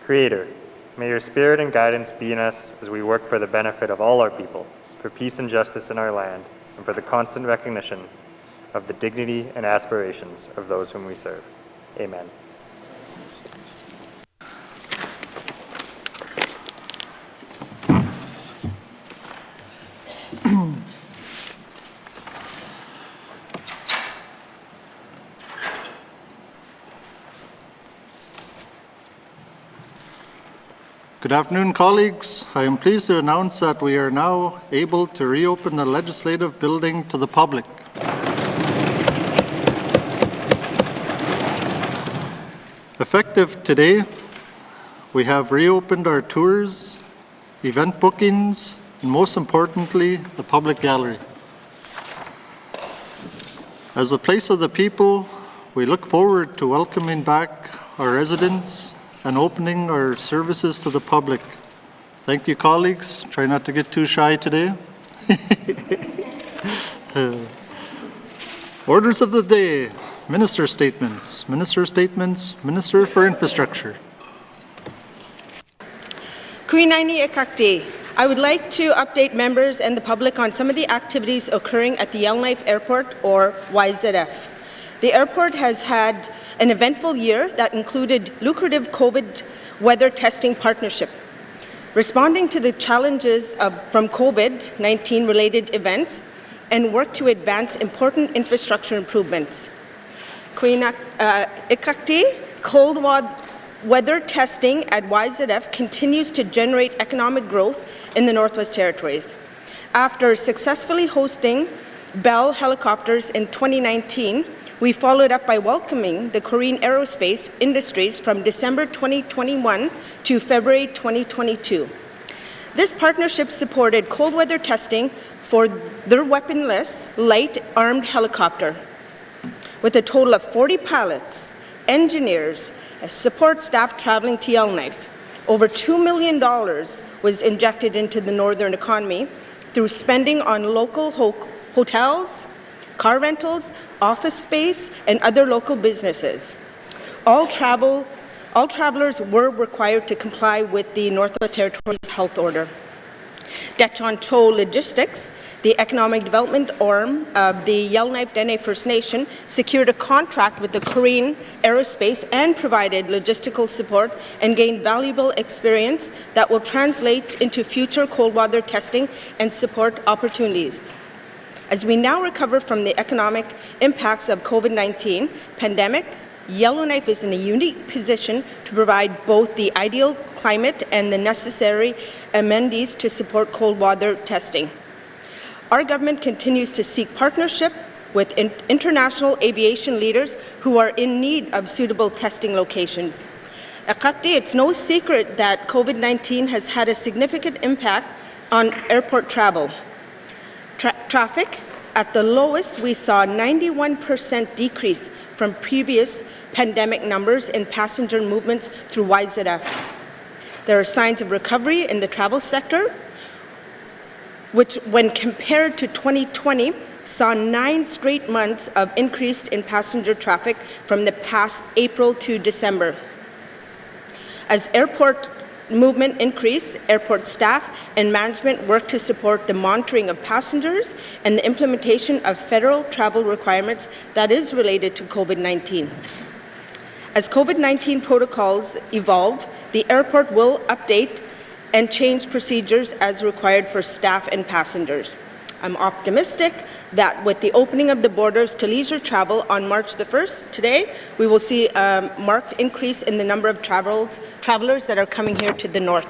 Creator, may your spirit and guidance be in us as we work for the benefit of all our people, for peace and justice in our land, and for the constant recognition of the dignity and aspirations of those whom we serve. Amen. Good afternoon, colleagues. I am pleased to announce that we are now able to reopen the Legislative Building to the public. Effective today, we have reopened our tours, event bookings, and most importantly, the public gallery. As the place of the people, we look forward to welcoming back our residents and opening our services to the public. Thank you, colleagues. Try not to get too shy today. Orders of the day. Minister statements. Minister statements. Minister for Infrastructure. N.W.T. I would like to update members and the public on some of the activities occurring at the Yellowknife Airport, or YZF. The airport has had an eventful year that included lucrative COVID weather testing partnership. Responding to the challenges from COVID-19 related events and work to advance important infrastructure improvements. N.W.T. cold weather testing at YZF continues to generate economic growth in the Northwest Territories. After successfully hosting Bell helicopters in 2019, we followed up by welcoming the Korean aerospace industries from December 2021 to February 2022. This partnership supported cold weather testing for their weaponless light armed helicopter. With a total of 40 pilots, engineers, and support staff traveling to Yellowknife, over $2 million was injected into the northern economy through spending on local hotels, car rentals, office space, and other local businesses. All travelers were required to comply with the Northwest Territories Health Order. N.W.T. Logistics, the economic development arm of the Yellowknife Dene First Nation, secured a contract with the Korean aerospace and provided logistical support and gained valuable experience that will translate into future cold weather testing and support opportunities. As we now recover from the economic impacts of COVID-19 pandemic, Yellowknife is in a unique position to provide both the ideal climate and the necessary amenities to support cold weather testing. Our government continues to seek partnership with international aviation leaders who are in need of suitable testing locations. N.W.T., it's no secret that COVID-19 has had a significant impact on airport travel. Traffic, at the lowest, we saw a 91% decrease from previous pandemic numbers in passenger movements through YZF. There are signs of recovery in the travel sector, which, when compared to 2020, saw 9 straight months of increase in passenger traffic from the past April to December. As airport movement increase, airport staff and management work to support the monitoring of passengers and the implementation of federal travel requirements that is related to COVID-19. As COVID-19 protocols evolve, the airport will update and change procedures as required for staff and passengers. I'm optimistic that with the opening of the borders to leisure travel on March the 1st, today, we will see a marked increase in the number of travelers that are coming here to the north.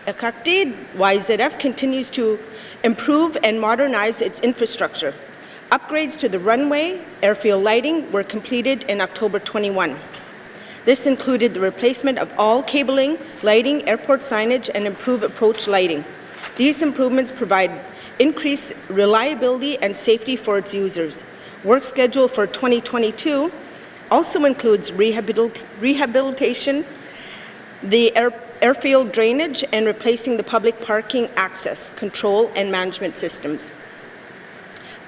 N.W.T. YZF continues to improve and modernize its infrastructure. Upgrades to the runway, airfield lighting were completed in October 21. This included the replacement of all cabling, lighting, airport signage, and improved approach lighting. These improvements provide increased reliability and safety for its users. Work schedule for 2022 also includes rehabilitation, the airfield drainage, and replacing the public parking access, control, and management systems.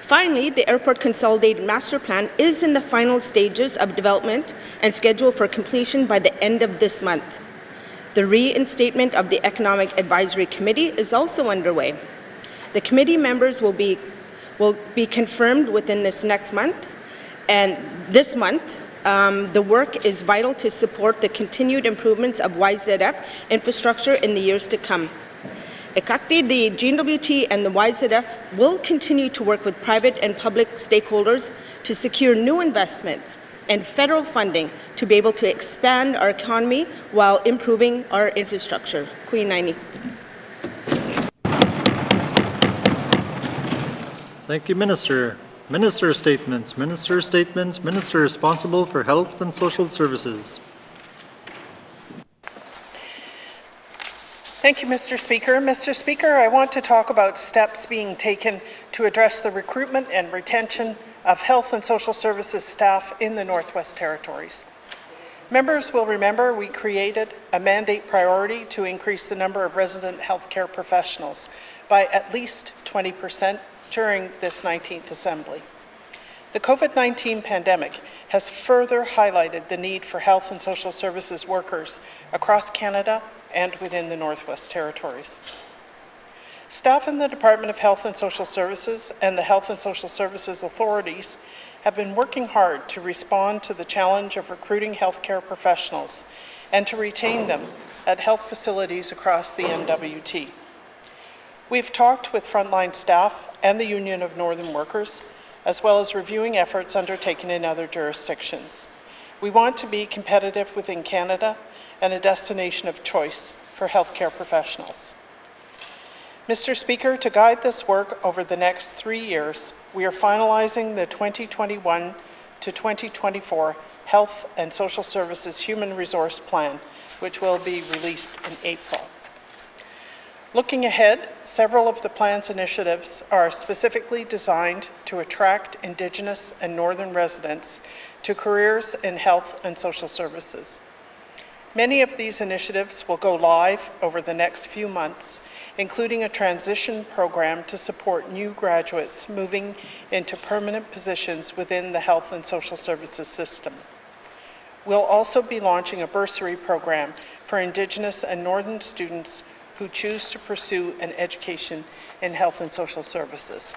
Finally, the airport consolidated master plan is in the final stages of development and scheduled for completion by the end of this month. The reinstatement of the Economic Advisory Committee is also underway. The committee members will be confirmed within this next month, and this month, the work is vital to support the continued improvements of YZF infrastructure in the years to come. Ekakti, the N.W.T and the YZF will continue to work with private and public stakeholders to secure new investments and federal funding to be able to expand our economy while improving our infrastructure. Queen Naini. Thank you, Minister. Minister statements. Minister statements. Minister responsible for Health and Social Services. Thank you, Mr. Speaker. Mr. Speaker, I want to talk about steps being taken to address the recruitment and retention of health and social services staff in the Northwest Territories. Members will remember we created a mandate priority to increase the number of resident healthcare professionals by at least 20% during this 19th Assembly. The COVID-19 pandemic has further highlighted the need for health and social services workers across Canada and within the Northwest Territories. Staff in the Department of Health and Social Services and the Health and Social Services authorities have been working hard to respond to the challenge of recruiting healthcare professionals and to retain them at health facilities across the N.W.T. We've talked with frontline staff and the Union of Northern Workers, as well as reviewing efforts undertaken in other jurisdictions. We want to be competitive within Canada and a destination of choice for healthcare professionals. Mr. Speaker, to guide this work over the next 3 years, we are finalizing the 2021 to 2024 Health and Social Services Human Resource Plan, which will be released in April. Looking ahead, several of the plan's initiatives are specifically designed to attract Indigenous and Northern residents to careers in health and social services. Many of these initiatives will go live over the next few months, including a transition program to support new graduates moving into permanent positions within the health and social services system. We'll also be launching a bursary program for Indigenous and Northern students who choose to pursue an education in health and social services.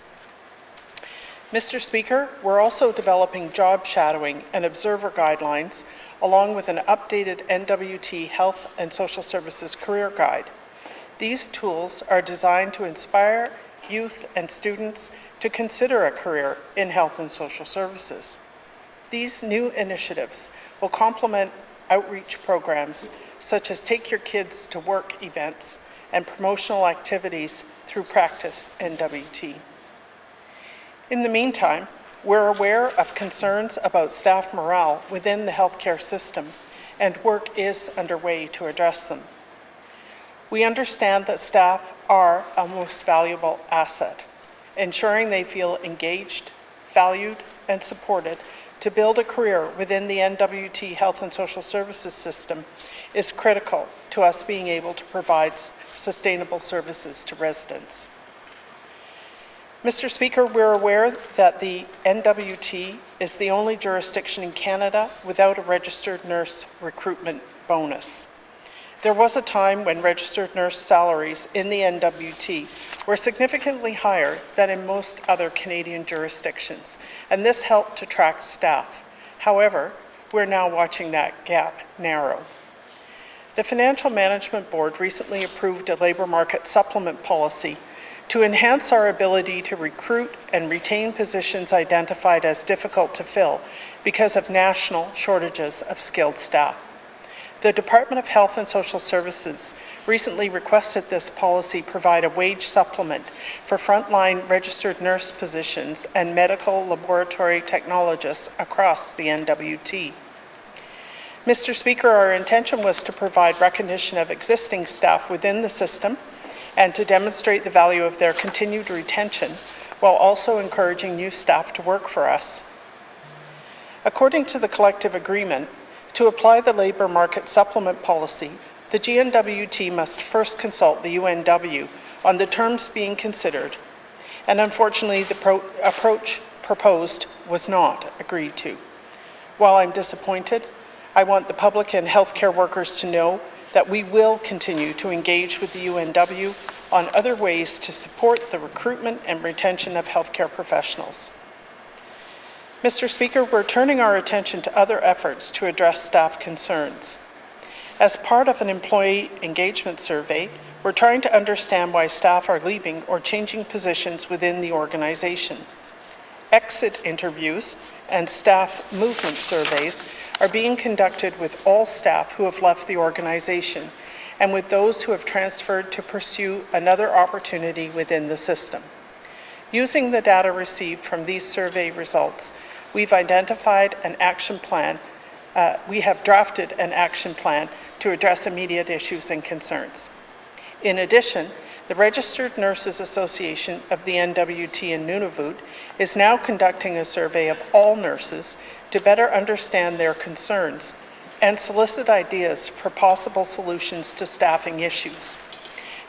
Mr. Speaker, we're also developing job shadowing and observer guidelines, along with an updated N.W.T Health and Social Services Career Guide. These tools are designed to inspire youth and students to consider a career in health and social services. These new initiatives will complement outreach programs such as Take Your Kids to Work events and promotional activities through Practice N.W.T. In the meantime, we're aware of concerns about staff morale within the healthcare system, and work is underway to address them. We understand that staff are a most valuable asset. Ensuring they feel engaged, valued, and supported to build a career within the N.W.T Health and Social Services system is critical to us being able to provide sustainable services to residents. Mr. Speaker, we're aware that the N.W.T is the only jurisdiction in Canada without a registered nurse recruitment bonus. There was a time when registered nurse salaries in the N.W.T were significantly higher than in most other Canadian jurisdictions, and this helped attract staff. However, we're now watching that gap narrow. The Financial Management Board recently approved a labour market supplement policy to enhance our ability to recruit and retain positions identified as difficult to fill because of national shortages of skilled staff. The Department of Health and Social Services recently requested this policy provide a wage supplement for frontline registered nurse positions and medical laboratory technologists across the N.W.T. Mr. Speaker, our intention was to provide recognition of existing staff within the system and to demonstrate the value of their continued retention while also encouraging new staff to work for us. According to the collective agreement, to apply the labour market supplement policy, the GNWT must first consult the UNW on the terms being considered, and unfortunately the approach proposed was not agreed to. While I'm disappointed, I want the public and healthcare workers to know that we will continue to engage with the UNW on other ways to support the recruitment and retention of healthcare professionals. Mr. Speaker, we're turning our attention to other efforts to address staff concerns. As part of an employee engagement survey, we're trying to understand why staff are leaving or changing positions within the organization. Exit interviews and staff movement surveys are being conducted with all staff who have left the organization and with those who have transferred to pursue another opportunity within the system. Using the data received from these survey results, we've identified an action plan. We have drafted an action plan to address immediate issues and concerns. In addition, the Registered Nurses Association of the N.W.T and Nunavut is now conducting a survey of all nurses to better understand their concerns and solicit ideas for possible solutions to staffing issues.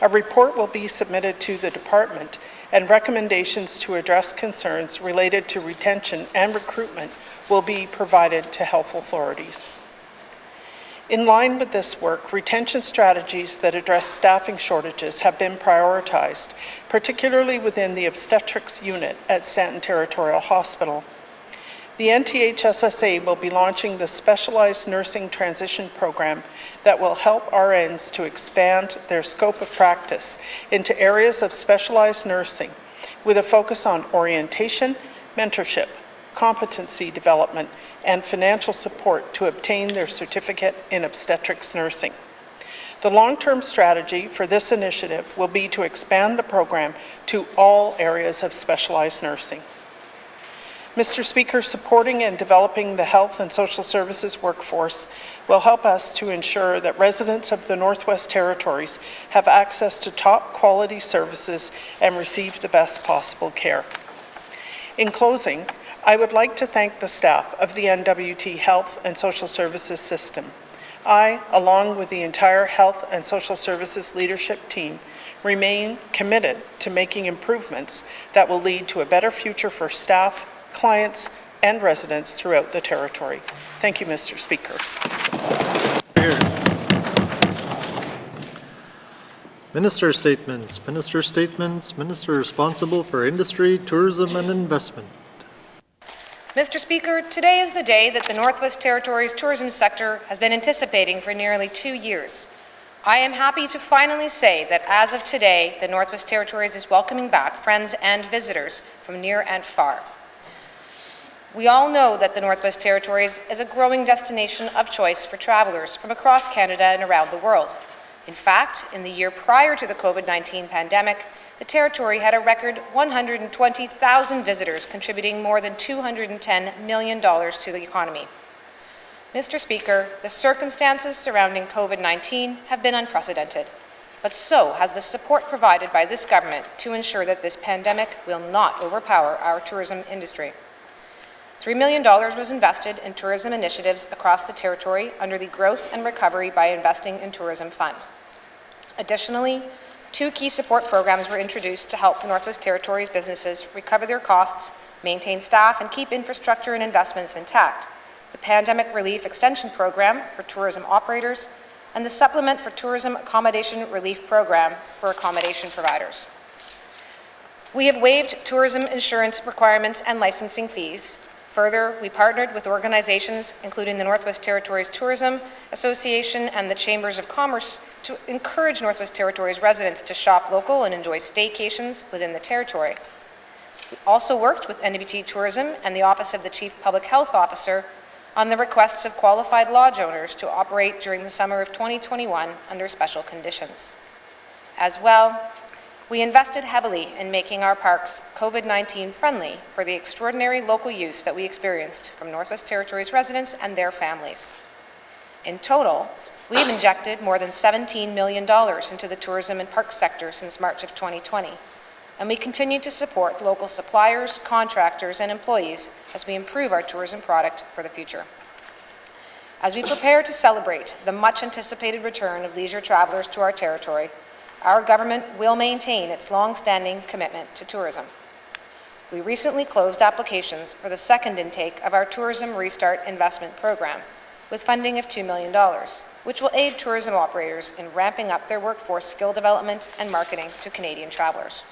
A report will be submitted to the department, and recommendations to address concerns related to retention and recruitment will be provided to health authorities. In line with this work, retention strategies that address staffing shortages have been prioritized, particularly within the obstetrics unit at Stanton Territorial Hospital. The NTHSSA will be launching the Specialized Nursing Transition Program that will help RNs to expand their scope of practice into areas of specialized nursing with a focus on orientation, mentorship, competency development, and financial support to obtain their certificate in obstetrics nursing. The long-term strategy for this initiative will be to expand the program to all areas of specialized nursing. Mr. Speaker, supporting and developing the health and social services workforce will help us to ensure that residents of the Northwest Territories have access to top quality services and receive the best possible care. In closing, I would like to thank the staff of the N.W.T Health and Social Services System. I, along with the entire Health and Social Services leadership team, remain committed to making improvements that will lead to a better future for staff, clients, and residents throughout the Territory. Thank you, Mr. Speaker. Minister statements. Minister statements. Minister responsible for industry, tourism, and investment. Mr. Speaker, today is the day that the Northwest Territories tourism sector has been anticipating for nearly 2 years. I am happy to finally say that as of today, the Northwest Territories is welcoming back friends and visitors from near and far. We all know that the Northwest Territories is a growing destination of choice for travelers from across Canada and around the world. In fact, in the year prior to the COVID-19 pandemic, the Territory had a record 120,000 visitors, contributing more than $210 million to the economy. Mr. Speaker, the circumstances surrounding COVID-19 have been unprecedented, but so has the support provided by this government to ensure that this pandemic will not overpower our tourism industry. $3 million was invested in tourism initiatives across the Territory under the Growth and Recovery by Investing in Tourism Fund. Additionally, 2 key support programs were introduced to help the Northwest Territories businesses recover their costs, maintain staff, and keep infrastructure and investments intact: the Pandemic Relief Extension Program for tourism operators and the Supplement for Tourism Accommodation Relief Program for accommodation providers. We have waived tourism insurance requirements and licensing fees. Further, we partnered with organizations including the Northwest Territories Tourism Association and the Chambers of Commerce to encourage Northwest Territories residents to shop local and enjoy staycations within the Territory. We also worked with N.W.T Tourism and the Office of the Chief Public Health Officer on the requests of qualified lodge owners to operate during the summer of 2021 under special conditions. As well, we invested heavily in making our parks COVID-19 friendly for the extraordinary local use that we experienced from Northwest Territories residents and their families. In total, we've injected more than $17 million into the tourism and park sector since March of 2020, and we continue to support local suppliers, contractors, and employees as we improve our tourism product for the future. As we prepare to celebrate the much-anticipated return of leisure travelers to our Territory, our government will maintain its long-standing commitment to tourism. We recently closed applications for the second intake of our Tourism Restart Investment Program, with funding of $2 million. which will aid tourism operators in ramping up their workforce skill development and marketing to Canadian travelers.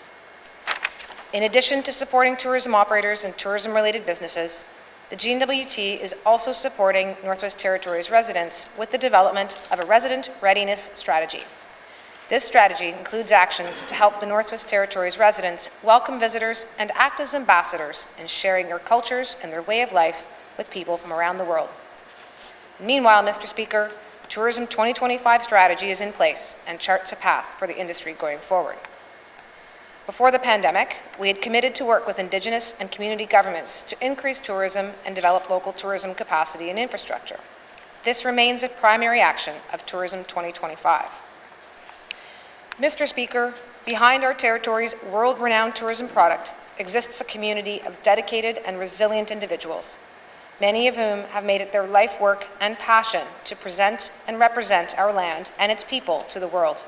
In addition to supporting tourism operators and tourism-related businesses, the N.W.T is also supporting Northwest Territories residents with the development of a resident readiness strategy. This strategy includes actions to help the Northwest Territories residents welcome visitors and act as ambassadors in sharing their cultures and their way of life with people from around the world. Meanwhile, Mr. Speaker, Tourism 2025 strategy is in place and charts a path for the industry going forward. Before the pandemic, we had committed to work with Indigenous and community governments to increase tourism and develop local tourism capacity and infrastructure. This remains a primary action of Tourism 2025. Mr. Speaker, behind our territory's world-renowned tourism product exists a community of dedicated and resilient individuals, many of whom have made it their life work and passion to present and represent our land and its people to the world.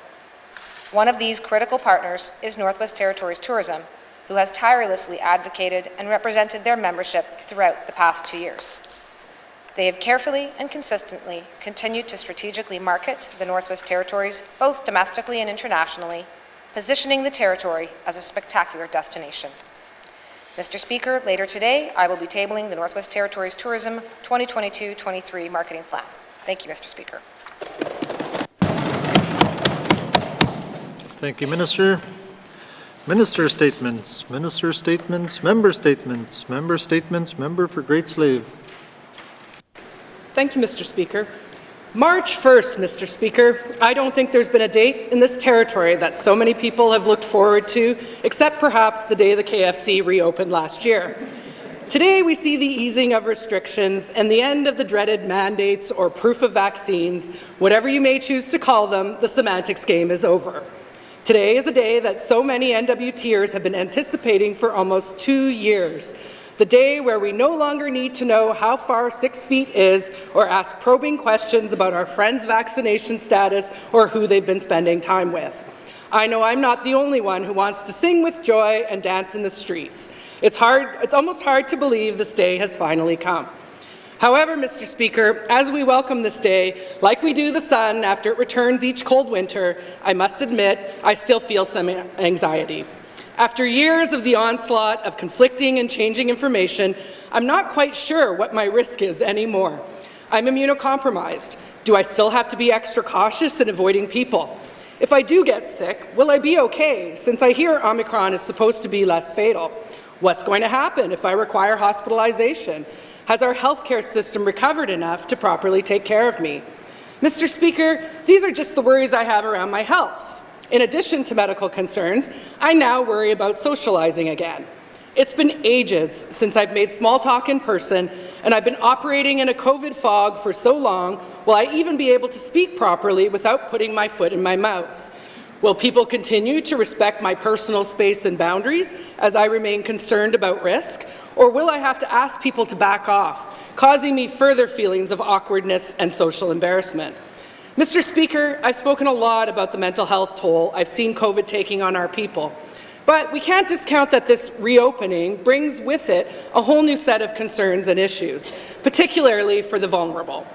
One of these critical partners is Northwest Territories Tourism, who has tirelessly advocated and represented their membership throughout the past 2 years. They have carefully and consistently continued to strategically market the Northwest Territories, both domestically and internationally, positioning the territory as a spectacular destination. Mr. Speaker, later today, I will be tabling the Northwest Territories Tourism 2022-23 marketing plan. Thank you, Mr. Speaker. Thank you, Minister. Minister statements, member statements, member statements, member for Great Slave. Thank you, Mr. Speaker. March 1st, Mr. Speaker. I don't think there's been a date in this territory that so many people have looked forward to, except perhaps the day the KFC reopened last year. Today, we see the easing of restrictions and the end of the dreaded mandates or proof of vaccines. Whatever you may choose to call them, the semantics game is over. Today is a day that so many N.W.Ters have been anticipating for almost 2 years. The day where we no longer need to know how far 6 feet is or ask probing questions about our friends' vaccination status or who they've been spending time with. I know I'm not the only one who wants to sing with joy and dance in the streets. It's almost hard to believe this day has finally come. However, Mr. Speaker, as we welcome this day, like we do the sun after it returns each cold winter, I must admit I still feel some anxiety. After years of the onslaught of conflicting and changing information, I'm not quite sure what my risk is anymore. I'm immunocompromised. Do I still have to be extra cautious in avoiding people? If I do get sick, will I be okay, since I hear Omicron is supposed to be less fatal? What's going to happen if I require hospitalization? Has our healthcare system recovered enough to properly take care of me? Mr. Speaker, these are just the worries I have around my health. In addition to medical concerns, I now worry about socializing again. It's been ages since I've made small talk in person, and I've been operating in a COVID fog for so long, will I even be able to speak properly without putting my foot in my mouth? Will people continue to respect my personal space and boundaries as I remain concerned about risk? Or will I have to ask people to back off, causing me further feelings of awkwardness and social embarrassment? Mr. Speaker, I've spoken a lot about the mental health toll I've seen COVID taking on our people. But we can't discount that this reopening brings with it a whole new set of concerns and issues, particularly for the vulnerable.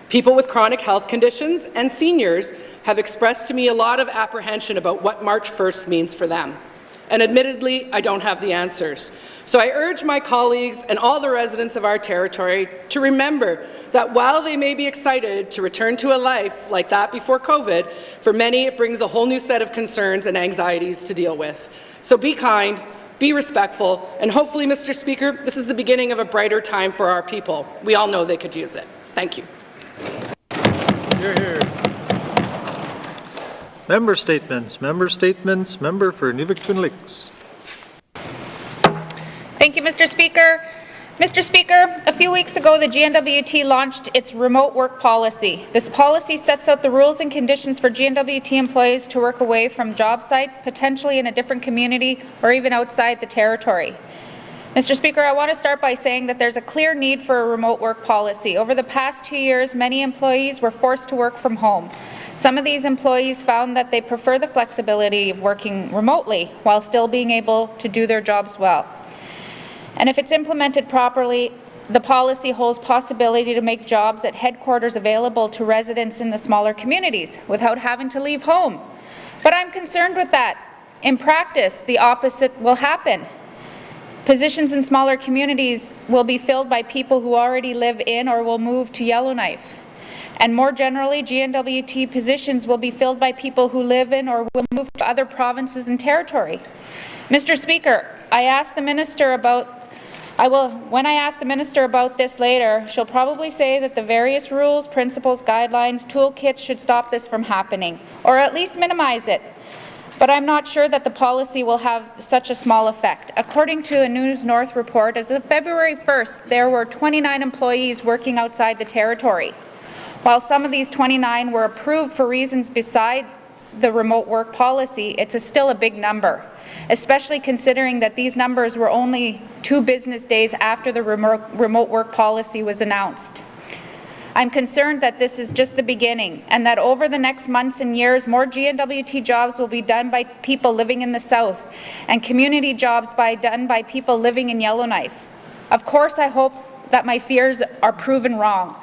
People with chronic health conditions and seniors have expressed to me a lot of apprehension about what March 1st means for them. And admittedly, I don't have the answers. So I urge my colleagues and all the residents of our territory to remember that while they may be excited to return to a life like that before COVID, for many it brings a whole new set of concerns and anxieties to deal with. So be kind, be respectful, and hopefully, Mr. Speaker, this is the beginning of a brighter time for our people. We all know they could use it. Thank you. Hear, hear. Member statements, member for Nuvik Twin Lakes. Thank you, Mr. Speaker. Mr. Speaker, a few weeks ago, the N.W.T launched its remote work policy. This policy sets out the rules and conditions for N.W.T employees to work away from job site, potentially in a different community or even outside the territory. Mr. Speaker, I want to start by saying that there's a clear need for a remote work policy. Over the past 2 years, many employees were forced to work from home. Some of these employees found that they prefer the flexibility of working remotely while still being able to do their jobs well. And if it's implemented properly, the policy holds possibility to make jobs at headquarters available to residents in the smaller communities without having to leave home. But I'm concerned with that. In practice, the opposite will happen. Positions in smaller communities will be filled by people who already live in or will move to Yellowknife. And more generally, GNWT positions will be filled by people who live in or will move to other provinces and territory. Mr. Speaker, when I ask the minister about this later, she'll probably say that the various rules, principles, guidelines, toolkits should stop this from happening, or at least minimize it. But I'm not sure that the policy will have such a small effect. According to a News North report, as of February 1st, there were 29 employees working outside the territory. While some of these 29 were approved for reasons besides the remote work policy, it's still a big number, especially considering that these numbers were only 2 business days after the remote work policy was announced. I'm concerned that this is just the beginning, and that over the next months and years, more GNWT jobs will be done by people living in the South, and community jobs done by people living in Yellowknife. Of course, I hope that my fears are proven wrong.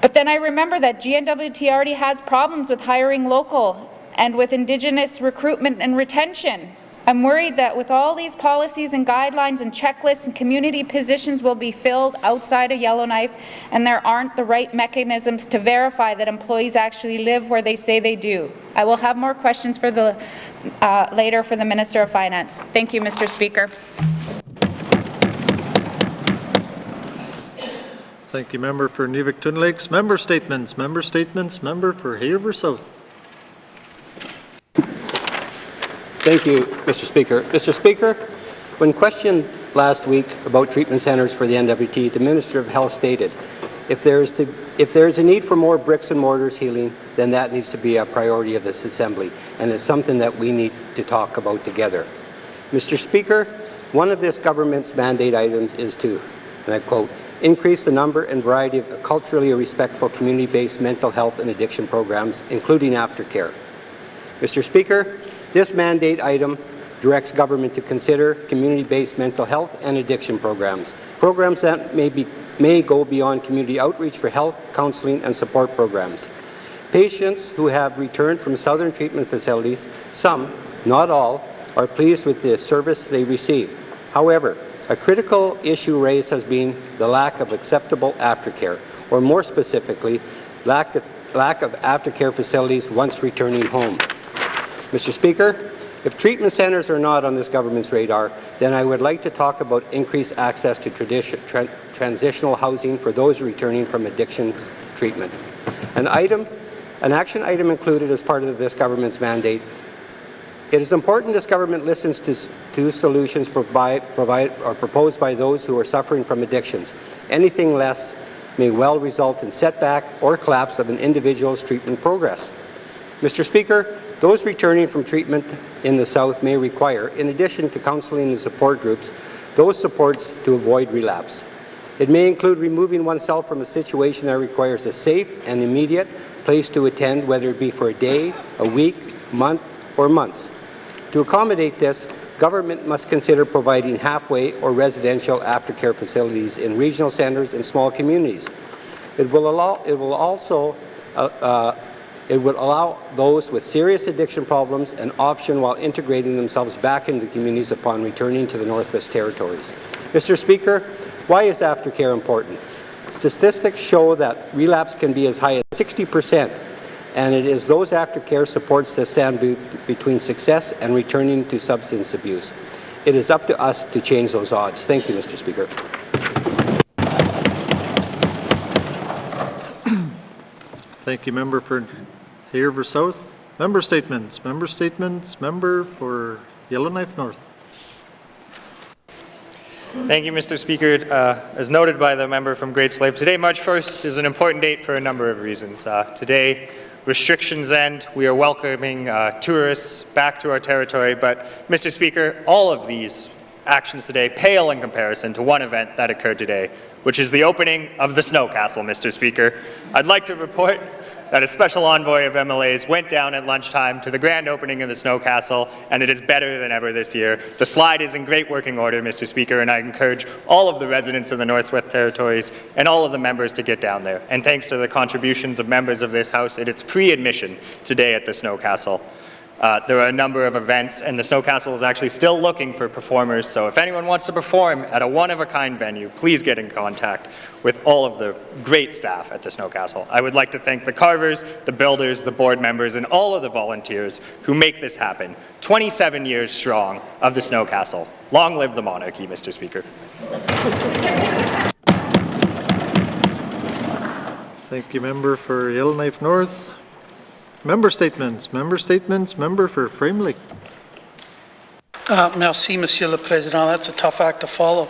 But then I remember that GNWT already has problems with hiring local and with Indigenous recruitment and retention. I'm worried that with all these policies and guidelines and checklists and community positions will be filled outside of Yellowknife, and there aren't the right mechanisms to verify that employees actually live where they say they do. I will have more questions for later for the Minister of Finance. Thank you, Mr. Speaker. Thank you, member for Nivik-Twin Lakes. Member statements. Member for Haver South. Thank you, Mr. Speaker. Mr. Speaker, when questioned last week about treatment centres for the N.W.T, the Minister of Health stated, if there is a need for more bricks and mortars healing, then that needs to be a priority of this Assembly, and it's something that we need to talk about together. Mr. Speaker, one of this government's mandate items is to, and I quote, increase the number and variety of culturally respectful community-based mental health and addiction programs, including aftercare. Mr. Speaker, this mandate item directs government to consider community-based mental health and addiction programs that may go beyond community outreach for health, counseling, and support programs. Patients who have returned from southern treatment facilities, some, not all, are pleased with the service they receive. However, a critical issue raised has been the lack of acceptable aftercare, or more specifically, lack of aftercare facilities once returning home. Mr. Speaker, if treatment centres are not on this government's radar, then I would like to talk about increased access to transitional housing for those returning from addiction treatment. An action item included as part of this government's mandate. It is important this government listens to solutions proposed by those who are suffering from addictions. Anything less may well result in setback or collapse of an individual's treatment progress. Mr. Speaker, those returning from treatment in the South may require, in addition to counseling and support groups, those supports to avoid relapse. It may include removing oneself from a situation that requires a safe and immediate place to attend, whether it be for a day, a week, month, or months. To accommodate this, government must consider providing halfway or residential aftercare facilities in regional centres and small communities. It will allow those with serious addiction problems an option while integrating themselves back into the communities upon returning to the Northwest Territories. Mr. Speaker, why is aftercare important? Statistics show that relapse can be as high as 60%, and it is those aftercare supports that stand between success and returning to substance abuse. It is up to us to change those odds. Thank you, Mr. Speaker. Thank you, member for Haver South. Member statements. Member for Yellowknife North. Thank you, Mr. Speaker. As noted by the member from Great Slave, today, March 1st, is an important date for a number of reasons. Today, restrictions end. We are welcoming tourists back to our territory. But, Mr. Speaker, all of these actions today pale in comparison to one event that occurred today, which is the opening of the Snow Castle, Mr. Speaker. I'd like to report that a special envoy of MLAs went down at lunchtime to the grand opening of the Snow Castle, and it is better than ever this year. The slide is in great working order, Mr. Speaker, and I encourage all of the residents of the Northwest Territories and all of the members to get down there. And thanks to the contributions of members of this House, it is free admission today at the Snow Castle. There are a number of events, and the Snow Castle is actually still looking for performers, so if anyone wants to perform at a one-of-a-kind venue, please get in contact with all of the great staff at the Snow Castle. I would like to thank the carvers, the builders, the board members, and all of the volunteers who make this happen. 27 years strong of the Snow Castle. Long live the monarchy, Mr. Speaker. Thank you, member for Yellowknife North. Member statements. Member for Frame Lake. Merci, Monsieur le Président. That's a tough act to follow.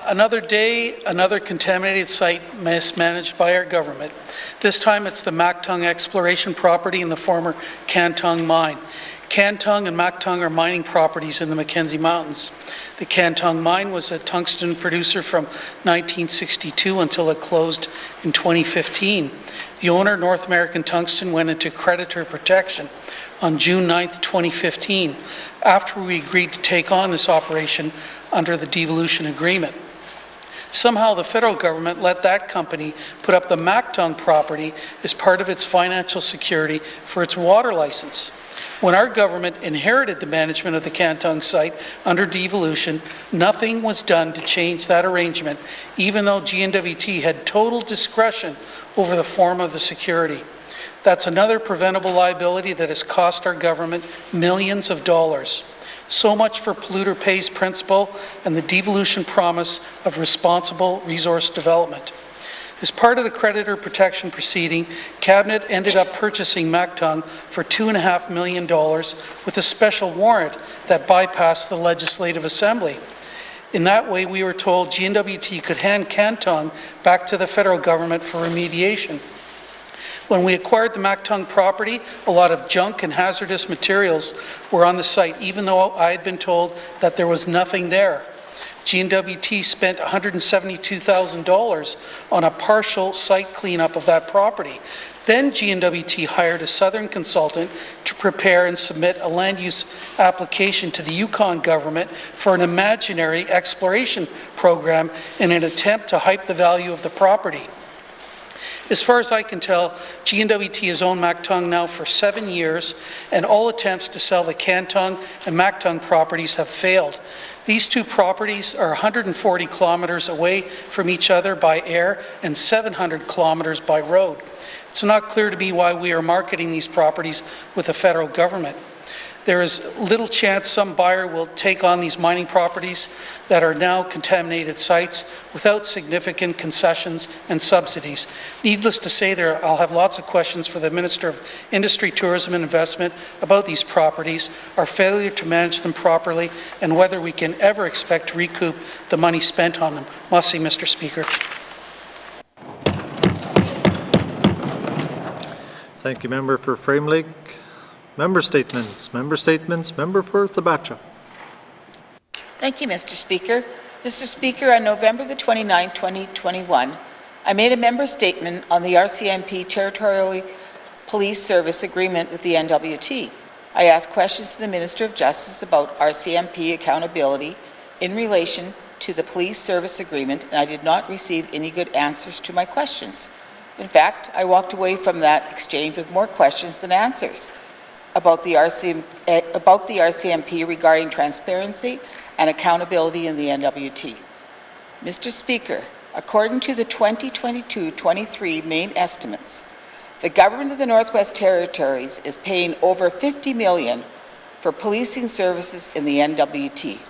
Another day, another contaminated site mismanaged by our government. This time it's the Mactung exploration property in the former Cantong mine. Cantong and Mactung are mining properties in the Mackenzie Mountains. The Cantong mine was a tungsten producer from 1962 until it closed in 2015. The owner, North American Tungsten, went into creditor protection on June 9, 2015, after we agreed to take on this operation under the devolution agreement. Somehow the federal government let that company put up the Mactung property as part of its financial security for its water license. When our government inherited the management of the Cantong site under devolution, nothing was done to change that arrangement, even though N.W.T had total discretion over the form of the security. That's another preventable liability that has cost our government millions of dollars. So much for polluter pays principle and the devolution promise of responsible resource development. As part of the creditor protection proceeding, Cabinet ended up purchasing Mactung for $2.5 million with a special warrant that bypassed the Legislative Assembly. In that way, we were told N.W.T could hand Cantong back to the federal government for remediation. When we acquired the Mactung property, a lot of junk and hazardous materials were on the site, even though I had been told that there was nothing there. N.W.T spent $172,000 on a partial site cleanup of that property. Then N.W.T hired a southern consultant to prepare and submit a land use application to the Yukon government for an imaginary exploration program in an attempt to hype the value of the property. As far as I can tell, N.W.T has owned Mactung now for 7 years, and all attempts to sell the Cantong and Mactung properties have failed. These two properties are 140 kilometers away from each other by air and 700 kilometers by road. It's not clear to me why we are marketing these properties with the federal government. There is little chance some buyer will take on these mining properties that are now contaminated sites without significant concessions and subsidies. Needless to say, I'll have lots of questions for the Minister of Industry, Tourism and Investment about these properties, our failure to manage them properly, and whether we can ever expect to recoup the money spent on them. Merci, Mr. Speaker. Thank you, member for Frame Lake. Member statements. Member for Thabacha. Thank you, Mr. Speaker. Mr. Speaker, on November the 29th, 2021, I made a member statement on the RCMP Territorial Police Service Agreement with the N.W.T. I asked questions to the Minister of Justice about RCMP accountability in relation to the police service agreement, and I did not receive any good answers to my questions. In fact, I walked away from that exchange with more questions than answers about the RCMP regarding transparency and accountability in the N.W.T. Mr. Speaker, according to the 2022-23 main estimates, the government of the Northwest Territories is paying over $50 million for policing services in the N.W.T,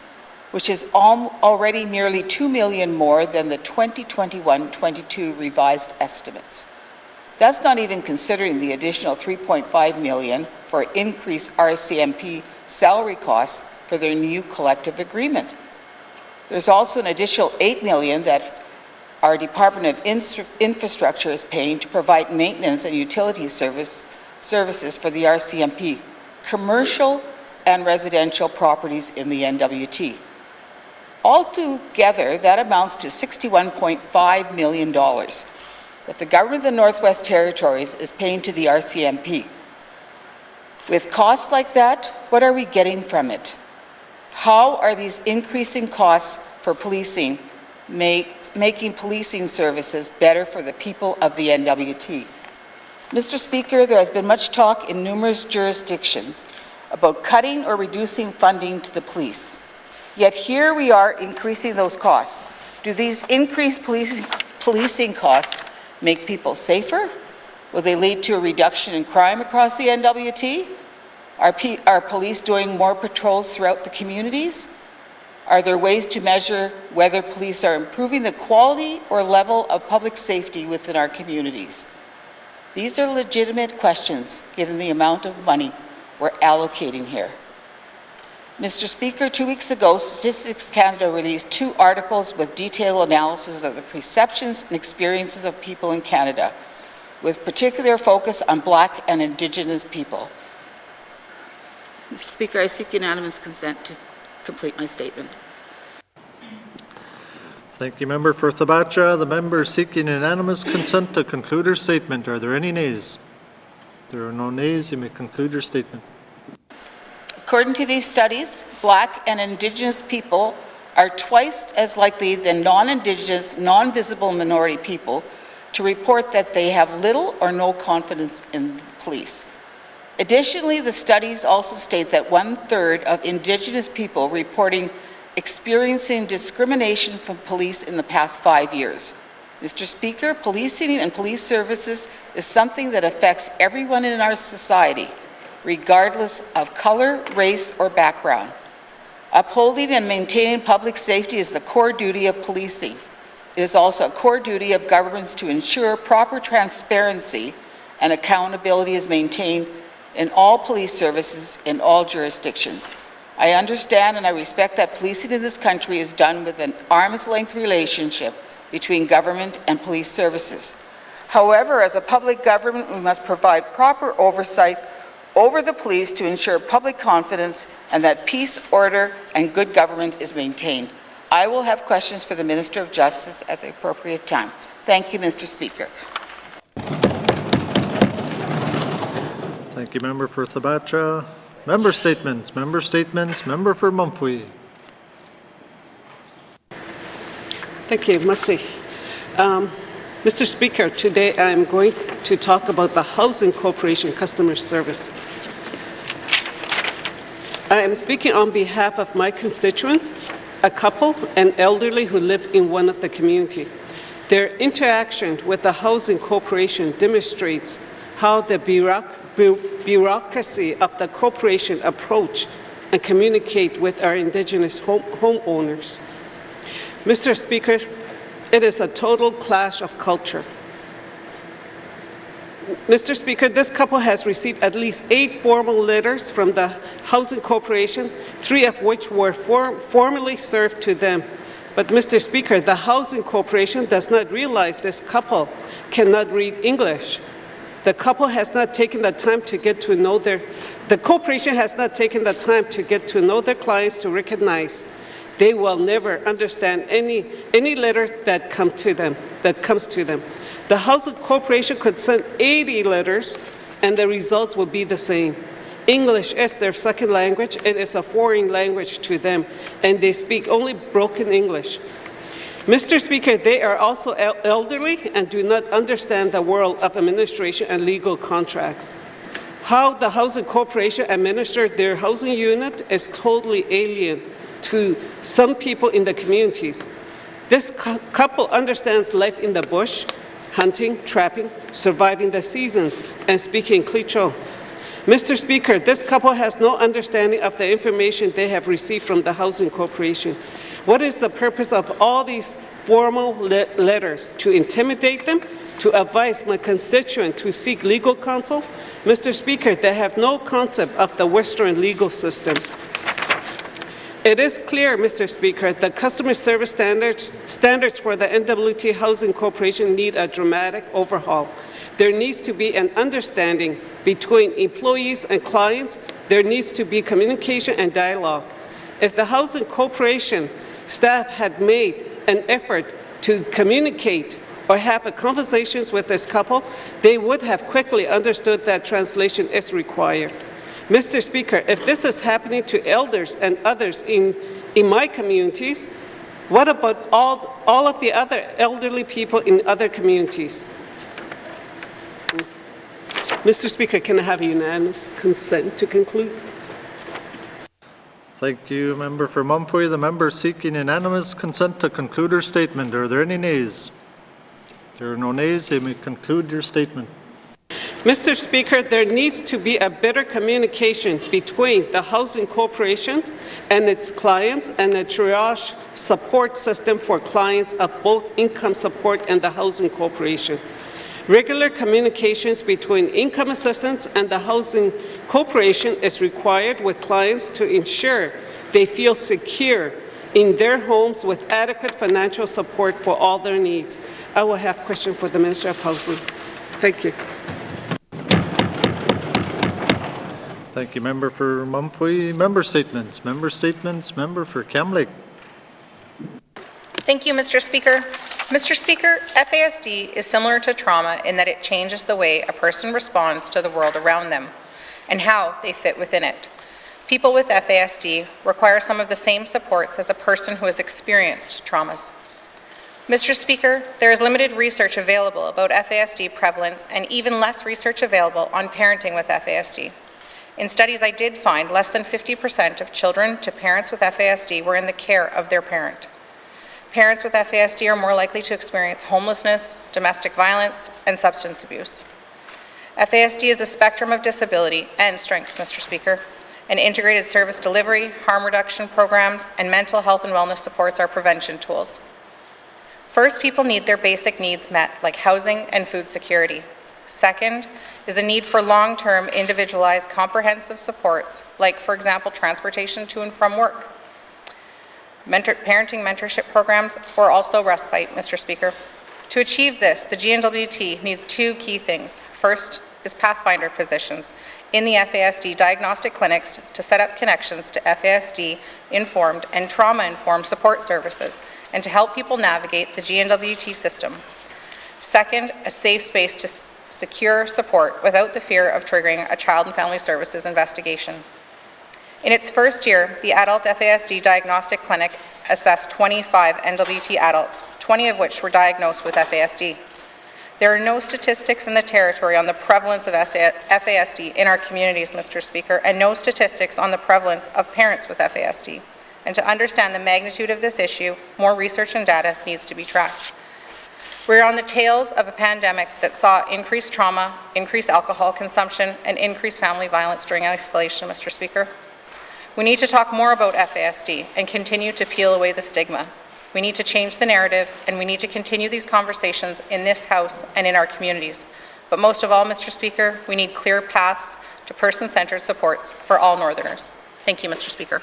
which is already nearly $2 million more than the 2021-22 revised estimates. That's not even considering the additional $3.5 million for increased RCMP salary costs for their new collective agreement. There's also an additional $8 million that our Department of Infrastructure is paying to provide maintenance and utility services for the RCMP, commercial and residential properties in the N.W.T. Altogether, that amounts to $61.5 million. that the government of the Northwest Territories is paying to the RCMP. With costs like that, what are we getting from it? How are these increasing costs for policing making policing services better for the people of the N.W.T? Mr. Speaker, there has been much talk in numerous jurisdictions about cutting or reducing funding to the police. Yet here we are increasing those costs. Do these increased policing costs make people safer? Will they lead to a reduction in crime across the N.W.T? Are police doing more patrols throughout the communities? Are there ways to measure whether police are improving the quality or level of public safety within our communities? These are legitimate questions given the amount of money we're allocating here. Mr. Speaker, 2 weeks ago, Statistics Canada released 2 articles with detailed analysis of the perceptions and experiences of people in Canada, with particular focus on Black and Indigenous people. Mr. Speaker, I seek unanimous consent to complete my statement. Thank you, Member for Thabacha. The member is seeking unanimous consent to conclude her statement. Are there any nays? If there are no nays, you may conclude your statement. According to these studies, Black and Indigenous people are twice as likely than non-Indigenous, non-visible minority people to report that they have little or no confidence in the police. Additionally, the studies also state that 1/3 of Indigenous people reporting experiencing discrimination from police in the past 5 years. Mr. Speaker, policing and police services is something that affects everyone in our society, regardless of color, race, or background. Upholding and maintaining public safety is the core duty of policing. It is also a core duty of governments to ensure proper transparency and accountability is maintained in all police services in all jurisdictions. I understand and I respect that policing in this country is done with an arm's-length relationship between government and police services. However, as a public government, we must provide proper oversight over the police to ensure public confidence and that peace, order, and good government is maintained. I will have questions for the Minister of Justice at the appropriate time. Thank you, Mr. Speaker. Thank you, Member for Thabacha. Member statements. Member for Mumpui. Thank you, Mercy. Mr. Speaker, today I'm going to talk about the Housing Corporation customer service. I am speaking on behalf of my constituents, a couple and elderly who live in one of the community. Their interaction with the Housing Corporation demonstrates how the bureaucracy of the corporation approach and communicate with our Indigenous homeowners. Mr. Speaker, it is a total clash of culture. Mr. Speaker, this couple has received at least 8 formal letters from the Housing Corporation, 3 of which were formally served to them. But Mr. Speaker, the Housing Corporation does not realize this couple cannot read English. The couple has not taken the time to get to know the corporation has not taken the time to get to know their clients to recognize they will never understand any letter that comes to them. The Housing Corporation could send 80 letters and the results will be the same. English is their second language. It is a foreign language to them, and they speak only broken English. Mr. Speaker, they are also elderly and do not understand the world of administration and legal contracts. How the Housing Corporation administers their housing unit is totally alien to some people in the communities. This couple understands life in the bush, hunting, trapping, surviving the seasons, and speaking Clicho. Mr. Speaker, this couple has no understanding of the information they have received from the Housing Corporation. What is the purpose of all these formal letters? To intimidate them? To advise my constituent to seek legal counsel? Mr. Speaker, they have no concept of the Western legal system. It is clear, Mr. Speaker, that customer service standards for the N.W.T. Housing Corporation need a dramatic overhaul. There needs to be an understanding between employees and clients. There needs to be communication and dialogue. If the Housing Corporation staff had made an effort to communicate or have a conversations with this couple, they would have quickly understood that translation is required. Mr. Speaker, if this is happening to elders and others in my communities, what about all of the other elderly people in other communities? Mr. Speaker, can I have a unanimous consent to conclude? Thank you, Member for Mumfree. The member seeking unanimous consent to conclude her statement. Are there any nays? There are no nays. You may conclude your statement. Mr. Speaker, there needs to be a better communication between the Housing Corporation and its clients and a triage support system for clients of both income support and the Housing Corporation. Regular communications between income assistance and the Housing Corporation is required with clients to ensure they feel secure in their homes with adequate financial support for all their needs. I will have a question for the Minister of Housing. Thank you. Thank you, Member for Mumfree. Member statements. Member statements. Member for Kamloops. Thank you, Mr. Speaker. Mr. Speaker, FASD is similar to trauma in that it changes the way a person responds to the world around them and how they fit within it. People with FASD require some of the same supports as a person who has experienced traumas. Mr. Speaker, there is limited research available about FASD prevalence and even less research available on parenting with FASD. In studies I did find, less than 50% of children to parents with FASD were in the care of their parent. Parents with FASD are more likely to experience homelessness, domestic violence, and substance abuse. FASD is a spectrum of disability and strengths, Mr. Speaker, and integrated service delivery, harm reduction programs, and mental health and wellness supports are prevention tools. First, people need their basic needs met, like housing and food security. Second is a need for long-term, individualized, comprehensive supports, like, for example, transportation to and from work. Parenting mentorship programs, or also respite, Mr. Speaker. To achieve this, the N.W.T needs two key things. First is Pathfinder positions in the FASD diagnostic clinics to set up connections to FASD-informed and trauma-informed support services and to help people navigate the N.W.T system. Second, a safe space to secure support without the fear of triggering a Child and Family Services investigation. In its first year, the Adult FASD Diagnostic Clinic assessed 25 N.W.T adults, 20 of which were diagnosed with FASD. There are no statistics in the territory on the prevalence of FASD in our communities, Mr. Speaker, and no statistics on the prevalence of parents with FASD. And to understand the magnitude of this issue, more research and data needs to be tracked. We're on the tails of a pandemic that saw increased trauma, increased alcohol consumption, and increased family violence during isolation, Mr. Speaker. We need to talk more about FASD and continue to peel away the stigma. We need to change the narrative, and we need to continue these conversations in this House and in our communities. But most of all, Mr. Speaker, we need clear paths to person-centered supports for all Northerners. Thank you, Mr. Speaker.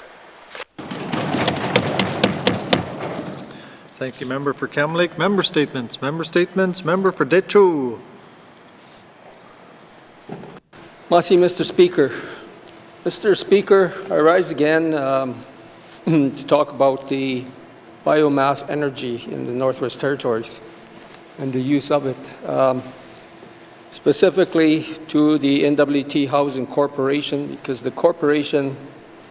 Thank you, Member for Kamloops. Member statements. Member statements. Member for Decho. Merci, Mr. Speaker. Mr. Speaker, I rise again to talk about the biomass energy in the Northwest Territories and the use of it, specifically to the N.W.T Housing Corporation, because the corporation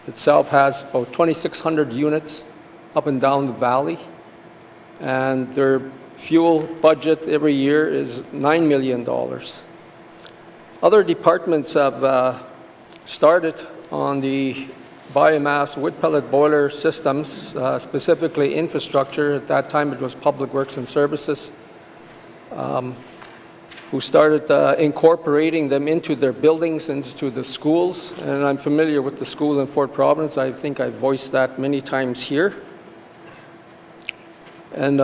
itself has about 2,600 units up and down the valley, and their fuel budget every year is $9 million. Other departments have started on the biomass wood pellet boiler systems, specifically infrastructure. At that time, it was Public Works and Services, who started incorporating them into their buildings, into the schools. And I'm familiar with the school in Fort Providence. I think I've voiced that many times here. And,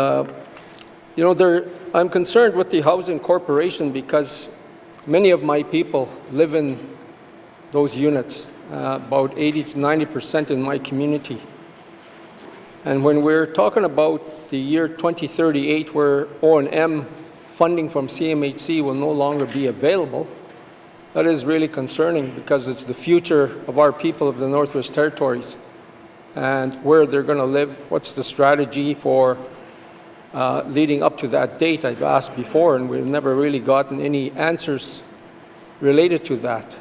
you know, I'm concerned with the Housing Corporation because many of my people live in those units, about 80 to 90% in my community. And when we're talking about the year 2038, where O&M funding from CMHC will no longer be available, that is really concerning because it's the future of our people of the Northwest Territories and where they're going to live, what's the strategy for leading up to that date. I've asked before, and we've never really gotten any answers related to that.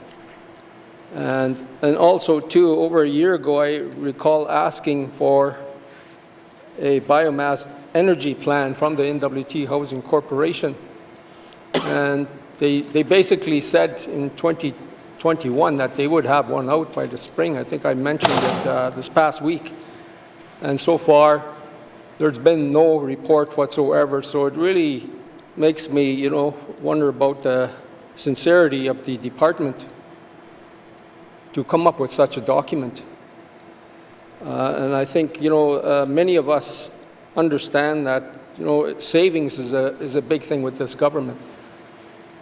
And also, too, over a year ago, I recall asking for a biomass energy plan from the N.W.T. Housing Corporation. And they basically said in 2021 that they would have one out by the spring. I think I mentioned it this past week. And so far, there's been no report whatsoever. So it really makes me, wonder about the sincerity of the department to come up with such a document. And I think, many of us understand that, savings is a big thing with this government,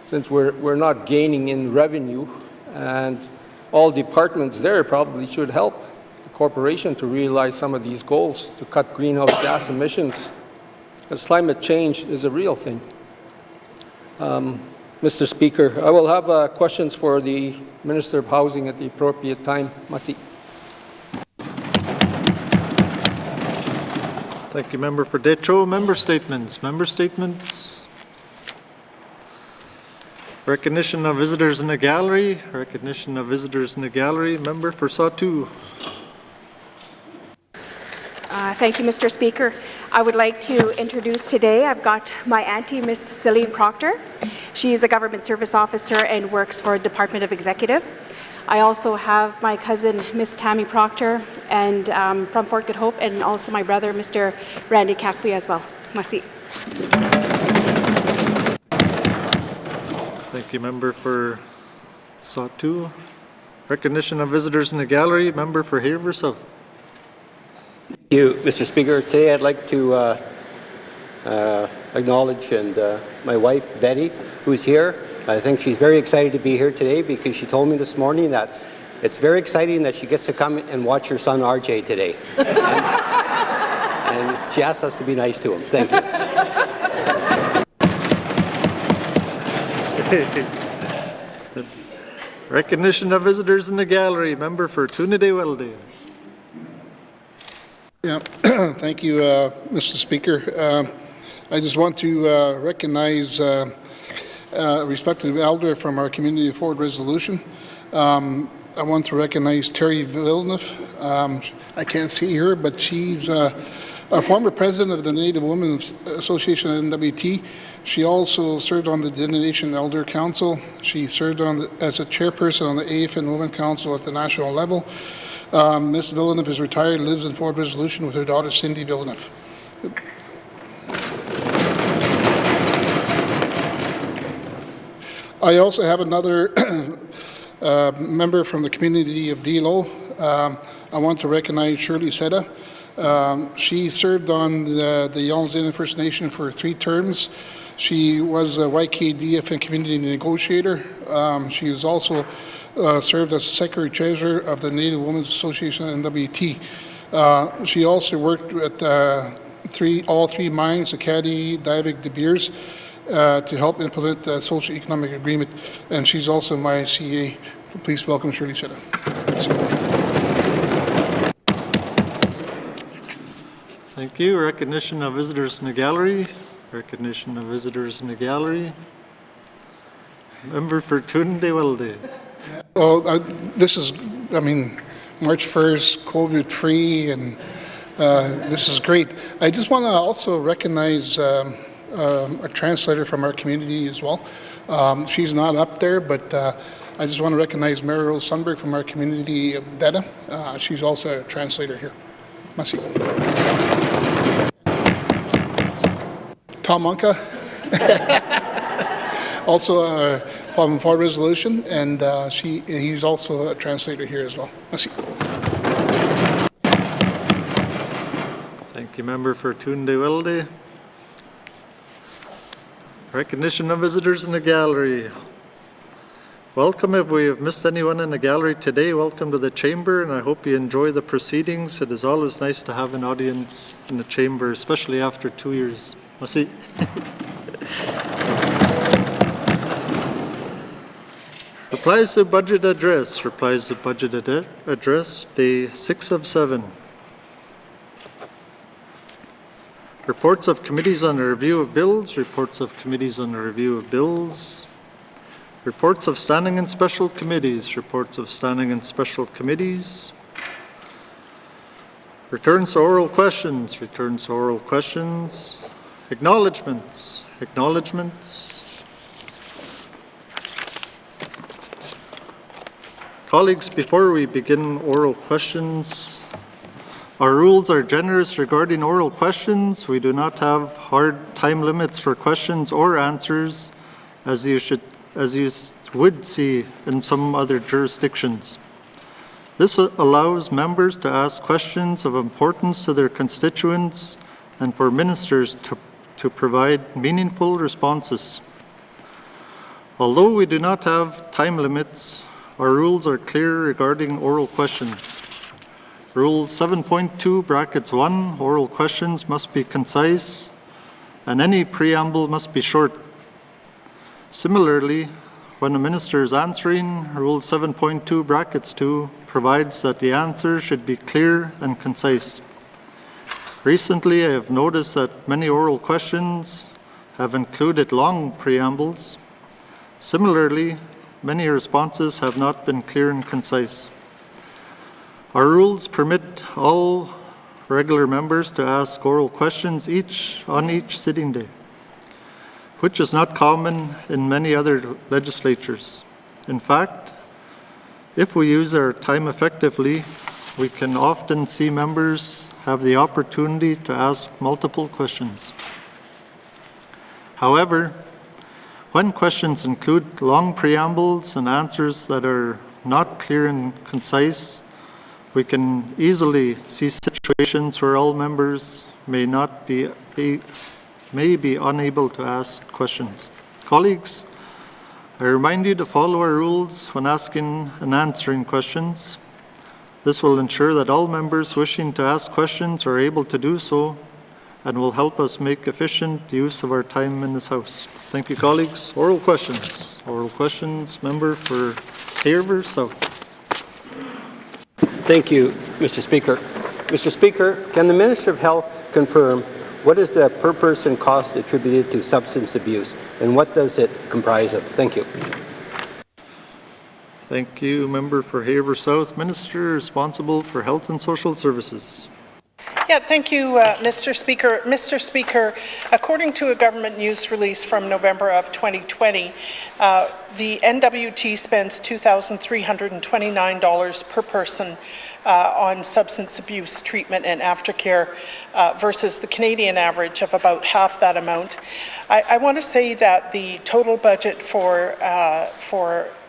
since we're not gaining in revenue, and all departments there probably should help the corporation to realize some of these goals to cut greenhouse gas emissions, because climate change is a real thing. Mr. Speaker, I will have questions for the Minister of Housing at the appropriate time. Merci. Thank you, Member for Detroit. Member statements. Member statements. Recognition of visitors in the gallery. Recognition of visitors in the gallery. Member for Statute. Thank you, Mr. Speaker. I would like to introduce today, I've got my auntie, Miss Celine Proctor. She is a government service officer and works for Department of Executive. I also have my cousin, Miss Tammy Proctor, and from Fort Good Hope, and also my brother, Mr. Randy Capui as well. Merci. Thank you, Member for Statute. Recognition of visitors in the gallery. Member for Haver South. Thank you, Mr. Speaker. Today I'd like to acknowledge my wife, Betty, who's here. I think she's very excited to be here today because she told me this morning that it's very exciting that she gets to come and watch her son, RJ, today. And she asked us to be nice to him. Thank you. Recognition of visitors in the gallery. Member for Trinidad-Welde. Yeah, thank you, Mr. Speaker. I just want to recognize respected elder from our Community of Forward resolution. I want to recognize Terry Villeneuve. I can't see her, but she's a former president of the Native Women's Association at N.W.T. She also served on the Denomination Elder Council. She served as a chairperson on the AFN Women Council at the national level. Ms. Villeneuve is retired and lives in Fort Resolution with her daughter, Cindy Villeneuve. I also have another member from the community of Delo. I want to recognize Shirley Seta. She served on the Yellowknife First Nation for 3 terms. She was a YKDF community negotiator. She has also served as Secretary Treasurer of the Native Women's Association at N.W.T. She also worked at all 3 mines, Acadie, Diavik, De Beers, to help implement the social economic agreement, and she's also my CA. Please welcome Shirley Seta. Thank you. Recognition of visitors in the gallery. Recognition of visitors in the gallery. Member for Trinidad-Welde. Well, this is, March 1st, COVID-free, and this is great. I just want to also recognize a translator from our community as well. She's not up there, but I just want to recognize Mary Rose Sundberg from our community of Deda. She's also a translator here. Merci. Tom Monka, also from Fort Resolution, and he's also a translator here as well. Merci. Thank you, Member for Trinidad-Welde. Recognition of visitors in the gallery. Welcome. If we have missed anyone in the gallery today, welcome to the chamber, and I hope you enjoy the proceedings. It is always nice to have an audience in the chamber, especially after 2 years. Merci. Replies to budget address. Replies to budget address, day 6 of 7. Reports of committees on the review of bills, reports of committees on the review of bills, reports of standing and special committees, reports of standing and special committees, returns to oral questions, returns to oral questions, acknowledgements, acknowledgements. Colleagues, before we begin oral questions, our rules are generous regarding oral questions. We do not have hard time limits for questions or answers, as you would see in some other jurisdictions. This allows members to ask questions of importance to their constituents and for ministers to provide meaningful responses. Although we do not have time limits, our rules are clear regarding oral questions. Rule 7.2 brackets 1, oral questions must be concise and any preamble must be short. Similarly, when a minister is answering, Rule 7.2 brackets 2 provides that the answer should be clear and concise. Recently, I have noticed that many oral questions have included long preambles. Similarly, many responses have not been clear and concise. Our rules permit all regular members to ask oral questions on each sitting day, which is not common in many other legislatures. In fact, if we use our time effectively, we can often see members have the opportunity to ask multiple questions. However, when questions include long preambles and answers that are not clear and concise, we can easily see situations where all members may be unable to ask questions. Colleagues, I remind you to follow our rules when asking and answering questions. This will ensure that all members wishing to ask questions are able to do so and will help us make efficient use of our time in this House. Thank you, colleagues. Oral questions. Oral questions. Member for Haver South. Thank you, Mr. Speaker. Mr. Speaker, can the Minister of Health confirm what is the per person cost attributed to substance abuse and what does it comprise of? Thank you. Thank you, Member for Haver South. Minister responsible for Health and Social Services. Yeah, thank you, Mr. Speaker. Mr. Speaker, according to a government news release from November of 2020, the N.W.T spends $2,329 per person on substance abuse treatment and aftercare versus the Canadian average of about half that amount. I want to say that the total budget for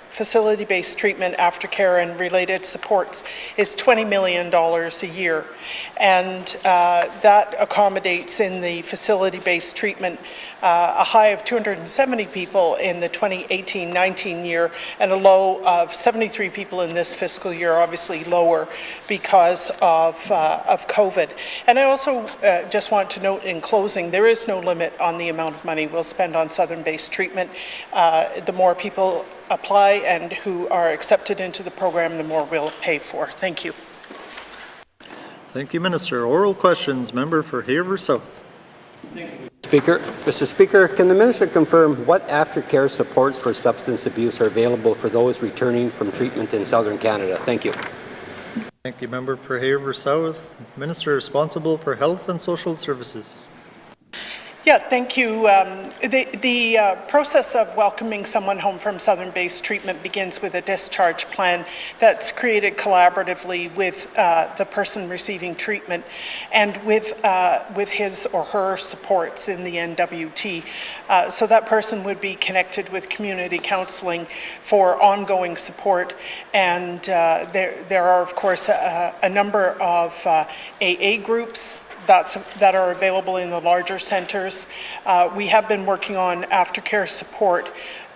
facility-based treatment, aftercare, and related supports is $20 million a year. And that accommodates in the facility-based treatment a high of 270 people in the 2018-19 year and a low of 73 people in this fiscal year, obviously lower because of COVID. And I also just want to note in closing, there is no limit on the amount of money we'll spend on Southern-based treatment. The more people apply and who are accepted into the program, the more we'll pay for. Thank you. Thank you, Minister. Oral questions. Member for Haver South. Thank you, Speaker. Mr. Speaker, can the Minister confirm what aftercare supports for substance abuse are available for those returning from treatment in Southern Canada? Thank you. Thank you, Member for Haver South. Minister responsible for Health and Social Services. Yeah, thank you. The process of welcoming someone home from Southern-based treatment begins with a discharge plan that's created collaboratively with the person receiving treatment and with his or her supports in the N.W.T. So that person would be connected with community counseling for ongoing support. And there are, of course, a number of AA groups that are available in the larger centres. We have been working on aftercare support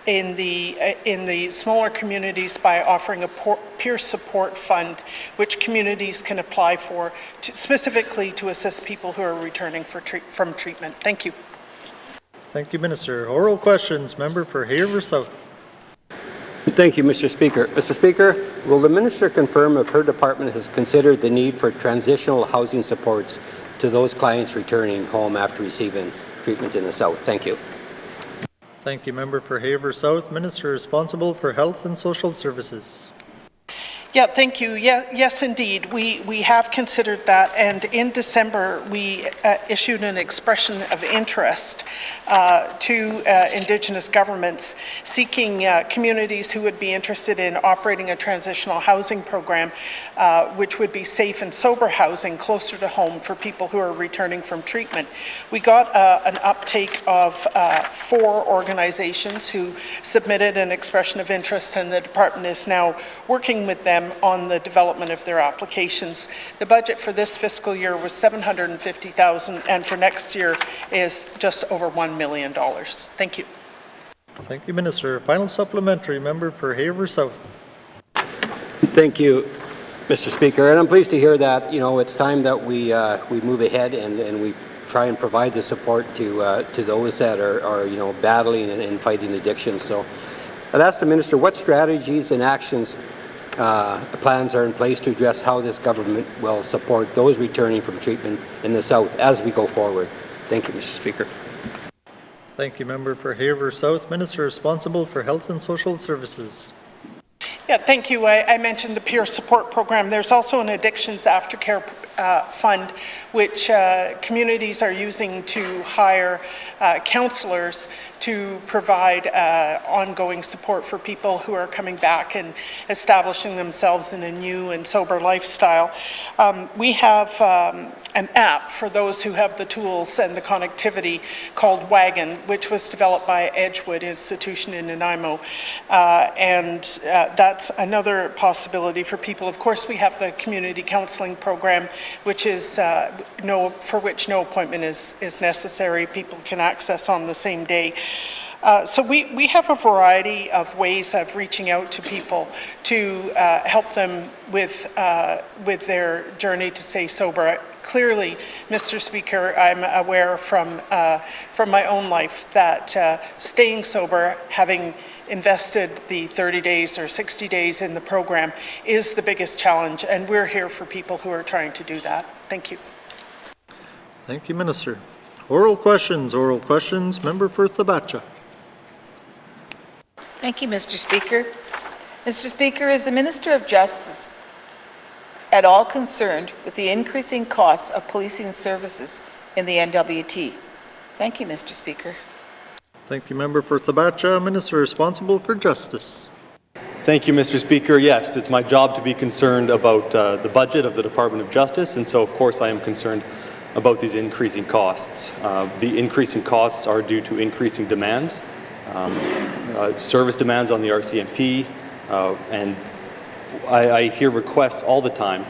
in the smaller communities by offering a peer support fund, which communities can apply for specifically to assist people who are returning from treatment. Thank you. Thank you, Minister. Oral questions. Member for Haver South. Thank you, Mr. Speaker. Mr. Speaker, will the Minister confirm if her department has considered the need for transitional housing supports to those clients returning home after receiving treatment in the South. Thank you. Thank you, Member for Haver South. Minister responsible for Health and Social Services. Yeah, thank you. Yes, indeed. We have considered that, and in December we issued an expression of interest to Indigenous governments seeking communities who would be interested in operating a transitional housing program, which would be safe and sober housing closer to home for people who are returning from treatment. We got an uptake of 4 organizations who submitted an expression of interest, and the department is now working with them on the development of their applications. The budget for this fiscal year was $750,000, and for next year is just over $1 million. Thank you. Thank you, Minister. Final supplementary, Member for Haver South. Thank you, Mr. Speaker. And I'm pleased to hear that, it's time that we move ahead and we try and provide the support to those that are battling and fighting addiction. So I'd ask the Minister what strategies and actions plans are in place to address how this government will support those returning from treatment in the South as we go forward. Thank you, Mr. Speaker. Thank you, Member for Haver South. Minister responsible for Health and Social Services. Yeah, thank you. I mentioned the peer support program. There's also an addictions aftercare fund, which communities are using to hire counselors to provide ongoing support for people who are coming back and establishing themselves in a new and sober lifestyle. We have an app for those who have the tools and the connectivity called Wagon, which was developed by Edgewood Institution in Nanaimo. And that's another possibility for people. Of course, we have the community counseling program, which is for which no appointment is necessary. People can access on the same day. So we have a variety of ways of reaching out to people to help them with their journey to stay sober. Clearly, Mr. Speaker, I'm aware from my own life that staying sober, having invested the 30 days or 60 days in the program, is the biggest challenge, and we're here for people who are trying to do that. Thank you. Thank you, Minister. Oral questions. Member for Thabacha. Thank you, Mr. Speaker. Mr. Speaker, is the Minister of Justice at all concerned with the increasing costs of policing services in the N.W.T? Thank you, Mr. Speaker. Thank you, Member for Thabacha. Minister responsible for Justice. Thank you, Mr. Speaker. Yes, it's my job to be concerned about the budget of the Department of Justice, and so of course I am concerned about these increasing costs. The increasing costs are due to increasing demands, service demands on the RCMP, and I hear requests all the time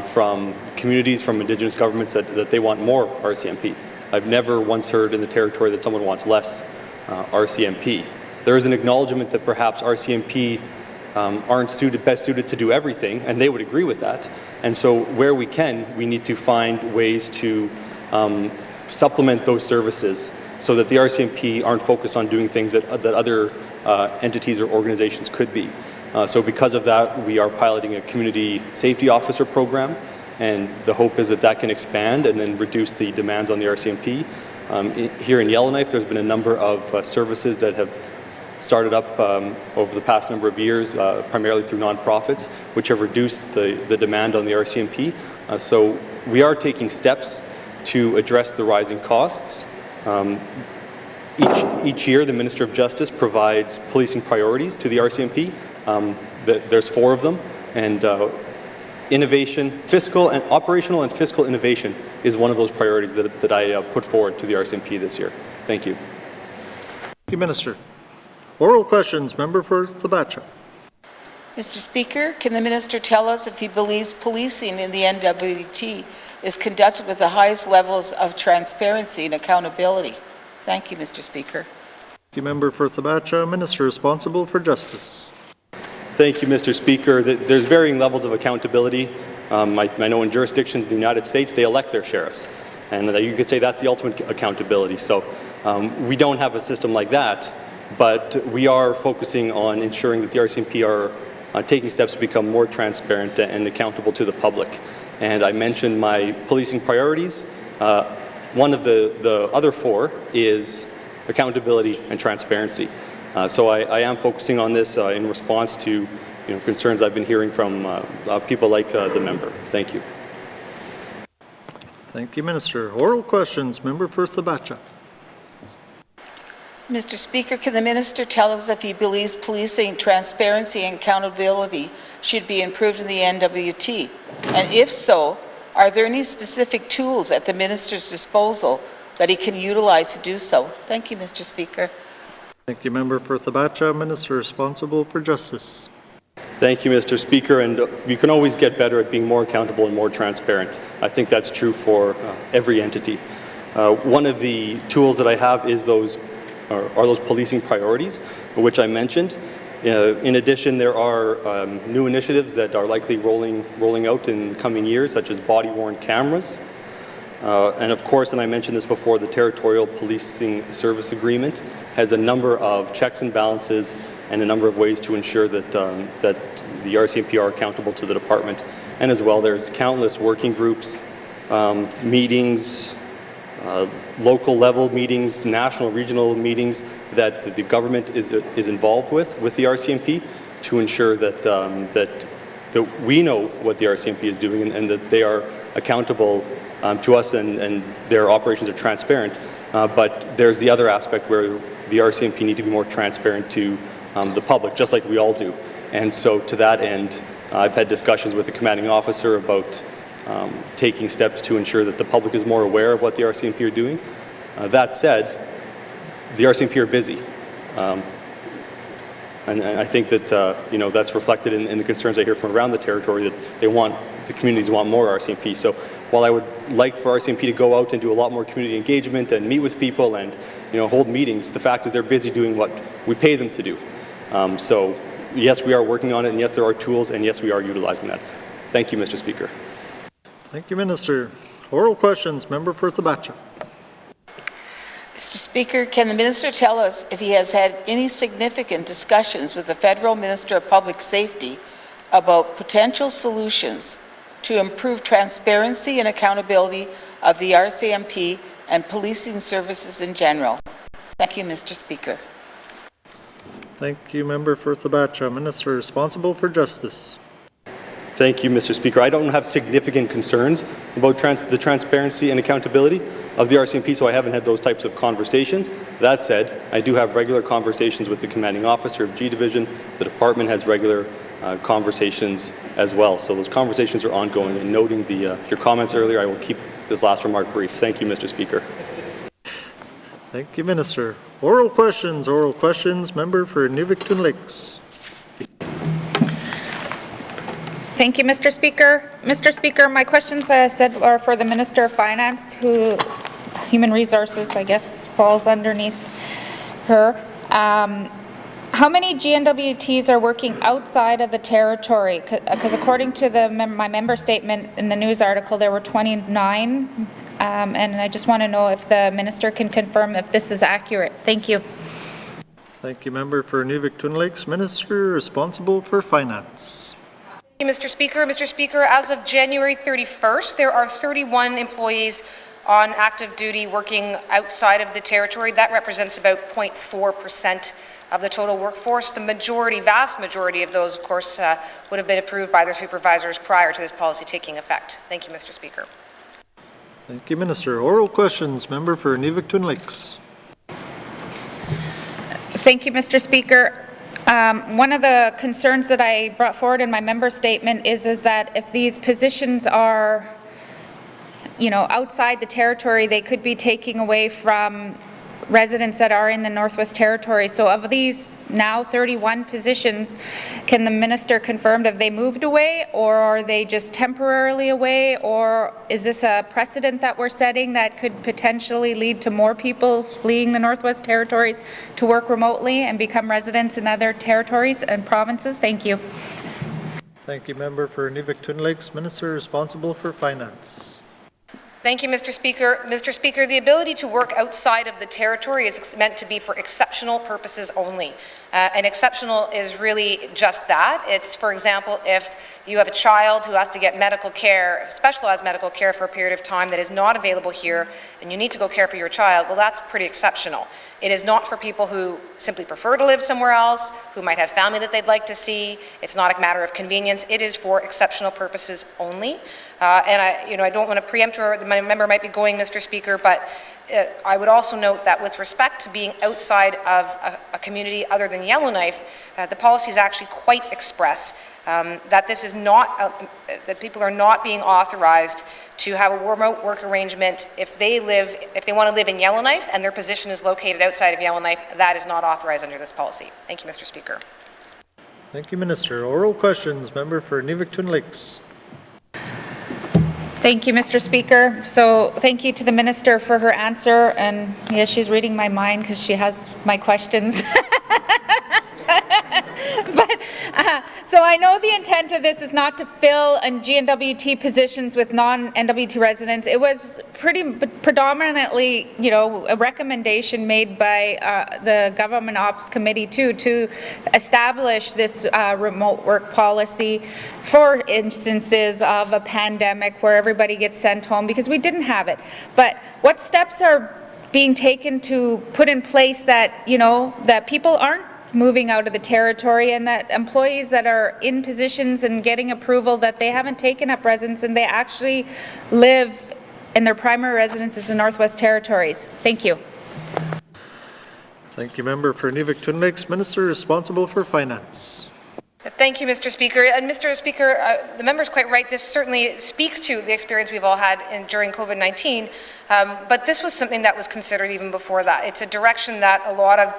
from communities, from Indigenous governments that they want more RCMP. I've never once heard in the territory that someone wants less RCMP. There is an acknowledgement that perhaps RCMP aren't best suited to do everything, and they would agree with that. And so where we can, we need to find ways to supplement those services so that the RCMP aren't focused on doing things that other entities or organizations could be. So because of that, we are piloting a community safety officer program, and the hope is that can expand and then reduce the demands on the RCMP. Here in Yellowknife, there's been a number of services that have started up over the past number of years, primarily through nonprofits, which have reduced the demand on the RCMP. So we are taking steps to address the rising costs. Each year, the Minister of Justice provides policing priorities to the RCMP. There's 4 of them, and innovation, operational and fiscal innovation is one of those priorities that I put forward to the RCMP this year. Thank you. Thank you, Minister. Oral questions. Member for Thabacha. Mr. Speaker, can the Minister tell us if he believes policing in the N.W.T is conducted with the highest levels of transparency and accountability? Thank you, Mr. Speaker. Thank you, Member for Thabacha. Minister responsible for Justice. Thank you, Mr. Speaker. There's varying levels of accountability. I know in jurisdictions in the United States, they elect their sheriffs. And you could say that's the ultimate accountability. So we don't have a system like that, but we are focusing on ensuring that the RCMP are taking steps to become more transparent and accountable to the public. And I mentioned my policing priorities. One of the other 4 is accountability and transparency. So I am focusing on this in response to concerns I've been hearing from people like the member. Thank you. Thank you, Minister. Oral questions. Member for Thabacha. Mr. Speaker, can the minister tell us if he believes policing transparency and accountability should be improved in the N.W.T? And if so, are there any specific tools at the minister's disposal that he can utilize to do so? Thank you, Mr. Speaker. Thank you, Member for Thabacha. Minister responsible for Justice. Thank you, Mr. Speaker, and you can always get better at being more accountable and more transparent. I think that's true for every entity. One of the tools that I have is those policing priorities, which I mentioned. In addition, there are new initiatives that are likely rolling out in the coming years, such as body-worn cameras. And of course, and I mentioned this before, the Territorial Policing Service Agreement has a number of checks and balances and a number of ways to ensure that the RCMP are accountable to the department. And as well, there's countless working groups, meetings, local level meetings, national, regional meetings that the government is involved with the RCMP to ensure that we know what the RCMP is doing and that they are accountable to us and their operations are transparent. But there's the other aspect where the RCMP need to be more transparent to the public, just like we all do. And so to that end, I've had discussions with the commanding officer about taking steps to ensure that the public is more aware of what the RCMP are doing. That said, the RCMP are busy. And I think that that's reflected in the concerns I hear from around the territory, that the communities want more RCMP. So while I would like for RCMP to go out and do a lot more community engagement and meet with people and hold meetings, the fact is they're busy doing what we pay them to do. So yes, we are working on it, and yes, there are tools, and yes, we are utilizing that. Thank you, Mr. Speaker. Thank you, Minister. Oral questions. Member for Thabacha. Mr. Speaker, can the minister tell us if he has had any significant discussions with the Federal Minister of Public Safety about potential solutions to improve transparency and accountability of the RCMP and policing services in general? Thank you, Mr. Speaker. Thank you, Member for Thabacha. Minister responsible for Justice. Thank you, Mr. Speaker. I don't have significant concerns about the transparency and accountability of the RCMP, so I haven't had those types of conversations. That said, I do have regular conversations with the commanding officer of G Division. The department has regular conversations as well. So those conversations are ongoing. And noting your comments earlier, I will keep this last remark brief. Thank you, Mr. Speaker. Thank you, Minister. Oral questions. Oral questions. Member for N.W.T. Lakes. Thank you, Mr. Speaker. Mr. Speaker, my questions, I said, are for the Minister of Finance, who Human Resources, I guess, falls underneath her. How many GNWTs are working outside of the territory? Because according to my member statement in the news article, there were 29, and I just want to know if the Minister can confirm if this is accurate. Thank you. Thank you, Member for N.W.T. Lakes. Minister responsible for Finance. Mr. Speaker. Mr. Speaker, as of January 31st, there are 31 employees on active duty working outside of the territory. That represents about 0.4% of the total workforce. The vast majority of those, of course, would have been approved by their supervisors prior to this policy taking effect. Thank you, Mr. Speaker. Thank you, Minister. Oral questions. Member for N.W.T. Lakes. Thank you, Mr. Speaker. One of the concerns that I brought forward in my member statement is that if these positions are, outside the territory, they could be taking away from residents that are in the Northwest Territory. So of these now 31 positions, can the minister confirm have they moved away, or are they just temporarily away, or is this a precedent that we're setting that could potentially lead to more people fleeing the Northwest Territories to work remotely and become residents in other territories and provinces? Thank you. Thank you, Member for N.W.T. Lakes. Minister responsible for Finance. Thank you, Mr. Speaker. Mr. Speaker, the ability to work outside of the territory is meant to be for exceptional purposes only. And exceptional is really just that. It's, for example, if you have a child who has to get medical care, specialized medical care for a period of time that is not available here, and you need to go care for your child, well, that's pretty exceptional. It is not for people who simply prefer to live somewhere else, who might have family that they'd like to see. It's not a matter of convenience. It is for exceptional purposes only. I don't want to preempt where my member might be going, Mr. Speaker, but I would also note that with respect to being outside of a community other than Yellowknife, the policy is actually quite express that this is not, that people are not being authorized to have a remote work arrangement if they want to live in Yellowknife and their position is located outside of Yellowknife. That is not authorized under this policy. Thank you, Mr. Speaker. Thank you, Minister. Oral questions. Member for Inuvik-Twin Lakes. Thank you, Mr. Speaker. So thank you to the Minister for her answer. And yes, she's reading my mind because she has my questions. So I know the intent of this is not to fill N.W.T positions with non-N.W.T residents. It was predominantly, a recommendation made by the Government Ops Committee too, to establish this remote work policy for instances of a pandemic where everybody gets sent home, because we didn't have it. But what steps are being taken to put in place that, that people aren't moving out of the territory, and that employees that are in positions and getting approval that they haven't taken up residence and they actually live in their primary residences in Northwest Territories? Thank you. Thank you, Member for Inuvik-Twin Lakes. Minister responsible for Finance. Thank you, Mr. Speaker. And Mr. Speaker, the member is quite right. This certainly speaks to the experience we've all had during COVID-19. But this was something that was considered even before that. It's a direction that a lot of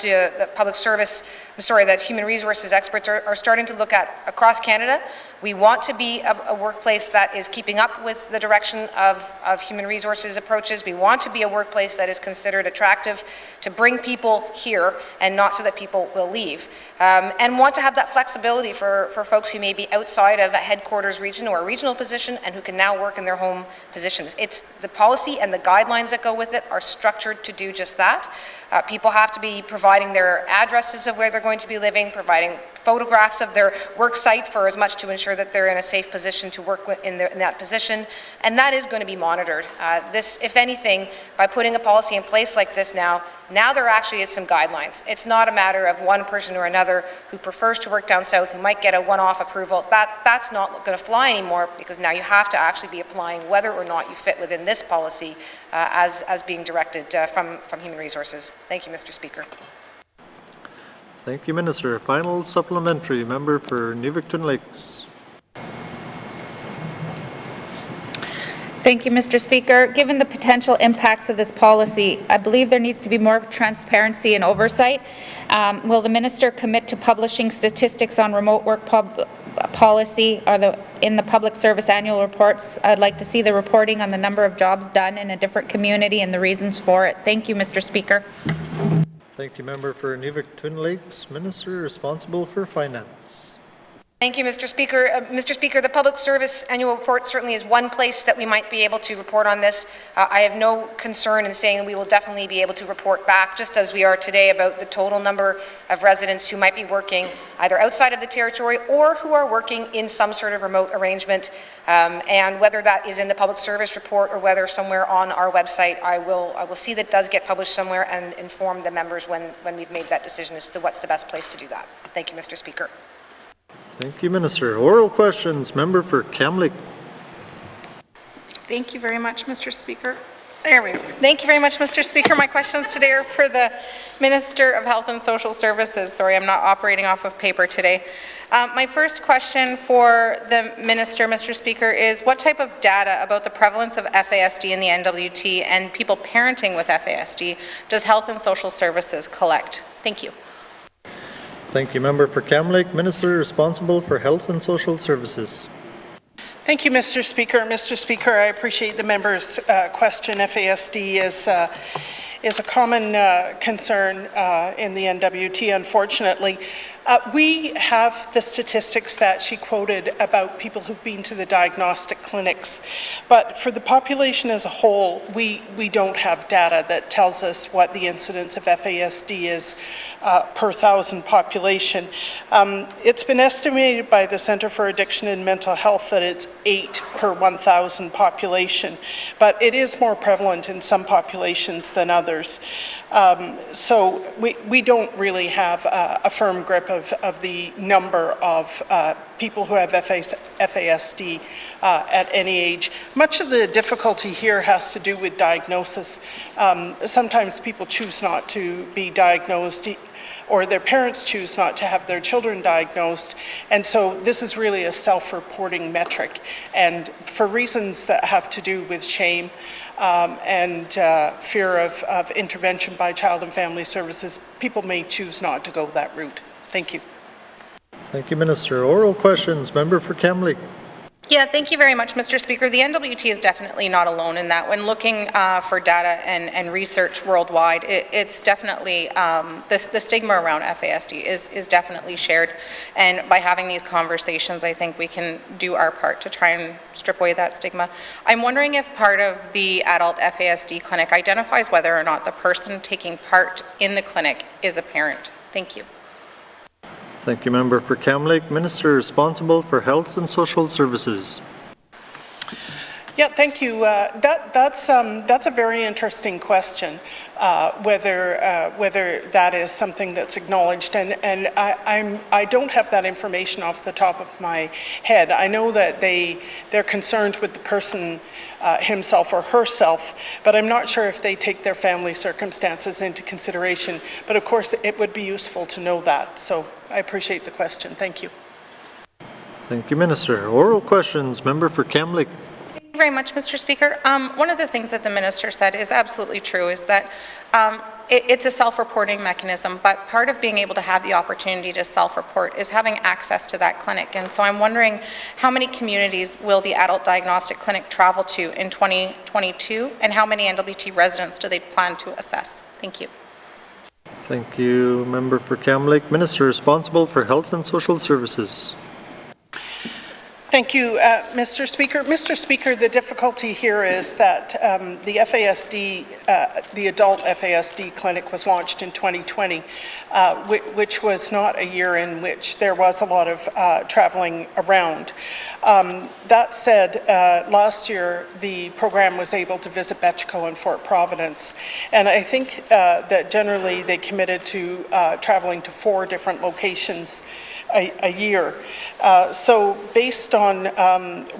that human resources experts are starting to look at across Canada. We want to be a workplace that is keeping up with the direction of human resources approaches. We want to be a workplace that is considered attractive to bring people here and not so that people will leave. And want to have that flexibility for folks who may be outside of a headquarters region or a regional position and who can now work in their home positions. It's the policy and the guidelines that go with it are structured to do just that. People have to be providing their addresses of where they're going to be living, providing photographs of their work site for as much to ensure that they're in a safe position to work in that position, and that is going to be monitored. This, if anything, by putting a policy in place like this now there actually is some guidelines. It's not a matter of one person or another who prefers to work down south, who might get a one-off approval. That's not going to fly anymore, because now you have to actually be applying whether or not you fit within this policy as being directed from Human Resources. Thank you, Mr. Speaker. Thank you, Minister. Final supplementary. Member for Inuvik-Twin Lakes. Thank you, Mr. Speaker. Given the potential impacts of this policy, I believe there needs to be more transparency and oversight. Will the Minister commit to publishing statistics on remote work policy in the public service annual reports? I'd like to see the reporting on the number of jobs done in a different community and the reasons for it. Thank you, Mr. Speaker. Thank you, Member for Inuvik-Twin Lakes. Minister responsible for Finance. Thank you, Mr. Speaker. Mr. Speaker, the Public Service Annual Report certainly is one place that we might be able to report on this. I have no concern in saying we will definitely be able to report back, just as we are today, about the total number of residents who might be working either outside of the territory or who are working in some sort of remote arrangement. And whether that is in the Public Service Report or whether somewhere on our website, I will see that does get published somewhere and inform the members when we've made that decision as to what's the best place to do that. Thank you, Mr. Speaker. Thank you, Minister. Oral questions. Member for Kamloops. Thank you very much, Mr. Speaker. There we go. Thank you very much, Mr. Speaker. My questions today are for the Minister of Health and Social Services. Sorry, I'm not operating off of paper today. My first question for the Minister, Mr. Speaker, is what type of data about the prevalence of FASD in the N.W.T. and people parenting with FASD does Health and Social Services collect? Thank you. Thank you, Member for Kamloops. Minister responsible for Health and Social Services. Thank you, Mr. Speaker. Mr. Speaker, I appreciate the member's question. FASD is a common concern in the N.W.T, unfortunately. We have the statistics that she quoted about people who've been to the diagnostic clinics, but for the population as a whole, we don't have data that tells us what the incidence of FASD is per 1,000 population. It's been estimated by the Centre for Addiction and Mental Health that it's 8 per 1,000 population, but it is more prevalent in some populations than others. So we don't really have a firm grip of the number of people who have FASD at any age. Much of the difficulty here has to do with diagnosis. Sometimes people choose not to be diagnosed, or their parents choose not to have their children diagnosed, and so this is really a self-reporting metric, and for reasons that have to do with shame and fear of intervention by Child and Family Services, people may choose not to go that route. Thank you. Thank you, Minister. Oral questions. Member for Kamloops. Yeah, thank you very much, Mr. Speaker. The N.W.T is definitely not alone in that. When looking for data and research worldwide, it's definitely, the stigma around FASD is definitely shared. And by having these conversations, I think we can do our part to try and strip away that stigma. I'm wondering if part of the adult FASD clinic identifies whether or not the person taking part in the clinic is a parent. Thank you. Thank you, Member for Kamloops. Minister responsible for Health and Social Services. Yeah, thank you. That's a very interesting question, whether that is something that's acknowledged, and I don't have that information off the top of my head. I know that they're concerned with the person himself or herself, but I'm not sure if they take their family circumstances into consideration. But of course, it would be useful to know that. So I appreciate the question. Thank you. Thank you, Minister. Oral questions. Member for Kamloops. Thank you very much, Mr. Speaker. One of the things that the minister said is absolutely true, is that it's a self-reporting mechanism, but part of being able to have the opportunity to self-report is having access to that clinic. And so I'm wondering, how many communities will the adult diagnostic clinic travel to in 2022, and how many N.W.T residents do they plan to assess? Thank you. Thank you, Member for Kamloops. Minister responsible for Health and Social Services. Thank you, Mr. Speaker. Mr. Speaker, the difficulty here is that the FASD, the adult FASD clinic was launched in 2020, which was not a year in which there was a lot of traveling around. That said, last year the program was able to visit Betchco and Fort Providence, and I think that generally they committed to traveling to 4 different locations a year. So based on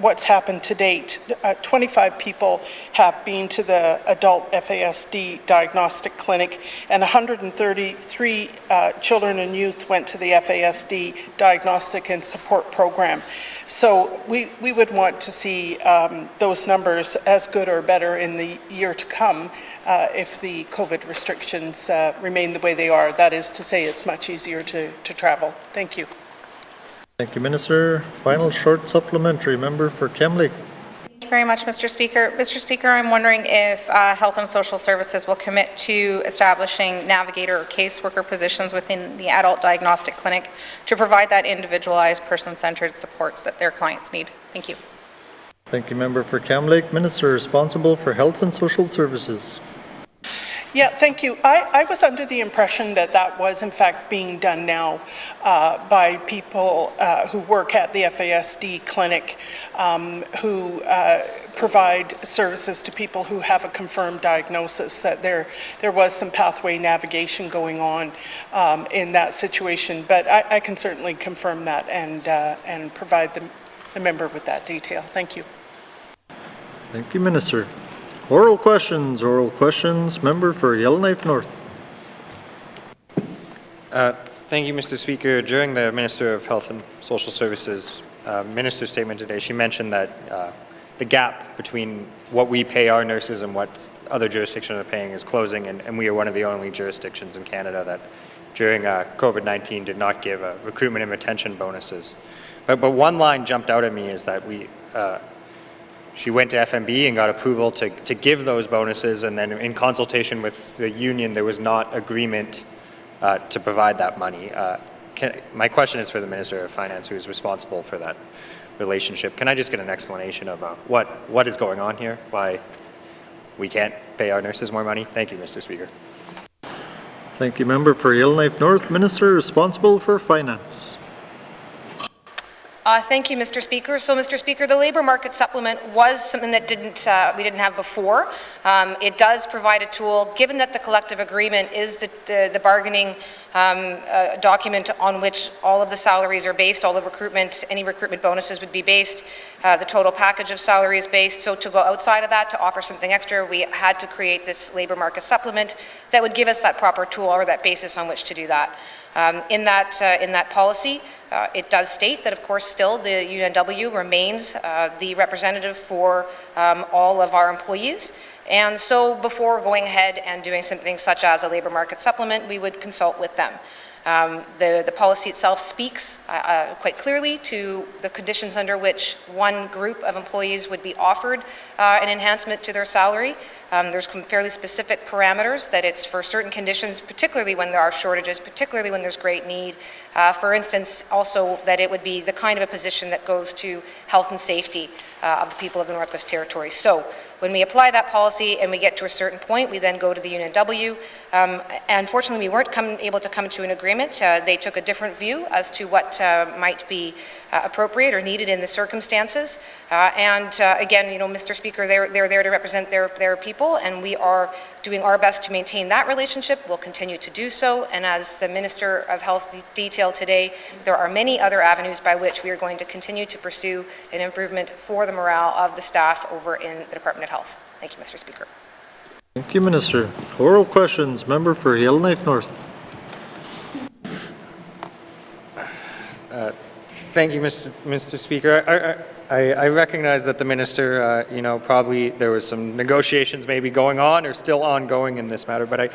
what's happened to date, 25 people have been to the adult FASD diagnostic clinic, and 133 children and youth went to the FASD diagnostic and support program. So we would want to see those numbers as good or better in the year to come if the COVID restrictions remain the way they are. That is to say, it's much easier to travel. Thank you. Thank you, Minister. Final short supplementary. Member for Kamloops. Thank you very much, Mr. Speaker. Mr. Speaker, I'm wondering if Health and Social Services will commit to establishing navigator or caseworker positions within the adult diagnostic clinic to provide that individualized, person-centered supports that their clients need. Thank you. Thank you, Member for Kamloops. Minister responsible for Health and Social Services. Yeah, thank you. I was under the impression that that was in fact being done now by people who work at the FASD clinic who provide services to people who have a confirmed diagnosis, that there was some pathway navigation going on in that situation. But I can certainly confirm that and provide the member with that detail. Thank you. Thank you, Minister. Oral questions. Member for Yellowknife North. Thank you, Mr. Speaker. During the Minister of Health and Social Services minister's statement today, she mentioned that the gap between what we pay our nurses and what other jurisdictions are paying is closing, and we are one of the only jurisdictions in Canada that during COVID-19 did not give recruitment and retention bonuses. But one line jumped out at me is that she went to FMB and got approval to give those bonuses, and then in consultation with the union, there was not agreement to provide that money. my question is for the Minister of Finance, who is responsible for that relationship. Can I just get an explanation of what is going on here? Why we can't pay our nurses more money? Thank you, Mr. Speaker. Thank you, member for Yellowknife North. Minister responsible for Finance. Thank you, Mr. Speaker. So, Mr. Speaker, the labour market supplement was something that we didn't have before. It does provide a tool, given that the collective agreement is the bargaining document on which all of the salaries are based, all the recruitment, any recruitment bonuses would be based, the total package of salary is based. So to go outside of that, to offer something extra, we had to create this labour market supplement that would give us that proper tool or that basis on which to do that. In that policy, it does state that, of course, still the UNW remains the representative for all of our employees. And so before going ahead and doing something such as a labour market supplement, we would consult with them. The policy itself speaks quite clearly to the conditions under which one group of employees would be offered an enhancement to their salary. There's some fairly specific parameters that it's for certain conditions, particularly when there are shortages, particularly when there's great need. For instance, also that it would be the kind of a position that goes to health and safety of the people of the Northwest Territories. So when we apply that policy and we get to a certain point, we then go to the UNW. Unfortunately, we weren't able to come to an agreement. They took a different view as to what might be appropriate or needed in the circumstances. Again, you know, Mr. Speaker, they're there to represent their people, and we are doing our best to maintain that relationship. We'll continue to do so. And as the Minister of Health detailed today, there are many other avenues by which we are going to continue to pursue an improvement for the morale of the staff over in the Department of Health. Thank you, Mr. Speaker. Thank you, Minister. Oral questions. Member for Yellowknife North. Thank you, Mr. Speaker. I recognize that the Minister, you know, probably there was some negotiations maybe going on or still ongoing in this matter, but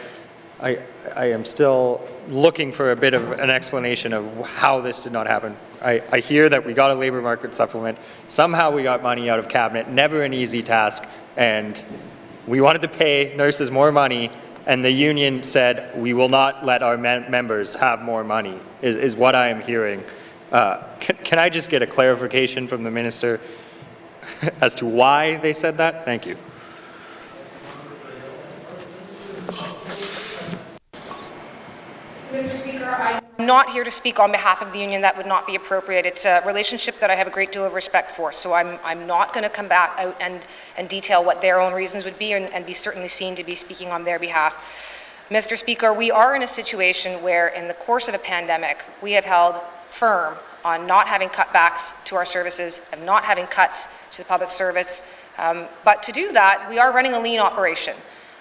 I am still looking for a bit of an explanation of how this did not happen. I hear that we got a labour market supplement. Somehow we got money out of Cabinet, never an easy task, and we wanted to pay nurses more money, and the union said we will not let our members have more money, is what I am hearing. Can I just get a clarification from the Minister as to why they said that? Thank you. Mr. Speaker, I'm not here to speak on behalf of the union. That would not be appropriate. It's a relationship that I have a great deal of respect for, so I'm not going to come back out and detail what their own reasons would be and be certainly seen to be speaking on their behalf. Mr. Speaker, we are in a situation where in the course of a pandemic, we have held firm on not having cutbacks to our services and not having cuts to the public service. But to do that, we are running a lean operation.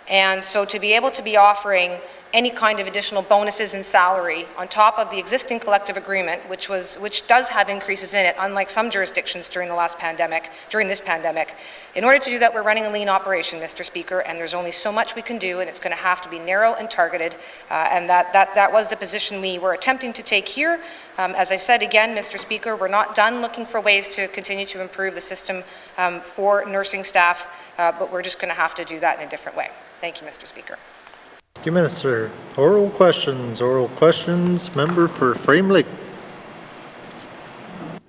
And so to be able to be offering any kind of additional bonuses in salary on top of the existing collective agreement, which does have increases in it, unlike some jurisdictions during this pandemic. In order to do that, we're running a lean operation, Mr. Speaker, and there's only so much we can do, and it's going to have to be narrow and targeted, and that was the position we were attempting to take here. As I said again, Mr. Speaker, we're not done looking for ways to continue to improve the system for nursing staff, but we're just going to have to do that in a different way. Thank you, Mr. Speaker. Thank you, Minister. Oral questions. Oral questions. Member for Frame Lake.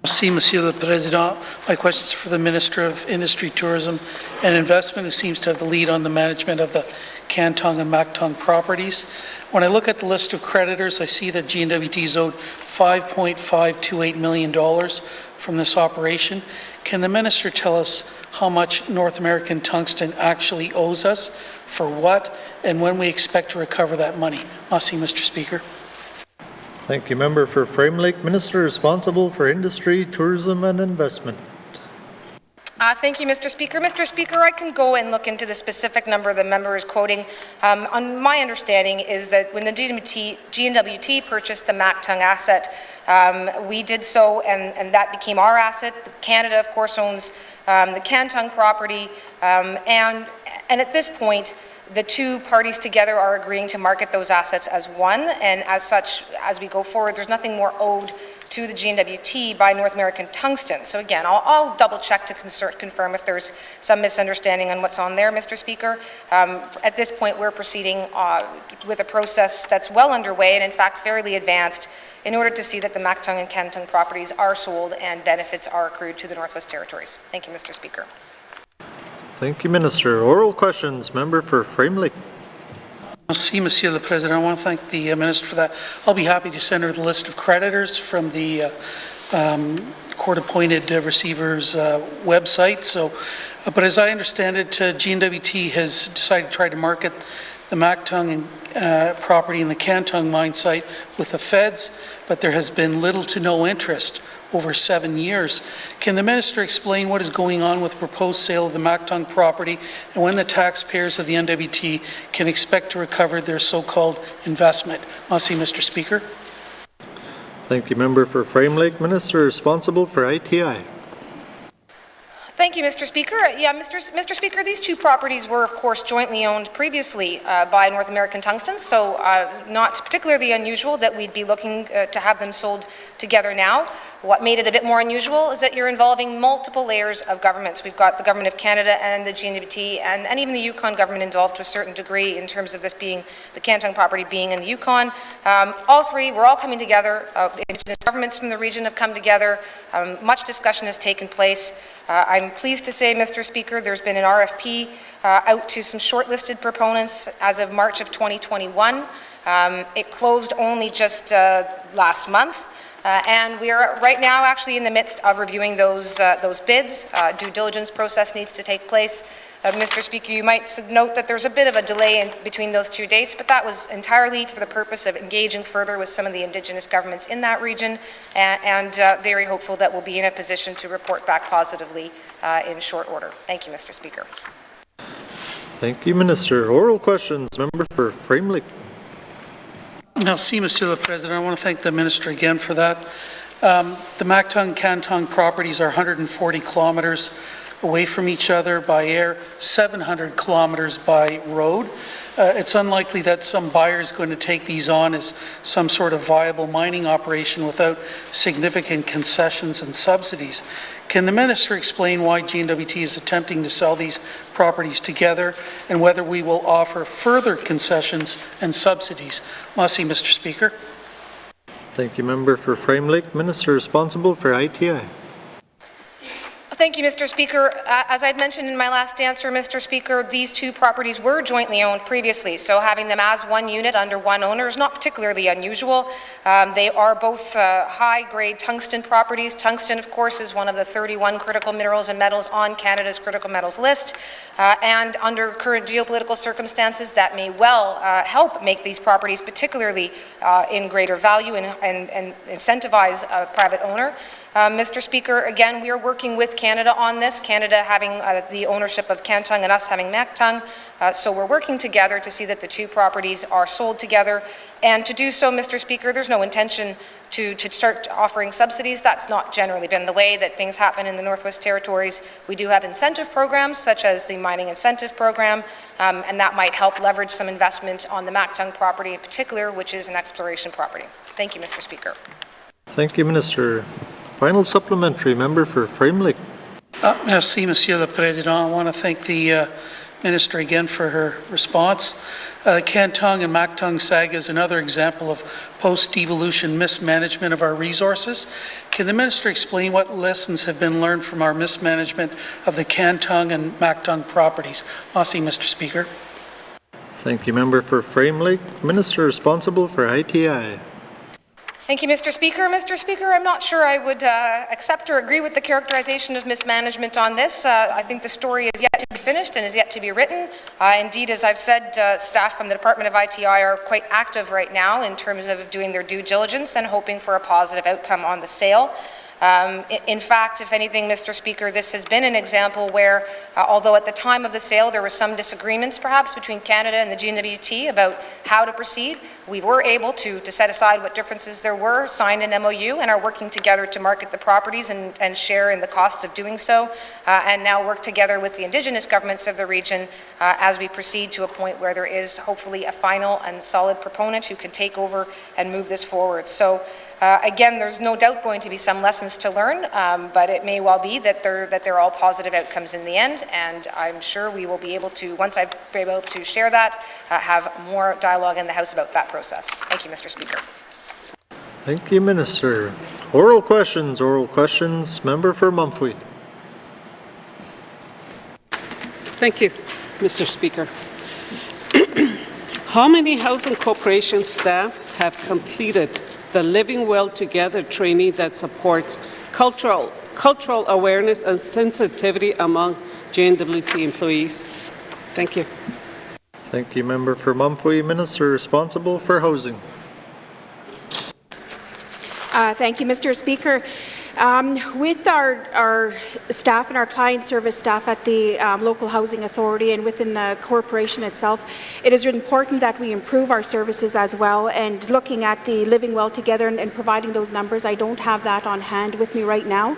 Merci, Monsieur le Président. My question is for the Minister of Industry, Tourism and Investment, who seems to have the lead on the management of the Cantong and Mactung properties. When I look at the list of creditors, I see that N.W.T is owed $5.528 million from this operation. Can the Minister tell us how much North American Tungsten actually owes us, for what, and when we expect to recover that money? Merci, Mr. Speaker. Thank you, Member for Frame Lake. Minister responsible for Industry, Tourism and Investment. Thank you, Mr. Speaker. Mr. Speaker, I can go and look into the specific number the member is quoting. On my understanding is that when the N.W.T purchased the Mactung asset, we did so, and that became our asset. Canada, of course, owns the Cantong property, and at this point, the two parties together are agreeing to market those assets as one, and as such, as we go forward, there's nothing more owed to the N.W.T by North American Tungsten. So again, I'll double check to confirm if there's some misunderstanding on what's on there, Mr. Speaker. At this point, we're proceeding with a process that's well underway and in fact fairly advanced in order to see that the Mactung and Cantung properties are sold and benefits are accrued to the Northwest Territories. Thank you, Mr. Speaker. Thank you, Minister. Oral questions. Member for Frame Lake. Merci, Monsieur le Président. I want to thank the Minister for that. I'll be happy to send her the list of creditors from the court-appointed receivers website. So, but as I understand it, N.W.T has decided to try to market the Mactung property and the Cantung mine site with the feds, but there has been little to no interest over 7 years. Can the Minister explain what is going on with the proposed sale of the Mactung property and when the taxpayers of the N.W.T can expect to recover their so-called investment? Merci, Mr. Speaker. Thank you, Member for Frame Lake. Minister responsible for ITI. Thank you, Mr. Speaker. Yeah, Mr. Speaker, these two properties were, of course, jointly owned previously by North American Tungsten, so not particularly unusual that we'd be looking to have them sold together now. What made it a bit more unusual is that you're involving multiple layers of governments. We've got the Government of Canada and the N.W.T and even the Yukon government involved to a certain degree in terms of this being the Cantung property being in the Yukon. All three, we're all coming together. The Indigenous governments from the region have come together. Much discussion has taken place. I'm pleased to say, Mr. Speaker, there's been an RFP out to some shortlisted proponents as of March of 2021. It closed only just last month. And we are right now actually in the midst of reviewing those bids. Due diligence process needs to take place. Mr. Speaker, you might note that there's a bit of a delay in between those two dates, but that was entirely for the purpose of engaging further with some of the Indigenous governments in that region, and very hopeful that we'll be in a position to report back positively in short order. Thank you, Mr. Speaker. Thank you, Minister. Oral questions. Member for Frame Lake. Merci, Monsieur le Président. I want to thank the Minister again for that. The Mactung-Cantung properties are 140 kilometers away from each other by air, 700 kilometers by road. It's unlikely that some buyer is going to take these on as some sort of viable mining operation without significant concessions and subsidies. Can the Minister explain why N.W.T is attempting to sell these properties together and whether we will offer further concessions and subsidies? Merci, Mr. Speaker. Thank you, Member for Frame Lake. Minister responsible for ITI. Thank you, Mr. Speaker. As I'd mentioned in my last answer, Mr. Speaker, these two properties were jointly owned previously, so having them as one unit under one owner is not particularly unusual. They are both high-grade tungsten properties. Tungsten, of course, is one of the 31 critical minerals and metals on Canada's critical metals list, and under current geopolitical circumstances, that may well help make these properties particularly in greater value and incentivize a private owner. Mr. Speaker, again, we are working with Canada on this, Canada having the ownership of Cantung and us having Mactung. So we're working together to see that the two properties are sold together. And to do so, Mr. Speaker, there's no intention to start offering subsidies. That's not generally been the way that things happen in the Northwest Territories. We do have incentive programs, such as the Mining Incentive Program, and that might help leverage some investment on the Mactung property in particular, which is an exploration property. Thank you, Mr. Speaker. Thank you, Minister. Final supplementary, Member for Frame Lake. Merci, Monsieur le Président. I want to thank the Minister again for her response. Cantung and Mactung saga is another example of post-devolution mismanagement of our resources. Can the Minister explain what lessons have been learned from our mismanagement of the Cantung and Mactung properties? Merci, Mr. Speaker. Thank you, Member for Frame Lake. Minister responsible for ITI. Thank you, Mr. Speaker. Mr. Speaker, I'm not sure I would accept or agree with the characterization of mismanagement on this. I think the story is yet to be finished and is yet to be written. Indeed, as I've said, staff from the Department of ITI are quite active right now in terms of doing their due diligence and hoping for a positive outcome on the sale. In fact, if anything, Mr. Speaker, this has been an example where, although at the time of the sale there were some disagreements perhaps between Canada and the N.W.T about how to proceed, We were able to set aside what differences there were, signed an MOU, and are working together to market the properties and share in the costs of doing so, and now work together with the Indigenous governments of the region as we proceed to a point where there is hopefully a final and solid proponent who can take over and move this forward. So again, there's no doubt going to be some lessons to learn, but it may well be that they're all positive outcomes in the end, and I'm sure we will be able to, once I've been able to share that, have more dialogue in the House about that process. Thank you, Mr. Speaker. Thank you, Minister. Oral questions. Member for Mumphy. Thank you, Mr. Speaker. How many housing corporation staff have completed the Living Well Together training that supports cultural awareness and sensitivity among N.W.T employees? Thank you. Thank you, Member for Mumphy. Minister responsible for housing. Thank you, Mr. Speaker. With our staff and our client service staff at the local housing authority and within the corporation itself, it is important that we improve our services as well. And looking at the Living Well Together and providing those numbers, I don't have that on hand with me right now.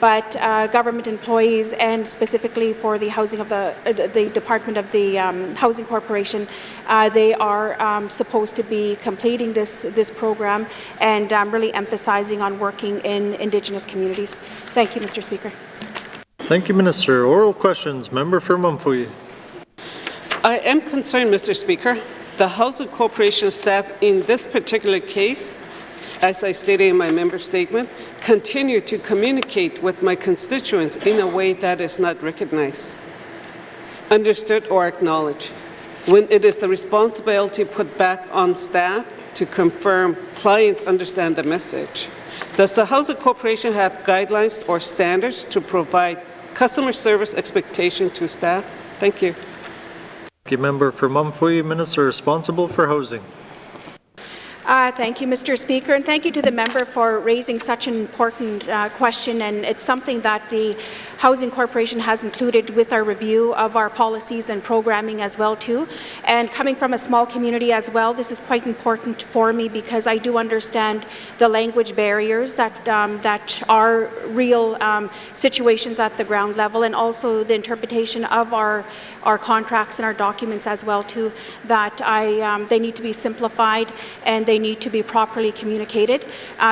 But government employees, and specifically for the housing of the Department of the Housing Corporation, they are supposed to be completing this program and really emphasizing on working in Indigenous communities. Thank you, Mr. Speaker. Thank you, Minister. Oral questions. Member for Mumphy. I am concerned, Mr. Speaker. The Housing Corporation staff in this particular case, as I stated in my member statement, continue to communicate with my constituents in a way that is not recognized, understood, or acknowledged, when it is the responsibility put back on staff to confirm clients understand the message. Does the Housing Corporation have guidelines or standards to provide customer service expectation to staff? Thank you. Thank you, Member for Mumphy. Minister responsible for housing. Thank you, Mr. Speaker, and thank you to the member for raising such an important question. And it's something that the Housing Corporation has included with our review of our policies and programming as well too. And coming from a small community as well, this is quite important for me because I do understand the language barriers that are real situations at the ground level, and also the interpretation of our contracts and our documents as well too. That they need to be simplified and they need to be properly communicated.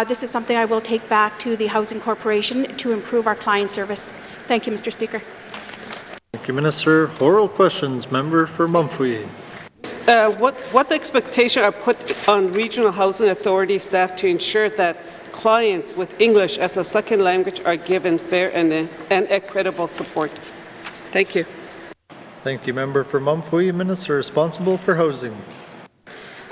This is something I will take back to the Housing Corporation to improve our client service. Thank you, Mr. Speaker. Thank you, Minister. Oral questions. Member for Mumphy. What expectations are put on regional housing authority staff to ensure that clients with English as a second language are given fair and equitable support? Thank you. Thank you, Member for Mumphy. Minister responsible for housing.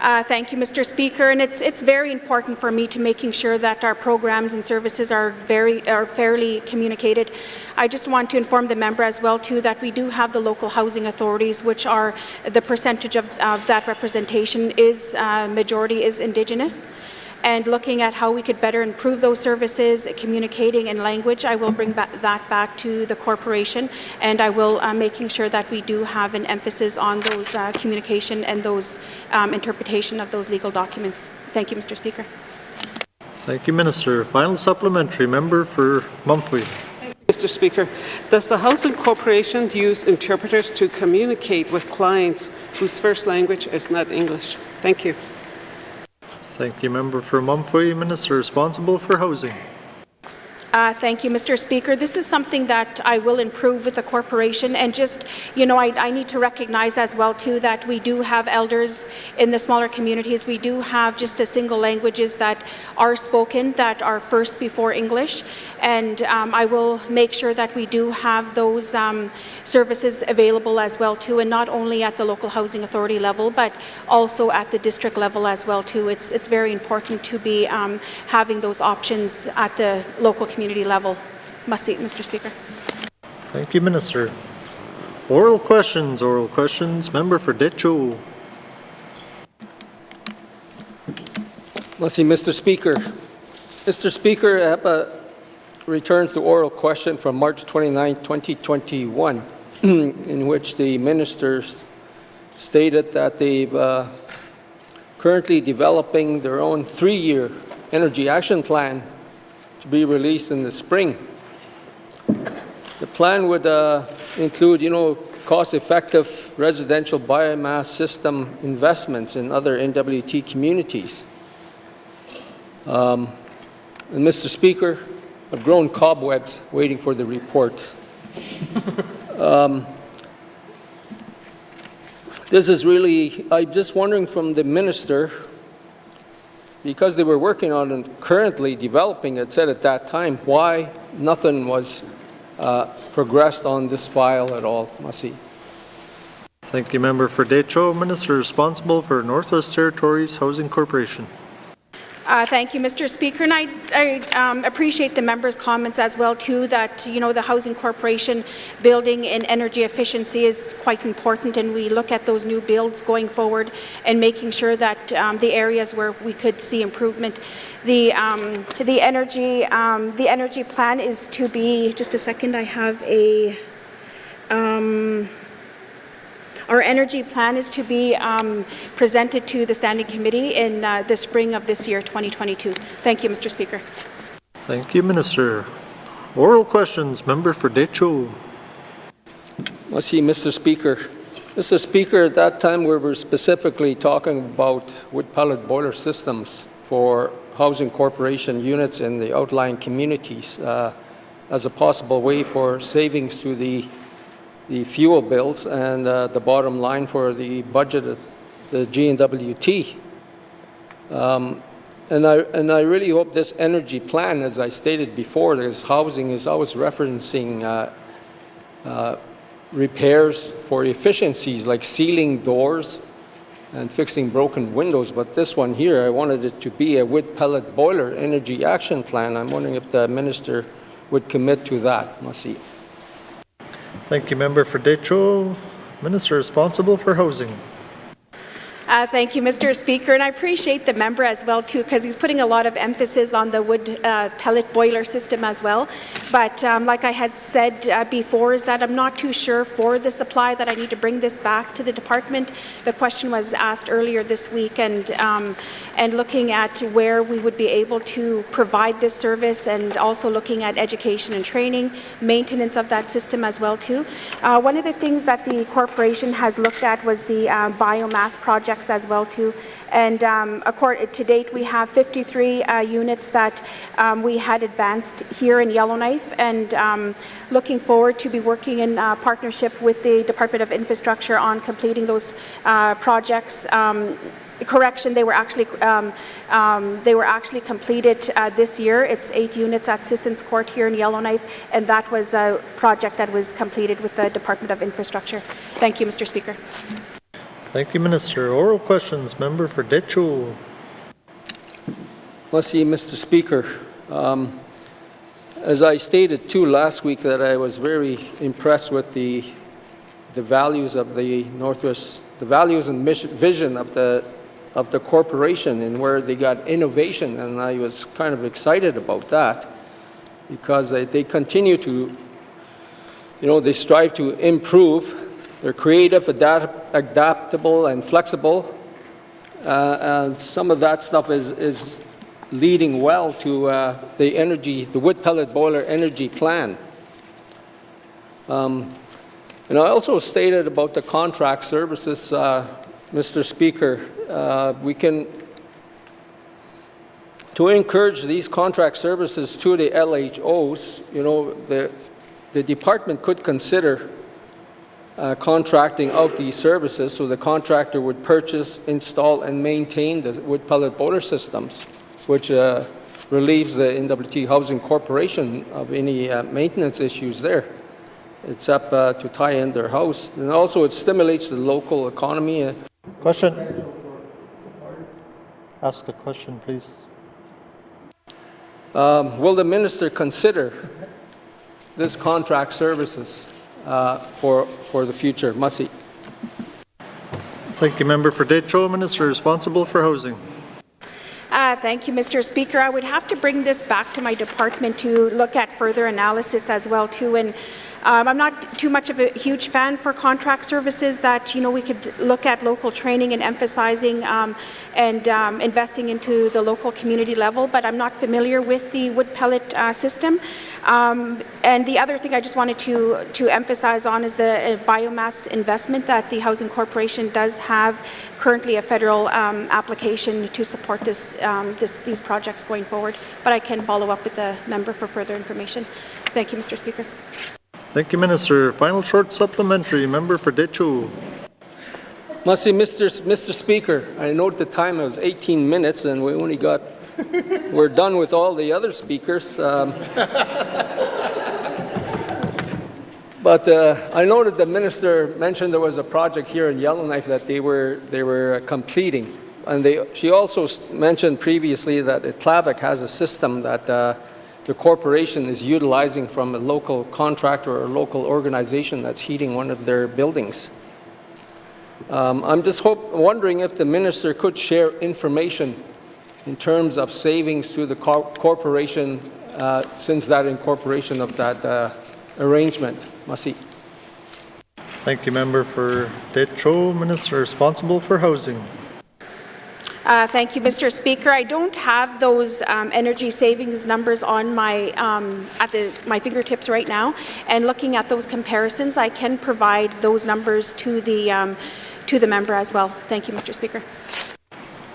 Thank you, Mr. Speaker, and it's very important for me to making sure that our programs and services are fairly communicated. I just want to inform the member as well too that we do have the local housing authorities, which are the percentage of that representation is majority is Indigenous. And looking at how we could better improve those services, communicating in language, I will bring that back to the corporation, and I will making sure that we do have an emphasis on those communication and those interpretation of those legal documents. Thank you, Mr. Speaker. Thank you, Minister. Final supplementary. Member for Mumphy. Mr. Speaker, does the Housing Corporation use interpreters to communicate with clients whose first language is not English? Thank you. Thank you, Member for Mumphy. Minister responsible for housing. Thank you, Mr. Speaker. This is something that I will improve with the corporation, and just, you know, I need to recognize as well too that we do have elders in the smaller communities. We do have just a single languages that are spoken that are first before English, and I will make sure that we do have those services available as well too, and not only at the local housing authority level, but also at the district level as well too. It's very important to be having those options at the local community level. Mr. Speaker. Thank you, Minister. Oral questions. Member for Decho. Mr. Speaker. Mr. Speaker, I have a return to oral question from March 29, 2021, in which the ministers stated that they've currently developing their own 3-year energy action plan to be released in the spring. The plan would include, cost-effective residential biomass system investments in other N.W.T. communities. And Mr. Speaker, I've grown cobwebs waiting for the report. This is really, I'm just wondering from the minister, because they were working on and currently developing it, said at that time, why nothing was progressed on this file at all, Masi. Thank you, Member for Decho. Minister responsible for Northwest Territories Housing Corporation. Thank you, Mr. Speaker, and I appreciate the member's comments as well too. That the Housing Corporation building in energy efficiency is quite important, and we look at those new builds going forward and making sure that the areas where we could see improvement. The energy plan is to be. Just a second, I have a. Our energy plan is to be presented to the Standing Committee in the spring of this year, 2022. Thank you, Mr. Speaker. Thank you, Minister. Oral questions, Member for Decho. Merci, Mr. Speaker. Mr. Speaker, at that time we were specifically talking about wood pellet boiler systems for housing corporation units in the outlying communities as a possible way for savings to the fuel bills and the bottom line for the budget of the N.W.T. And I really hope this energy plan, as I stated before, this housing is always referencing repairs for efficiencies like sealing doors and fixing broken windows. But this one here, I wanted it to be a wood pellet boiler energy action plan. I'm wondering if the minister would commit to that. Merci. Thank you, Member for Decho. Minister responsible for housing. Thank you, Mr. Speaker, and I appreciate the member as well too, because he's putting a lot of emphasis on the wood pellet boiler system as well. But like I had said before, is that I'm not too sure for the supply that I need to bring this back to the department. The question was asked earlier this week, and looking at where we would be able to provide this service, and also looking at education and training, maintenance of that system as well too. One of the things that the corporation has looked at was the biomass project as well too, and to date we have 53 units that we had advanced here in Yellowknife, and looking forward to be working in partnership with the Department of Infrastructure on completing those projects. Correction, they were actually completed this year. It's 8 units at Sissons Court here in Yellowknife, and that was a project that was completed with the Department of Infrastructure. Thank you, Mr. Speaker. Thank you, Minister. Oral questions, Member for Decho. Merci, Mr. Speaker. As I stated too last week, that I was very impressed with the values of the Northwest, the values and vision of the corporation, and where they got innovation, and I was kind of excited about that, because they continue to, they strive to improve. They're creative, adaptable, and flexible, and some of that stuff is leading well to the wood pellet boiler energy plan. And I also stated about the contract services, Mr. Speaker. To encourage these contract services to the LHOs, the department could consider contracting out these services, so the contractor would purchase, install, and maintain the wood pellet boiler systems, which relieves the N.W.T. Housing Corporation of any maintenance issues there. It's up to tie in their house, and also it stimulates the local economy. Question. Ask a question, please. Will the minister consider this contract services for the future? Masi. Thank you, Member for Decho. Minister responsible for housing. Thank you, Mr. Speaker. I would have to bring this back to my department to look at further analysis as well too, and I'm not too much of a huge fan for contract services that, we could look at local training and emphasizing and investing into the local community level, but I'm not familiar with the wood pellet system. And the other thing I just wanted to emphasize on is the biomass investment that the Housing Corporation does have currently a federal application to support these projects going forward. But I can follow up with the member for further information. Thank you, Mr. Speaker. Thank you, Minister. Final short supplementary, member for Decho. Mr. Speaker, I note the time was 18 minutes and we only got, we're done with all the other speakers. But I noted the minister mentioned there was a project here in Yellowknife that they were completing. And she also mentioned previously that Tlavic has a system that the corporation is utilizing from a local contractor or a local organization that's heating one of their buildings. I'm just wondering if the minister could share information in terms of savings to the corporation since that incorporation of that arrangement. Merci. Thank you, member for Decho. Minister responsible for housing. Thank you, Mr. Speaker. I don't have those energy savings numbers on my my fingertips right now. And looking at those comparisons, I can provide those numbers to the member as well. Thank you, Mr. Speaker.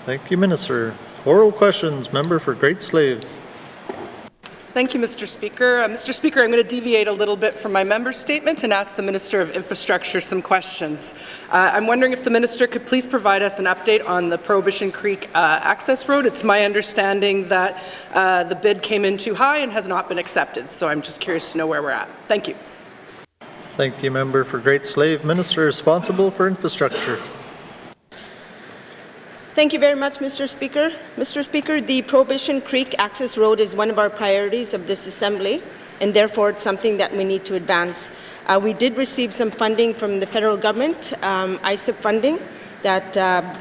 Thank you, Minister. Oral questions, member for Great Slave. Thank you, Mr. Speaker. Mr. Speaker, I'm going to deviate a little bit from my member's statement and ask the Minister of Infrastructure some questions. I'm wondering if the Minister could please provide us an update on the Prohibition Creek access road. It's my understanding that the bid came in too high and has not been accepted, so I'm just curious to know where we're at. Thank you. Thank you, member for Great Slave. Minister responsible for infrastructure. Thank you very much, Mr. Speaker. Mr. Speaker, the Prohibition Creek access road is one of our priorities of this Assembly, and therefore it's something that we need to advance. We did receive some funding from the federal government, ISIP funding, that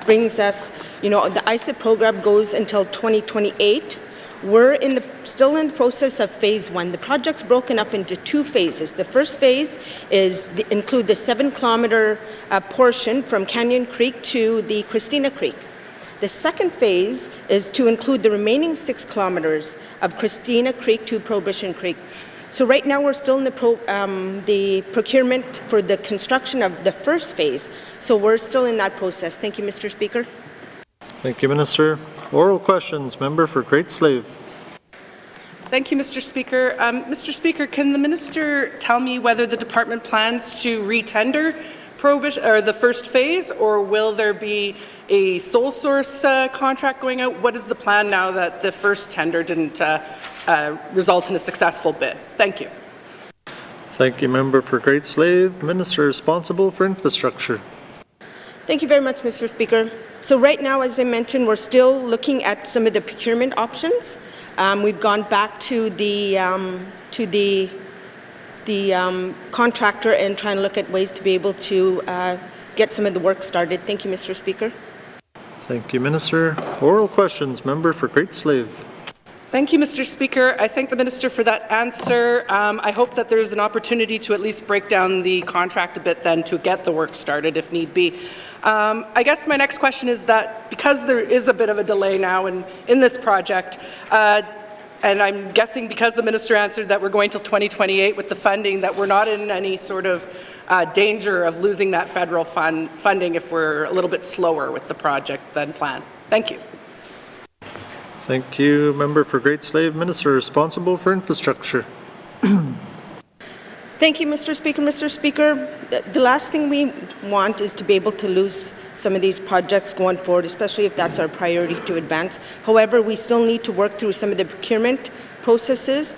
brings us, the ISIP program goes until 2028. We're still in the process of phase 1. The project's broken up into 2 phases. The first phase include the 7-kilometer portion from Canyon Creek to the Christina Creek. The second phase is to include the remaining 6 kilometers of Christina Creek to Prohibition Creek. So right now we're still in the procurement for the construction of the first phase. So we're still in that process. Thank you, Mr. Speaker. Thank you, Minister. Oral questions, member for Great Slave. Thank you, Mr. Speaker. Mr. Speaker, can the Minister tell me whether the department plans to re-tender the first phase, or will there be a sole source contract going out? What is the plan now that the first tender didn't result in a successful bid? Thank you. Thank you, member for Great Slave. Minister responsible for infrastructure. Thank you very much, Mr. Speaker. So right now, as I mentioned, we're still looking at some of the procurement options. We've gone back to the contractor and trying to look at ways to be able to get some of the work started. Thank you, Mr. Speaker. Thank you, Minister. Oral questions, member for Great Slave. Thank you, Mr. Speaker. I thank the Minister for that answer. I hope that there's an opportunity to at least break down the contract a bit then to get the work started if need be. I guess my next question is that because there is a bit of a delay now in this project, and I'm guessing because the Minister answered that we're going till 2028 with the funding, that we're not in any sort of danger of losing that federal funding if we're a little bit slower with the project than planned. Thank you. Thank you, member for Great Slave. Minister responsible for infrastructure. Thank you, Mr. Speaker. Mr. Speaker, the last thing we want is to be able to lose some of these projects going forward, especially if that's our priority to advance. However, we still need to work through some of the procurement processes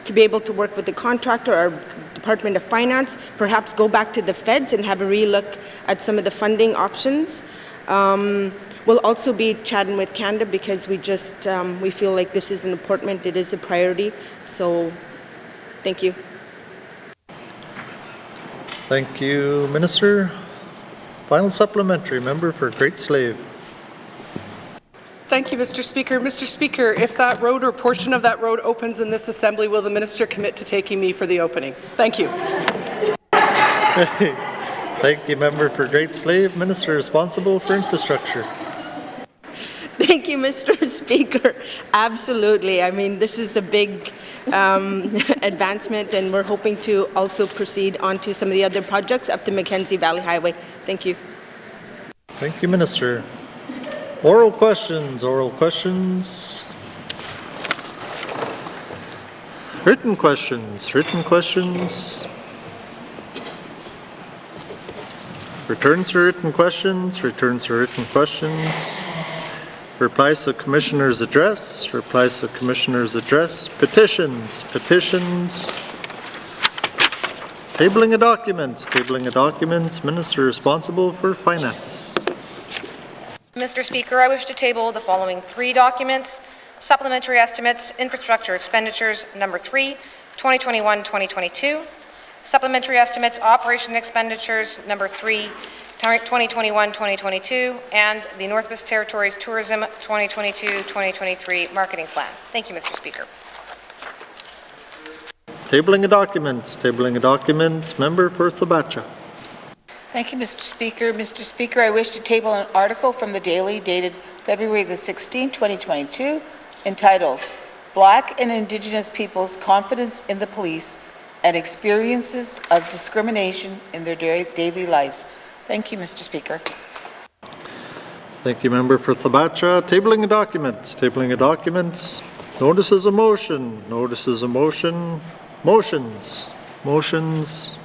to be able to work with the contractor, our Department of Finance, perhaps go back to the feds and have a relook at some of the funding options. We'll also be chatting with Canada because we feel like this is an important, it is a priority. So, thank you. Thank you, Minister. Final supplementary, member for Great Slave. Thank you, Mr. Speaker. Mr. Speaker, if that road or portion of that road opens in this Assembly, will the Minister commit to taking me for the opening? Thank you. Thank you, Member for Great Slave. Minister responsible for infrastructure. Thank you, Mr. Speaker. Absolutely. I mean, this is a big advancement, and we're hoping to also proceed on to some of the other projects up the Mackenzie Valley Highway. Thank you. Thank you, Minister. Oral questions, oral questions. Written questions, written questions. Returns to written questions, returns to written questions. Replies to Commissioner's address, replies to Commissioner's address. Petitions, petitions. Tabling of documents, tabling of documents. Minister responsible for finance. Mr. Speaker, I wish to table the following 3 documents. Supplementary estimates, infrastructure expenditures, number 3, 2021-2022. Supplementary estimates, operation expenditures, number 3, 2021-2022, and the Northwest Territories Tourism 2022-2023 Marketing Plan. Thank you, Mr. Speaker. Tabling of documents, tabling of documents. Member for Thabacha. Thank you, Mr. Speaker. Mr. Speaker, I wish to table an article from the Daily dated February the 16th, 2022, entitled Black and Indigenous People's Confidence in the Police and Experiences of Discrimination in Their Daily Lives. Thank you, Mr. Speaker. Thank you, Member for Thabacha. Tabling of documents, tabling of documents. Notices of motion, notices of motion. Motions, motions.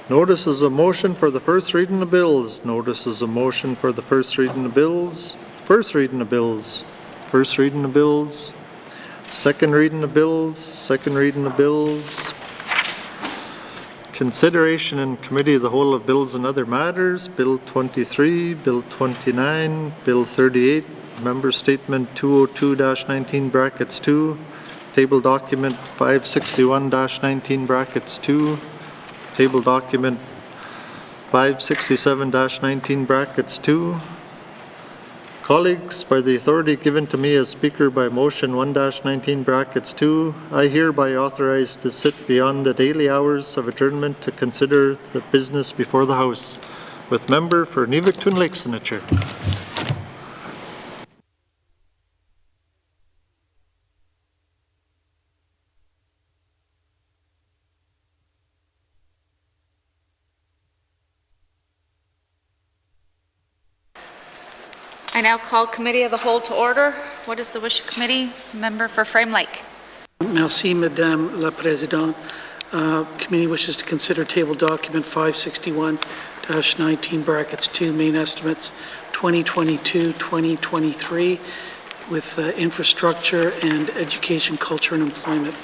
Notices of motion for the first reading of bills. Notices of motion for the first reading of bills. First reading of bills. First reading of bills. Second reading of bills. Second reading of bills. Consideration in Committee of the Whole of Bills and Other Matters. Bill 23, Bill 29, Bill 38, Member Statement 202-19 brackets 2. Table document 561-19 brackets 2. Table document 567-19 brackets 2. Colleagues, by the authority given to me as Speaker by motion 1-19 brackets 2, I hereby authorize to sit beyond the daily hours of adjournment to consider the business before the House. With Member for Nevictoon Lake signature. I now call Committee of the Whole to order. What is the wish of committee? Member for Frame Lake. Merci, Madame la Présidente. Committee wishes to consider table document 561-19 brackets 2 main estimates 2022-2023 with infrastructure and education, culture and employment.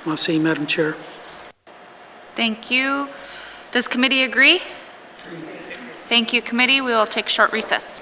Merci, Madam Chair. Thank you. Does committee agree? Thank you, committee. We will take short recess.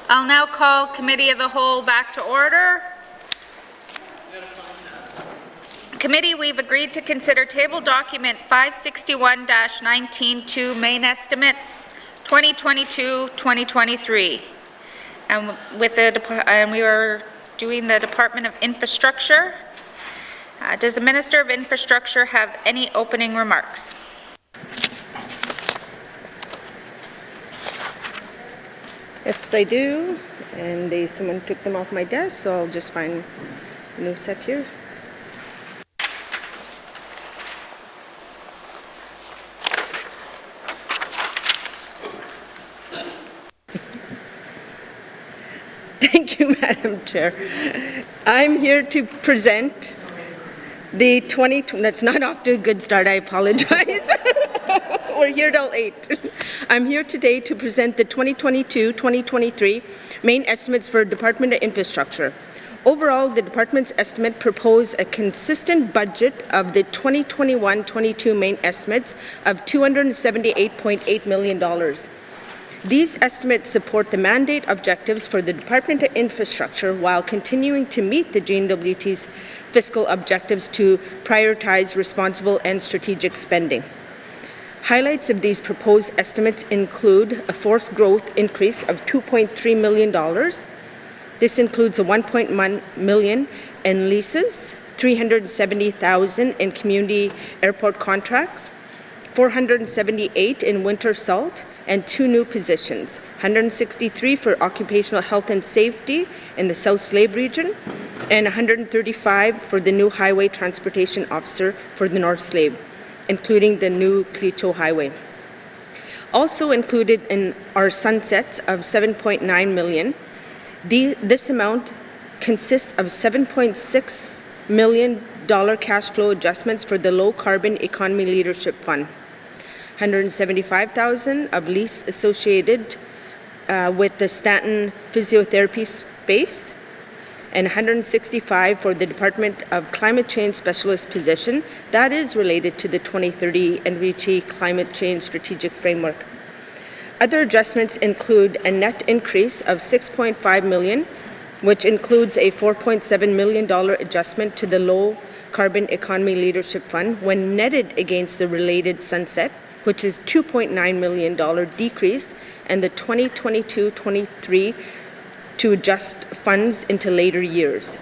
I'll now call Committee of the Whole back to order. Committee, we've agreed to consider table document 561-19-2 main estimates 2022-2023. And we are doing the Department of Infrastructure. Does the Minister of Infrastructure have any opening remarks? Yes, I do. And someone took them off my desk, so I'll just find a new set here. Thank you, Madam Chair. I'm here to present the that's not off to a good start, I apologize. We're here till 8. I'm here today to present the 2022-2023 main estimates for Department of Infrastructure. Overall, the department's estimate propose a consistent budget of the 2021-22 main estimates of $278.8 million. These estimates support the mandate objectives for the Department of Infrastructure while continuing to meet the N.W.T's fiscal objectives to prioritize responsible and strategic spending. Highlights of these proposed estimates include a forced growth increase of $2.3 million. This includes a $1.1 million in leases, $370,000 in community airport contracts, $478 in winter salt, and 2 new positions, $163 for occupational health and safety in the South Slave region, and $135 for the new highway transportation officer for the North Slave, including the new Clecho Highway. Also included in our sunsets of $7.9 million, this amount consists of $7.6 million cash flow adjustments for the Low Carbon Economy Leadership Fund, $175,000 of lease associated with the Stanton Physiotherapy Space, and $165 for the Department of Climate Change Specialist position that is related to the 2030 N.W.T. Climate Change Strategic Framework. Other adjustments include a net increase of $6.5 million, which includes a $4.7 million adjustment to the Low Carbon Economy Leadership Fund when netted against the related sunset, which is $2.9 million decrease, and the 2022-23 to adjust funds into later years.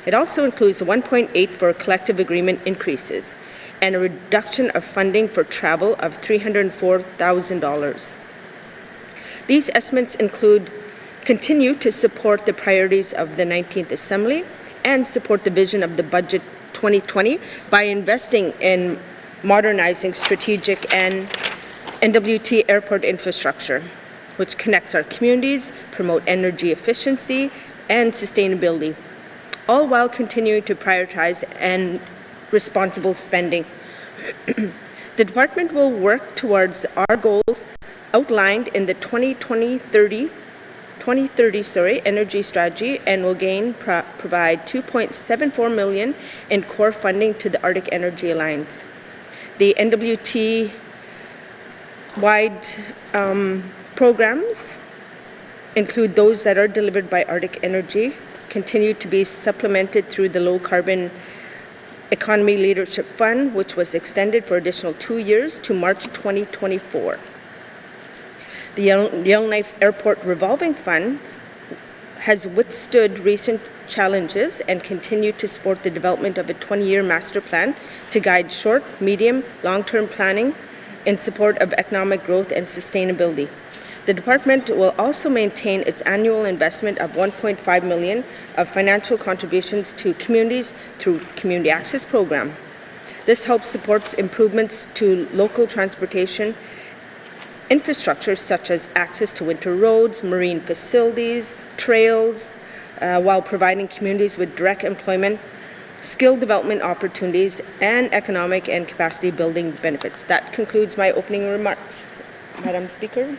It also includes 1.8 for collective agreement increases and a reduction of funding for travel of $304,000. These estimates continue to support the priorities of the 19th Assembly and support the vision of the Budget 2020 by investing in modernizing strategic and N.W.T. airport infrastructure, which connects our communities, promote energy efficiency and sustainability, all while continuing to prioritize and responsible spending. The department will work towards our goals outlined in the 2030 energy strategy and will provide $2.74 million in core funding to the Arctic Energy Alliance. The N.W.T. wide programs include those that are delivered by Arctic Energy, continue to be supplemented through the Low Carbon Economy Leadership Fund, which was extended for additional 2 years to March 2024. The Yellowknife Airport Revolving Fund has withstood recent challenges and continued to support the development of a 20-year master plan to guide short, medium, long-term planning in support of economic growth and sustainability. The department will also maintain its annual investment of $1.5 million of financial contributions to communities through Community Access Program. This helps support improvements to local transportation infrastructure such as access to winter roads, marine facilities, trails, while providing communities with direct employment, skill development opportunities, and economic and capacity building benefits. That concludes my opening remarks. Madam Speaker.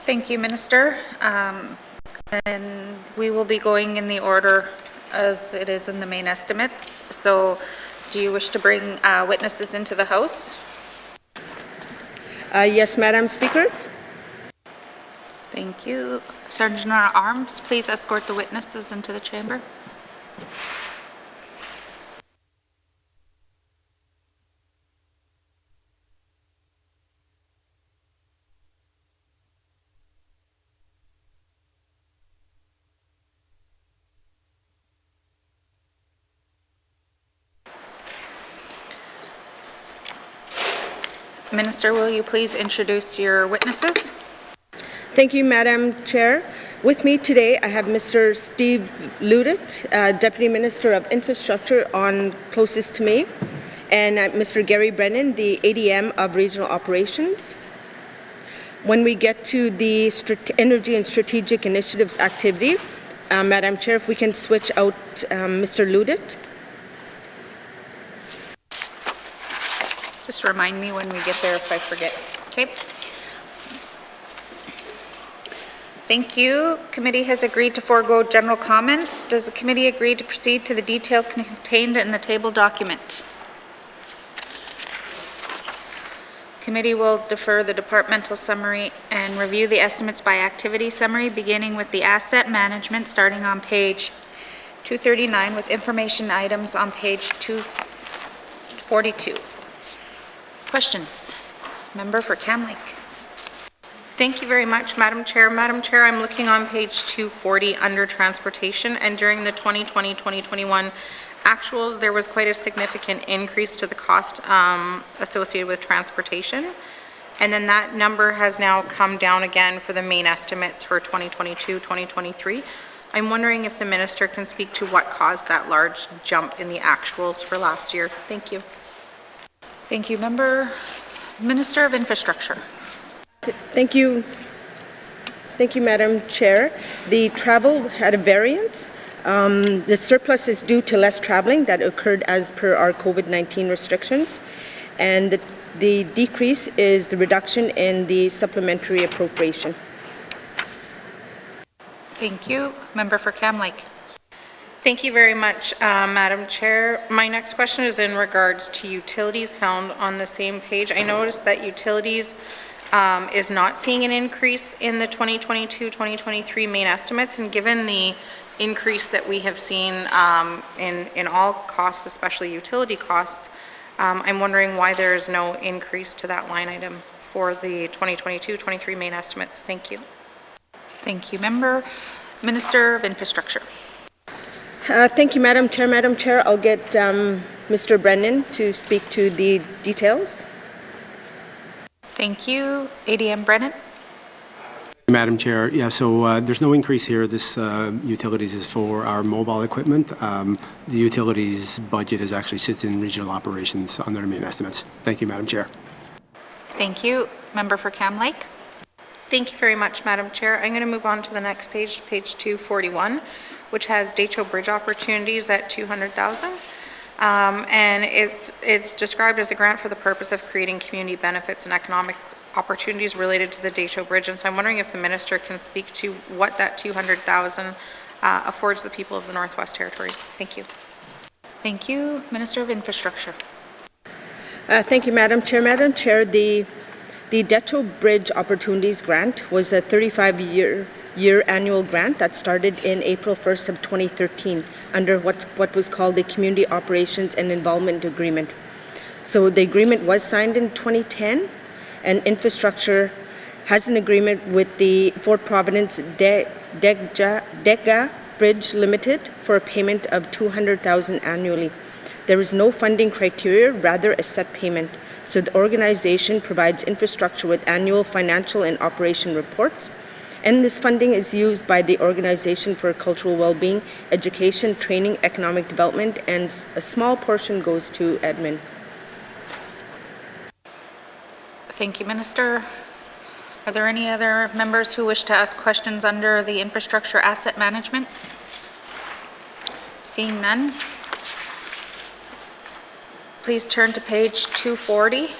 Thank you, Minister. And we will be going in the order as it is in the main estimates. So do you wish to bring witnesses into the House? Yes, Madam Speaker. Thank you. Sergeant at Arms, please escort the witnesses into the chamber. Minister, will you please introduce your witnesses? Thank you, Madam Chair. With me today, I have Mr. Steve N.W.T, Deputy Minister of Infrastructure closest to me, and Mr. Gary Brennan, the ADM of Regional Operations. When we get to the Energy and Strategic Initiatives activity, Madam Chair, if we can switch out Mr. N.W.T. Just remind me when we get there if I forget. Okay. Thank you. Committee has agreed to forego general comments. Does the committee agree to proceed to the detail contained in the table document? Committee will defer the departmental summary and review the estimates by activity summary, beginning with the asset management, starting on page 239 with information items on page 242. Questions? Member for Cam Lake. Thank you very much, Madam Chair. Madam Chair, I'm looking on page 240 under transportation, and during the 2020-2021 actuals, there was quite a significant increase to the cost associated with transportation. And then that number has now come down again for the main estimates for 2022-2023. I'm wondering if the minister can speak to what caused that large jump in the actuals for last year. Thank you. Thank you, Member. Minister of Infrastructure. Thank you. Thank you, Madam Chair. The travel had a variance. The surplus is due to less traveling that occurred as per our COVID-19 restrictions. And the decrease is the reduction in the supplementary appropriation. Thank you. Member for Cam Lake. Thank you very much, Madam Chair. My next question is in regards to utilities found on the same page. I noticed that utilities is not seeing an increase in the 2022-2023 main estimates, and given the increase that we have seen in all costs, especially utility costs, I'm wondering why there is no increase to that line item for the 2022-23 main estimates. Thank you. Thank you, Member. Minister of Infrastructure. Thank you, Madam Chair. Madam Chair, I'll get Mr. Brennan to speak to the details. Thank you. ADM Brennan. Madam Chair, yeah, so there's no increase here. This utilities is for our mobile equipment. The utilities budget is actually sits in regional operations on their main estimates. Thank you, Madam Chair. Thank you. Member for Cam Lake. Thank you very much, Madam Chair. I'm going to move on to the next page, page 241, which has Decho Bridge opportunities at $200,000. And it's described as a grant for the purpose of creating community benefits and economic opportunities related to the Decho Bridge. And so I'm wondering if the minister can speak to what that $200,000 affords the people of the Northwest Territories. Thank you. Thank you. Minister of Infrastructure. Thank you, Madam Chair. Madam Chair, the Decho Bridge Opportunities Grant was a 35-year annual grant that started in April 1st of 2013 under what was called the Community Operations and Involvement Agreement. So the agreement was signed in 2010, and Infrastructure has an agreement with the Fort Providence Dega Bridge Limited for a payment of $200,000 annually. There is no funding criteria, rather a set payment. So the organization provides Infrastructure with annual financial and operation reports, and this funding is used by the organization for cultural well-being, education, training, economic development, and a small portion goes to admin. Thank you, Minister. Are there any other members who wish to ask questions under the Infrastructure Asset Management? Seeing none, please turn to page 240.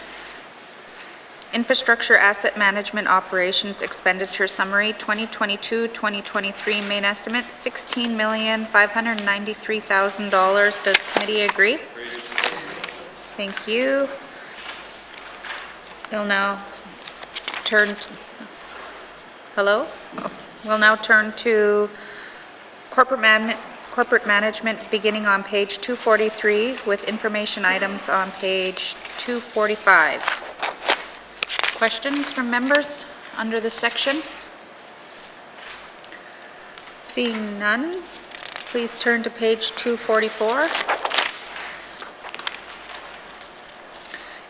Infrastructure Asset Management Operations Expenditure Summary 2022-2023 main estimate $16,593,000. Does committee agree? Thank you. We'll now turn to Hello? We'll now turn to corporate management, beginning on page 243 with information items on page 245. Questions from members under this section? Seeing none, please turn to page 244.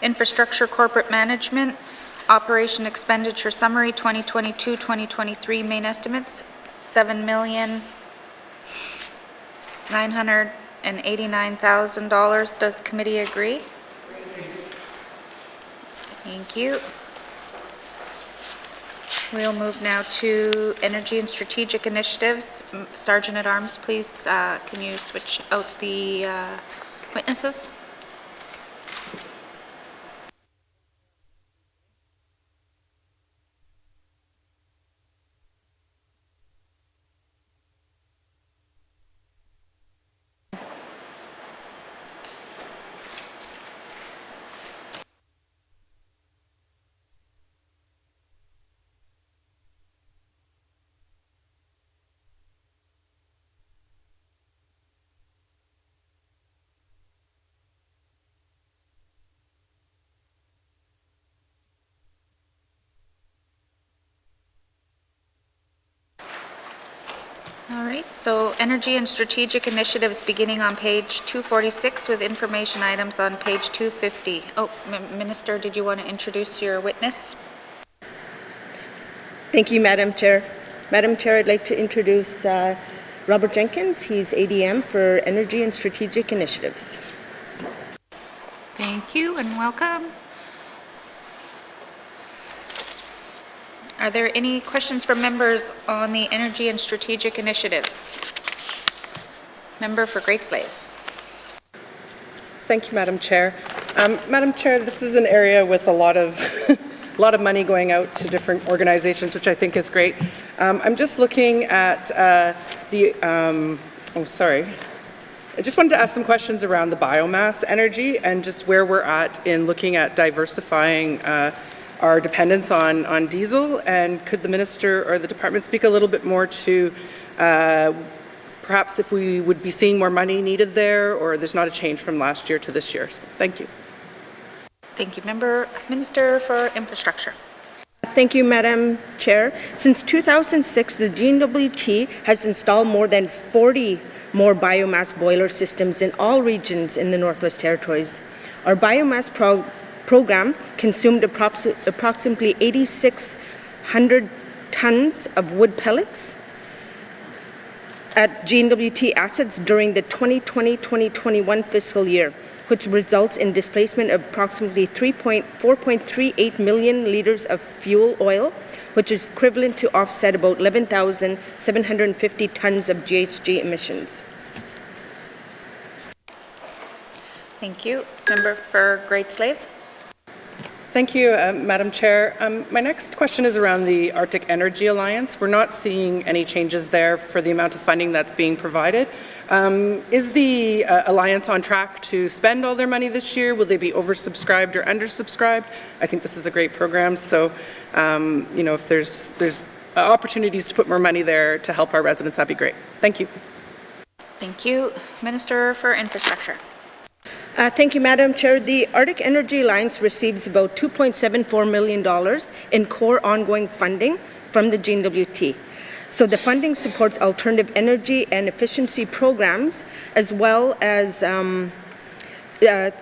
Infrastructure corporate management, operation expenditure summary 2022-2023 main estimates, $7,989,000. Does committee agree? Thank you. We'll move now to energy and strategic initiatives. Sergeant at Arms, please, can you switch out the witnesses? All right, so energy and strategic initiatives beginning on page 246 with information items on page 250. Oh, Minister, did you want to introduce your witness? Thank you, Madam Chair. Madam Chair, I'd like to introduce Robert Jenkins. He's ADM for Energy and Strategic Initiatives. Thank you and welcome. Are there any questions from members on the energy and strategic initiatives? Member for Great Slave. Thank you, Madam Chair. Madam Chair, this is an area with a lot of money going out to different organizations, which I think is great. I'm just looking at I just wanted to ask some questions around the biomass energy and just where we're at in looking at diversifying our dependence on diesel, and could the Minister or the Department speak a little bit more to perhaps if we would be seeing more money needed there, or there's not a change from last year to this year? So, thank you. Thank you. Minister for Infrastructure. Thank you, Madam Chair. Since 2006, the N.W.T has installed more than 40 more biomass boiler systems in all regions in the Northwest Territories. Our biomass program consumed approximately 8,600 tons of wood pellets at N.W.T assets during the 2020-2021 fiscal year, which results in displacement of approximately 4.38 million liters of fuel oil, which is equivalent to offset about 11,750 tons of GHG emissions. Thank you. Member for Great Slave. Thank you, Madam Chair. My next question is around the Arctic Energy Alliance. We're not seeing any changes there for the amount of funding that's being provided. Is the Alliance on track to spend all their money this year? Will they be oversubscribed or undersubscribed? I think this is a great program, so if there's opportunities to put more money there to help our residents, that'd be great. Thank you. Thank you. Minister for Infrastructure. Thank you, Madam Chair. The Arctic Energy Alliance receives about $2.74 million in core ongoing funding from the N.W.T. So the funding supports alternative energy and efficiency programs, as well as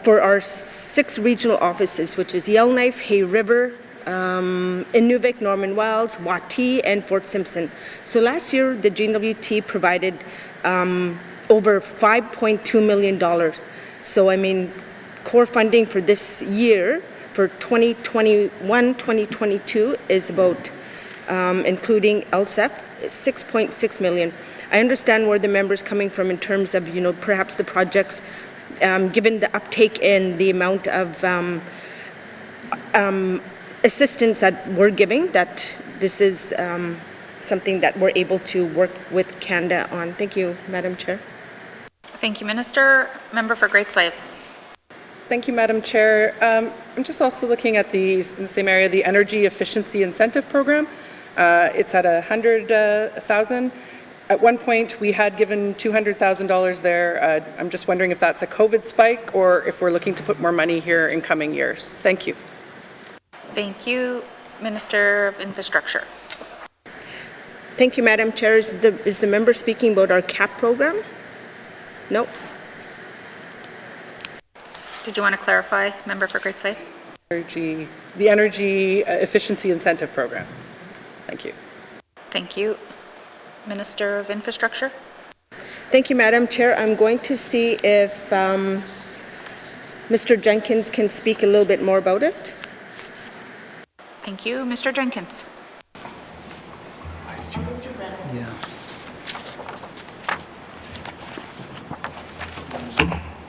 for our 6 regional offices, which is Yellowknife, Hay River, Inuvik, Norman Wells, Y.E.L.L.K.N.I.F., and Fort Simpson. So last year, the N.W.T provided over $5.2 million. So, core funding for this year, for 2021-2022, is about, including LSEF, $6.6 million. I understand where the member's coming from in terms of, perhaps the projects, given the uptake in the amount of assistance that we're giving, that this is something that we're able to work with Canada on. Thank you, Madam Chair. Thank you, Minister. Member for Great Slave. Thank you, Madam Chair. I'm just also looking at in the same area, the Energy Efficiency Incentive Program. It's at $100,000. At one point, we had given $200,000 there. I'm just wondering if that's a COVID spike or if we're looking to put more money here in coming years. Thank you. Thank you. Minister of Infrastructure. Thank you, Madam Chair. Is the member speaking about our CAP program? No. Did you want to clarify, member for Great Slave? The Energy Efficiency Incentive Program. Thank you. Thank you. Minister of Infrastructure. Thank you, Madam Chair. I'm going to see if Mr. Jenkins can speak a little bit more about it. Thank you. Mr. Jenkins.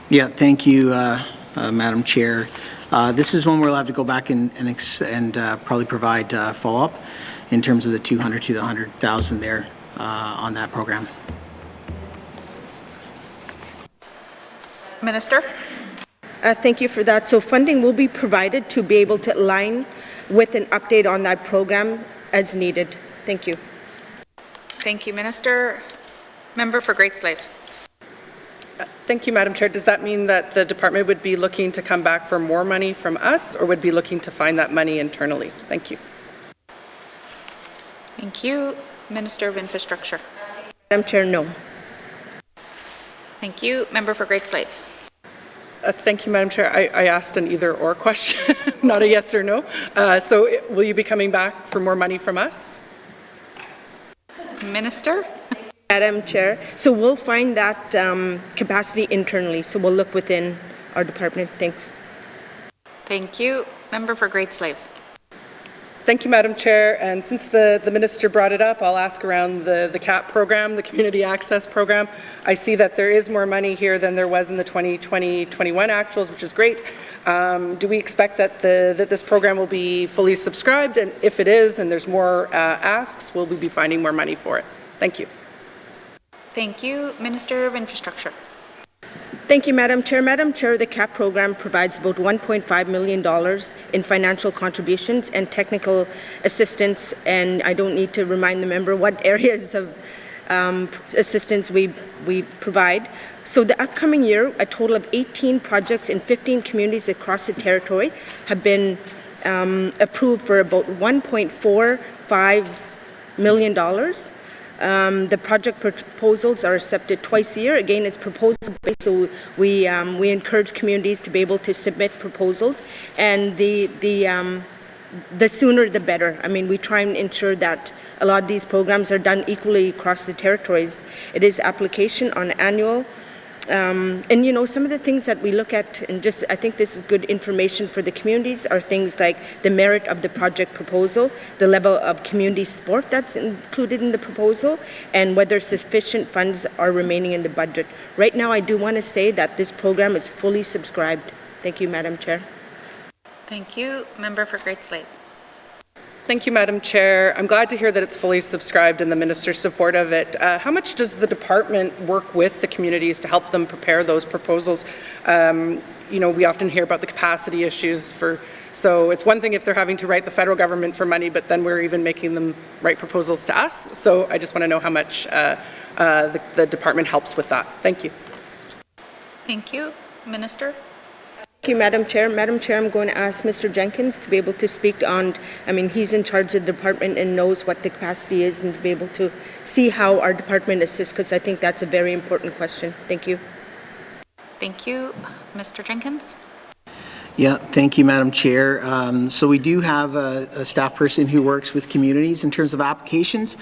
Yeah, thank you, Madam Chair. This is one where we'll have to go back and probably provide follow-up in terms of the 200 to the 100,000 there on that program. Minister. Thank you for that. So funding will be provided to be able to align with an update on that program as needed. Thank you. Thank you, Minister. Member for Great Slave. Thank you, Madam Chair. Does that mean that the department would be looking to come back for more money from us or would be looking to find that money internally? Thank you. Thank you. Minister of Infrastructure. Madam Chair, no. Thank you. Member for Great Slave. Thank you, Madam Chair. I asked an either-or question, not a yes or no. So will you be coming back for more money from us? Minister. Madam Chair, so we'll find that capacity internally. So we'll look within our department. Thanks. Thank you. Member for Great Slave. Thank you, Madam Chair. And since the Minister brought it up, I'll ask around the CAP program, the Community Access Program. I see that there is more money here than there was in the 2020-21 actuals, which is great. Do we expect that this program will be fully subscribed? And if it is, and there's more asks, will we be finding more money for it? Thank you. Thank you. Minister of Infrastructure. Thank you, Madam Chair. Madam Chair, the CAP program provides about $1.5 million in financial contributions and technical assistance, and I don't need to remind the member what areas of assistance we provide. So the upcoming year, a total of 18 projects in 15 communities across the territory have been approved for about $1.45 million. The project proposals are accepted twice a year. Again, it's proposal-based, so we encourage communities to be able to submit proposals, and the sooner the better. I mean, we try and ensure that a lot of these programs are done equally across the territories. It is application on annual. And you know, some of the things that we look at, and just I think this is good information for the communities, are things like the merit of the project proposal, the level of community support that's included in the proposal, and whether sufficient funds are remaining in the budget. Right now, I do want to say that this program is fully subscribed. Thank you, Madam Chair. Thank you. Member for Great Slave. Thank you, Madam Chair. I'm glad to hear that it's fully subscribed and the Minister's support of it. How much does the department work with the communities to help them prepare those proposals? You know, we often hear about the capacity issues so it's one thing if they're having to write the federal government for money, but then we're even making them write proposals to us. So I just want to know how much the department helps with that. Thank you. Thank you. Minister. Thank you, Madam Chair. Madam Chair, I'm going to ask Mr. Jenkins to be able to speak on, I mean, he's in charge of the department and knows what the capacity is, and to be able to see how our department assists, because I think that's a very important question. Thank you. Thank you. Mr. Jenkins. Yeah, thank you, Madam Chair. So we do have a staff person who works with communities in terms of applications.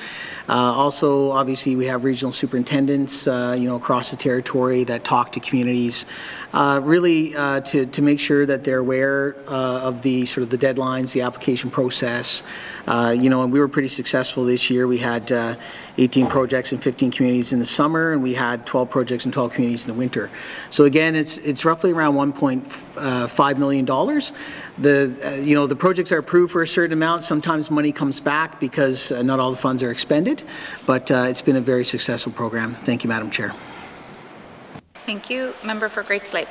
Also, obviously, we have regional superintendents, you know, across the territory that talk to communities, really to make sure that they're aware of the sort of the deadlines, the application process. You know, and we were pretty successful this year. We had 18 projects in 15 communities in the summer, and we had 12 projects in 12 communities in the winter. So again, it's roughly around $1.5 million. You know, the projects are approved for a certain amount. Sometimes money comes back because not all the funds are expended, but it's been a very successful program. Thank you, Madam Chair. Thank you. Member for Great Slave.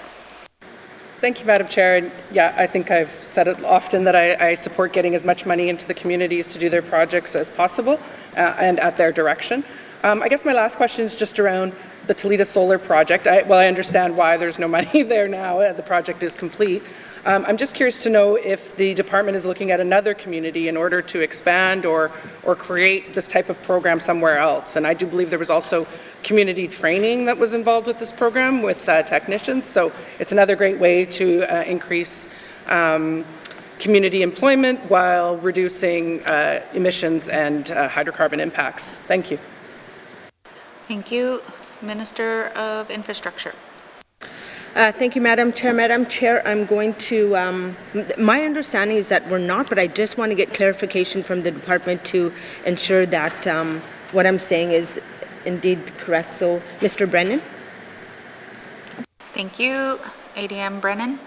Thank you, Madam Chair. And yeah, I think I've said it often that I support getting as much money into the communities to do their projects as possible and at their direction. I guess my last question is just around the Toledo Solar Project. I understand why there's no money there now. The project is complete. I'm just curious to know if the department is looking at another community in order to expand or create this type of program somewhere else. And I do believe there was also community training that was involved with this program with technicians. So it's another great way to increase community employment while reducing emissions and hydrocarbon impacts. Thank you. Thank you. Minister of Infrastructure. Thank you, Madam Chair. Madam Chair, I'm going to, my understanding is that we're not, but I just want to get clarification from the department to ensure that what I'm saying is indeed correct. So, Mr. Brennan. Thank you. ADM Brennan.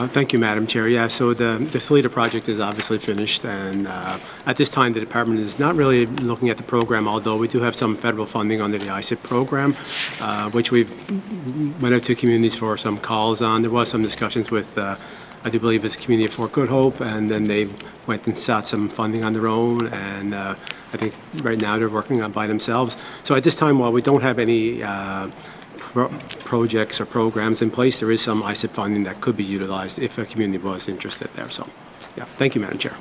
Thank you, Madam Chair. Yeah, so the Toledo project is obviously finished, and at this time the department is not really looking at the program, although we do have some federal funding under the ICIP program, which we've went out to communities for some calls on. There was some discussions with, I do believe it's a community of Fort Good Hope, and then they went and sought some funding on their own, and I think right now they're working on by themselves. So at this time, while we don't have any projects or programs in place, there is some ICIP funding that could be utilized if a community was interested there. So, yeah, thank you, Madam Chair.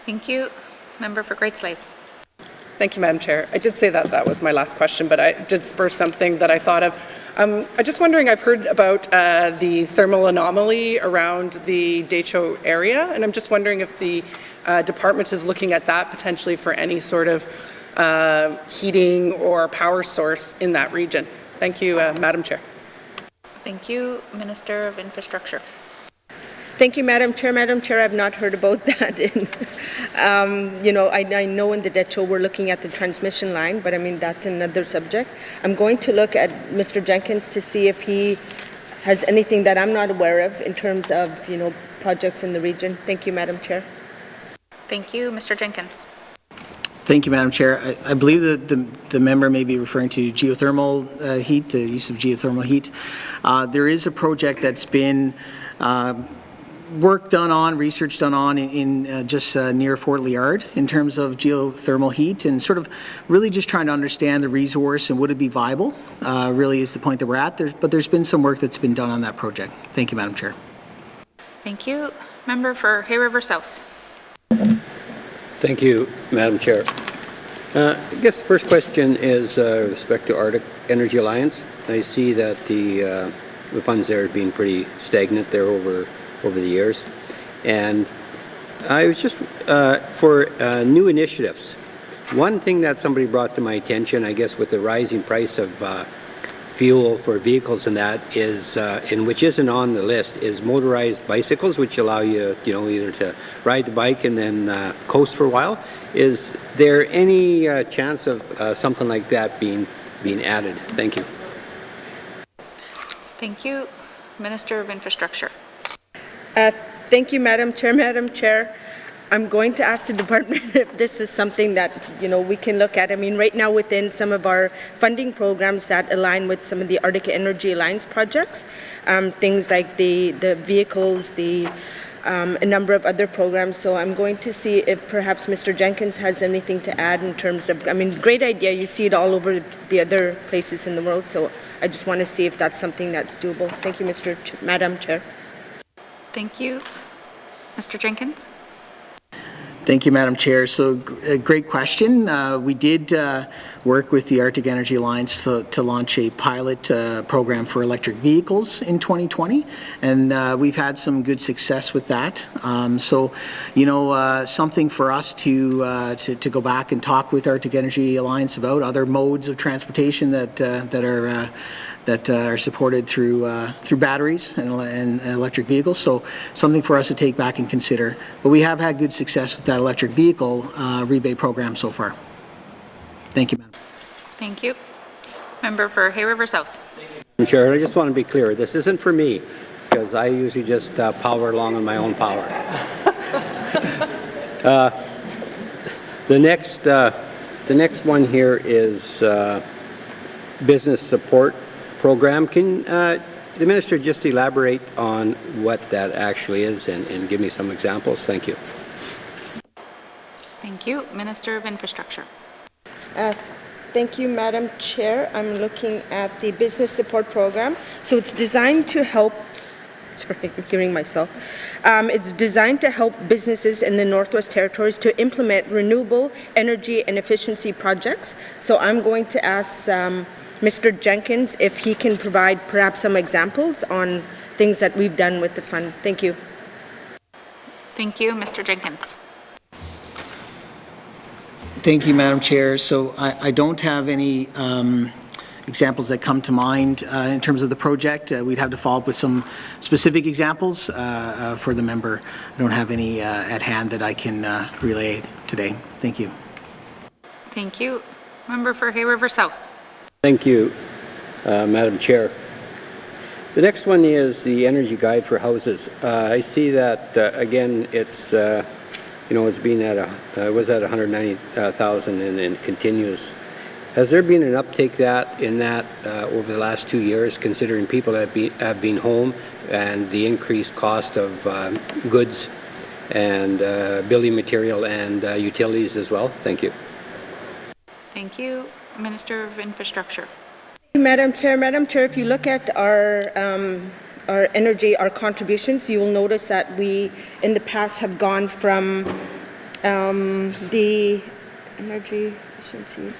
Thank you. Member for Great Slave. Thank you, Madam Chair. I did say that that was my last question, but I did spur something that I thought of. I'm just wondering, I've heard about the thermal anomaly around the Decho area, and I'm just wondering if the department is looking at that potentially for any sort of heating or power source in that region. Thank you, Madam Chair. Thank you. Minister of Infrastructure. Thank you, Madam Chair. Madam Chair, I've not heard about that. You know, I know in the Decho we're looking at the transmission line, but I mean, that's another subject. I'm going to look at Mr. Jenkins to see if he has anything that I'm not aware of in terms of, you know, projects in the region. Thank you, Madam Chair. Thank you. Mr. Jenkins. Thank you, Madam Chair. I believe that the member may be referring to geothermal heat, the use of geothermal heat. There is a project that's been work done on, research done on in just near Fort Liard in terms of geothermal heat, and sort of really just trying to understand the resource and would it be viable, really is the point that we're at. But there's been some work that's been done on that project. Thank you, Madam Chair. Thank you. Member for Hay River South. Thank you, Madam Chair. I guess the first question is with respect to Arctic Energy Alliance. I see that the funds there have been pretty stagnant there over the years. And I was just, for new initiatives, one thing that somebody brought to my attention, I guess with the rising price of fuel for vehicles and that is, and which isn't on the list, is motorized bicycles, which allow you, you know, either to ride the bike and then coast for a while. Is there any chance of something like that being added? Thank you. Thank you. Minister of Infrastructure. Thank you, Madam Chair. Madam Chair, I'm going to ask the department if this is something that, you know, we can look at. I mean, right now within some of our funding programs that align with some of the Arctic Energy Alliance projects, things like the vehicles, a number of other programs. So I'm going to see if perhaps Mr. Jenkins has anything to add in terms of, I mean, great idea. You see it all over the other places in the world. So I just want to see if that's something that's doable. Thank you, Madam Chair. Thank you. Mr. Jenkins. Thank you, Madam Chair. So, great question. We did work with the Arctic Energy Alliance to launch a pilot program for electric vehicles in 2020, and we've had some good success with that. So, you know, something for us to go back and talk with Arctic Energy Alliance about other modes of transportation that are supported through batteries and electric vehicles. So something for us to take back and consider. But we have had good success with that electric vehicle rebate program so far. Thank you, Madam. Thank you. Member for Hay River South. Madam Chair, I just want to be clear. This isn't for me because I usually just power along on my own power. The next one here is business support program. Can the Minister just elaborate on what that actually is and give me some examples? Thank you. Thank you. Minister of Infrastructure. Thank you, Madam Chair. I'm looking at the Business Support Program. So it's designed to help, sorry, I'm giving myself. It's designed to help businesses in the Northwest Territories to implement renewable energy and efficiency projects. So I'm going to ask Mr. Jenkins if he can provide perhaps some examples on things that we've done with the fund. Thank you. Thank you. Mr. Jenkins. Thank you, Madam Chair. So I don't have any examples that come to mind in terms of the project. We'd have to follow up with some specific examples for the member. I don't have any at hand that I can relay today. Thank you. Thank you. Member for Hay River South. Thank you, Madam Chair. The next one is the Energy Guide for Houses. I see that, again, it's, it's been at was at 190,000 and continues. Has there been an uptake in that over the last 2 years, considering people have been home and the increased cost of goods and building material and utilities as well? Thank you. Thank you. Minister of Infrastructure. Madam Chair, if you look at our energy, our contributions, you will notice that we, in the past, have gone from the energy efficiency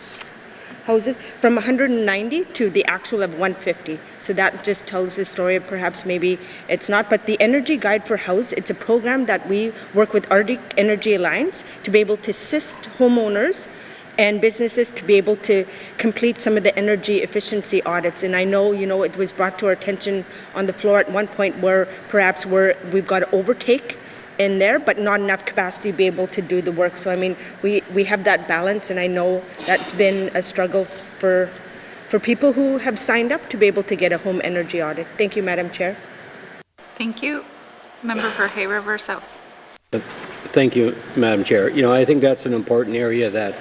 houses from 190 to the actual of 150. So that just tells the story of perhaps maybe it's not, but the Energy Guide for House, it's a program that we work with Arctic Energy Alliance to be able to assist homeowners and businesses to be able to complete some of the energy efficiency audits. And I know, it was brought to our attention on the floor at one point where perhaps we've got to overtake in there, but not enough capacity to be able to do the work. So, I mean, we have that balance, and I know that's been a struggle for people who have signed up to be able to get a home energy audit. Thank you, Madam Chair. Thank you. Member for Hay River South. Thank you, Madam Chair. I think that's an important area that,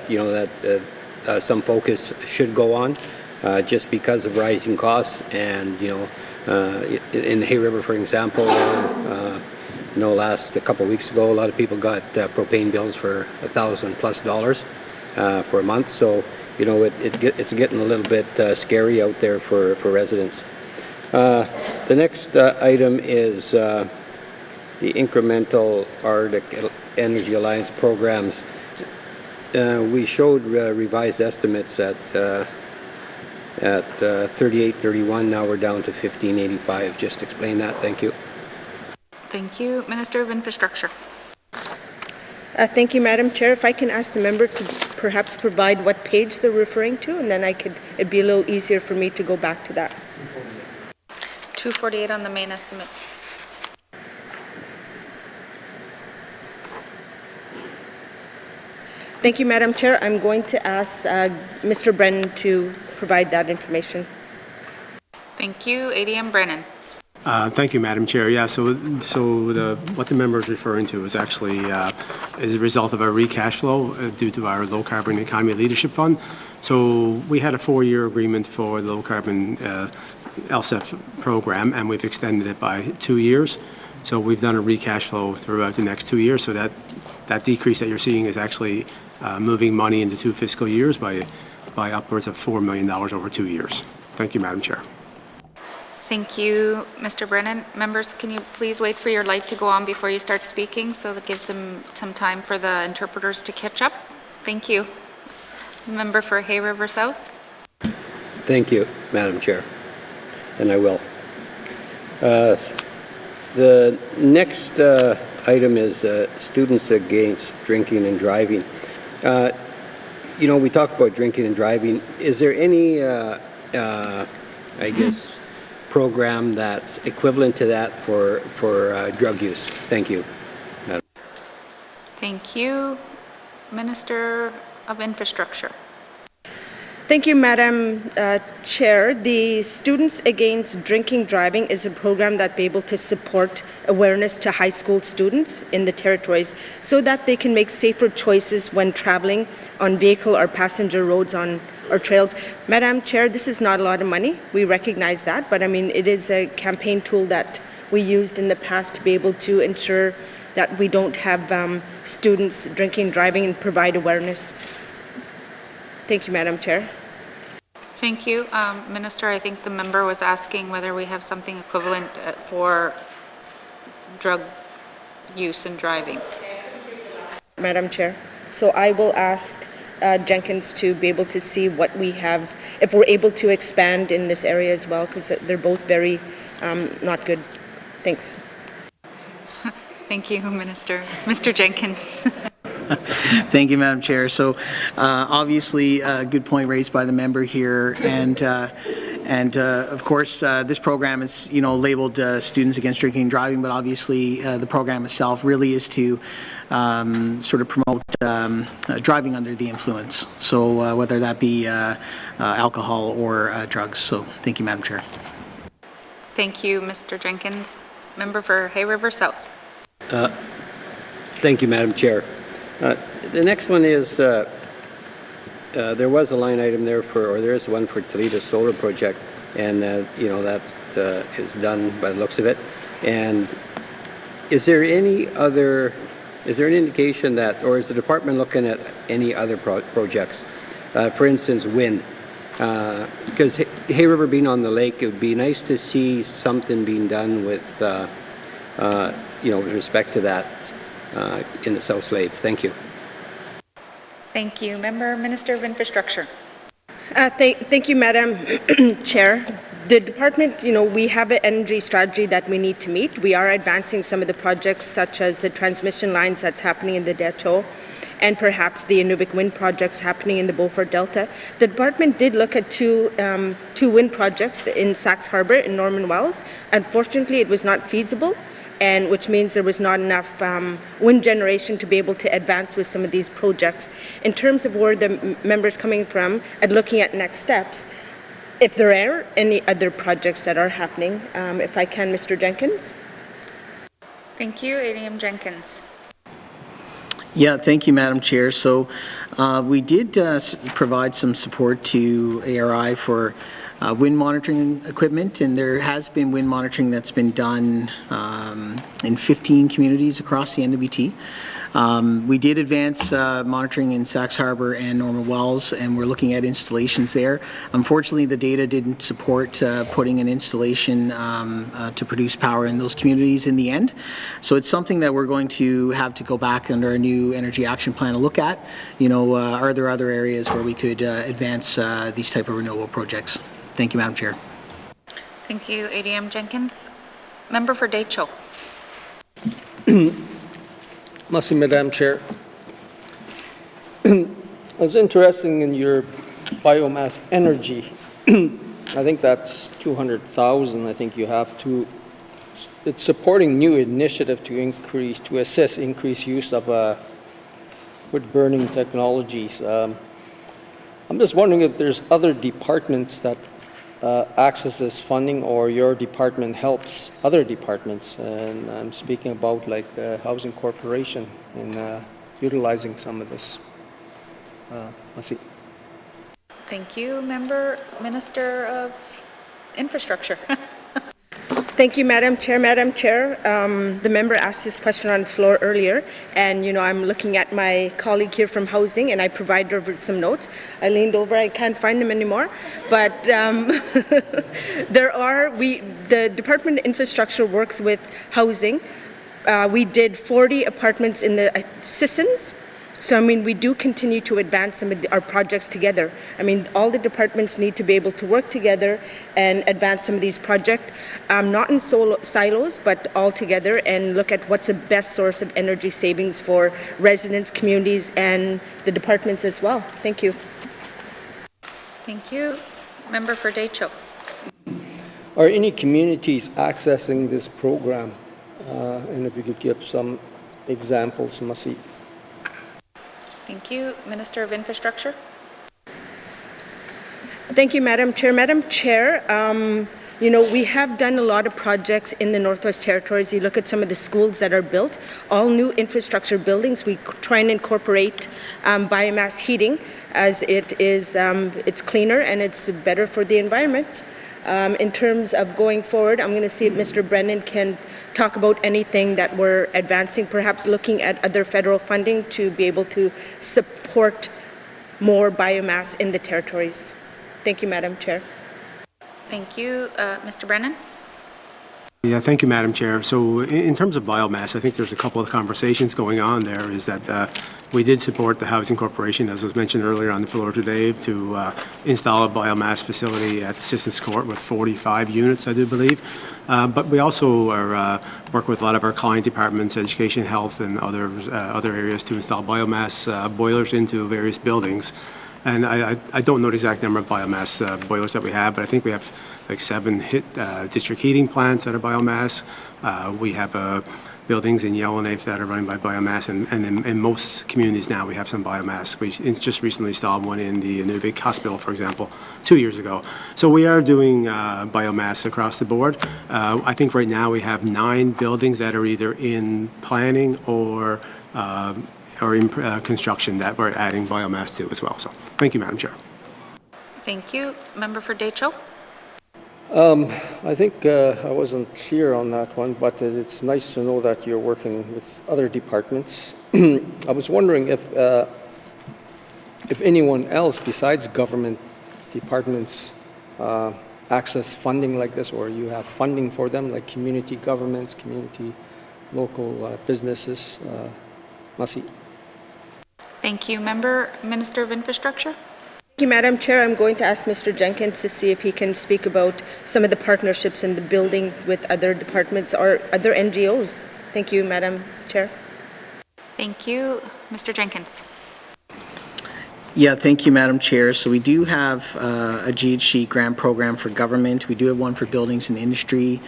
some focus should go on just because of rising costs. And, in Hay River, for example, a couple of weeks ago, a lot of people got propane bills for $1,000+ for a month. So, it's getting a little bit scary out there for residents. The next item is the incremental Arctic Energy Alliance programs. We showed revised estimates at 3831. Now we're down to 1585. Just explain that. Thank you. Thank you. Minister of Infrastructure. Thank you, Madam Chair. If I can ask the member to perhaps provide what page they're referring to, and then it'd be a little easier for me to go back to that. 248 on the main estimate. Thank you, Madam Chair. I'm going to ask Mr. Brennan to provide that information. Thank you. ADM Brennan. Thank you, Madam Chair. Yeah, so what the member is referring to is actually is a result of our recash flow due to our Low Carbon Economy Leadership Fund. So we had a 4-year agreement for the Low Carbon LCEF program, and we've extended it by 2 years. So we've done a recash flow throughout the next 2 years. So that decrease that you're seeing is actually moving money into 2 fiscal years by upwards of $4 million over 2 years. Thank you, Madam Chair. Thank you, Mr. Brennan. Members, can you please wait for your light to go on before you start speaking, so that gives them some time for the interpreters to catch up? Thank you. Member for Hay River South. Thank you, Madam Chair, and I will. The next item is students against drinking and driving. We talk about drinking and driving. Is there any, program that's equivalent to that for drug use? Thank you, Madam. Thank you. Minister of Infrastructure. Thank you, Madam Chair. The Students Against Drinking Driving is a program that be able to support awareness to high school students in the territories so that they can make safer choices when traveling on vehicle or passenger roads on our trails. Madam Chair, this is not a lot of money. We recognize that, but I mean, it is a campaign tool that we used in the past to be able to ensure that we don't have students drinking, driving, and provide awareness. Thank you, Madam Chair. Thank you. Minister, I think the member was asking whether we have something equivalent for drug use and driving. Madam Chair. So I will ask Jenkins to be able to see what we have, if we're able to expand in this area as well, because they're both very not good. Thanks. Thank you, Minister. Mr. Jenkins. Thank you, Madam Chair. So obviously a good point raised by the member here, and of course this program is labeled Students Against Drinking and Driving, but obviously the program itself really is to sort of promote driving under the influence, so whether that be alcohol or drugs. So thank you, Madam Chair. Thank you, Mr. Jenkins. Member for Hay River South. Thank you, Madam Chair. The next one is, there was a line item there for, or there is one for Toledo Solar Project, and that is done by the looks of it. And is there any indication that, or is the department looking at any other projects? For instance, wind. Because Hay River being on the lake, it would be nice to see something being done with, with respect to that. In the South Slave. Thank you. Thank you. Minister of Infrastructure. Thank you, Madam Chair. The department, we have an energy strategy that we need to meet. We are advancing some of the projects, such as the transmission lines that's happening in the Deto, and perhaps the Inuvik wind projects happening in the Beaufort Delta. The department did look at two wind projects in Sax Harbor and Norman Wells. Unfortunately, it was not feasible, and which means there was not enough wind generation to be able to advance with some of these projects. In terms of where the members coming from and looking at next steps, if there are any other projects that are happening, if I can, Mr. Jenkins. Thank you. ADM Jenkins. Yeah, thank you, Madam Chair. So we did provide some support to ARI for wind monitoring equipment, and there has been wind monitoring that's been done in 15 communities across the N.W.T. We did advance monitoring in Sax Harbor and Norman Wells, and we're looking at installations there. Unfortunately, the data didn't support putting an installation to produce power in those communities in the end. So it's something that we're going to have to go back under a new energy action plan to look at. Are there other areas where we could advance these type of renewable projects? Thank you, Madam Chair. Thank you, ADM Jenkins. Member for Decho. Merci, Madam Chair. I was interested in your biomass energy. I think that's 200,000. I think you have to. It's supporting new initiative to assess increased use of wood burning technologies. I'm just wondering if there's other departments that access this funding, or your department helps other departments, and I'm speaking about like Housing Corporation in utilizing some of this. Let's see. Thank you, Minister of Infrastructure. Thank you, Madam Chair. Madam Chair, the member asked this question on the floor earlier, and I'm looking at my colleague here from Housing, and I provided her with some notes. I leaned over, I can't find them anymore, but the Department of Infrastructure works with Housing. We did 40 apartments in the systems. So, we do continue to advance some of our projects together. All the departments need to be able to work together and advance some of these projects, not in silos, but all together, and look at what's the best source of energy savings for residents, communities, and the departments as well. Thank you. Thank you. Member for Decho. Are any communities accessing this program? And if you could give some examples, Masi. Thank you. Minister of Infrastructure. Thank you, Madam Chair. Madam Chair, you know, we have done a lot of projects in the Northwest Territories. You look at some of the schools that are built, all new infrastructure buildings. We try and incorporate biomass heating as it is, it's cleaner and it's better for the environment. In terms of going forward, I'm going to see if Mr. Brennan can talk about anything that we're advancing, perhaps looking at other federal funding to be able to support more biomass in the territories. Thank you, Madam Chair. Thank you. Mr. Brennan? Yeah, thank you, Madam Chair. So in terms of biomass, I think there's a couple of conversations going on there. Is that we did support the Housing Corporation, as was mentioned earlier on the floor today, to install a biomass facility at Assistance Court with 45 units, I do believe. But we also are working with a lot of our client departments, education, health, and other areas to install biomass boilers into various buildings. And I don't know the exact number of biomass boilers that we have, but I think we have like 7 district heating plants that are biomass. We have buildings in Yellowknife that are run by biomass, and in most communities now we have some biomass. We just recently installed one in the N.W.T hospital, for example, 2 years ago. So we are doing biomass across the board. I think right now we have 9 buildings that are either in planning or in construction that we're adding biomass to as well. So thank you, Madam Chair. Thank you. Member for Deschaux? I think I wasn't clear on that one, but it's nice to know that you're working with other departments. I was wondering if anyone else besides government departments access funding like this, or you have funding for them, like community governments, community local businesses. Merci. Thank you. Minister of Infrastructure? Thank you, Madam Chair. I'm going to ask Mr. Jenkins to see if he can speak about some of the partnerships in the building with other departments or other NGOs. Thank you, Madam Chair. Thank you. Mr. Jenkins? Yeah, thank you, Madam Chair. So we do have a GHG grant program for government. We do have one for buildings and industry.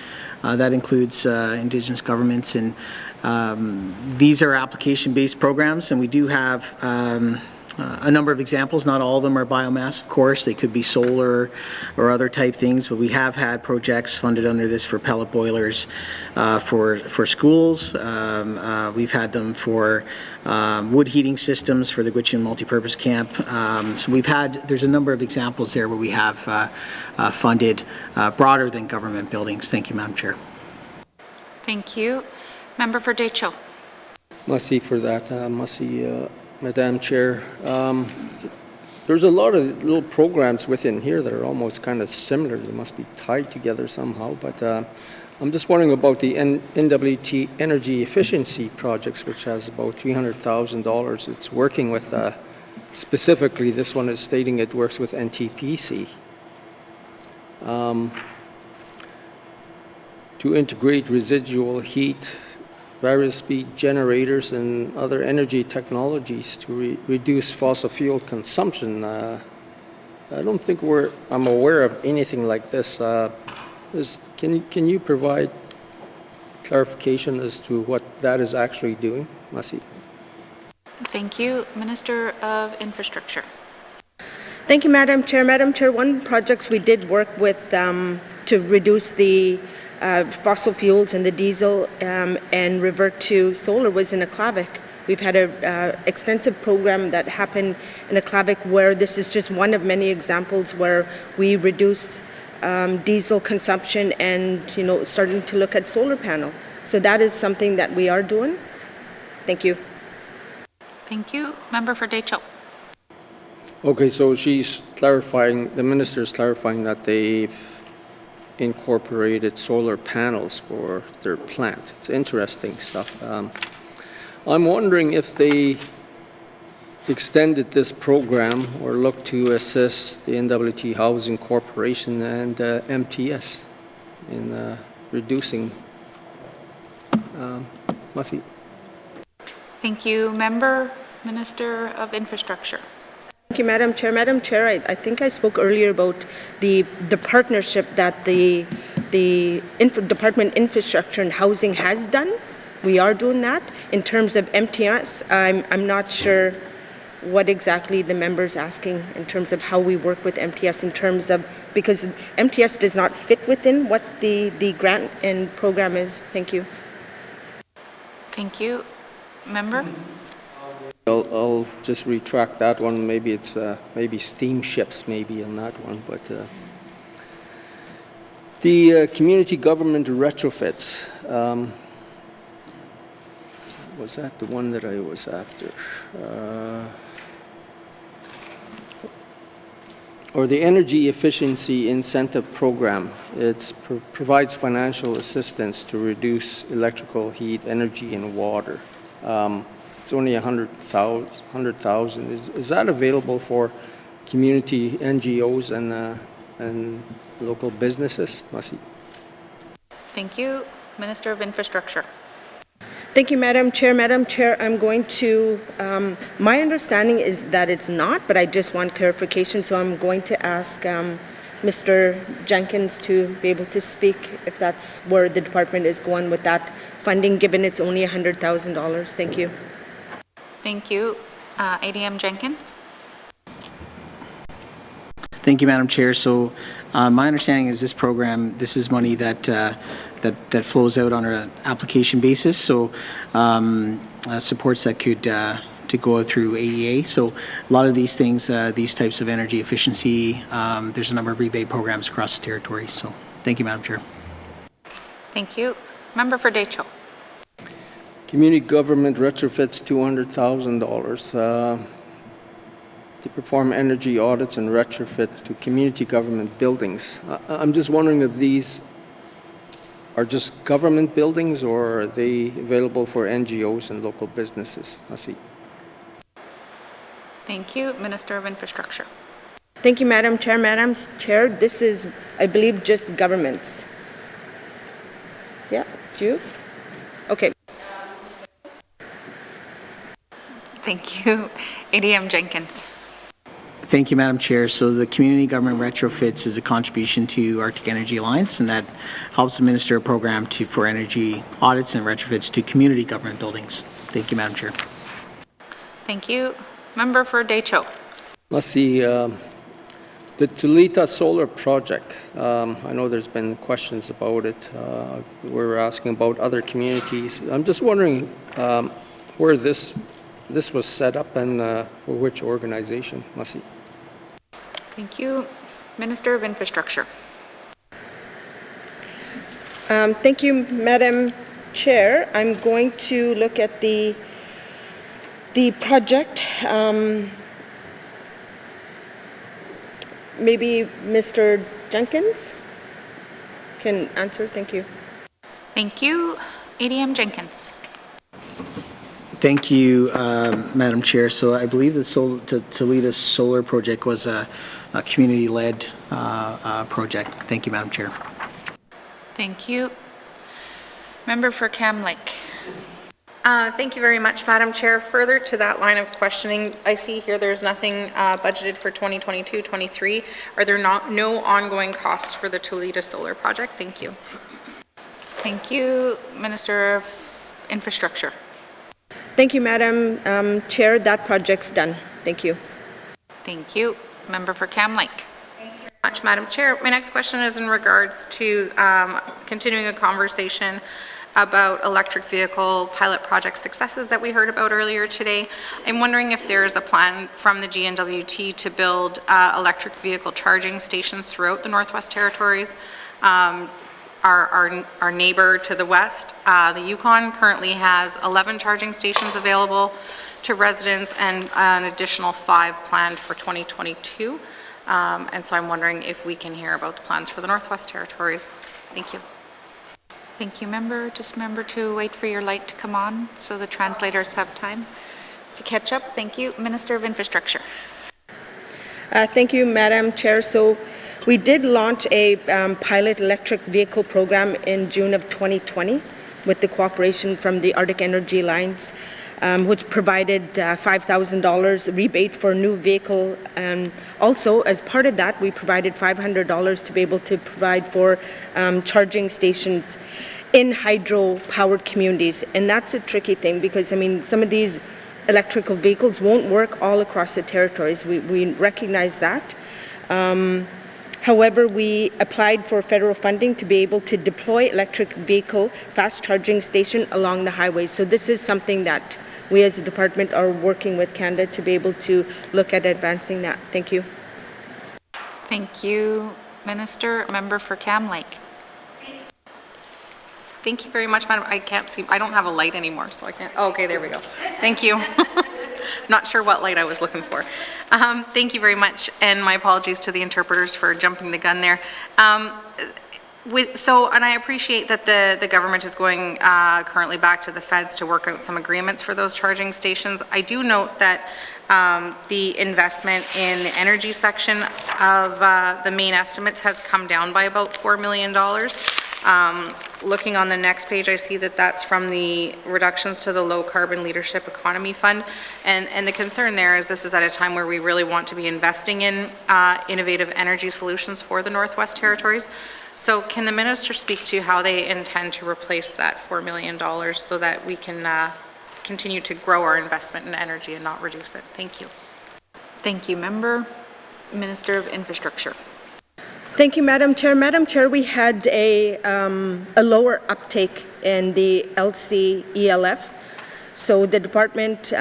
That includes Indigenous governments, and these are application-based programs, and we do have a number of examples. Not all of them are biomass, of course. They could be solar or other type things, but we have had projects funded under this for pellet boilers for schools. We've had them for wood heating systems for the Gwich'in Multipurpose Camp. So there's a number of examples there where we have funded broader than government buildings. Thank you, Madam Chair. Thank you. Member for Deschaux? Merci for that. Merci, Madam Chair. There's a lot of little programs within here that are almost kind of similar. They must be tied together somehow, but I'm just wondering about the N.W.T energy efficiency projects, which has about $300,000. It's working with, specifically this one is stating it works with NTPC to integrate residual heat, various speed generators, and other energy technologies to reduce fossil fuel consumption. I don't think I'm aware of anything like this. Can you provide clarification as to what that is actually doing? Merci. Thank you. Minister of Infrastructure. Thank you, Madam Chair. Madam Chair, one of the projects we did work with to reduce the fossil fuels and the diesel and revert to solar was in Acknowledgements. We've had an extensive program that happened in Acknowledgements where this is just one of many examples where we reduce diesel consumption and, you know, starting to look at solar panel. So that is something that we are doing. Thank you. Thank you. Member for Deschaux. Okay, so the minister is clarifying that they've incorporated solar panels for their plant. It's interesting stuff. I'm wondering if they extended this program or look to assist the N.W.T Housing Corporation and MTS in reducing. Merci. Thank you. Minister of Infrastructure. Thank you, Madam Chair. Madam Chair, I think I spoke earlier about the partnership that the Department of Infrastructure and Housing has done. We are doing that. In terms of MTS, I'm not sure what exactly the member's asking in terms of how we work with MTS in terms of, because MTS does not fit within what the grant and program is. Thank you. Thank you. Member? I'll just retract that one. Maybe it's maybe steamships maybe on that one, but the community government retrofits. Was that the one that I was after? Or the Energy Efficiency Incentive Program. It provides financial assistance to reduce electrical, heat, energy, and water. It's only $100,000. Is that available for community NGOs and local businesses? Masi. Thank you. Minister of Infrastructure. Thank you, Madam Chair. Madam Chair, I'm going to, my understanding is that it's not, but I just want clarification, so I'm going to ask Mr. Jenkins to be able to speak if that's where the department is going with that funding, given it's only $100,000. Thank you. Thank you. ADM Jenkins. Thank you, Madam Chair. So my understanding is this program, this is money that that flows out on an application basis. So supports that could to go through AEA. So a lot of these things, these types of energy efficiency, there's a number of rebate programs across the territory. So thank you, Madam Chair. Thank you. Member for Decho. Community government retrofits $200,000 to perform energy audits and retrofits to community government buildings. I'm just wondering if these are just government buildings or are they available for NGOs and local businesses? I see. Thank you. Minister of Infrastructure. Thank you, Madam Chair. Madam Chair, this is, I believe, just governments. Yeah, do you? Okay. Thank you. ADM Jenkins. Thank you, Madam Chair. So the community government retrofits is a contribution to Arctic Energy Alliance, and that helps administer a program for energy audits and retrofits to community government buildings. Thank you, Madam Chair. Thank you. Member for Decho. Let's see, the Tulita Solar Project. I know there's been questions about it. We're asking about other communities. I'm just wondering where this was set up and for which organization? Masi. Thank you. Minister of Infrastructure. Thank you, Madam Chair. I'm going to look at the project. Maybe Mr. Jenkins can answer. Thank you. Thank you. ADM Jenkins. Thank you, Madam Chair. So I believe the Toledo Solar Project was a community-led project. Thank you, Madam Chair. Thank you. Member for Cam Lake. Thank you very much, Madam Chair. Further to that line of questioning, I see here there's nothing budgeted for 2022-23. Are there no ongoing costs for the Toledo Solar Project? Thank you. Thank you. Minister of Infrastructure. Thank you, Madam Chair. That project's done. Thank you. Thank you. Member for Cam Lake. Thank you very much, Madam Chair. My next question is in regards to continuing a conversation about electric vehicle pilot project successes that we heard about earlier today. I'm wondering if there is a plan from the N.W.T to build electric vehicle charging stations throughout the Northwest Territories. Our neighbor to the west, the Yukon, currently has 11 charging stations available to residents and an additional 5 planned for 2022. And so I'm wondering if we can hear about the plans for the Northwest Territories. Thank you. Thank you, member. Just remember to wait for your light to come on so the translators have time to catch up. Thank you. Minister of Infrastructure. Thank you, Madam Chair. So we did launch a pilot electric vehicle program in June of 2020 with the cooperation from the Arctic Energy Alliance, which provided $5,000 rebate for a new vehicle. And also, as part of that, we provided $500 to be able to provide for charging stations in hydro-powered communities. And that's a tricky thing because, I mean, some of these electrical vehicles won't work all across the territories. We recognize that. However, we applied for federal funding to be able to deploy electric vehicle fast charging station along the highways. So this is something that we as a department are working with Canada to be able to look at advancing that. Thank you. Thank you, Minister. Member for Cam Lake. Thank you very much, Madam. I can't see. I don't have a light anymore, so I can't. Oh, okay, there we go. Thank you. Not sure what light I was looking for. Thank you very much, and my apologies to the interpreters for jumping the gun there. And I appreciate that the government is going currently back to the feds to work out some agreements for those charging stations. I do note that the investment in the energy section of the main estimates has come down by about $4 million. Looking on the next page, I see that that's from the reductions to the Low Carbon Leadership Economy Fund. And the concern there is this is at a time where we really want to be investing in innovative energy solutions for the Northwest Territories. So can the minister speak to how they intend to replace that $4 million so that we can continue to grow our investment in energy and not reduce it? Thank you. Thank you, Member. Minister of Infrastructure. Thank you, Madam Chair. Madam Chair, we had a lower uptake in the LC-ELF. So the department,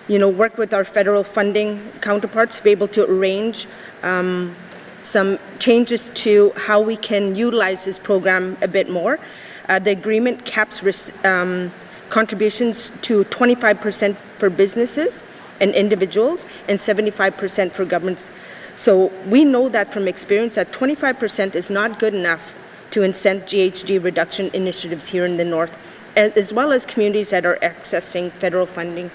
worked with our federal funding counterparts to be able to arrange some changes to how we can utilize this program a bit more. The agreement caps contributions to 25% for businesses and individuals and 75% for governments. So we know that from experience that 25% is not good enough to incent GHG reduction initiatives here in the North, as well as communities that are accessing federal funding.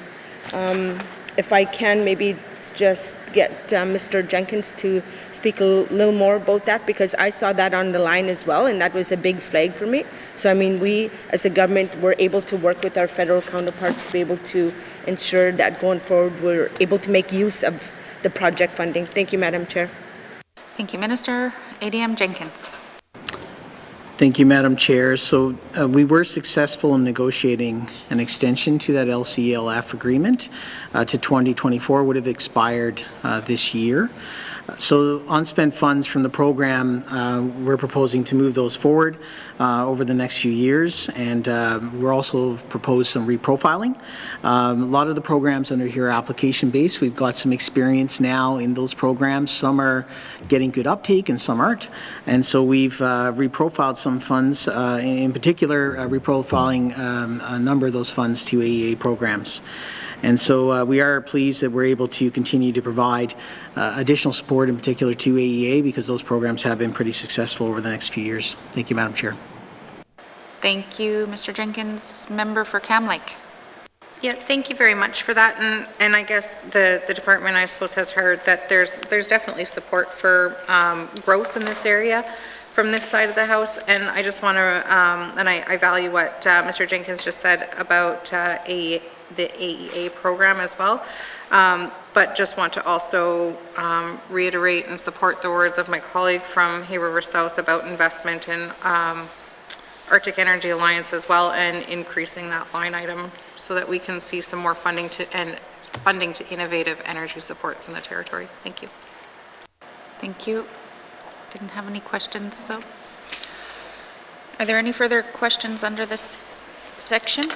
If I can maybe just get Mr. Jenkins to speak a little more about that, because I saw that on the line as well, and that was a big flag for me. So I mean, we as a government were able to work with our federal counterparts to be able to ensure that going forward we're able to make use of the project funding. Thank you, Madam Chair. Thank you, Minister. ADM Jenkins. Thank you, Madam Chair. So we were successful in negotiating an extension to that LCELF agreement to 2024, would have expired this year. So unspent funds from the program, we're proposing to move those forward over the next few years, and we're also proposed some reprofiling. A lot of the programs under here are application-based. We've got some experience now in those programs. Some are getting good uptake and some aren't. And so we've reprofiled some funds, in particular reprofiling a number of those funds to AEA programs. And so we are pleased that we're able to continue to provide additional support, in particular to AEA, because those programs have been pretty successful over the next few years. Thank you, Madam Chair. Thank you, Mr. Jenkins. Member for Cam Lake. Yeah, thank you very much for that. And I guess the department, I suppose, has heard that there's definitely support for growth in this area from this side of the House. And I just want to, and I value what Mr. Jenkins just said about the AEA program as well. But just want to also reiterate and support the words of my colleague from Hay River South about investment in Arctic Energy Alliance as well, and increasing that line item so that we can see some more funding to innovative energy supports in the territory. Thank you. Thank you. Didn't have any questions, so. Are there any further questions under this section?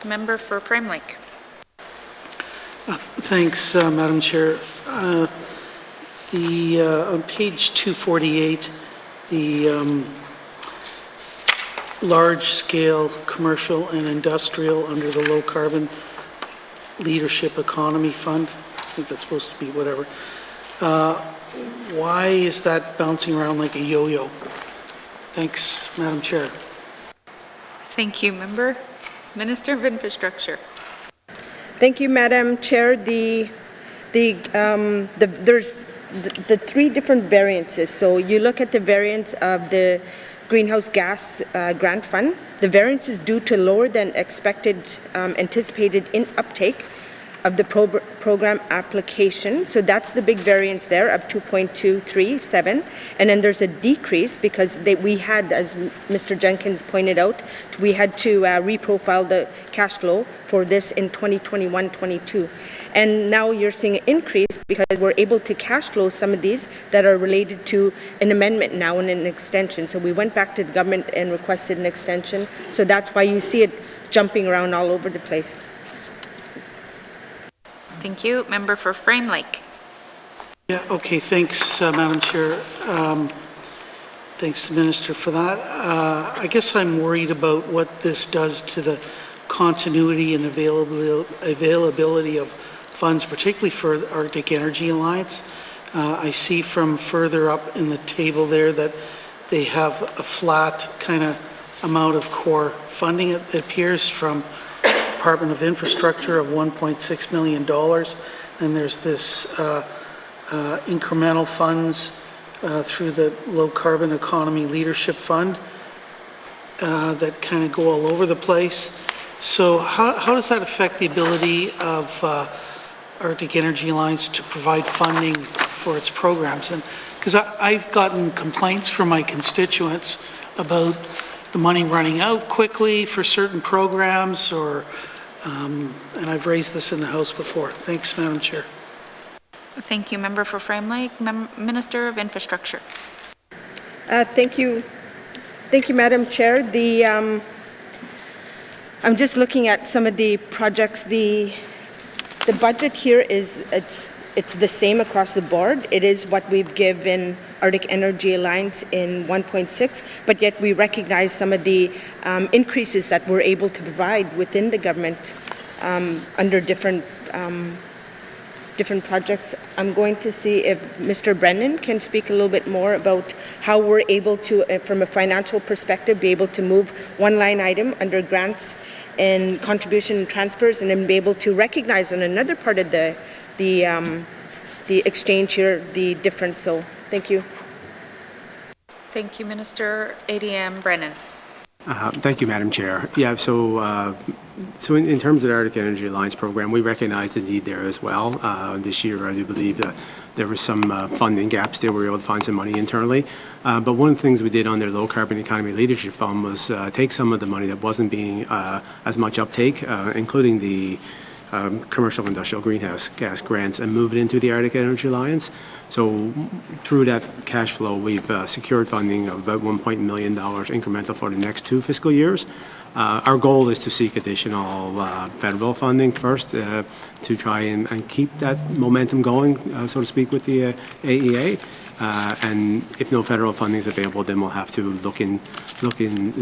Member for Frame Lake. Thanks, Madam Chair. On page 248, the large-scale commercial and industrial under the Low Carbon Leadership Economy Fund, I think that's supposed to be whatever. Why is that bouncing around like a yo-yo? Thanks, Madam Chair. Thank you, Member. Minister of Infrastructure. Thank you, Madam Chair. There's the three different variances. So you look at the variance of the Greenhouse Gas Grant Fund. The variance is due to lower than expected anticipated in uptake of the program application. So that's the big variance there of 2.237. And then there's a decrease because we had, as Mr. Jenkins pointed out, we had to reprofile the cash flow for this in 2021-22. And now you're seeing an increase because we're able to cash flow some of these that are related to an amendment now and an extension. So we went back to the government and requested an extension. So that's why you see it jumping around all over the place. Thank you. Member for Frame Lake. Yeah, okay, thanks, Madam Chair. Thanks, Minister, for that. I guess I'm worried about what this does to the continuity and availability of funds, particularly for the Arctic Energy Alliance. I see from further up in the table there that they have a flat kind of amount of core funding, it appears, from Department of Infrastructure of $1.6 million. And there's this incremental funds through the Low Carbon Economy Leadership Fund that kind of go all over the place. So how does that affect the ability of Arctic Energy Alliance to provide funding for its programs? And because I've gotten complaints from my constituents about the money running out quickly for certain programs, or and I've raised this in the House before. Thanks, Madam Chair. Thank you. Member for Frame Lake, Minister of Infrastructure. Thank you. Thank you, Madam Chair. I'm just looking at some of the projects. The budget here is, it's the same across the board. It is what we've given Arctic Energy Alliance in 1.6, but yet we recognize some of the increases that we're able to provide within the government under different projects. I'm going to see if Mr. Brennan can speak a little bit more about how we're able to, from a financial perspective, be able to move one line item under grants and contribution and transfers, and then be able to recognize on another part of the exchange here the difference. So thank you. Thank you, Minister. ADM Brennan. Thank you, Madam Chair. Yeah, so in terms of the Arctic Energy Alliance program, we recognize the need there as well. This year, I do believe that there were some funding gaps there. We were able to find some money internally. But one of the things we did on their Low Carbon Economy Leadership Fund was take some of the money that wasn't being as much uptake, including the commercial industrial greenhouse gas grants, and move it into the Arctic Energy Alliance. So through that cash flow, we've secured funding of about $1 million incremental for the next 2 fiscal years. Our goal is to seek additional federal funding first to try and keep that momentum going, so to speak, with the AEA. And if no federal funding is available, then we'll have to look in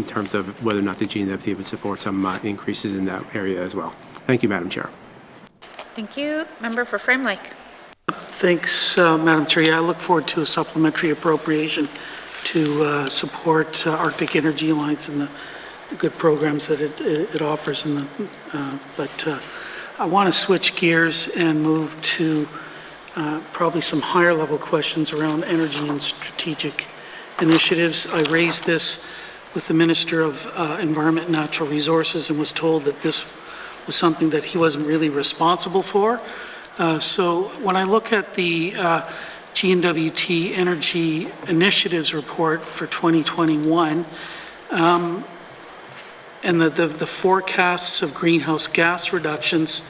terms of whether or not the N.W.T would support some increases in that area as well. Thank you, Madam Chair. Thank you. Member for Frame Lake. Thanks, Madam Chair. Yeah, I look forward to a supplementary appropriation to support Arctic Energy Alliance and the good programs that it offers. But I want to switch gears and move to probably some higher level questions around energy and strategic initiatives. I raised this with the Minister of Environment and Natural Resources and was told that this was something that he wasn't really responsible for. So when I look at the N.W.T Energy Initiatives Report for 2021, and the forecasts of greenhouse gas reductions,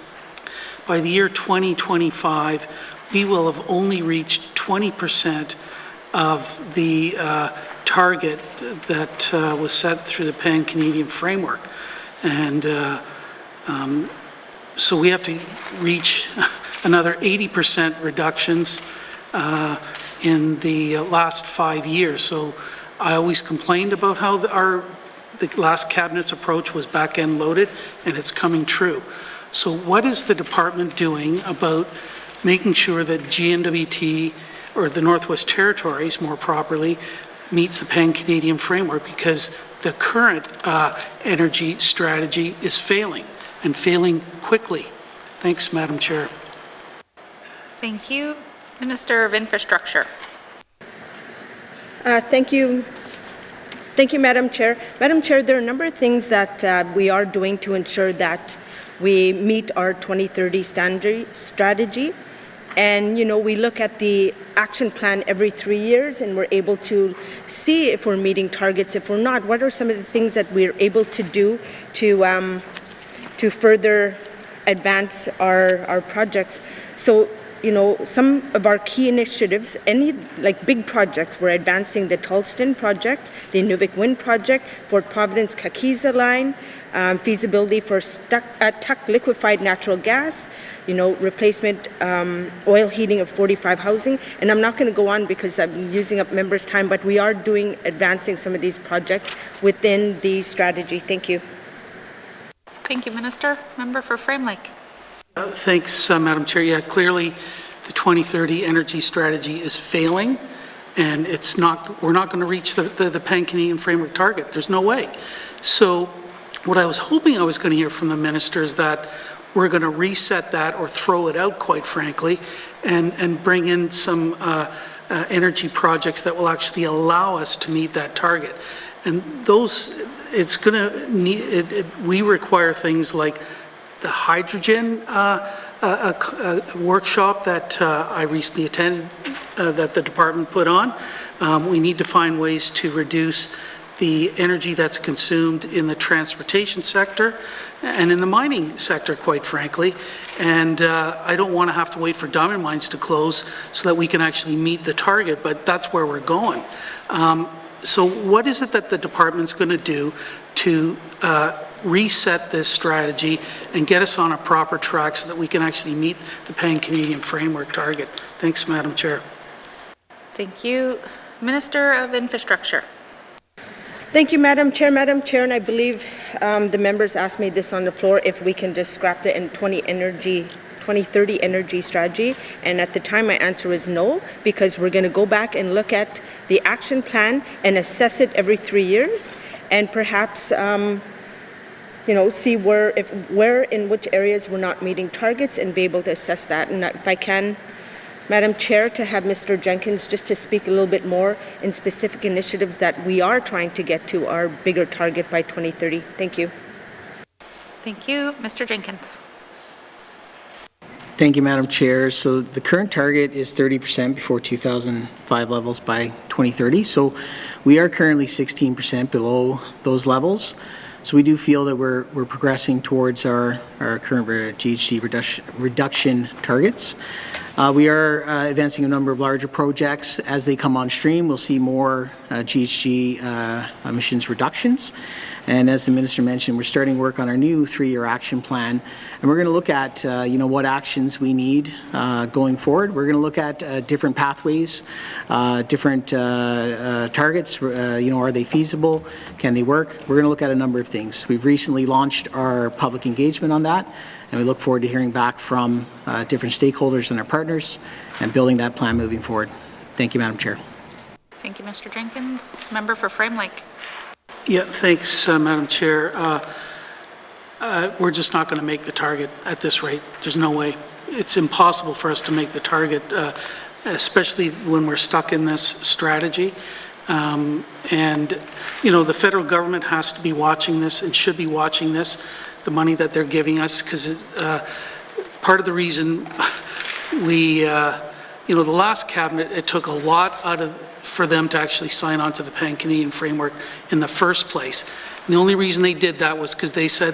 by the year 2025, we will have only reached 20% of the target that was set through the Pan-Canadian Framework. And so we have to reach another 80% reductions in the last 5 years. So I always complained about how the last cabinet's approach was back-end loaded, and it's coming true. So what is the department doing about making sure that N.W.T, or the Northwest Territories more properly, meets the Pan-Canadian Framework? Because the current energy strategy is failing, and failing quickly. Thanks, Madam Chair. Thank you. Minister of Infrastructure. Thank you. Thank you, Madam Chair. Madam Chair, there are a number of things that we are doing to ensure that we meet our 2030 strategy. And, we look at the action plan every 3 years, and we're able to see if we're meeting targets. If we're not, what are some of the things that we're able to do to further advance our projects? So, some of our key initiatives, big projects, we're advancing the Tulston project, the Inuvik Wind project, Fort Providence Kakiza line, feasibility for Tuck liquefied natural gas, replacement oil heating of 45 housing. And I'm not going to go on because I'm using up members' time, but we are advancing some of these projects within the strategy. Thank you. Thank you, Minister. Member for Frame Lake. Thanks, Madam Chair. Yeah, clearly the 2030 energy strategy is failing, and we're not going to reach the Pan-Canadian framework target. There's no way. So what I was hoping I was going to hear from the minister is that we're going to reset that, or throw it out, quite frankly, and bring in some energy projects that will actually allow us to meet that target. And those, it's going to need, we require things like the hydrogen workshop that I recently attended, that the department put on. We need to find ways to reduce the energy that's consumed in the transportation sector and in the mining sector, quite frankly. And I don't want to have to wait for diamond mines to close so that we can actually meet the target, but that's where we're going. So what is it that the department's going to do to reset this strategy and get us on a proper track so that we can actually meet the Pan-Canadian framework target? Thanks, Madam Chair. Thank you. Minister of Infrastructure. Thank you, Madam Chair. Madam Chair, and I believe the members asked me this on the floor, if we can just scrap the 2030 energy strategy. And at the time, my answer was no, because we're going to go back and look at the action plan and assess it every 3 years, and perhaps see where in which areas we're not meeting targets, and be able to assess that. And if I can, Madam Chair, to have Mr. Jenkins just to speak a little bit more in specific initiatives that we are trying to get to our bigger target by 2030. Thank you. Thank you. Mr. Jenkins. Thank you, Madam Chair. So the current target is 30% before 2005 levels by 2030. So we are currently 16% below those levels. So we do feel that we're progressing towards our current GHG reduction targets. We are advancing a number of larger projects. As they come on stream, we'll see more GHG emissions reductions. And as the Minister mentioned, we're starting work on our new 3-year action plan. And we're going to look at, what actions we need going forward. We're going to look at different pathways, different targets. Are they feasible? Can they work? We're going to look at a number of things. We've recently launched our public engagement on that, and we look forward to hearing back from different stakeholders and our partners and building that plan moving forward. Thank you, Madam Chair. Thank you, Mr. Jenkins. Member for Frame Lake. Yeah, thanks, Madam Chair. We're just not going to make the target at this rate. There's no way. It's impossible for us to make the target, especially when we're stuck in this strategy. The federal government has to be watching this and should be watching this, the money that they're giving us, because part of the reason the last cabinet, it took a lot for them to actually sign on to the Pan-Canadian framework in the first place. And the only reason they did that was because they said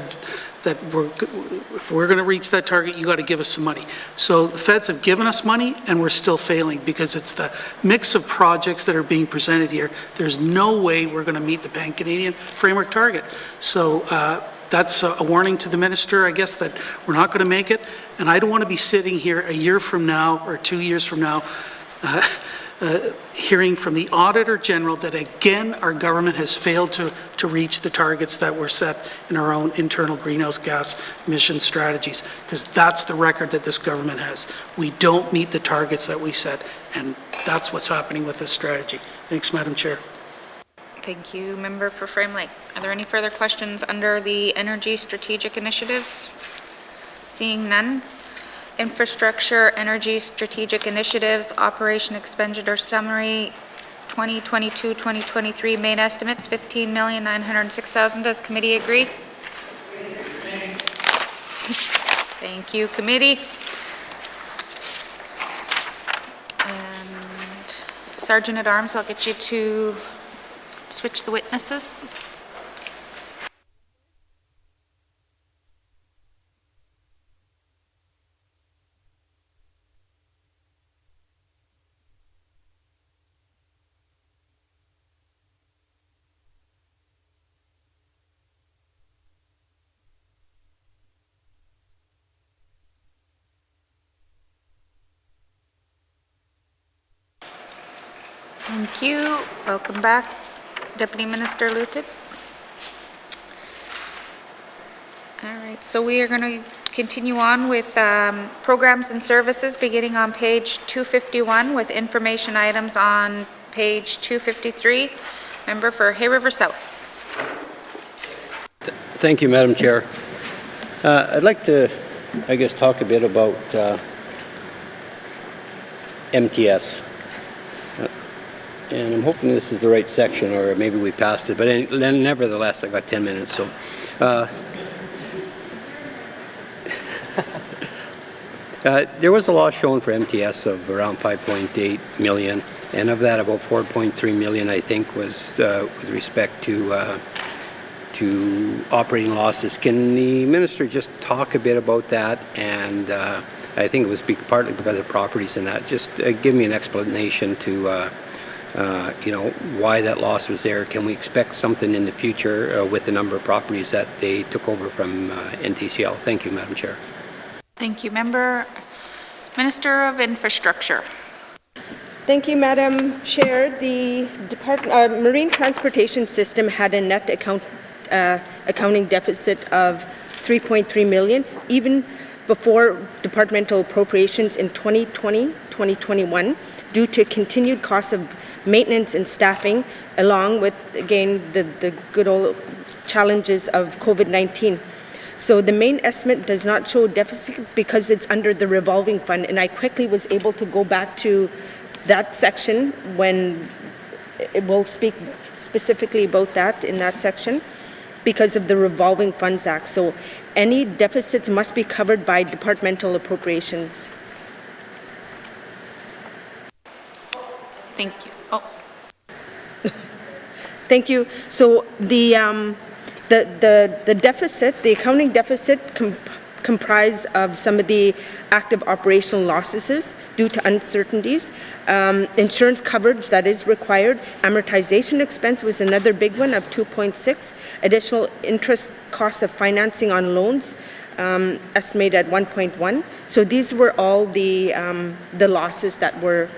that if we're going to reach that target, you got to give us some money. So the feds have given us money, and we're still failing because it's the mix of projects that are being presented here. There's no way we're going to meet the Pan-Canadian framework target. So that's a warning to the minister, I guess, that we're not going to make it. And I don't want to be sitting here a year from now or 2 years from now hearing from the Auditor General that again our government has failed to reach the targets that were set in our own internal greenhouse gas emission strategies, because that's the record that this government has. We don't meet the targets that we set, and that's what's happening with this strategy. Thanks, Madam Chair. Thank you, Member for Frame Lake. Are there any further questions under the energy strategic initiatives? Seeing none. Infrastructure Energy Strategic Initiatives Operation Expenditure Summary 2022-2023 main estimates $15,906,000. Does committee agree? Thank you, committee. And Sergeant at Arms, I'll get you to switch the witnesses. Thank you. Welcome back, Deputy Minister Luted. All right, so we are going to continue on with programs and services beginning on page 251 with information items on page 253. Member for Hay River South. Thank you, Madam Chair. I'd like to, I guess, talk a bit about MTS. And I'm hoping this is the right section, or maybe we passed it, but nevertheless, I got 10 minutes, so. There was a loss shown for MTS of around 5.8 million, and of that, about 4.3 million, I think, was with respect to operating losses. Can the minister just talk a bit about that? And I think it was partly because of properties and that. Just give me an explanation to why that loss was there. Can we expect something in the future with the number of properties that they took over from NTCL? Thank you, Madam Chair. Thank you, Member. Minister of Infrastructure. Thank you, Madam Chair. The Marine Transportation System had a net accounting deficit of 3.3 million, even before departmental appropriations in 2020-2021, due to continued costs of maintenance and staffing, along with, again, the good old challenges of COVID-19. So the main estimate does not show deficit because it's under the revolving fund, and I quickly was able to go back to that section when it will speak specifically about that in that section because of the Revolving Funds Act. So any deficits must be covered by departmental appropriations. Thank you. Oh. Thank you. So the deficit, the accounting deficit comprised of some of the active operational losses due to uncertainties, insurance coverage that is required, amortization expense was another big one of 2.6, additional interest costs of financing on loans estimated at 1.1. So these were all the losses that were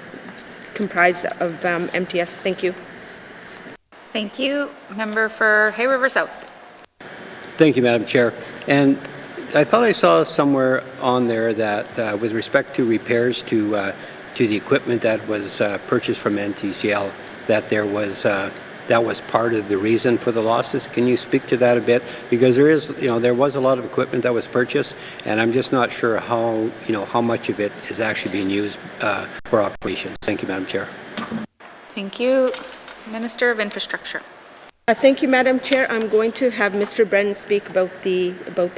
comprised of MTS. Thank you. Thank you. Member for Hay River South. Thank you, Madam Chair. And I thought I saw somewhere on there that with respect to repairs to the equipment that was purchased from NTCL, that there was that was part of the reason for the losses. Can you speak to that a bit? Because there was a lot of equipment that was purchased, and I'm just not sure how much of it is actually being used for operations. Thank you, Madam Chair. Thank you. Minister of Infrastructure. Thank you, Madam Chair. I'm going to have Mr. Brennan speak about the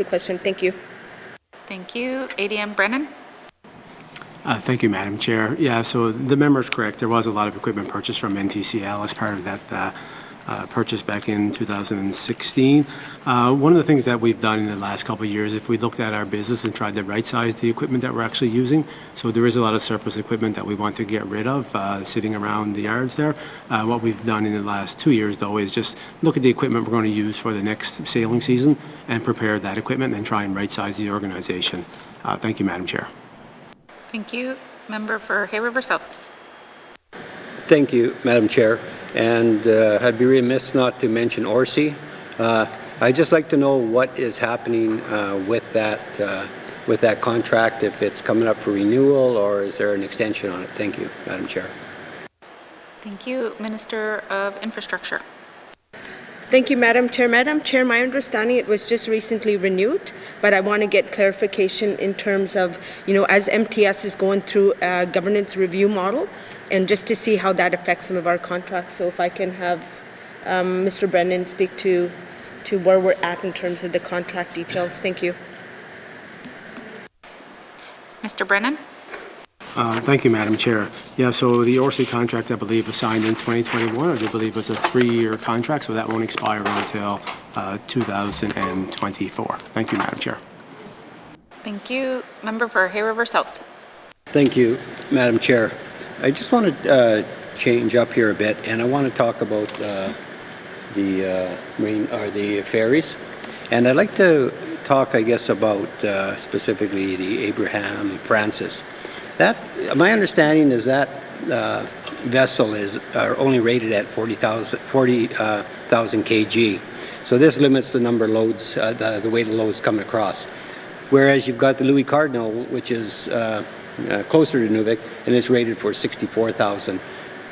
question. Thank you. Thank you. ADM Brennan. Thank you, Madam Chair. Yeah, so the member is correct. There was a lot of equipment purchased from NTCL as part of that purchase back in 2016. One of the things that we've done in the last couple of years, if we looked at our business and tried to right-size the equipment that we're actually using, so there is a lot of surplus equipment that we want to get rid of sitting around the yards there. What we've done in the last 2 years, though, is just look at the equipment we're going to use for the next sailing season and prepare that equipment and try and right-size the organization. Thank you, Madam Chair. Thank you. Member for Hay River South. Thank you, Madam Chair. And I'd be remiss not to mention Orsi. I'd just like to know what is happening with that contract, if it's coming up for renewal or is there an extension on it? Thank you, Madam Chair. Thank you. Minister of Infrastructure. Thank you, Madam Chair. Madam Chair, my understanding it was just recently renewed, but I want to get clarification in terms of, as MTS is going through a governance review model, and just to see how that affects some of our contracts. So if I can have Mr. Brennan speak to where we're at in terms of the contract details. Thank you. Mr. Brennan? Thank you, Madam Chair. Yeah, so the ORC contract, I believe, was signed in 2021. I do believe it was a 3-year contract, so that won't expire until 2024. Thank you, Madam Chair. Thank you. Member for Hay River South. Thank you, Madam Chair. I just want to change up here a bit, and I want to talk about the ferries. And I'd like to talk, I guess, about specifically the Abraham Francis. That, my understanding is that vessel is only rated at 40,000 kg. So this limits the number of loads, the weight of loads coming across. Whereas you've got the Louis Cardinal, which is closer to Nuvik, and it's rated for 64,000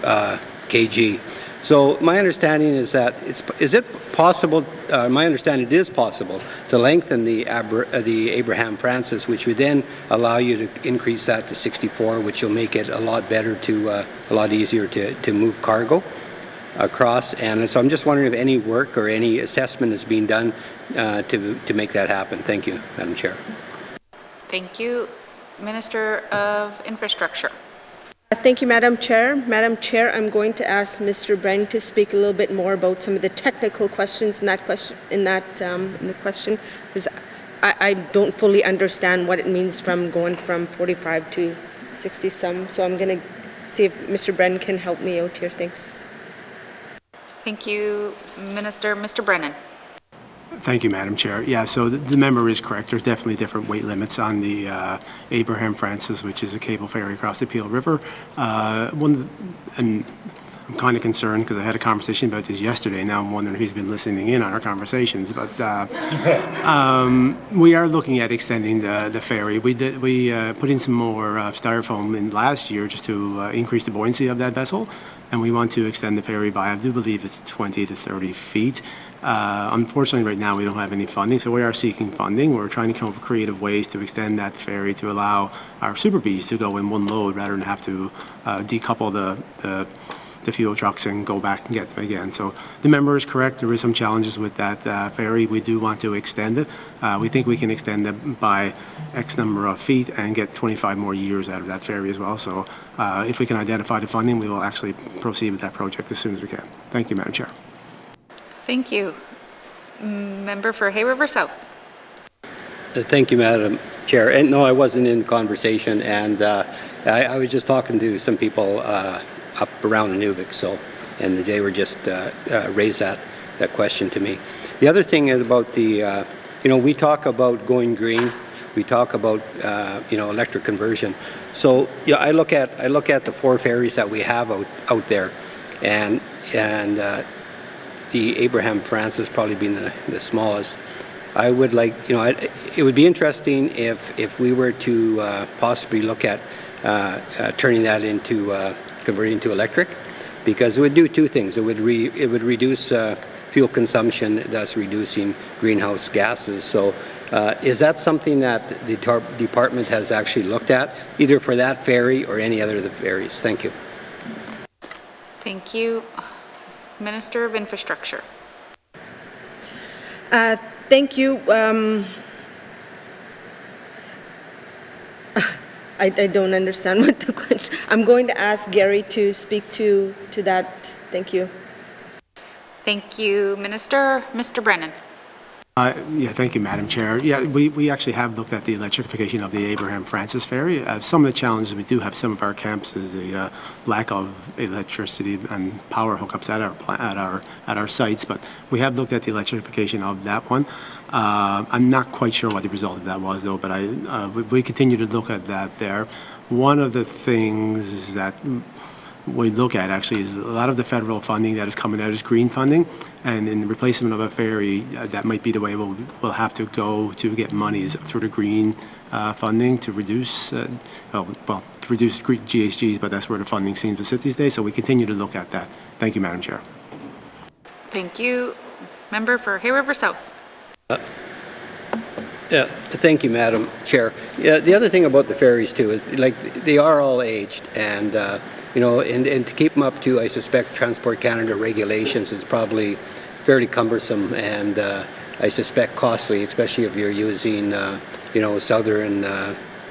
kg. So my understanding is that is it possible, my understanding it is possible to lengthen the Abraham Francis, which would then allow you to increase that to 64, which will make it a lot better a lot easier to move cargo across. And so I'm just wondering if any work or any assessment is being done to make that happen. Thank you, Madam Chair. Thank you. Minister of Infrastructure. Thank you, Madam Chair. Madam Chair, I'm going to ask Mr. Brennan to speak a little bit more about some of the technical questions in the question, because I don't fully understand what it means from going from 45 to 60 some. So I'm going to see if Mr. Brennan can help me out here. Thanks. Thank you, Minister. Mr. Brennan. Thank you, Madam Chair. Yeah, so the member is correct. There's definitely different weight limits on the Abraham Francis, which is a cable ferry across the Peel River. And I'm kind of concerned because I had a conversation about this yesterday. Now I'm wondering if he's been listening in on our conversations. But we are looking at extending the ferry. We put in some more styrofoam in last year just to increase the buoyancy of that vessel. And we want to extend the ferry by, I do believe it's 20 to 30 feet. Unfortunately, right now we don't have any funding, so we are seeking funding. We're trying to come up with creative ways to extend that ferry to allow our Super Bs to go in one load rather than have to decouple the fuel trucks and go back and get them again. So the member is correct. There is some challenges with that ferry. We do want to extend it. We think we can extend it by X number of feet and get 25 more years out of that ferry as well. So if we can identify the funding, we will actually proceed with that project as soon as we can. Thank you, Madam Chair. Thank you. Member for Hay River South. Thank you, Madam Chair. And no, I wasn't in the conversation, and I was just talking to some people up around Nuvik, and they were just raised that question to me. The other thing is about the, we talk about going green, we talk about electric conversion. So yeah, I look at the 4 ferries that we have out there, and the Abraham Francis probably being the smallest. I would like, it would be interesting if we were to possibly look at turning that into converting to electric, because it would do 2 things. It would reduce fuel consumption, thus reducing greenhouse gases. So is that something that the department has actually looked at, either for that ferry or any other of the ferries? Thank you. Thank you. Minister of Infrastructure. Thank you. I don't understand what the question. I'm going to ask Gary to speak to that. Thank you. Thank you, Minister. Mr. Brennan. Yeah, thank you, Madam Chair. Yeah, we actually have looked at the electrification of the Abraham Francis ferry. Some of the challenges we do have some of our camps is the lack of electricity and power hookups at our sites, but we have looked at the electrification of that one. I'm not quite sure what the result of that was, though, but we continue to look at that there. One of the things that we look at actually is a lot of the federal funding that is coming out is green funding, and in the replacement of a ferry, that might be the way we'll have to go to get monies through the green funding to reduce, to reduce GHGs, but that's where the funding seems to sit these days, so we continue to look at that. Thank you, Madam Chair. Thank you. Member for Hay River South. Yeah, thank you, Madam Chair. Yeah, the other thing about the ferries too is, like, they are all aged, and and to keep them up to, I suspect, Transport Canada regulations is probably fairly cumbersome and I suspect costly, especially if you're using southern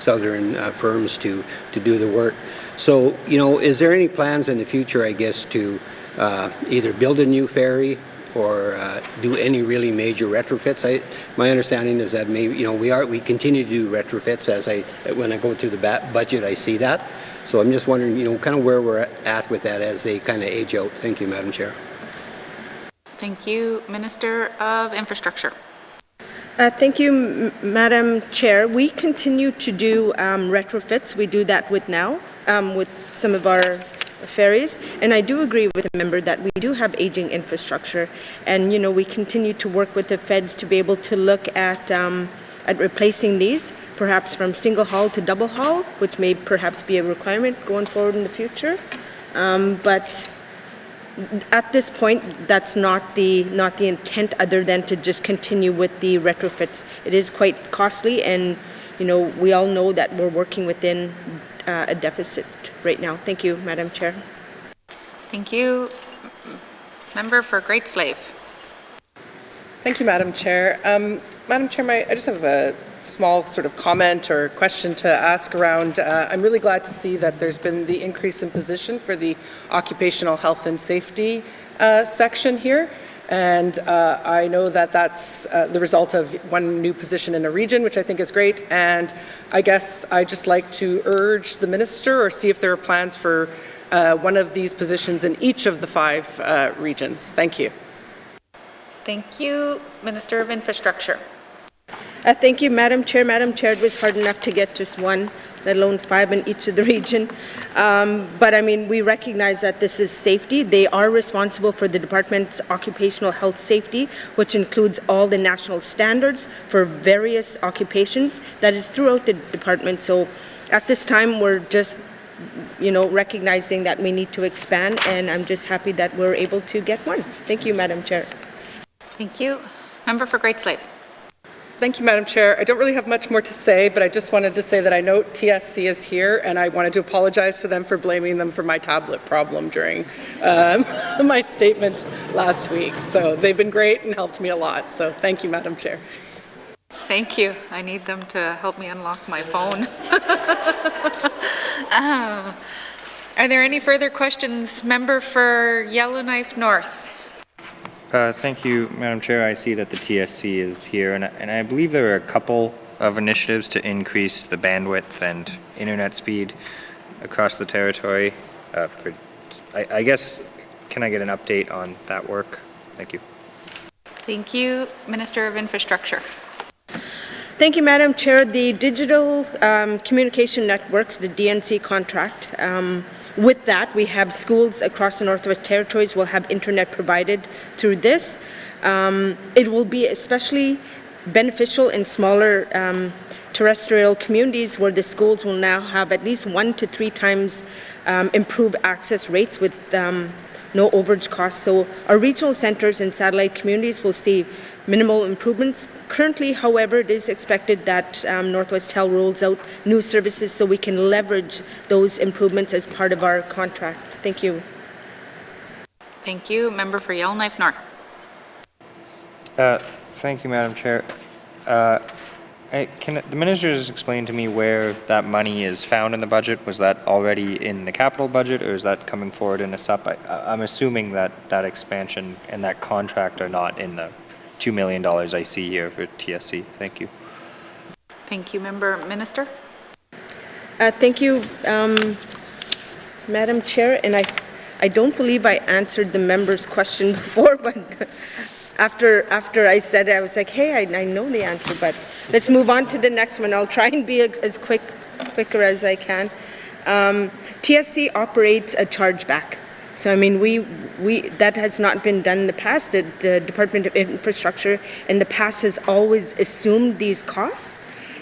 southern firms to do the work. So, you know, is there any plans in the future, I guess, to either build a new ferry or do any really major retrofits? My understanding is that maybe, you know, we continue to do retrofits. When I go through the budget, I see that. So I'm just wondering, you know, kind of where we're at with that as they kind of age out. Thank you, Madam Chair. Thank you. Minister of Infrastructure. Thank you, Madam Chair. We continue to do retrofits. We do that with some of our ferries, and I do agree with the member that we do have aging infrastructure, and you know, we continue to work with the feds to be able to look at replacing these, perhaps from single hull to double hull, which may perhaps be a requirement going forward in the future. But at this point, that's not the intent, other than to just continue with the retrofits. It is quite costly, and you know, we all know that we're working within a deficit right now. Thank you, Madam Chair. Thank you. Member for Great Slave. Thank you, Madam Chair. Madam Chair, I just have a small sort of comment or question to ask around. I'm really glad to see that there's been the increase in position for the occupational health and safety section here. And I know that that's the result of one new position in a region, which I think is great. And I guess I'd just like to urge the minister, or see if there are plans for one of these positions in each of the 5 regions. Thank you. Thank you. Minister of Infrastructure. Thank you, Madam Chair. Madam Chair, it was hard enough to get just one, let alone 5 in each of the region. But I mean, we recognize that this is safety. They are responsible for the department's occupational health safety, which includes all the national standards for various occupations. That is throughout the department. So at this time, we're just, you know, recognizing that we need to expand, and I'm just happy that we're able to get one. Thank you, Madam Chair. Thank you. Member for Great Slave. Thank you, Madam Chair. I don't really have much more to say, but I just wanted to say that I know TSC is here, and I wanted to apologize to them for blaming them for my tablet problem during my statement last week. So they've been great and helped me a lot. So thank you, Madam Chair. Thank you. I need them to help me unlock my phone. Are there any further questions? Member for Yellowknife North. Thank you, Madam Chair. I see that the TSC is here, and I believe there are a couple of initiatives to increase the bandwidth and internet speed across the territory. I guess, can I get an update on that work? Thank you. Thank you. Minister of Infrastructure. Thank you, Madam Chair. The Digital Communication Networks, the DNC contract, with that, we have schools across the Northwest Territories will have internet provided through this. It will be especially beneficial in smaller terrestrial communities, where the schools will now have at least 1 to 3 times improved access rates with no overage costs. So our regional centers and satellite communities will see minimal improvements. Currently, however, it is expected that Northwest Tel rolls out new services so we can leverage those improvements as part of our contract. Thank you. Thank you. Member for Yellowknife North. Thank you, Madam Chair. Can the minister just explain to me where that money is found in the budget? Was that already in the capital budget, or is that coming forward in a SUP? I'm assuming that that expansion and that contract are not in the $2 million I see here for TSC. Thank you. Thank you, Member. Minister? Thank you, Madam Chair. And I don't believe I answered the member's question before, but after I said it, I was like, hey, I know the answer, but let's move on to the next one. I'll try and be as quicker as I can. TSC operates a chargeback. So I mean, we that has not been done in the past. The Department of Infrastructure in the past has always assumed these costs,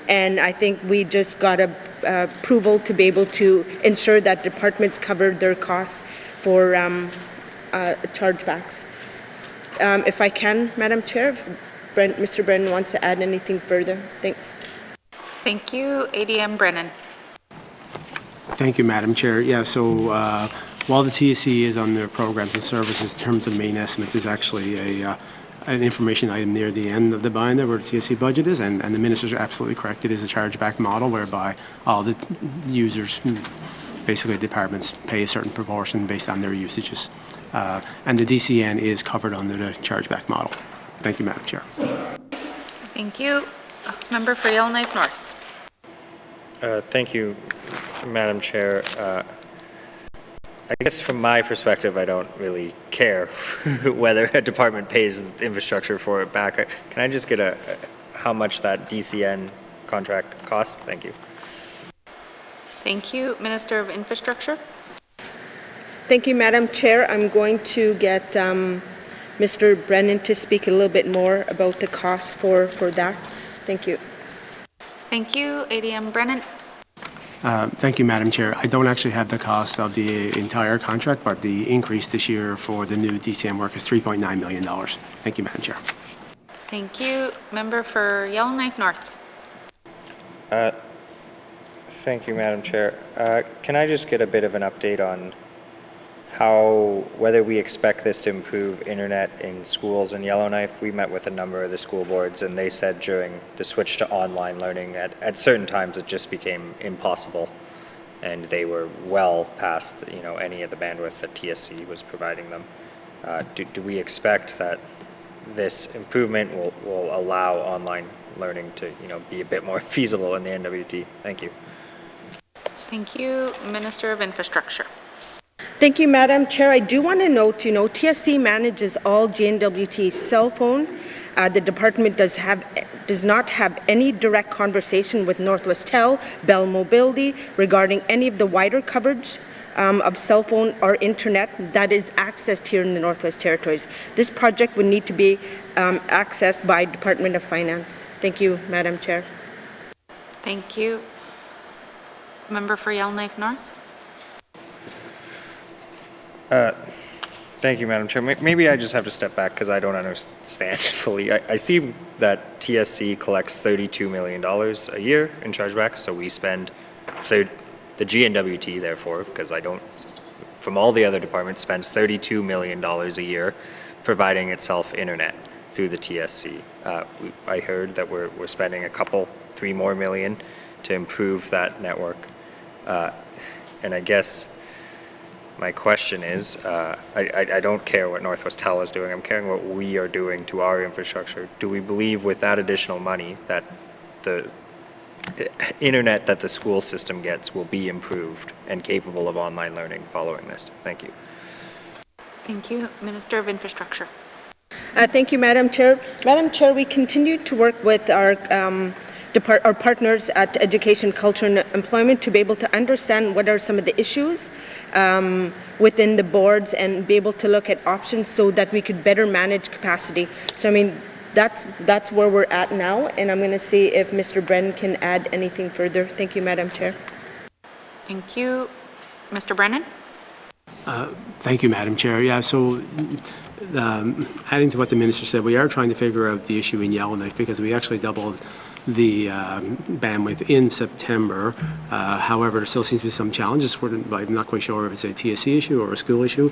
and I think we just got approval to be able to ensure that departments cover their costs for chargebacks. If I can, Madam Chair, if Mr. Brennan wants to add anything further. Thanks. Thank you. ADM Brennan. Thank you, Madam Chair. Yeah, so while the TSC is on their programs and services, in terms of main estimates, is actually an information item near the end of the binder where the TSC budget is, and the minister's absolutely correct. It is a chargeback model whereby all the users, basically departments, pay a certain proportion based on their usages. And the DCN is covered under the chargeback model. Thank you, Madam Chair. Thank you. Member for Yellowknife North. Thank you, Madam Chair. I guess from my perspective, I don't really care whether a department pays the infrastructure for it back. Can I just get how much that DCN contract costs? Thank you. Thank you. Minister of Infrastructure. Thank you, Madam Chair. I'm going to get Mr. Brennan to speak a little bit more about the costs for that. Thank you. Thank you. ADM Brennan. Thank you, Madam Chair. I don't actually have the cost of the entire contract, but the increase this year for the new DCM work is $3.9 million. Thank you, Madam Chair. Thank you. Member for Yellowknife North. Thank you, Madam Chair. Can I just get a bit of an update on whether we expect this to improve internet in schools in Yellowknife? We met with a number of the school boards, and they said during the switch to online learning, at certain times it just became impossible, and they were well past any of the bandwidth that TSC was providing them. Do we expect that this improvement will allow online learning to be a bit more feasible in the N.W.T? Thank you. Thank you. Minister of Infrastructure. Thank you, Madam Chair. I do want to note, TSC manages all N.W.T cell phone. The department does not have any direct conversation with Northwest Tel, Bell Mobility regarding any of the wider coverage of cell phone or internet that is accessed here in the Northwest Territories. This project would need to be accessed by Department of Finance. Thank you, Madam Chair. Thank you. Member for Yellowknife North. Thank you, Madam Chair. Maybe I just have to step back because I don't understand fully. I see that TSC collects $32 million a year in chargebacks, so we spend the GNWT, therefore, because from all the other departments, spends $32 million a year providing itself internet through the TSC. I heard that we're spending $3 more million to improve that network. And I guess my question is, I don't care what Northwest Tel is doing. I'm caring what we are doing to our infrastructure. Do we believe with that additional money that the internet that the school system gets will be improved and capable of online learning following this? Thank you. Thank you. Minister of Infrastructure. Thank you, Madam Chair. Madam Chair, we continue to work with our partners at Education, Culture and Employment to be able to understand what are some of the issues within the boards and be able to look at options so that we could better manage capacity. So, that's where we're at now, and I'm going to see if Mr. Brennan can add anything further. Thank you, Madam Chair. Thank you. Mr. Brennan? Thank you, Madam Chair. Yeah, so adding to what the Minister said, we are trying to figure out the issue in Yellowknife because we actually doubled the bandwidth in September. However, there still seems to be some challenges. I'm not quite sure if it's a TSC issue or a school issue.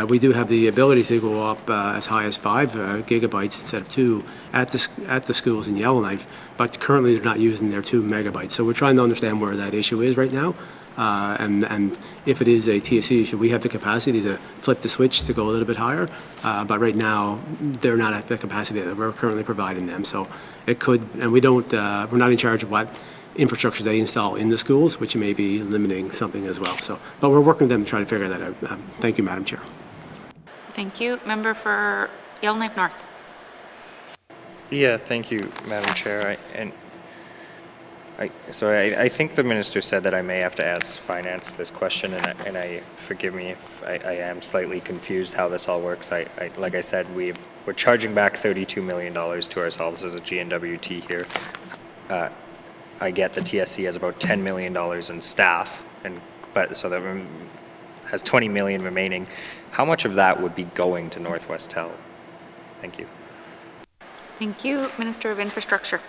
We do have the ability to go up as high as 5 gigabytes instead of 2 at the schools in Yellowknife, but currently they're not using their 2 megabytes. So we're trying to understand where that issue is right now. And if it is a TSC issue, we have the capacity to flip the switch to go a little bit higher. But right now, they're not at the capacity that we're currently providing them. So it could, and we're not in charge of what infrastructure they install in the schools, which may be limiting something as well. So, but we're working with them to try to figure that out. Thank you, Madam Chair. Thank you. Member for Yellowknife North. Yeah, thank you, Madam Chair. I think the Minister said that I may have to ask Finance this question, and forgive me if I am slightly confused how this all works. Like I said, we're charging back $32 million to ourselves as a GNWT here. I get the TSC has about $10 million in staff, so that has $20 million remaining. How much of that would be going to Northwest Tel? Thank you. Thank you. Minister of Infrastructure.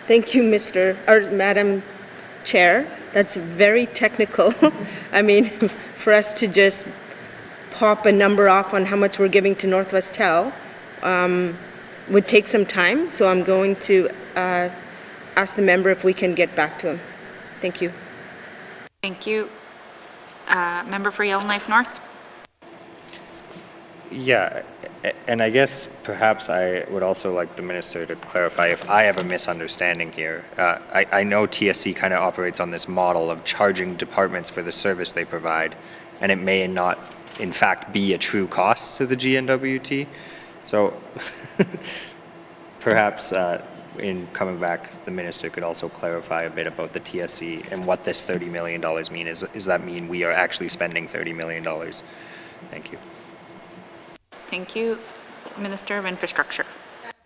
Thank you, Madam Chair. That's very technical. For us to just pop a number off on how much we're giving to Northwest Tel, would take some time, so I'm going to ask the member if we can get back to him. Thank you. Thank you. Member for Yellowknife North? Yeah, and I guess perhaps I would also like the minister to clarify if I have a misunderstanding here. I know TSC kind of operates on this model of charging departments for the service they provide, and it may not, in fact, be a true cost to the GNWT. So perhaps in coming back, the minister could also clarify a bit about the TSC and what this $30 million mean. Does that mean we are actually spending $30 million? Thank you. Thank you. Minister of Infrastructure.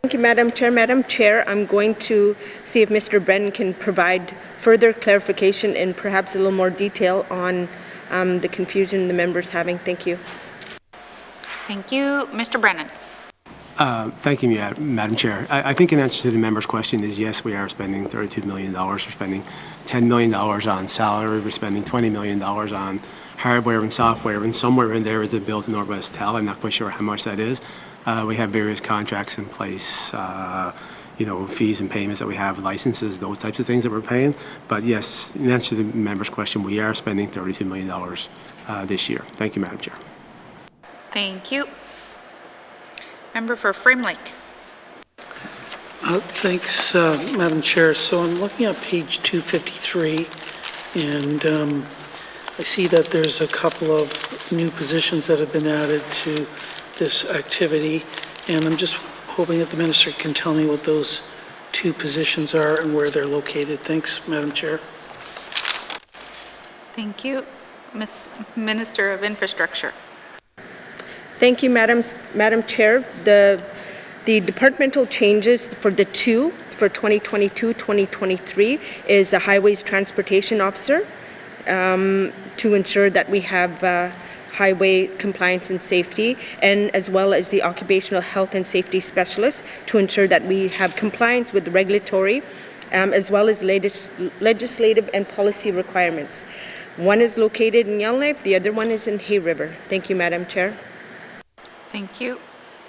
Thank you, Madam Chair. Madam Chair, I'm going to see if Mr. Brennan can provide further clarification and perhaps a little more detail on the confusion the members having. Thank you. Thank you. Mr. Brennan. Thank you, Madam Chair. I think in answer to the member's question is yes, we are spending $32 million. We're spending $10 million on salary. We're spending $20 million on hardware and software, and somewhere in there is a bill to Northwest Tel. I'm not quite sure how much that is. We have various contracts in place, fees and payments that we have, licenses, those types of things that we're paying. But yes, in answer to the member's question, we are spending $32 million this year. Thank you, Madam Chair. Thank you. Member for Frame Lake. Thanks, Madam Chair. So I'm looking at page 253, and I see that there's a couple of new positions that have been added to this activity, and I'm just hoping that the minister can tell me what those two positions are and where they're located. Thanks, Madam Chair. Thank you. Minister of Infrastructure. Thank you, Madam Chair. The departmental changes for the two for 2022-2023 is a highways transportation officer to ensure that we have highway compliance and safety, and as well as the occupational health and safety specialist to ensure that we have compliance with the regulatory as well as legislative and policy requirements. One is located in Yellowknife, the other one is in Hay River. Thank you, Madam Chair. Thank you.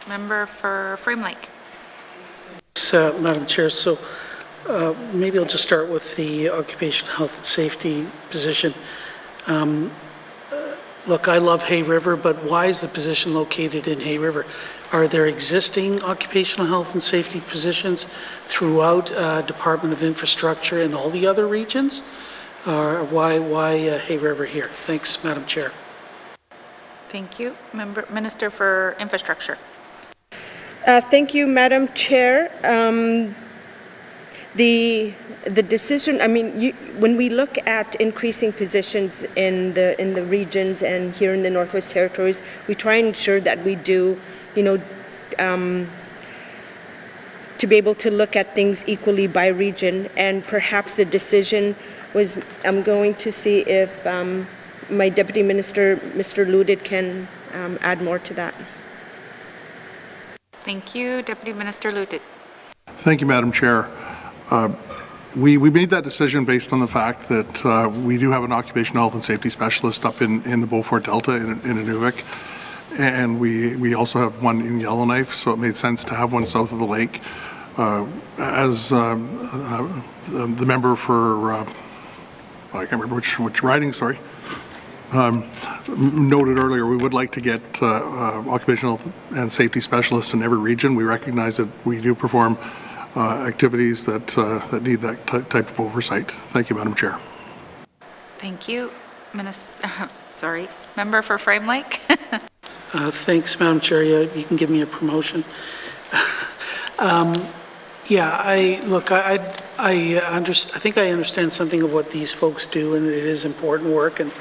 Member for Frame Lake. Madam Chair, so maybe I'll just start with the occupational health and safety position. Look, I love Hay River, but why is the position located in Hay River? Are there existing occupational health and safety positions throughout Department of Infrastructure in all the other regions? Why Hay River here? Thanks, Madam Chair. Thank you. Minister for Infrastructure. Thank you, Madam Chair. The decision, when we look at increasing positions in the regions and here in the Northwest Territories, we try and ensure that we do, to be able to look at things equally by region. And perhaps the decision was, I'm going to see if my Deputy Minister, Mr. Ludit, can add more to that. Thank you. Deputy Minister Ludit. Thank you, Madam Chair. We made that decision based on the fact that we do have an occupational health and safety specialist up in the Beaufort Delta in Inuvik, and we also have one in Yellowknife, so it made sense to have one south of the lake. As the member for, I can't remember which riding, sorry, noted earlier, we would like to get occupational and safety specialists in every region. We recognize that we do perform activities that need that type of oversight. Thank you, Madam Chair. Thank you. Member for Frame Lake. Thanks, Madam Chair. Yeah, you can give me a promotion. I think I understand something of what these folks do, and it is important work, and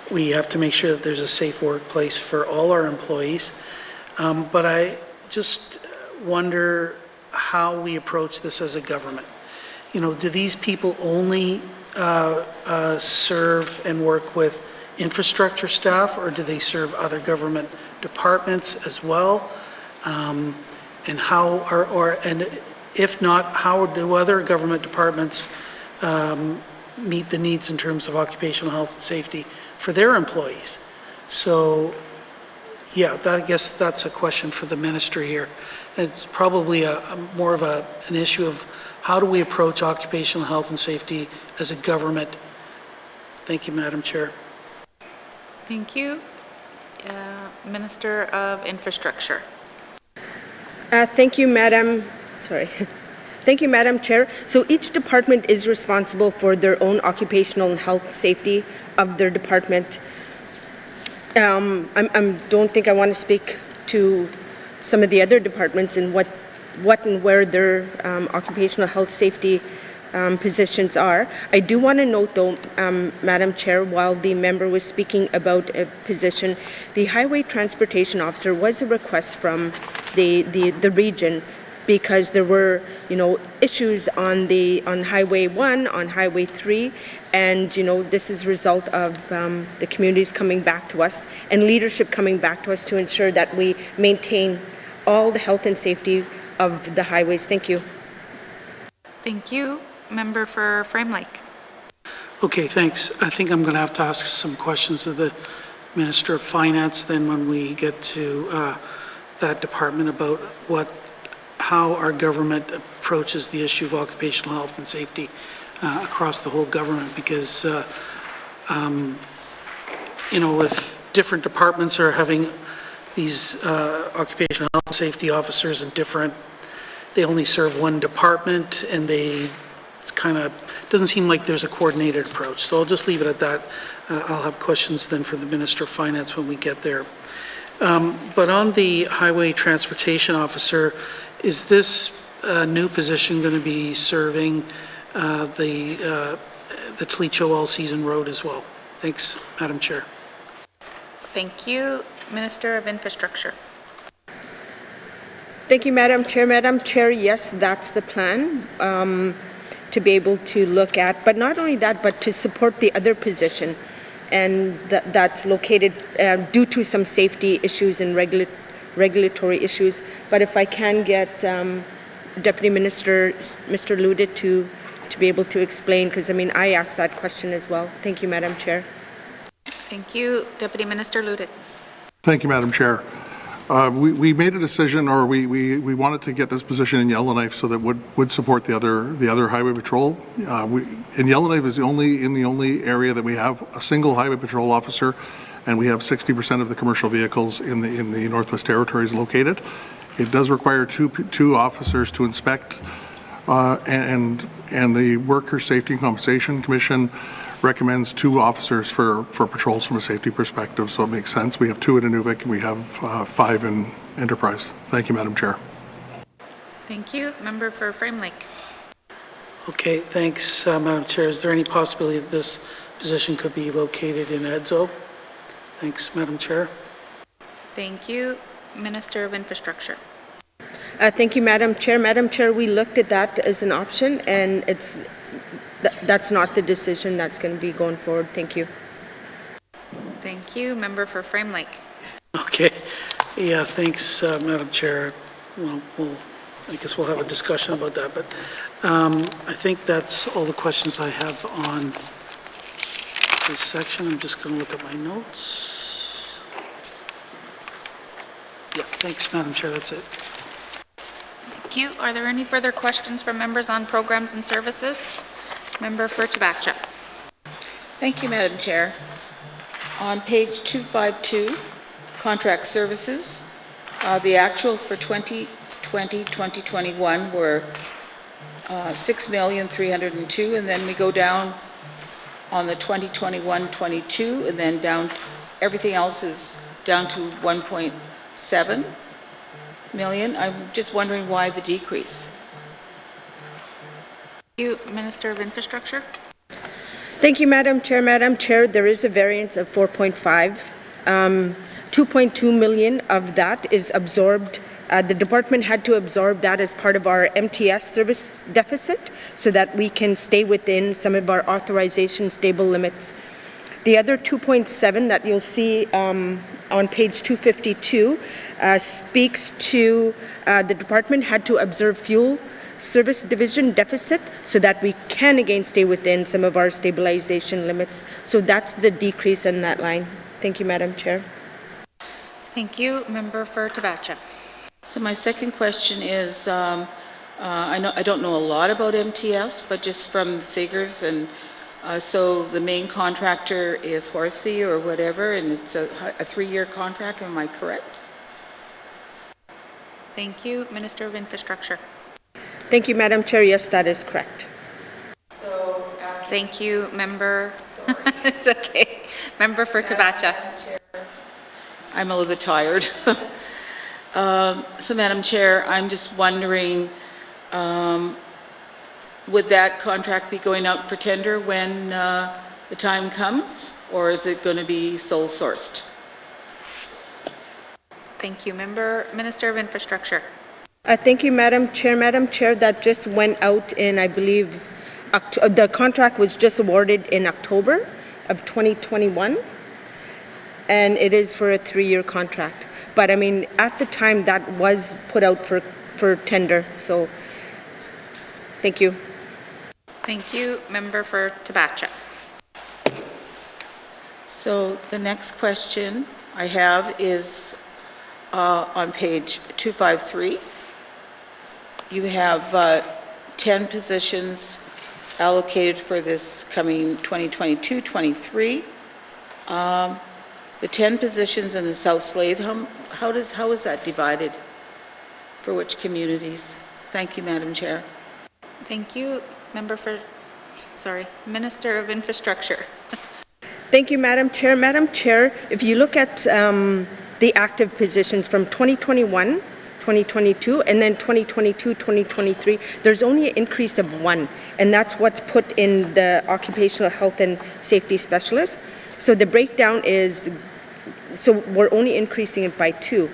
we have to make sure that there's a safe workplace for all our employees. But I just wonder how we approach this as a government. Do these people only serve and work with infrastructure staff, or do they serve other government departments as well? And if not, how do other government departments meet the needs in terms of occupational health and safety for their employees? So, Yeah, I guess that's a question for the minister here. It's probably more of an issue of how do we approach occupational health and safety as a government? Thank you, Madam Chair. Thank you. Minister of Infrastructure. Thank you, Madam. Sorry. Thank you, Madam Chair. So each department is responsible for their own occupational and health safety of their department. I don't think I want to speak to some of the other departments and what and where their occupational health safety positions are. I do want to note, though, Madam Chair, while the member was speaking about a position, the Highway Transportation Officer was a request from the region, because there were, issues on Highway 1, on Highway 3, and, this is a result of the communities coming back to us and leadership coming back to us to ensure that we maintain all the health and safety of the highways. Thank you. Thank you. Member for Frame Lake. Okay, thanks. I think I'm going to have to ask some questions of the Minister of Finance then when we get to that department about how our government approaches the issue of occupational health and safety across the whole government, because if different departments are having these occupational health and safety officers and they only serve one department, and it's kind of doesn't seem like there's a coordinated approach. So I'll just leave it at that. I'll have questions then for the Minister of Finance when we get there. But on the Highway Transportation Officer, is this new position going to be serving the Tlicho All-Season Road as well? Thanks, Madam Chair. Thank you. Minister of Infrastructure. Thank you, Madam Chair. Madam Chair, yes, that's the plan, to be able to look at, but not only that, but to support the other position, and that's located due to some safety issues and regulatory issues. But if I can get Deputy Minister, Mr. Ludet to be able to explain, because I asked that question as well. Thank you, Madam Chair. Thank you. Deputy Minister Ludet. Thank you, Madam Chair. We made a decision, or we wanted to get this position in Yellowknife so that would support the other highway patrol. In Yellowknife is the only area that we have a single highway patrol officer, and we have 60% of the commercial vehicles in the Northwest Territories located. It does require two officers to inspect, and the Workers' Safety and Compensation Commission recommends 2 officers for patrols from a safety perspective, so it makes sense. We have 2 in Inuvik and we have 5 in Enterprise. Thank you, Madam Chair. Thank you. Member for Frame Lake. Okay, thanks, Madam Chair. Is there any possibility that this position could be located in Edzo? Thanks, Madam Chair. Thank you. Minister of Infrastructure. Thank you, Madam Chair. Madam Chair, we looked at that as an option, and that's not the decision that's going to be going forward. Thank you. Thank you. Member for Frame Lake. Okay. Yeah, thanks, Madam Chair. Well, I guess we'll have a discussion about that, but I think that's all the questions I have on this section. I'm just going to look at my notes. Yeah, thanks, Madam Chair. That's it. Thank you. Are there any further questions from members on programs and services? Member for Tabasco. Thank you, Madam Chair. On page 252, contract services, the actuals for 2020-2021 were $6,302,000, and then we go down on the 2021-22, and then down, everything else is down to 1.7 million. I'm just wondering why the decrease. Thank you. Minister of Infrastructure. Thank you, Madam Chair. Madam Chair, there is a variance of 4.5. 2.2 million of that is absorbed. The department had to absorb that as part of our MTS service deficit so that we can stay within some of our authorization stable limits. The other 2.7 that you'll see on page 252 speaks to the department had to observe fuel service division deficit so that we can again stay within some of our stabilization limits. So that's the decrease in that line. Thank you, Madam Chair. Thank you. Member for Tabacha. So my second question is, I don't know a lot about MTS, but just from the figures, and so the main contractor is Horsey or whatever, and it's a 3-year contract, am I correct? Thank you. Minister of Infrastructure. Thank you, Madam Chair. Yes, that is correct. So Thank you, Member. It's okay. Member for Tabacha. I'm a little bit tired. So Madam Chair, I'm just wondering, would that contract be going out for tender when the time comes, or is it going to be sole sourced? Thank you, Member. Minister of Infrastructure. Thank you, Madam Chair. Madam Chair, that just went out in, I believe, the contract was just awarded in October of 2021, and it is for a 3-year contract. But I mean, at the time that was put out for tender, so thank you. Thank you, Member for Tabacha. So the next question I have is on page 253. You have 10 positions allocated for this coming 2022-23. The 10 positions in the South Slave, how is that divided? For which communities? Thank you, Madam Chair. Thank you, Minister of Infrastructure. Thank you, Madam Chair. Madam Chair, if you look at the active positions from 2021, 2022, and then 2022, 2023, there's only an increase of 1, and that's what's put in the occupational health and safety specialist. So the breakdown is, so we're only increasing it by 2.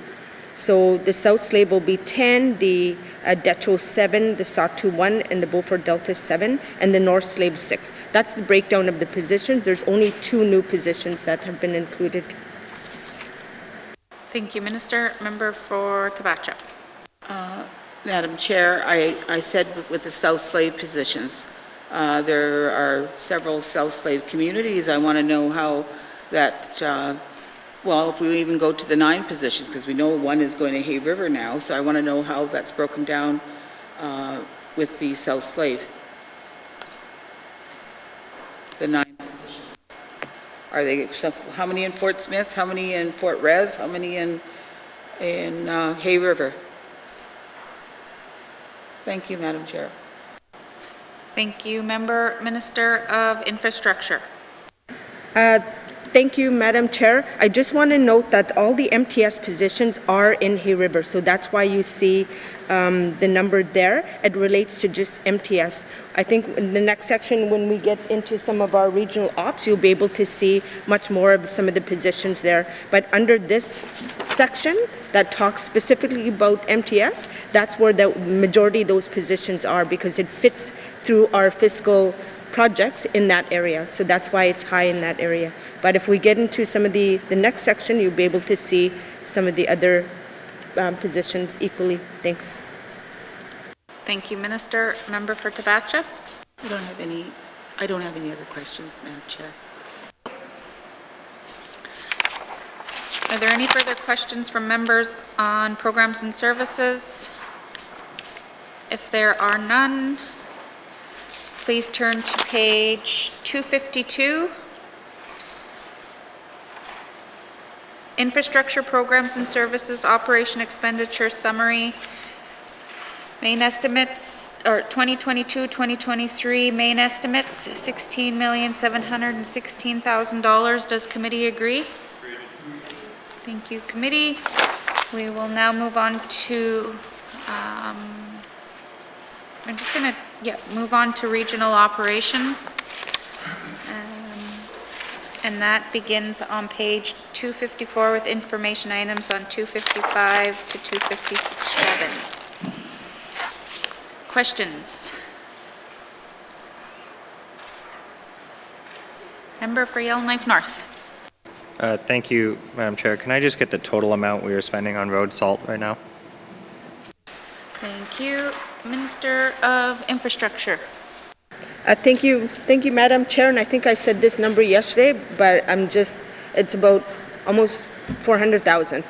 So the South Slave will be 10, the Decho 7, the Satu 1, and the Beaufort Delta 7, and the North Slave 6. That's the breakdown of the positions. There's only 2 new positions that have been included. Thank you, Minister. Member for Tabacha. Madam Chair, I said with the South Slave positions, there are several South Slave communities. I want to know how that, well, if we even go to the 9 positions, because we know one is going to Hay River now, so I want to know how that's broken down with the South Slave. The 9 positions. Are they, how many in Fort Smith, how many in Fort Res, how many in Hay River? Thank you, Madam Chair. Thank you, Minister of Infrastructure. Thank you, Madam Chair. I just want to note that all the MTS positions are in Hay River, so that's why you see the number there. It relates to just MTS. I think in the next section, when we get into some of our regional ops, you'll be able to see much more of some of the positions there. But under this section that talks specifically about MTS, that's where the majority of those positions are, because it fits through our fiscal projects in that area. So that's why it's high in that area. But if we get into some of the next section, you'll be able to see some of the other positions equally. Thanks. Thank you, Minister. Member for Tabacha. I don't have any other questions, Madam Chair. Are there any further questions from members on programs and services? If there are none, please turn to page 252. Infrastructure Programs and Services Operation Expenditure Summary. Main estimates, or 2022-2023 main estimates, $16,716,000. Does committee agree? Thank you, committee. We will now move on to, we're just going to move on to regional operations. And that begins on page 254 with information items on 255 to 257. Questions? Member for Yellowknife North. Thank you, Madam Chair. Can I just get the total amount we are spending on road salt right now? Thank you. Minister of Infrastructure. Thank you, Madam Chair, and I think I said this number yesterday, but it's about almost 400,000.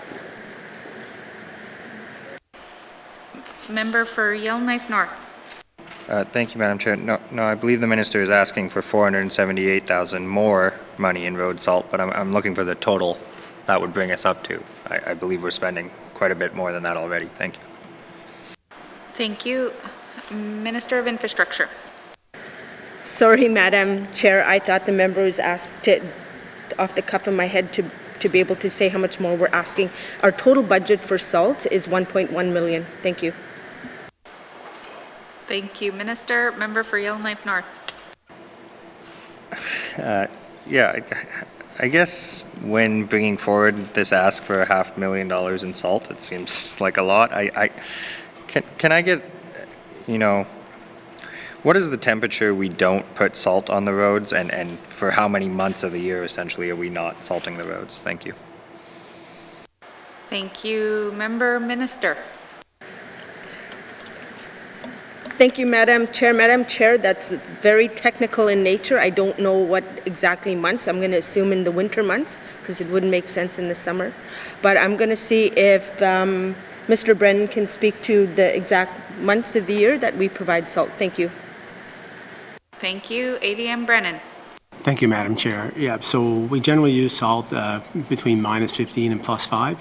Member for Yellowknife North. Thank you, Madam Chair. No, I believe the minister is asking for 478,000 more money in road salt, but I'm looking for the total that would bring us up to. I believe we're spending quite a bit more than that already. Thank you. Thank you. Minister of Infrastructure. Sorry, Madam Chair, I thought the member was asked off the cuff of my head to be able to say how much more we're asking. Our total budget for salt is 1.1 million. Thank you. Thank you, Minister. Member for Yellowknife North. Yeah, I guess when bringing forward this ask for $500,000 in salt, it seems like a lot. Can I get, what is the temperature we don't put salt on the roads, and for how many months of the year essentially are we not salting the roads? Thank you. Thank you, Minister. Thank you, Madam Chair. Madam Chair, that's very technical in nature. I don't know what exactly months. I'm going to assume in the winter months because it wouldn't make sense in the summer. But I'm going to see if Mr. Brennan can speak to the exact months of the year that we provide salt. Thank you. Thank you. ADM Brennan. Thank you, Madam Chair. Yeah, so we generally use salt between -15 and +5.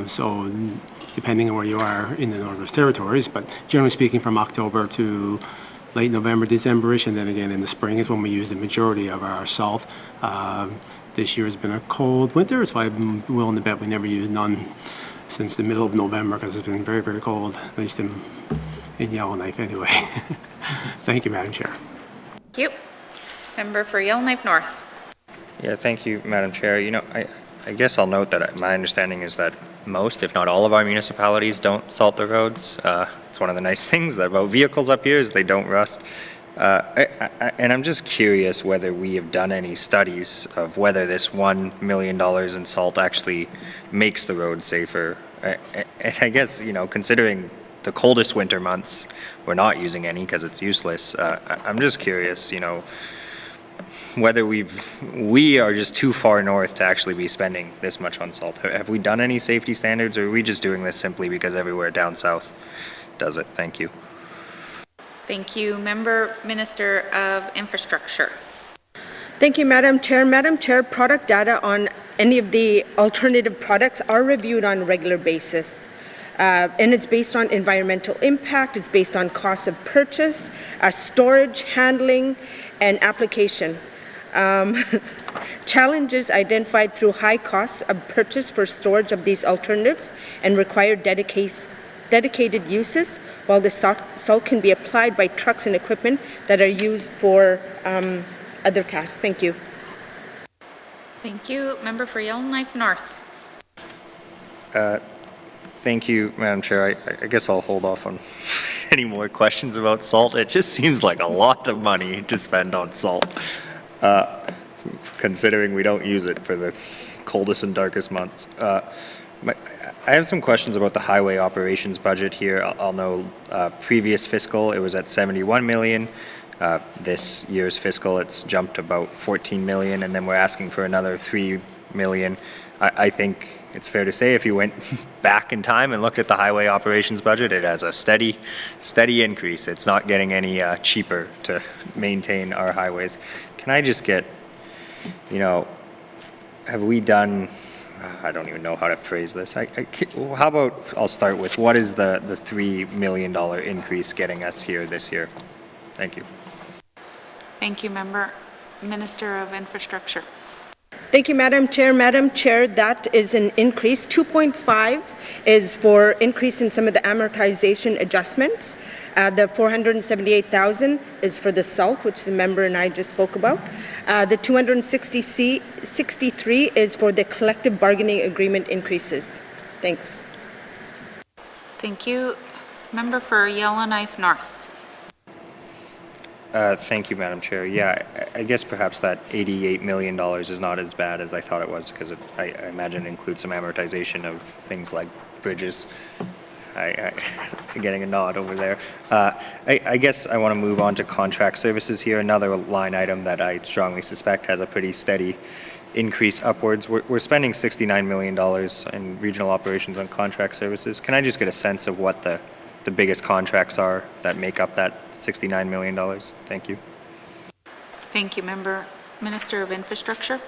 So depending on where you are in the Northwest Territories, but generally speaking from October to late November, December-ish, and then again in the spring is when we use the majority of our salt. This year has been a cold winter, so I'm willing to bet we never used none since the middle of November because it's been very, very cold, at least in Yellowknife anyway. Thank you, Madam Chair. Thank you. Member for Yellowknife North. Yeah, thank you, Madam Chair. I guess I'll note that my understanding is that most, if not all of our municipalities don't salt the roads. It's one of the nice things about vehicles up here is they don't rust. And I'm just curious whether we have done any studies of whether this $1 million in salt actually makes the road safer. And I guess, considering the coldest winter months, we're not using any because it's useless. I'm just curious, whether we are just too far north to actually be spending this much on salt. Have we done any safety standards, or are we just doing this simply because everywhere down south does it? Thank you. Thank you. Minister of Infrastructure. Thank you, Madam Chair. Madam Chair, product data on any of the alternative products are reviewed on a regular basis. And it's based on environmental impact, it's based on cost of purchase, storage, handling, and application. Challenges identified through high costs of purchase for storage of these alternatives and require dedicated uses, while the salt can be applied by trucks and equipment that are used for other tasks. Thank you. Thank you. Member for Yellowknife North. Thank you, Madam Chair. I guess I'll hold off on any more questions about salt. It just seems like a lot of money to spend on salt, considering we don't use it for the coldest and darkest months. I have some questions about the highway operations budget here. I'll know previous fiscal, it was at 71 million. This year's fiscal, it's jumped about 14 million, and then we're asking for another 3 million. I think it's fair to say if you went back in time and looked at the highway operations budget, it has a steady increase. It's not getting any cheaper to maintain our highways. Can I just get, have we done, I don't even know how to phrase this. How about, I'll start with, what is the $3 million increase getting us here this year? Thank you. Thank you, Minister of Infrastructure. Thank you, Madam Chair. Madam Chair, that is an increase. 2.5 is for increase in some of the amortization adjustments. The 478,000 is for the salt, which the member and I just spoke about. The 263 is for the collective bargaining agreement increases. Thanks. Thank you. Member for Yellowknife North. Thank you, Madam Chair. Yeah, I guess perhaps that $88 million is not as bad as I thought it was, because I imagine it includes some amortization of things like bridges. I'm getting a nod over there. I guess I want to move on to contract services here, another line item that I strongly suspect has a pretty steady increase upwards. We're spending $69 million in regional operations on contract services. Can I just get a sense of what the the biggest contracts are that make up that $69 million. Thank you. Thank you, Member. Minister of Infrastructure.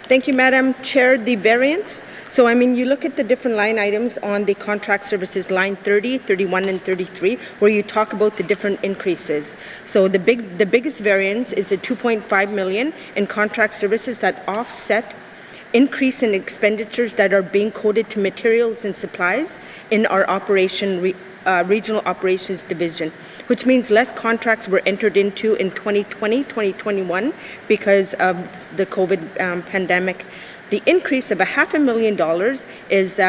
Thank you, Madam Chair. The variance, so I mean, you look at the different line items on the contract services, line 30, 31, and 33, where you talk about the different increases. So the biggest variance is the 2.5 million in contract services that offset increase in expenditures that are being coded to materials and supplies in our regional operations division, which means less contracts were entered into in 2020, 2021 because of the COVID pandemic. The increase of $500,000 is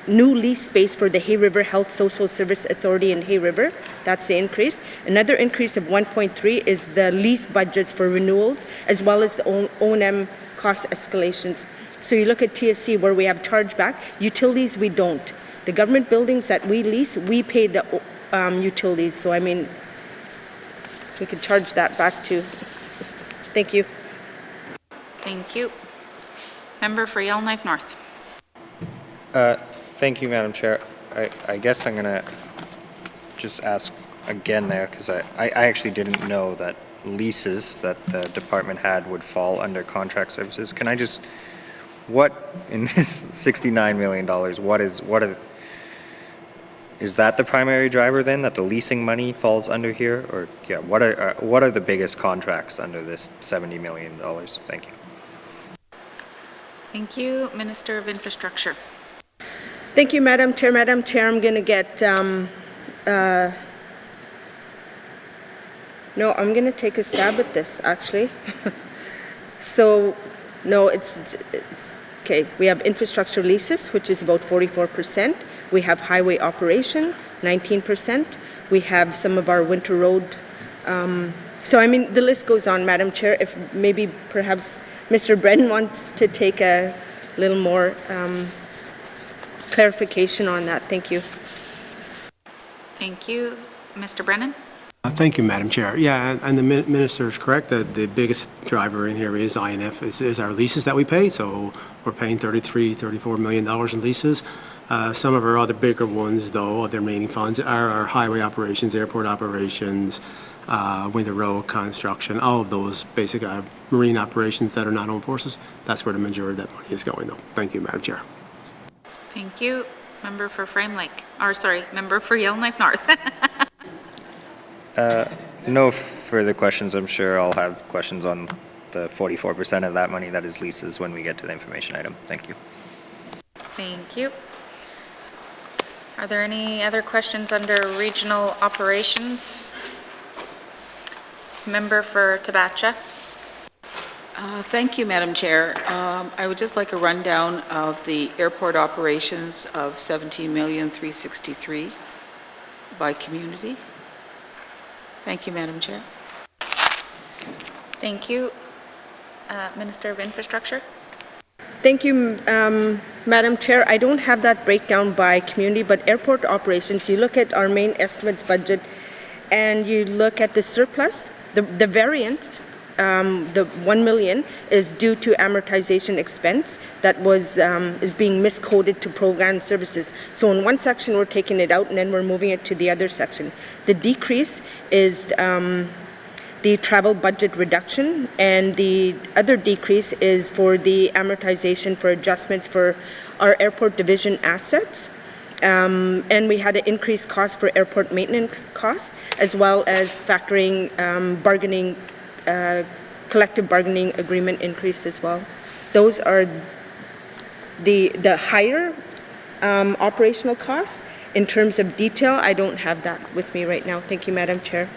new lease space for the Hay River Health Social Service Authority in Hay River. That's the increase. Another increase of 1.3 is the lease budgets for renewals, as well as the O&M cost escalations. So you look at TSC where we have chargeback, utilities we don't. The government buildings that we lease, we pay the utilities. So I mean, we could charge that back too. Thank you. Thank you. Member for Yellowknife North. Thank you, Madam Chair. I guess I'm gonna just ask again there, because I actually didn't know that leases that the department had would fall under contract services. Can I just, what in this $69 million, is that the primary driver then, that the leasing money falls under here? Or yeah, what are the biggest contracts under this $70 million? Thank you. Thank you. Minister of Infrastructure. Thank you, Madam Chair. Madam Chair, I'm going to get, no, I'm going to take a stab at this, actually. So, no, it's okay. We have infrastructure leases, which is about 44%. We have highway operation, 19%. We have some of our winter road. So, I mean, the list goes on, Madam Chair. If maybe perhaps Mr. Brennan wants to take a little more clarification on that. Thank you. Thank you. Mr. Brennan. Thank you, Madam Chair. Yeah, and the Minister is correct that the biggest driver in here is INF, is our leases that we pay. So we're paying $34 million in leases. Some of our other bigger ones, though, other remaining funds are our highway operations, airport operations, winter road construction, all of those basic marine operations that are not owned forces. That's where the majority of that money is going, though. Thank you, Madam Chair. Thank you. Member for Frame Lake, or sorry, member for Yellowknife North. No further questions. I'm sure I'll have questions on the 44% of that money that is leases when we get to the information item. Thank you. Thank you. Are there any other questions under regional operations? Member for Tabacha. Thank you, Madam Chair. I would just like a rundown of the airport operations of $17,363,000 by community. Thank you, Madam Chair. Thank you. Minister of Infrastructure. Thank you, Madam Chair. I don't have that breakdown by community, but airport operations, you look at our main estimates budget and you look at the surplus, the variance, the 1 million is due to amortization expense that was is being miscoded to program services. So in one section we're taking it out and then we're moving it to the other section. The decrease is the travel budget reduction, and the other decrease is for the amortization for adjustments for our airport division assets. And we had an increased cost for airport maintenance costs, as well as factoring collective bargaining agreement increase as well. Those are the higher operational costs. In terms of detail, I don't have that with me right now. Thank you, Madam Chair.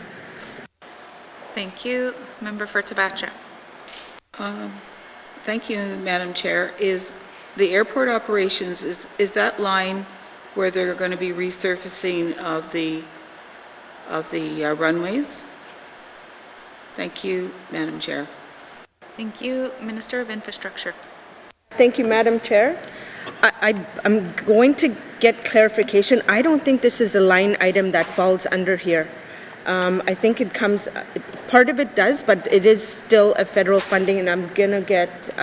Thank you. Member for Tabacha. Thank you, Madam Chair. Is the airport operations, is that line where they're going to be resurfacing of the runways? Thank you, Madam Chair. Thank you. Minister of Infrastructure. Thank you, Madam Chair. I'm going to get clarification. I don't think this is a line item that falls under here. I think it comes, part of it does, but it is still a federal funding, and I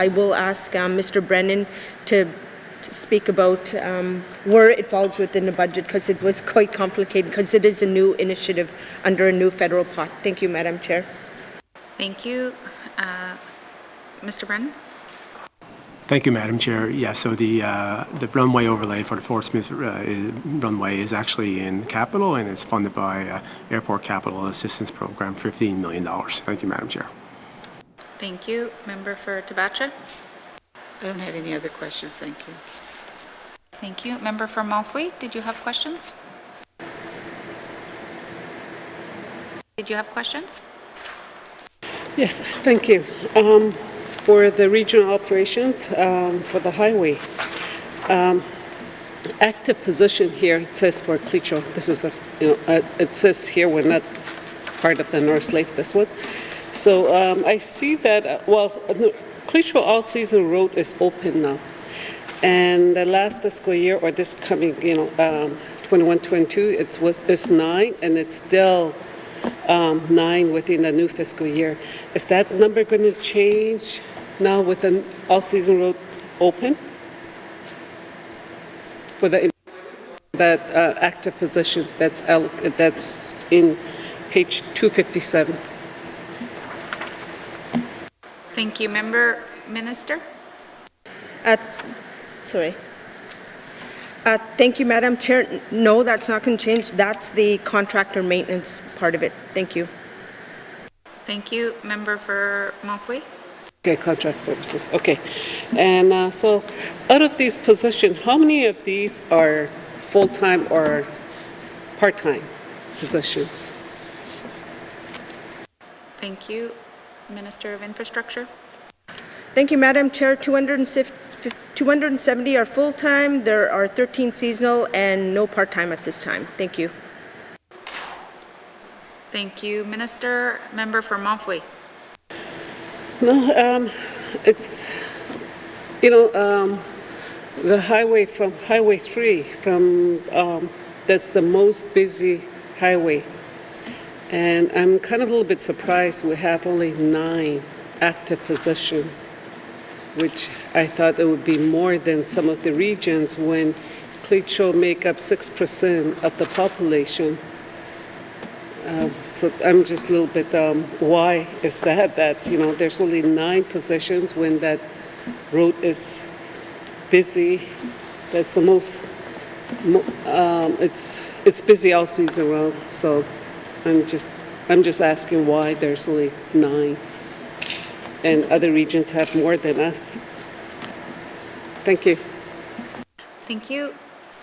will ask Mr. Brennan to speak about where it falls within the budget, because it was quite complicated, because it is a new initiative under a new federal pot. Thank you, Madam Chair. Thank you. Mr. Brennan? Thank you, Madam Chair. Yeah, so the runway overlay for the Fort Smith runway is actually in capital, and it's funded by Airport Capital Assistance Program, $15 million. Thank you, Madam Chair. Thank you. Member for Tabacha? I don't have any other questions, thank you. Thank you. Member for Malfoy, did you have questions? Did you have questions? Yes, thank you. For the regional operations, for the highway, active position here, it says for Clecho. This is it says here we're not part of the North Lake, this one. So I see that, Clecho All-Season Road is open now. And the last fiscal year, or this coming, 21-22, it's 9, and it's still 9 within the new fiscal year. Is that number going to change now with the all-season road open? For that active position that's in page 257. Thank you. Member Minister? Sorry. Thank you, Madam Chair. No, that's not going to change. That's the contractor maintenance part of it. Thank you. Thank you. Member for Malfoy? Okay, contract services. Okay. And so out of these positions, how many of these are full-time or part-time positions? Thank you. Minister of Infrastructure? Thank you, Madam Chair. 270 are full-time. There are 13 seasonal and no part-time at this time. Thank you. Thank you. Minister, member for Malfoy? No, it's, the highway from Highway 3, that's the most busy highway. And I'm kind of a little bit surprised we have only 9 active positions, which I thought it would be more than some of the regions when Clecho make up 6% of the population. So I'm just a little bit, why is that there's only 9 positions when that road is busy? That's the most, it's busy all season long. So I'm just asking why there's only 9 and other regions have more than us. Thank you. Thank you.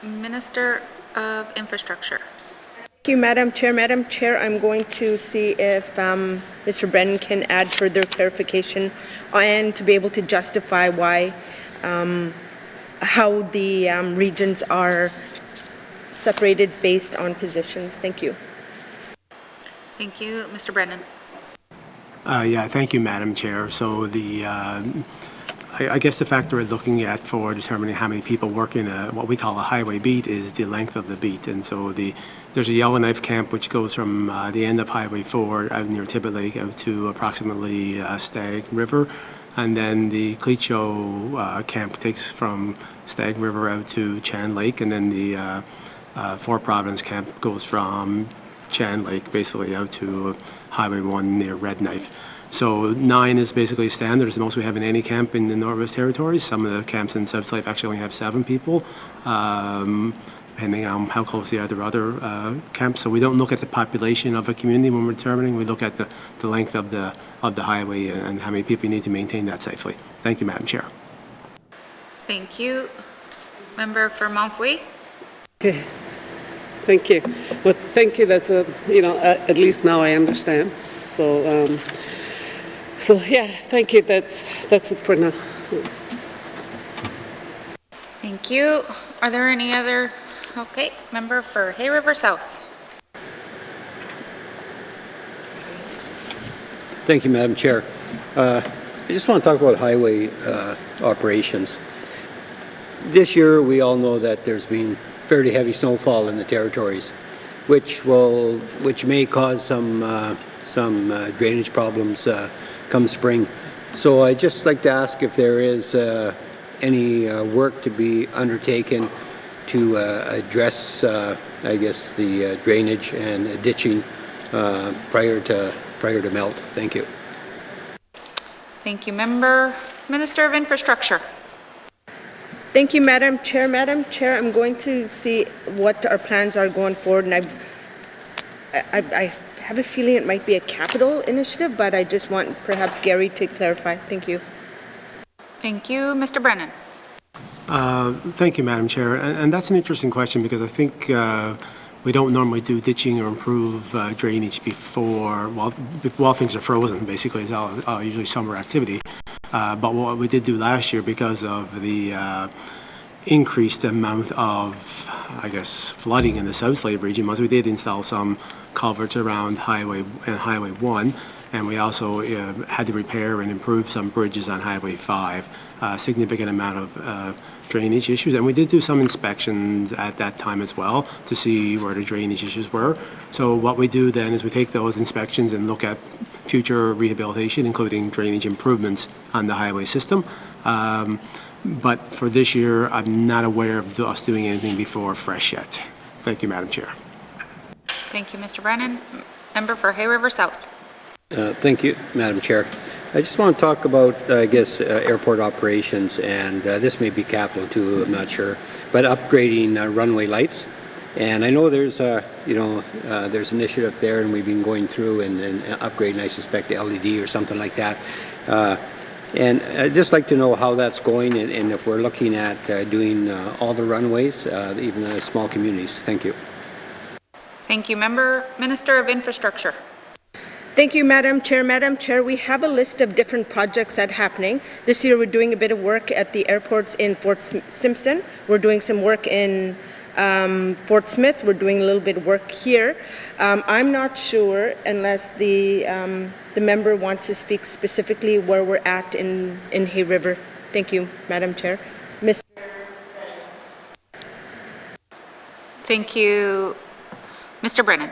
Minister of Infrastructure? Thank you, Madam Chair. Madam Chair, I'm going to see if Mr. Brennan can add further clarification and to be able to justify why, how the regions are separated based on positions. Thank you. Thank you. Mr. Brennan? Yeah, thank you, Madam Chair. So I guess the factor we're looking at for determining how many people work in what we call a highway beat is the length of the beat. And so there's a Yellowknife camp which goes from the end of Highway 4 out near Tibbet Lake out to approximately Stag River. And then the Clecho camp takes from Stag River out to Chan Lake. And then the Fort Providence camp goes from Chan Lake basically out to Highway 1 near Red Knife. So 9 is basically standard. It's the most we have in any camp in the Northwest Territories. Some of the camps in South Slave actually only have 7 people, depending on how close they are to other camps. So we don't look at the population of a community when we're determining. We look at the length of the highway and how many people you need to maintain that safely. Thank you, Madam Chair. Thank you. Member for Malfoy? Okay. Thank you. Well, thank you. That's at least now I understand. So, yeah, thank you. That's it for now. Thank you. Are there any other? Okay, member for Hay River South. Thank you, Madam Chair. I just want to talk about highway operations. This year, we all know that there's been fairly heavy snowfall in the territories, which may cause some drainage problems come spring. So I'd just like to ask if there is any work to be undertaken to address, I guess, the drainage and ditching prior to melt? Thank you. Thank you, member. Minister of Infrastructure. Thank you, Madam Chair. Madam Chair, I'm going to see what our plans are going forward, and I have a feeling it might be a capital initiative, but I just want perhaps Gary to clarify. Thank you. Thank you. Mr. Brennan. Thank you, Madam Chair. And that's an interesting question because I think we don't normally do ditching or improve drainage while things are frozen, basically. It's all usually summer activity. But what we did do last year, because of the increased amount of, I guess, flooding in the South Slave region, was we did install some culverts around Highway 1, and we also had to repair and improve some bridges on Highway 5. Significant amount of drainage issues, and we did do some inspections at that time as well to see where the drainage issues were. So what we do then is we take those inspections and look at future rehabilitation, including drainage improvements on the highway system. But for this year, I'm not aware of us doing anything before fresh yet. Thank you, Madam Chair. Thank you, Mr. Brennan. Member for Hay River South. Thank you, Madam Chair. I just want to talk about, I guess, airport operations, and this may be capital too, I'm not sure, but upgrading runway lights. And I know there's, there's initiative there, and we've been going through and upgrading, I suspect, to LED or something like that. And I'd just like to know how that's going, and if we're looking at doing all the runways, even the small communities. Thank you. Thank you, member. Minister of Infrastructure. Thank you, Madam Chair. Madam Chair, we have a list of different projects that are happening. This year we're doing a bit of work at the airports in Fort Simpson. We're doing some work in Fort Smith. We're doing a little bit of work here. I'm not sure, unless the member wants to speak specifically where we're at in Hay River. Thank you, Madam Chair. Thank you. Mr. Brennan.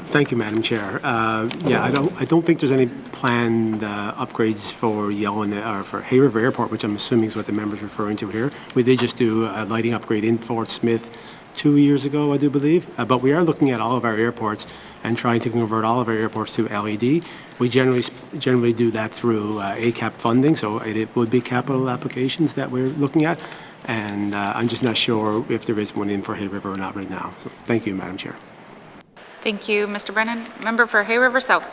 Thank you, Madam Chair. Yeah, I don't think there's any planned upgrades for or for Hay River Airport, which I'm assuming is what the member's referring to here. We did just do a lighting upgrade in Fort Smith 2 years ago, I do believe. But we are looking at all of our airports and trying to convert all of our airports to LED. We generally do that through ACAP funding, so it would be capital applications that we're looking at. And I'm just not sure if there is one in for Hay River or not right now. So thank you, Madam Chair. Thank you, Mr. Brennan. Member for Hay River South.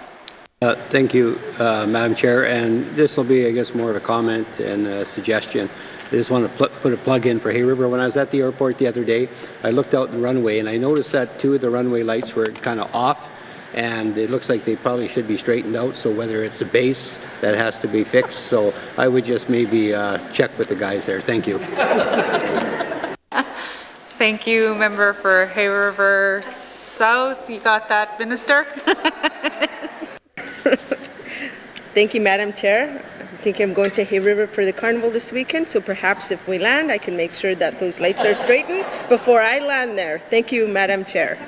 Thank you, Madam Chair. And this will be, I guess, more of a comment and a suggestion. I just want to put a plug in for Hay River. When I was at the airport the other day, I looked out the runway and I noticed that 2 of the runway lights were kind of off, and it looks like they probably should be straightened out. So whether it's the base that has to be fixed, so I would just maybe check with the guys there. Thank you. Thank you, member for Hay River South. You got that, Minister? Thank you, Madam Chair. I think I'm going to Hay River for the carnival this weekend, so perhaps if we land, I can make sure that those lights are straightened before I land there. Thank you, Madam Chair.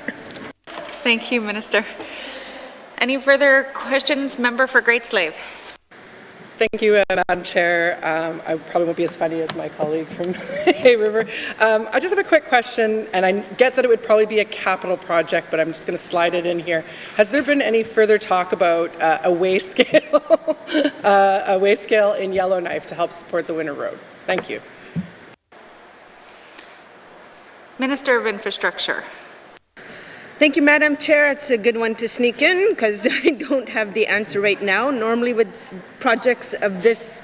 Thank you, Minister. Any further questions? Member for Great Slave. Thank you, Madam Chair. I probably won't be as funny as my colleague from Hay River. I just have a quick question, and I get that it would probably be a capital project, but I'm just going to slide it in here. Has there been any further talk about a weigh scale, in Yellowknife to help support the Winter Road? Thank you. Minister of Infrastructure. Thank you, Madam Chair. It's a good one to sneak in because I don't have the answer right now. Normally with projects of this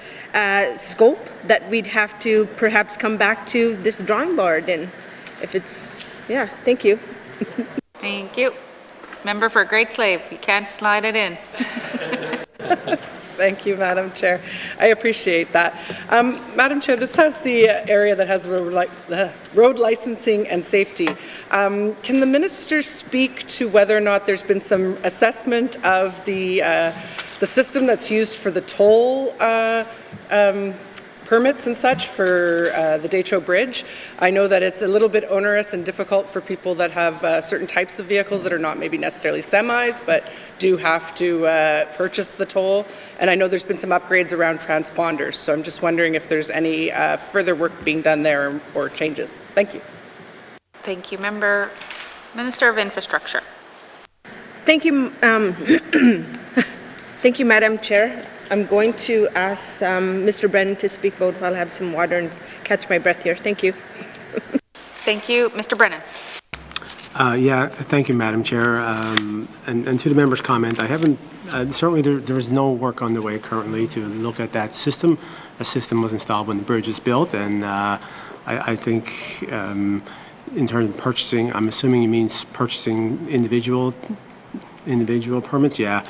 scope that we'd have to perhaps come back to this drawing board, and if it's, yeah, thank you. Thank you. Member for Great Slave, you can't slide it in. Thank you, Madam Chair. I appreciate that. Madam Chair, this has the area that has road licensing and safety. Can the minister speak to whether or not there's been some assessment of the system that's used for the toll permits and such for the Decho Bridge. I know that it's a little bit onerous and difficult for people that have certain types of vehicles that are not maybe necessarily semis, but do have to purchase the toll. And I know there's been some upgrades around transponders, so I'm just wondering if there's any further work being done there or changes. Thank you. Thank you. Minister of Infrastructure. Thank you, thank you, Madam Chair. I'm going to ask Mr. Brennan to speak about while I have some water and catch my breath here. Thank you. Thank you. Mr. Brennan. Yeah, thank you, Madam Chair. And to the member's comment, I haven't, certainly there is no work on the way currently to look at that system. A system was installed when the bridge was built, and I think in terms of purchasing, I'm assuming you mean purchasing individual permits, yeah.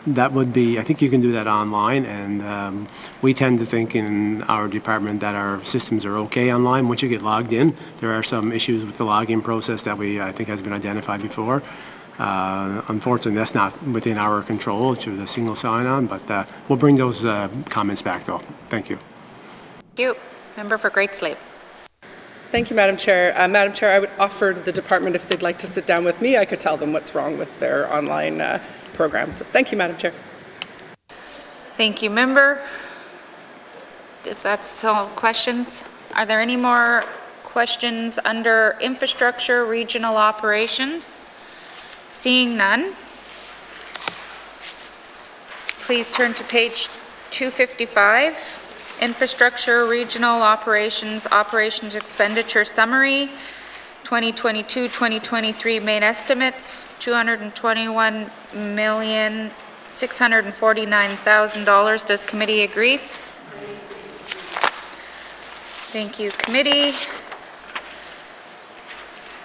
That would be, I think you can do that online, and we tend to think in our department that our systems are okay online once you get logged in. There are some issues with the login process that I think has been identified before. Unfortunately, that's not within our control through the single sign-on, but we'll bring those comments back though. Thank you. Thank you. Member for Great Slave. Thank you, Madam Chair. Madam Chair, I would offer the department if they'd like to sit down with me, I could tell them what's wrong with their online program. So thank you, Madam Chair. Thank you, Member. If that's all questions, are there any more questions under Infrastructure, Regional Operations? Seeing none, please turn to page 255. Infrastructure, Regional Operations, Operations Expenditure Summary, 2022-2023 main estimates, $221,649,000. Does committee agree? Thank you, committee.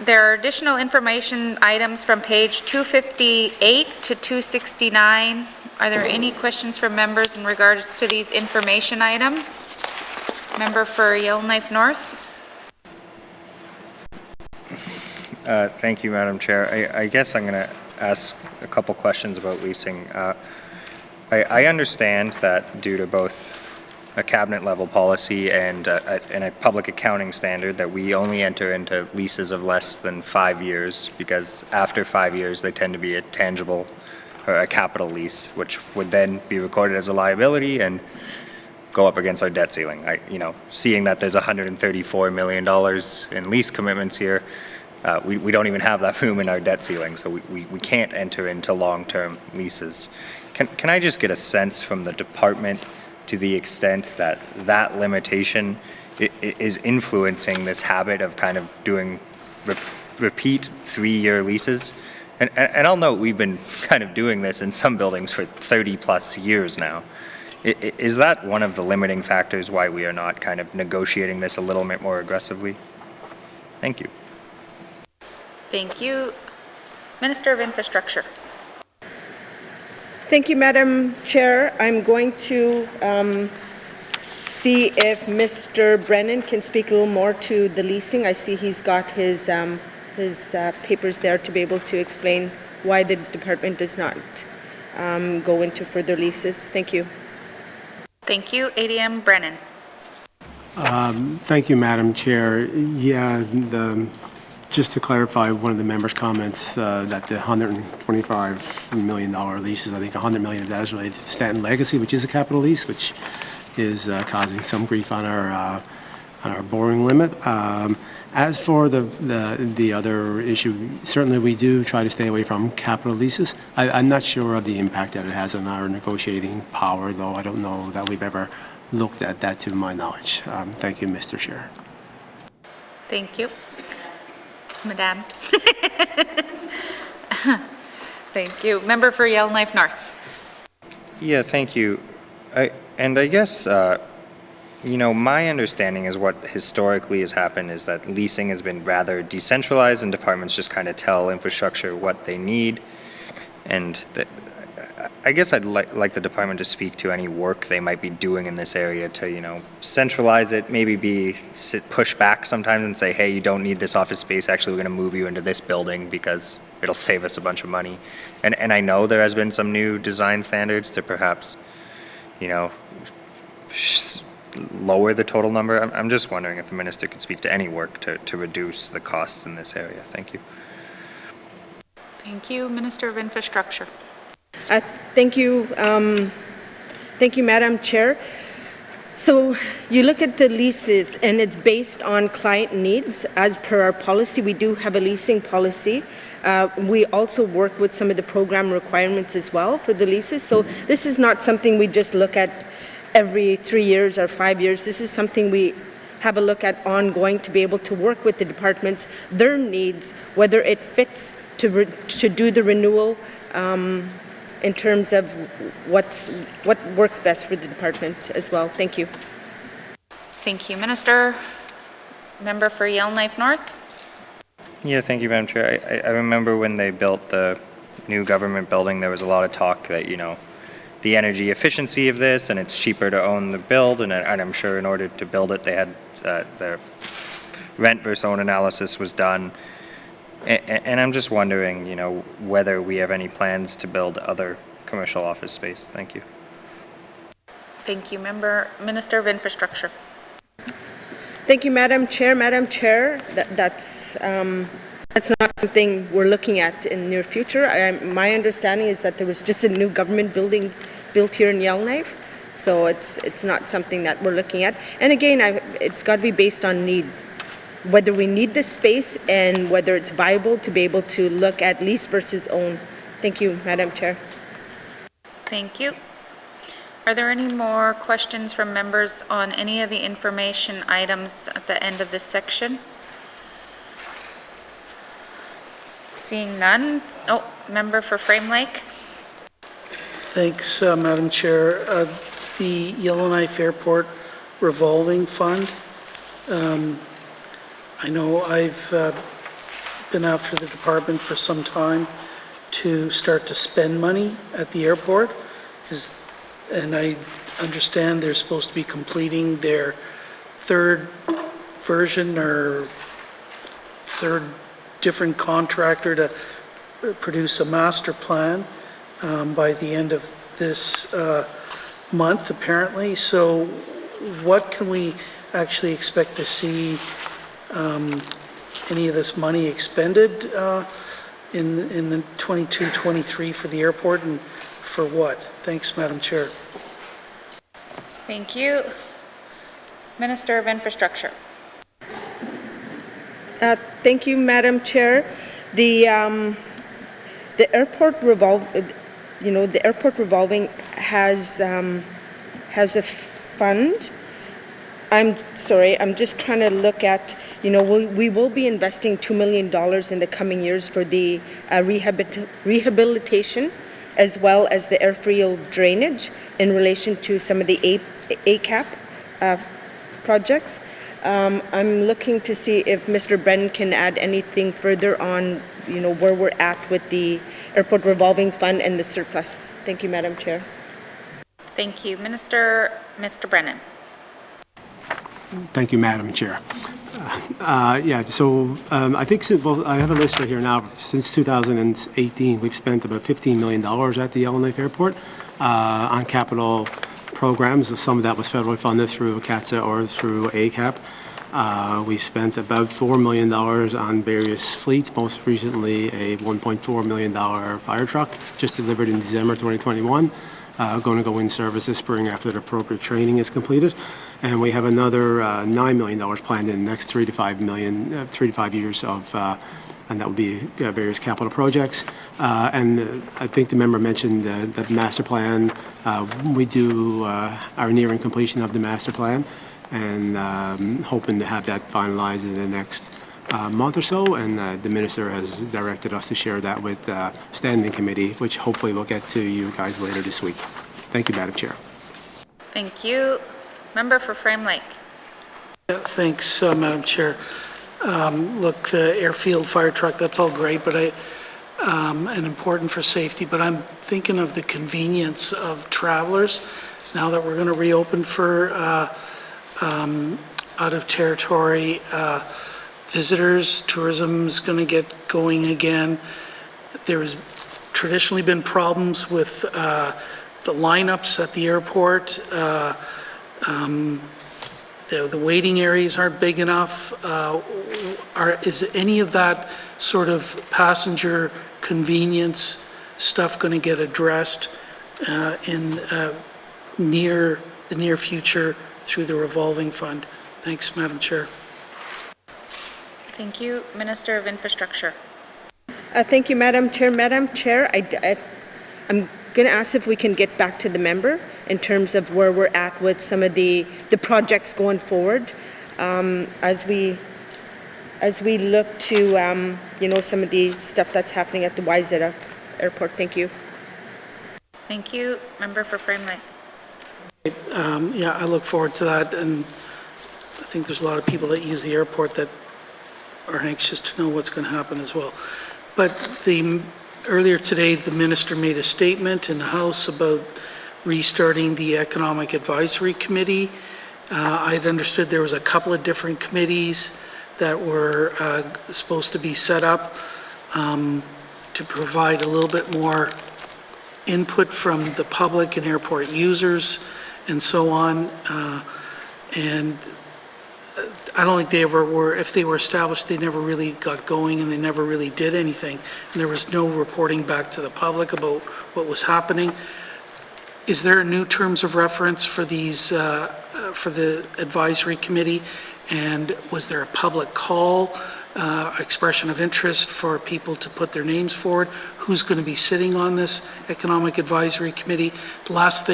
There are additional information items from page 258 to 269. Are there any questions from members in regards to these information items? Member for Yellowknife North. Thank you, Madam Chair. I guess I'm going to ask a couple questions about leasing. I understand that due to both a cabinet level policy and a public accounting standard that we only enter into leases of less than 5 years, because after 5 years they tend to be a tangible or a capital lease, which would then be recorded as a liability and go up against our debt ceiling. Seeing that there's $134 million in lease commitments here, we don't even have that room in our debt ceiling, so we can't enter into long-term leases. Can I just get a sense from the department to the extent that that limitation is influencing this habit of kind of doing repeat 3-year leases? And I'll note we've been kind of doing this in some buildings for 30 plus years now. Is that one of the limiting factors why we are not kind of negotiating this a little bit more aggressively? Thank you. Thank you. Minister of Infrastructure. Thank you, Madam Chair. I'm going to see if Mr. Brennan can speak a little more to the leasing. I see he's got his papers there to be able to explain why the department does not go into further leases. Thank you. Thank you. ADM Brennan. Thank you, Madam Chair. Yeah, just to clarify one of the members' comments that the $125 million leases, I think $100 million of that is related to Stanton Legacy, which is a capital lease, which is causing some grief on our borrowing limit. As for the other issue, certainly we do try to stay away from capital leases. I'm not sure of the impact that it has on our negotiating power, though I don't know that we've ever looked at that to my knowledge. Thank you, Mr. Chair. Thank you. Madame. Thank you. Member for Yellowknife North. Yeah, thank you. I guess, my understanding is what historically has happened is that leasing has been rather decentralized and departments just kind of tell infrastructure what they need. And I guess I'd like the department to speak to any work they might be doing in this area to, centralize it, maybe push back sometimes and say, hey, you don't need this office space. Actually, we're going to move you into this building because it'll save us a bunch of money. And I know there has been some new design standards to perhaps, lower the total number? I'm just wondering if the minister could speak to any work to reduce the costs in this area. Thank you. Thank you. Minister of Infrastructure. Thank you. Thank you, Madam Chair. So you look at the leases and it's based on client needs. As per our policy, we do have a leasing policy. We also work with some of the program requirements as well for the leases. So this is not something we just look at every 3 years or 5 years. This is something we have a look at ongoing to be able to work with the departments, their needs, whether it fits to do the renewal in terms of what works best for the department as well. Thank you. Thank you, Minister. Member for Yellowknife North. Yeah, thank you, Madam Chair. I remember when they built the new government building, there was a lot of talk that, the energy efficiency of this, and it's cheaper to own the build, and I'm sure in order to build it, they had the rent versus own analysis was done. And I'm just wondering, whether we have any plans to build other commercial office space. Thank you. Thank you, Minister of Infrastructure. Thank you, Madam Chair. Madam Chair, that's not something we're looking at in the near future. My understanding is that there was just a new government building built here in Yellowknife, so it's not something that we're looking at. And again, it's got to be based on need, whether we need the space and whether it's viable to be able to look at lease versus own. Thank you, Madam Chair. Thank you. Are there any more questions from members on any of the information items at the end of this section? Seeing none. Oh, member for Frame Lake. Thanks, Madam Chair. The Yellowknife Airport revolving fund. I know I've been after the department for some time to start to spend money at the airport, and I understand they're supposed to be completing their third version or third different contractor to produce a master plan by the end of this month, apparently. So what can we actually expect to see any of this money expended in the 22-23 for the airport, and for what? Thanks, Madam Chair. Thank you. Minister of Infrastructure. Thank you, Madam Chair. The airport the airport revolving has a fund. I'm sorry, I'm just trying to look at, we will be investing $2 million in the coming years for the rehabilitation as well as the airfield drainage in relation to some of the ACAP projects. I'm looking to see if Mr. Brennan can add anything further on, where we're at with the airport revolving fund and the surplus. Thank you, Madam Chair. Thank you. Mr. Brennan. Thank you, Madam Chair. I think I have a list right here now. Since 2018, we've spent about $15 million at the Yellowknife Airport on capital programs. Some of that was federally funded through CATSA or through ACAP. We spent about $4 million on various fleets, most recently a $1.4 million fire truck just delivered in December 2021. Going to go in service this spring after the appropriate training is completed. And we have another $9 million planned in the next 3 to 5 years of, and that will be various capital projects. And I think the member mentioned the master plan. We are nearing completion of the master plan and hoping to have that finalized in the next month or so. And the minister has directed us to share that with the standing committee, which hopefully we'll get to you guys later this week. Thank you, Madam Chair. Thank you. Member for Frame Lake. Yeah, thanks, Madam Chair. Look, the airfield fire truck, that's all great, but and important for safety, but I'm thinking of the convenience of travelers now that we're going to reopen for out of territory visitors. Tourism is going to get going again. There's traditionally been problems with the lineups at the airport. The waiting areas aren't big enough. Is any of that sort of passenger convenience stuff going to get addressed in the near future through the revolving fund? Thanks, Madam Chair. Thank you. Minister of Infrastructure. Thank you, Madam Chair. Madam Chair, I'm going to ask if we can get back to the member in terms of where we're at with some of the projects going forward as we look to some of the stuff that's happening at the YELLOWKNIFE Airport. Thank you. Thank you. Member for Frame Lake. Yeah, I look forward to that, and I think there's a lot of people that use the airport that are anxious to know what's going to happen as well. But earlier today, the minister made a statement in the House about restarting the Economic Advisory Committee. I'd understood there was a couple of different committees that were supposed to be set up to provide a little bit more input from the public and airport users and so on. And I don't think they ever were, if they were established, they never really got going and they never really did anything. And there was no reporting back to the public about what was happening. Is there new terms of reference for these, for the advisory committee? And was there a public call, expression of interest for people to put their names forward? Who's going to be sitting on this economic advisory committee? The last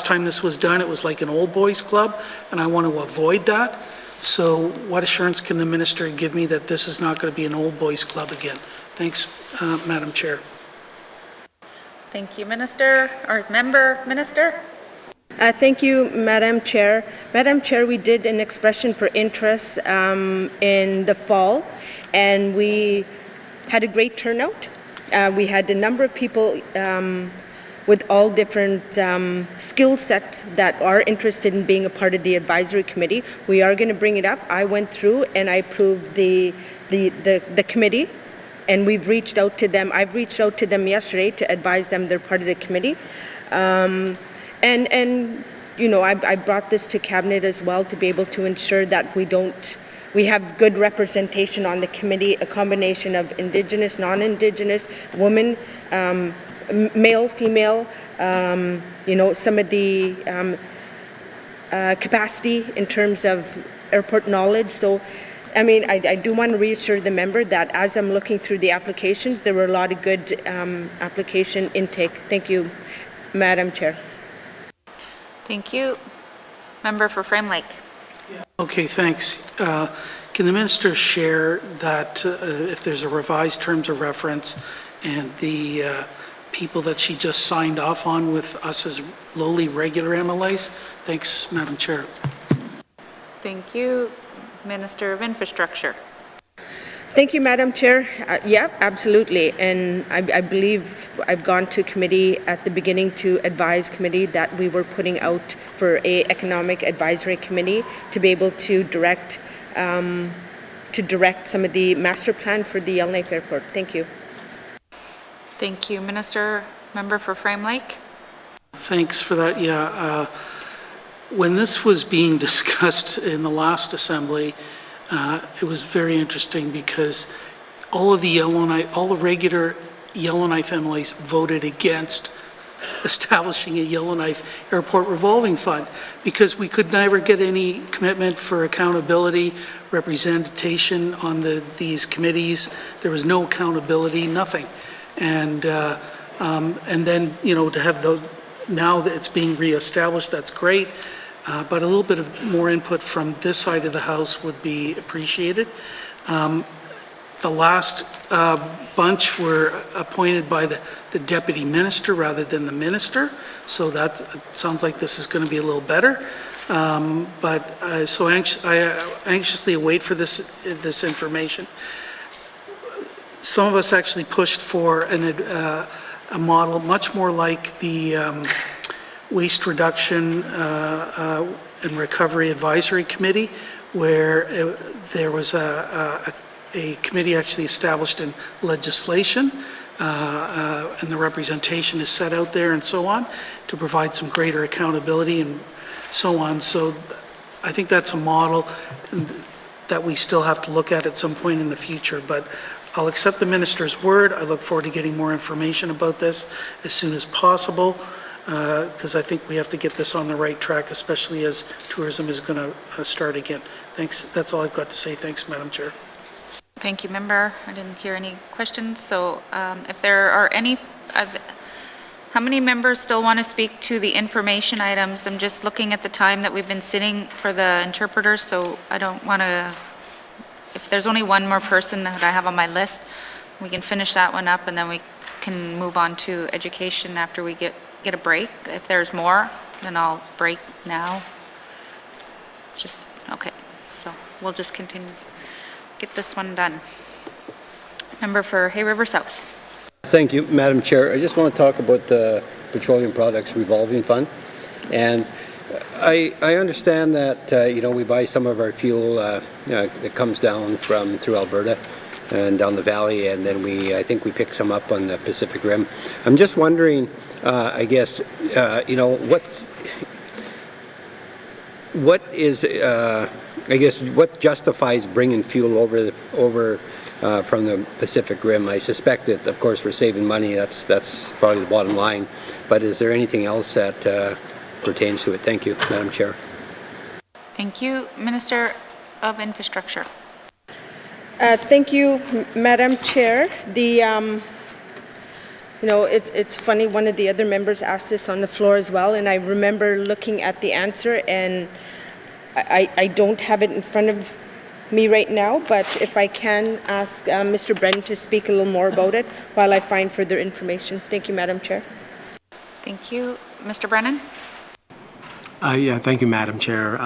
time this was done, it was like an old boys club, and I want to avoid that. So what assurance can the minister give me that this is not going to be an old boys club again? Thanks, Madam Chair. Thank you, Minister. Or Member, Minister. Thank you, Madam Chair. Madam Chair, we did an expression for interest in the fall, and we had a great turnout. We had a number of people with all different skill set that are interested in being a part of the advisory committee. We are going to bring it up. I went through and I approved the committee, and we've reached out to them. I've reached out to them yesterday to advise them they're part of the committee. And I brought this to Cabinet as well to be able to ensure that we have good representation on the committee, a combination of Indigenous, non-Indigenous, women, male, female, some of the capacity in terms of airport knowledge. So, I mean, I do want to reassure the member that as I'm looking through the applications, there were a lot of good application intake. Thank you, Madam Chair. Thank you. Member for Frame Lake. Okay, thanks. Can the minister share that if there's a revised terms of reference and the people that she just signed off on with us as lowly regular MLAs? Thanks, Madam Chair. Thank you. Minister of Infrastructure. Thank you, Madam Chair. Yeah, absolutely. And I believe I've gone to committee at the beginning to advise committee that we were putting out for a economic advisory committee to be able to direct some of the master plan for the Yellowknife Airport. Thank you. Thank you, Minister. Member for Frame Lake. Thanks for that. Yeah, when this was being discussed in the last assembly, it was very interesting because all the regular Yellowknife MLAs voted against establishing a Yellowknife Airport revolving fund because we could never get any commitment for accountability, representation on these committees. There was no accountability, nothing. And then, to have now that it's being reestablished, that's great. But a little bit of more input from this side of the House would be appreciated. The last bunch were appointed by the Deputy Minister rather than the Minister, so that sounds like this is going to be a little better. But I anxiously await for this information. Some of us actually pushed for a model much more like the Waste Reduction and Recovery Advisory Committee, where there was a committee actually established in legislation, and the representation is set out there and so on, to provide some greater accountability and so on. So I think that's a model that we still have to look at some point in the future. But I'll accept the minister's word. I look forward to getting more information about this as soon as possible, because I think we have to get this on the right track, especially as tourism is going to start again. Thanks. That's all I've got to say. Thanks, Madam Chair. Thank you, member. I didn't hear any questions. So if there are any, how many members still want to speak to the information items? I'm just looking at the time that we've been sitting for the interpreters, so I don't want to, if there's only one more person that I have on my list, we can finish that one up and then we can move on to education after we get a break. If there's more, then I'll break now. Just, okay, so we'll just continue. Get this one done. Member for Hay River South. Thank you, Madam Chair. I just want to talk about the Petroleum Products Revolving Fund. And I understand that, we buy some of our fuel that comes down through Alberta and down the valley, and then I think we pick some up on the Pacific Rim. I'm just wondering, what justifies bringing fuel over from the Pacific Rim? I suspect that, of course, we're saving money. That's probably the bottom line. But is there anything else that pertains to it? Thank you, Madam Chair. Thank you. Minister of Infrastructure. Thank you, Madam Chair. It's funny, one of the other members asked this on the floor as well, and I remember looking at the answer, and I don't have it in front of me right now, but if I can ask Mr. Brennan to speak a little more about it while I find further information. Thank you, Madam Chair. Thank you. Mr. Brennan? Thank you, Madam Chair.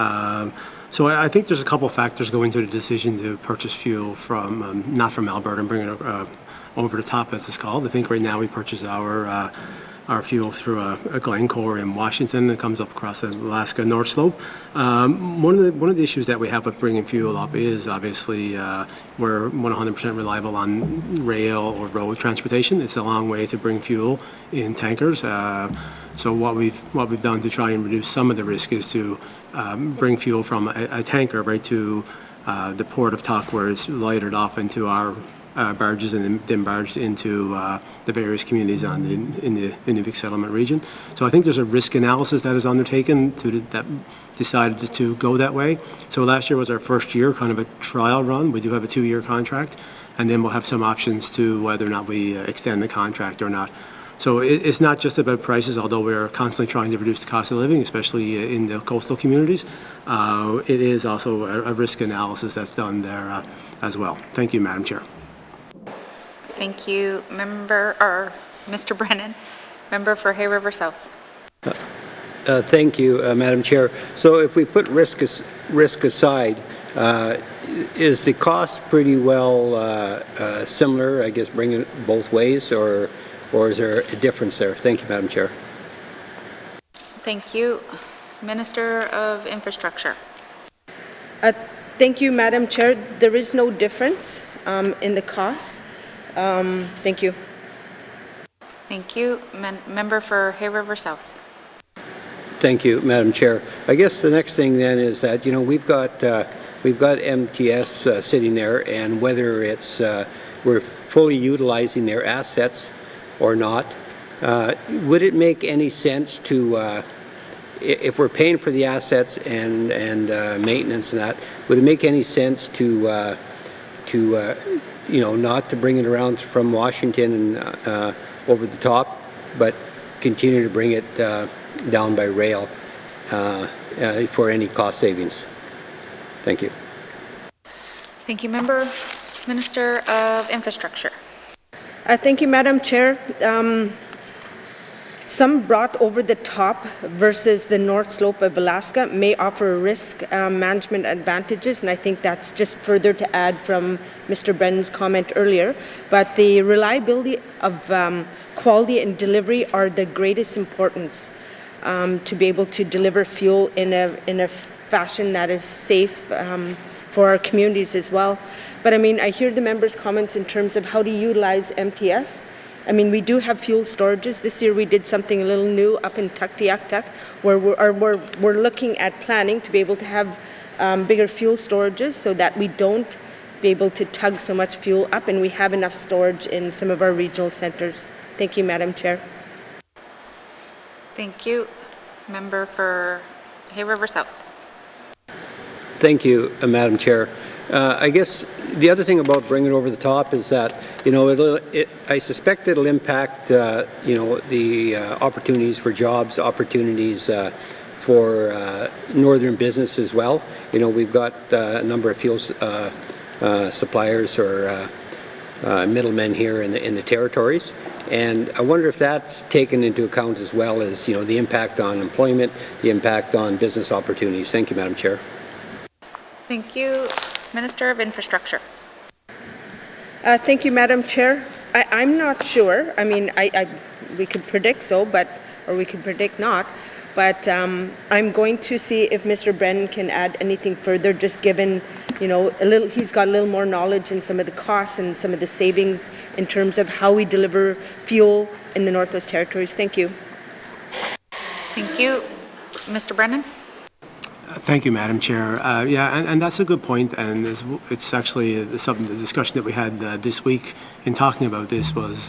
So I think there's a couple factors go into the decision to purchase fuel from, not from Alberta and bring it over the top, as it's called. I think right now we purchase our fuel through a Glencore in Washington that comes up across the Alaska North Slope. One of the issues that we have with bringing fuel up is obviously we're 100% reliable on rail or road transportation. It's a long way to bring fuel in tankers. So what we've done to try and reduce some of the risk is to bring fuel from a tanker right to the port of Tuck, where it's lighted off into our barges and then barged into the various communities in the Inuvik settlement region. So I think there's a risk analysis that is undertaken that decided to go that way. So last year was our first year, kind of a trial run. We do have a 2-year contract, and then we'll have some options to whether or not we extend the contract or not. So it's not just about prices, although we're constantly trying to reduce the cost of living, especially in the coastal communities. It is also a risk analysis that's done there as well. Thank you, Madam Chair. Thank you, Mr. Brennan. Member for Hay River South. Thank you, Madam Chair. So if we put risk aside, is the cost pretty well similar, I guess, bringing it both ways, or is there a difference there? Thank you, Madam Chair. Thank you. Minister of Infrastructure. Thank you, Madam Chair. There is no difference in the cost. Thank you. Thank you. Member for Hay River South. Thank you, Madam Chair. I guess the next thing then is that we've got MTS sitting there, and whether it's we're fully utilizing their assets or not, would it make any sense to, if we're paying for the assets and maintenance and that, would it make any sense to not to bring it around from Washington and over the top, but continue to bring it down by rail for any cost savings? Thank you. Thank you, Member. Minister of Infrastructure. Thank you, Madam Chair. Some brought over the top versus the North Slope of Alaska may offer risk management advantages, and I think that's just further to add from Mr. Brennan's comment earlier. But the reliability of quality and delivery are the greatest importance to be able to deliver fuel in a fashion that is safe for our communities as well. But I mean, I hear the members' comments in terms of how to utilize MTS. I mean, we do have fuel storages. This year we did something a little new up in Tuktoyaktuk, where we're looking at planning to be able to have bigger fuel storages so that we don't be able to tug so much fuel up, and we have enough storage in some of our regional centres. Thank you, Madam Chair. Thank you. Member for Hay River South. Thank you, Madam Chair. I guess the other thing about bringing it over the top is that, you know, I suspect it'll impact, you know, the opportunities for jobs, opportunities for northern business as well. You know, we've got a number of fuel suppliers or middlemen here in the territories, and I wonder if that's taken into account as well as, you know, the impact on employment, the impact on business opportunities. Thank you, Madam Chair. Thank you. Minister of Infrastructure. Thank you, Madam Chair. I'm not sure. I mean, we could predict so, or we could predict not. But I'm going to see if Mr. Brennan can add anything further, just given, you know, he's got a little more knowledge in some of the costs and some of the savings in terms of how we deliver fuel in the Northwest Territories. Thank you. Thank you. Mr. Brennan. Thank you, Madam Chair. Yeah, and that's a good point, and it's actually something, the discussion that we had this week in talking about this was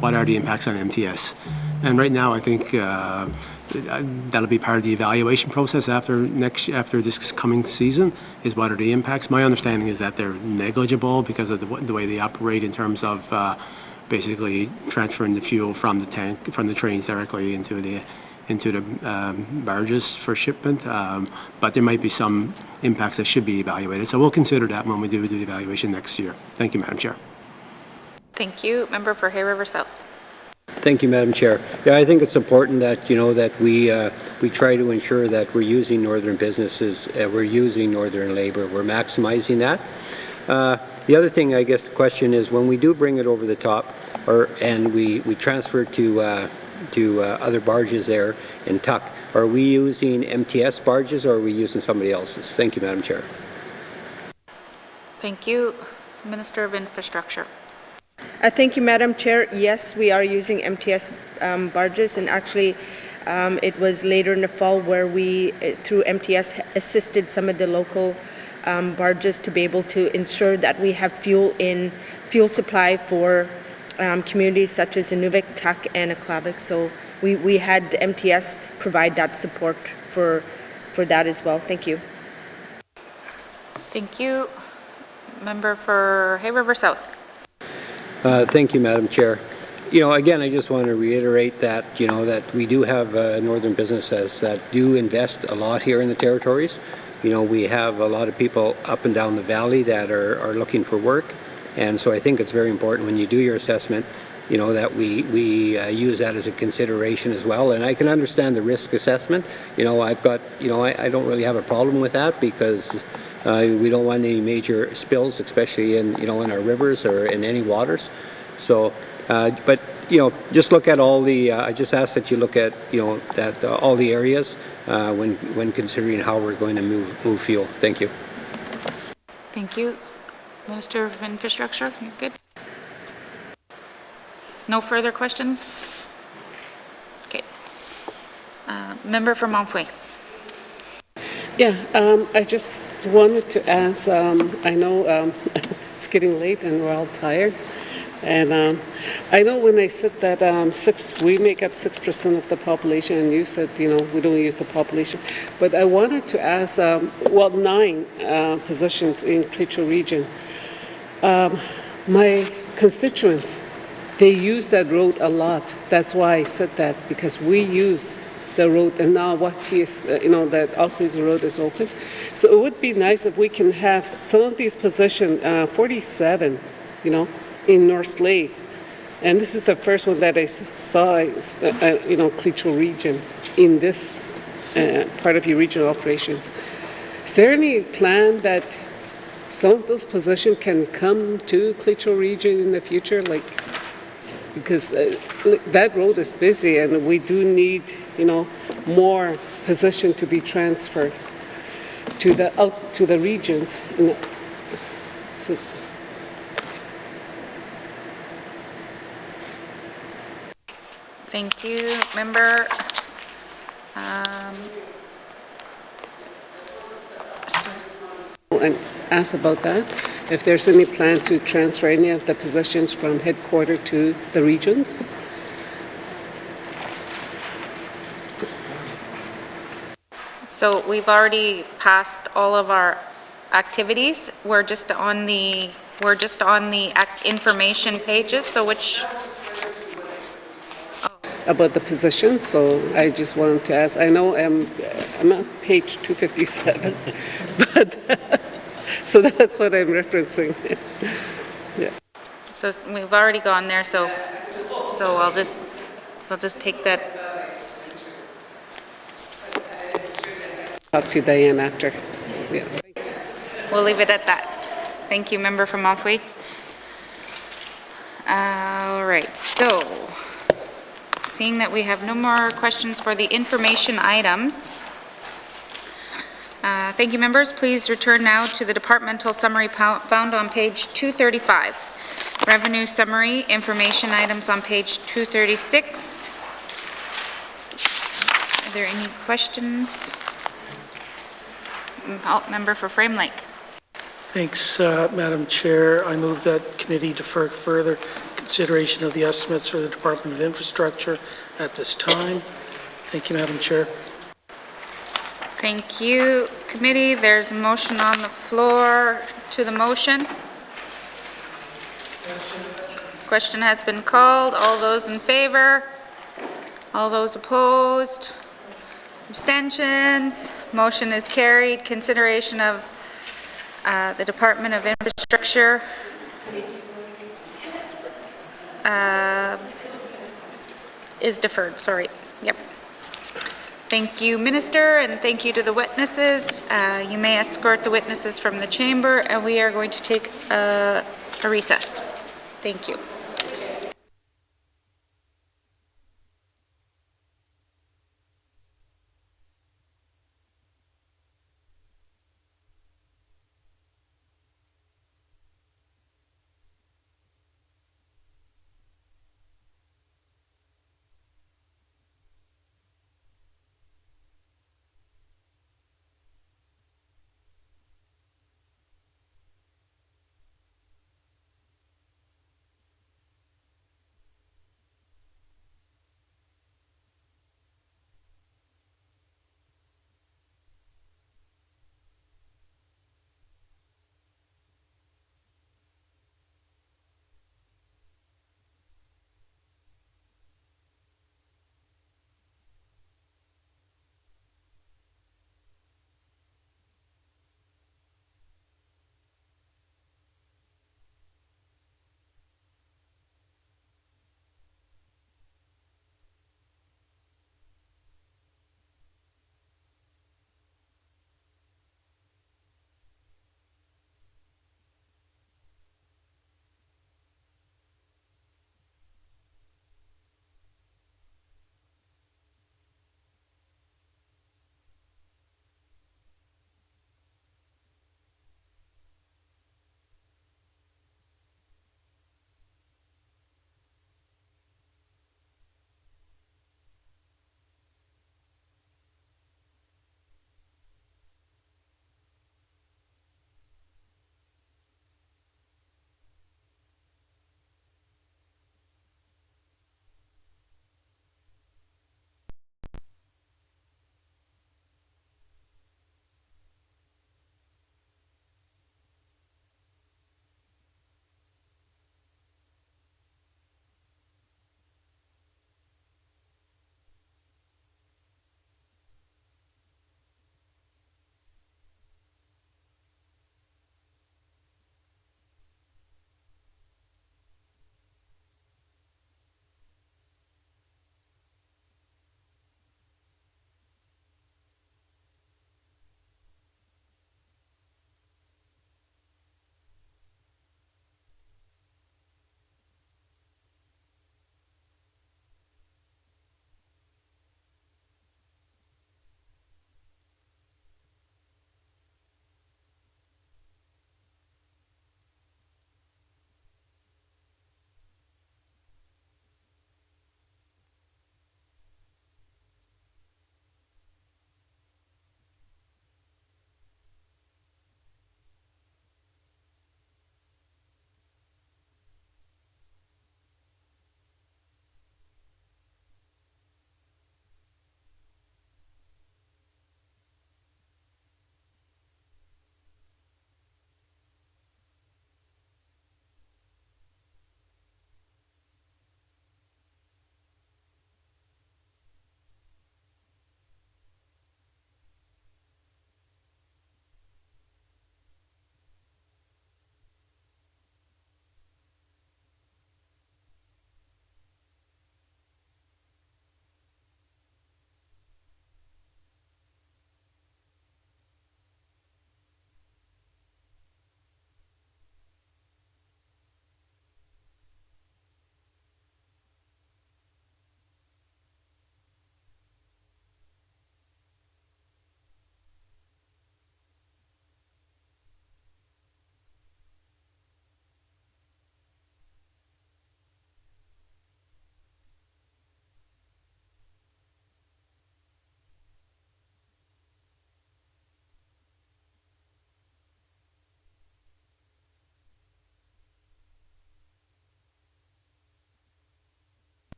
what are the impacts on MTS? And right now, I think that'll be part of the evaluation process after this coming season, is what are the impacts. My understanding is that they're negligible because of the way they operate in terms of basically transferring the fuel from the tank, from the trains directly into the barges for shipment, but there might be some impacts that should be evaluated. So we'll consider that when we do the evaluation next year. Thank you, Madam Chair. Thank you. Member for Hay River South. Thank you, Madam Chair. Yeah, I think it's important that, you know, that we try to ensure that we're using northern businesses, we're using northern labor, we're maximizing that. The other thing, I guess the question is, when we do bring it over the top, and we transfer to other barges there in Tuck, are we using MTS barges or are we using somebody else's? Thank you, Madam Chair. Thank you. Minister of Infrastructure. Thank you, Madam Chair. Yes, we are using MTS barges, and actually it was later in the fall where we, through MTS, assisted some of the local barges to be able to ensure that we have fuel supply for communities such as N.W.T, Tuck, and Acknowledgements. So we had MTS provide that support for that as well. Thank you. Thank you. Member for Hay River South. Thank you, Madam Chair. You know, again, I just want to reiterate that, you know, that we do have northern businesses that do invest a lot here in the territories. You know, we have a lot of people up and down the valley that are looking for work. And so I think it's very important when you do your assessment, you know, that we use that as a consideration as well. And I can understand the risk assessment. You know, I've got, you know, I don't really have a problem with that because we don't want any major spills, especially in, you know, in our rivers or in any waters. So, but, you know, just look at all the, I just ask that you look at, you know, that all the areas when considering how we're going to move fuel. Thank you. Thank you. Minister of Infrastructure, you're good? No further questions? Okay. Member for Montfouet. Yeah, I just wanted to ask, I know it's getting late and we're all tired, and I know when I said that we make up 6% of the population, and you said, you know, we don't use the population, but I wanted to ask, 9 positions in Klitschko region. My constituents, they use that road a lot. That's why I said that, because we use the road, and now YT is, you know, that also is the road is open. So it would be nice if we can have some of these positions, 47, you know, in North Slave. And this is the first one that I saw, you know, Klitschko region in this part of your regional operations. Is there any plan that some of those positions can come to Klitschko region in the future, like, because that road is busy and we do need, you know, more position to be transferred to the out to the regions. Thank you, member. And ask about that, if there's any plan to transfer any of the positions from headquarter to the regions? So we've already passed all of our activities. We're just on the information pages. So which? About the position, so I just wanted to ask, I know I'm on page 257, but, so that's what I'm referencing. Yeah. So we've already gone there, so we'll just take that. Talk to Diane after. Yeah. We'll leave it at that. Thank you, member from Montfouet. All right, so seeing that we have no more questions for the information items, thank you, members. Please return now to the departmental summary found on page 235. Revenue summary, information items on page 236. Are there any questions? Member for Frame Lake. Thanks, Madam Chair. I move that committee defer further consideration of the estimates for the Department of Infrastructure at this time. Thank you, Madam Chair. Thank you, committee. There's a motion on the floor to the motion. Question has been called. All those in favor? All those opposed? Abstentions? Motion is carried. Consideration of the Department of Infrastructure is deferred. Sorry. Yep. Thank you, Minister, and thank you to the witnesses. You may escort the witnesses from the chamber, and we are going to take a recess. Thank you.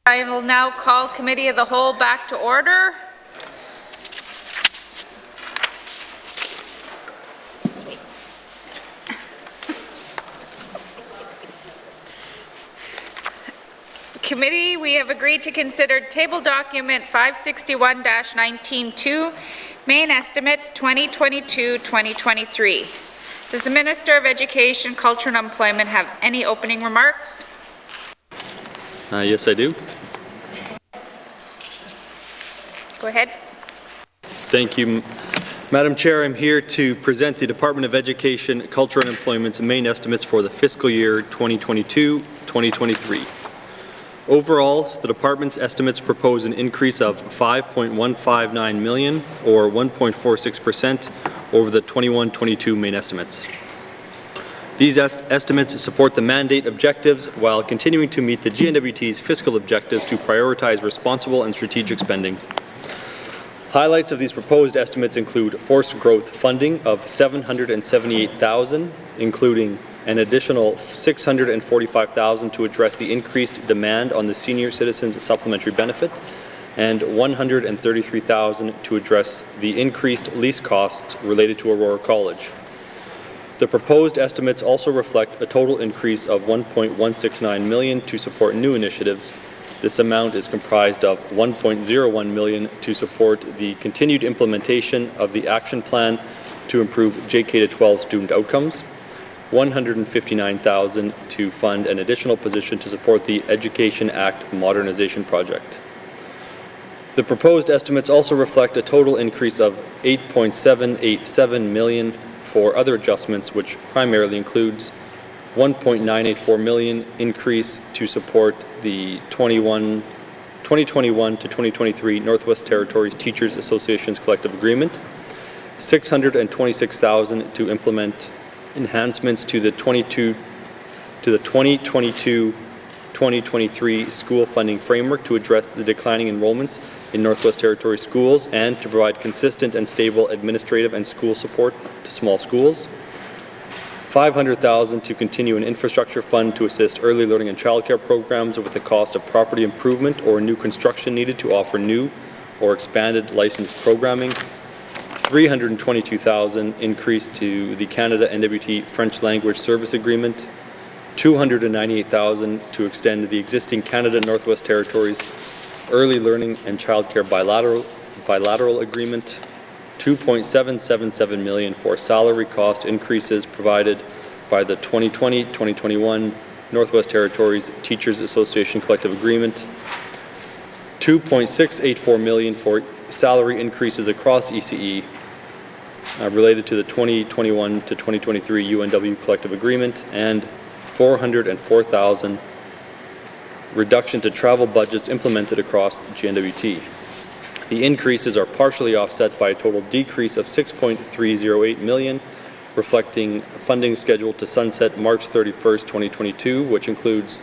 I will now call Committee of the Whole back to order. Committee, we have agreed to consider table document 561-19-2, main estimates 2022-2023. Does the Minister of Education, Culture and Employment have any opening remarks? Yes, I do. Go ahead. Thank you. Madam Chair, I'm here to present the Department of Education, Culture and Employment's main estimates for the fiscal year 2022-2023. Overall, the department's estimates propose an increase of $5.159 million, or 1.46%, over the 21-22 main estimates. These estimates support the mandate objectives while continuing to meet the GNWT's fiscal objectives to prioritize responsible and strategic spending. Highlights of these proposed estimates include forced growth funding of $778,000, including an additional $645,000 to address the increased demand on the senior citizens supplementary benefit, and $133,000 to address the increased lease costs related to Aurora College. The proposed estimates also reflect a total increase of $1.169 million to support new initiatives. This amount is comprised of $1.01 million to support the continued implementation of the action plan to improve JK-12 student outcomes, $159,000 to fund an additional position to support the Education Act modernization project. The proposed estimates also reflect a total increase of $8.787 million for other adjustments, which primarily includes $1.984 million increase to support the 2021 to 2023 Northwest Territories Teachers Association's collective agreement, $626,000 to implement enhancements to the 2022-2023 school funding framework to address the declining enrollments in Northwest Territories schools and to provide consistent and stable administrative and school support to small schools. $500,000 to continue an infrastructure fund to assist early learning and childcare programs with the cost of property improvement or new construction needed to offer new or expanded licensed programming. $322,000 increase to the Canada N.W.T French language service agreement. $298,000 to extend the existing Canada Northwest Territories early learning and childcare bilateral agreement. $2.777 million for salary cost increases provided by the 2020-2021 Northwest Territories Teachers Association collective agreement. $2.684 million for salary increases across ECE related to the 2021 to 2023 UNW collective agreement, and $404,000 reduction to travel budgets implemented across GNWT. The increases are partially offset by a total decrease of $6.308 million, reflecting funding scheduled to sunset March 31st, 2022, which includes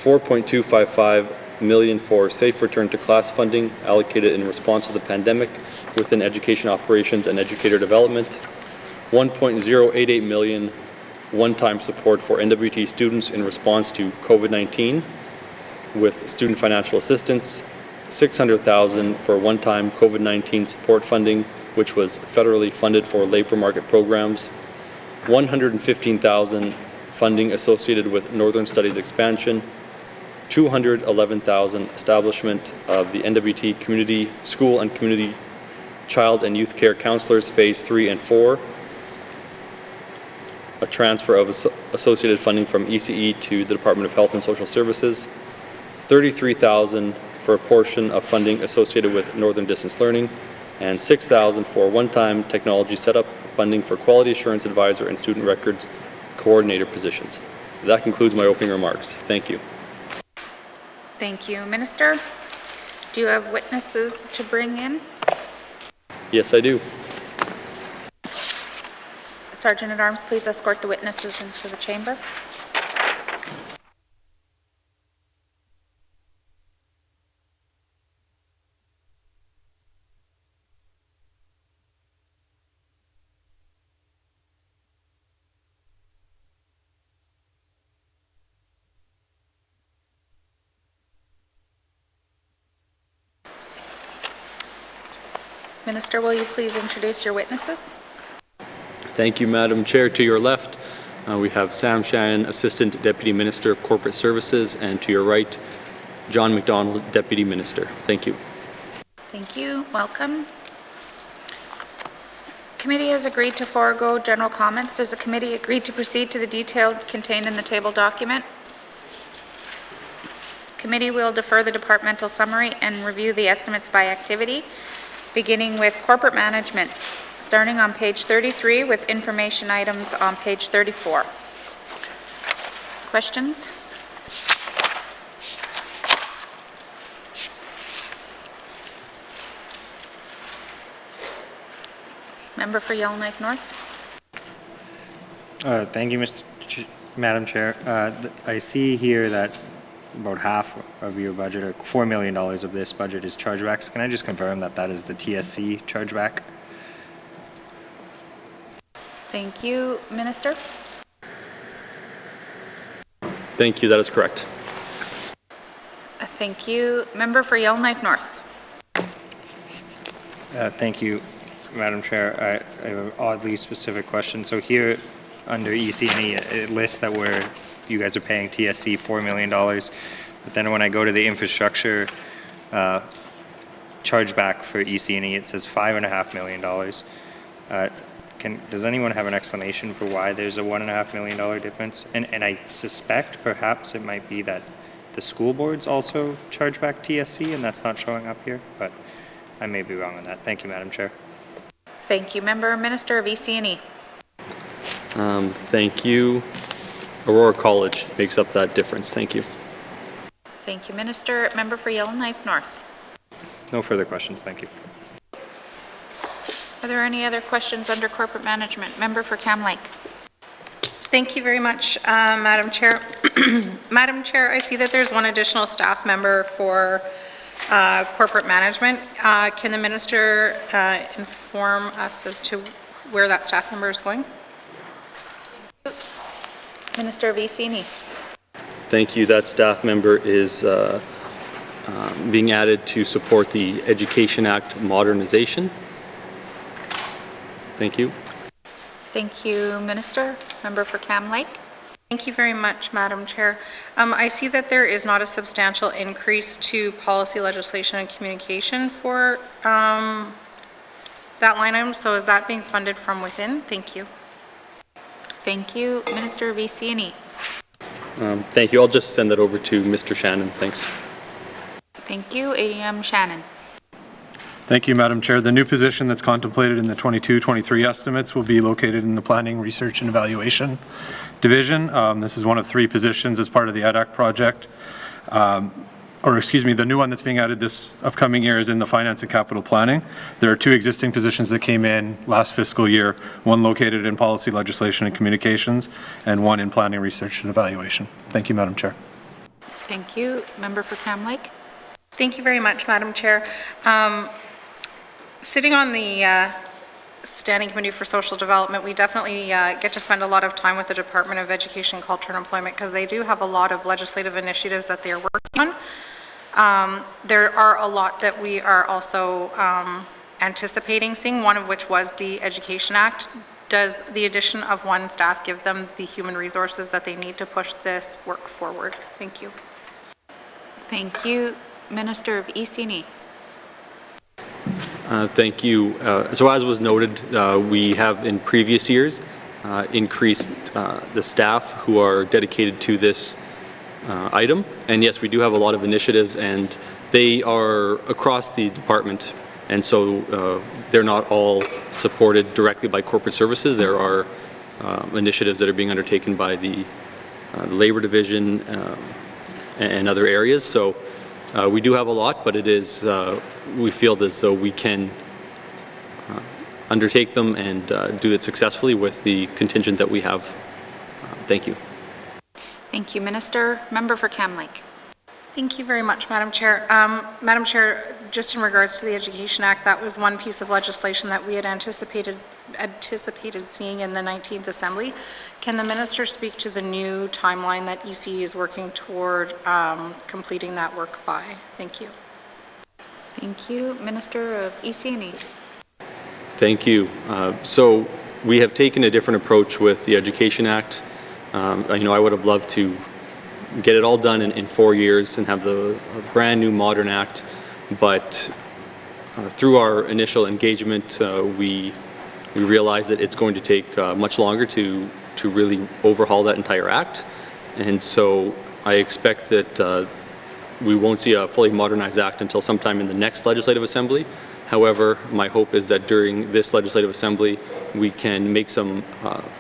$4.255 million for safe return to class funding allocated in response to the pandemic within education operations and educator development, $1.088 million one-time support for N.W.T students in response to COVID-19 with student financial assistance, $600,000 for one-time COVID-19 support funding, which was federally funded for labor market programs, $115,000 funding associated with Northern Studies expansion, $211,000 establishment of the N.W.T Community School and Community Child and Youth Care Counselors Phase 3 and 4, a transfer of associated funding from ECE to the Department of Health and Social Services, $33,000 for a portion of funding associated with Northern Distance Learning, and $6,000 for one-time technology setup funding for Quality Assurance Advisor and Student Records Coordinator positions. That concludes my opening remarks. Thank you. Thank you, Minister. Do you have witnesses to bring in? Yes, I do. Sergeant at Arms, please escort the witnesses into the chamber. Minister, will you please introduce your witnesses? Thank you, Madam Chair. To your left, we have Sam Shannon, Assistant Deputy Minister of Corporate Services, and to your right, John McDonald, Deputy Minister. Thank you. Thank you. Welcome. Committee has agreed to forego general comments. Does the committee agree to proceed to the detail contained in the table document? Committee will defer the departmental summary and review the estimates by activity, beginning with corporate management, starting on page 33 with information items on page 34. Questions? Member for Yellowknife North. Thank you, Madam Chair. I see here that about half of your budget, or $4 million of this budget, is chargebacks. Can I just confirm that that is the TSC chargeback? Thank you. Minister? Thank you. That is correct. Thank you. Member for Yellowknife North. Thank you, Madam Chair. I have an oddly specific question. So here, under EC&E, it lists that you guys are paying TSC $4 million, but then when I go to the infrastructure chargeback for EC&E, it says $5.5 million. Does anyone have an explanation for why there's a $1.5 million difference? And I suspect perhaps it might be that the school boards also charge back TSC, and that's not showing up here, but I may be wrong on that. Thank you, Madam Chair. Thank you. Member, Minister of EC&E. Thank you. Aurora College makes up that difference. Thank you. Thank you, Minister. Member for Yellowknife North. No further questions. Thank you. Are there any other questions under corporate management? Member for Cam Lake. Thank you very much, Madam Chair. Madam Chair, I see that there's one additional staff member for corporate management. Can the minister inform us as to where that staff member is going? Minister of EC&E. Thank you. That staff member is being added to support the Education Act modernization. Thank you. Thank you, Minister. Member for Cam Lake. Thank you very much, Madam Chair. I see that there is not a substantial increase to policy, legislation, and communication for that line item. So is that being funded from within? Thank you. Thank you. Minister of EC&E. Thank you. I'll just send that over to Mr. Shannon. Thanks. Thank you. ADM Shannon. Thank you, Madam Chair. The new position that's contemplated in the 22-23 estimates will be located in the Planning, Research and Evaluation Division. This is one of 3 positions as part of the EDAC project. The new one that's being added this upcoming year is in the Finance and Capital Planning. There are 2 existing positions that came in last fiscal year, one located in Policy, Legislation and Communications, and one in Planning, Research and Evaluation. Thank you, Madam Chair. Thank you. Member for Cam Lake. Thank you very much, Madam Chair. Sitting on the Standing Committee for Social Development, we definitely get to spend a lot of time with the Department of Education, Culture and Employment because they do have a lot of legislative initiatives that they are working on. There are a lot that we are also anticipating seeing, one of which was the Education Act. Does the addition of 1 staff give them the human resources that they need to push this work forward? Thank you. Thank you. Minister of EC&E. Thank you. So as was noted, we have in previous years increased the staff who are dedicated to this item. And yes, we do have a lot of initiatives and they are across the department. And so they're not all supported directly by corporate services. There are initiatives that are being undertaken by the Labor Division and other areas. So we do have a lot, but it is, we feel as though we can undertake them and do it successfully with the contingent that we have. Thank you. Thank you, Minister. Member for Cam Lake. Thank you very much, Madam Chair. Madam Chair, just in regards to the Education Act, that was one piece of legislation that we had anticipated seeing in the 19th Assembly. Can the Minister speak to the new timeline that EC is working toward completing that work by? Thank you. Thank you. Minister of EC&E. Thank you. So we have taken a different approach with the Education Act. I would have loved to get it all done in 4 years and have a brand new modern act, but through our initial engagement, we realized that it's going to take much longer to really overhaul that entire act. And so I expect that we won't see a fully modernized act until sometime in the next Legislative Assembly. However, my hope is that during this Legislative Assembly, we can make some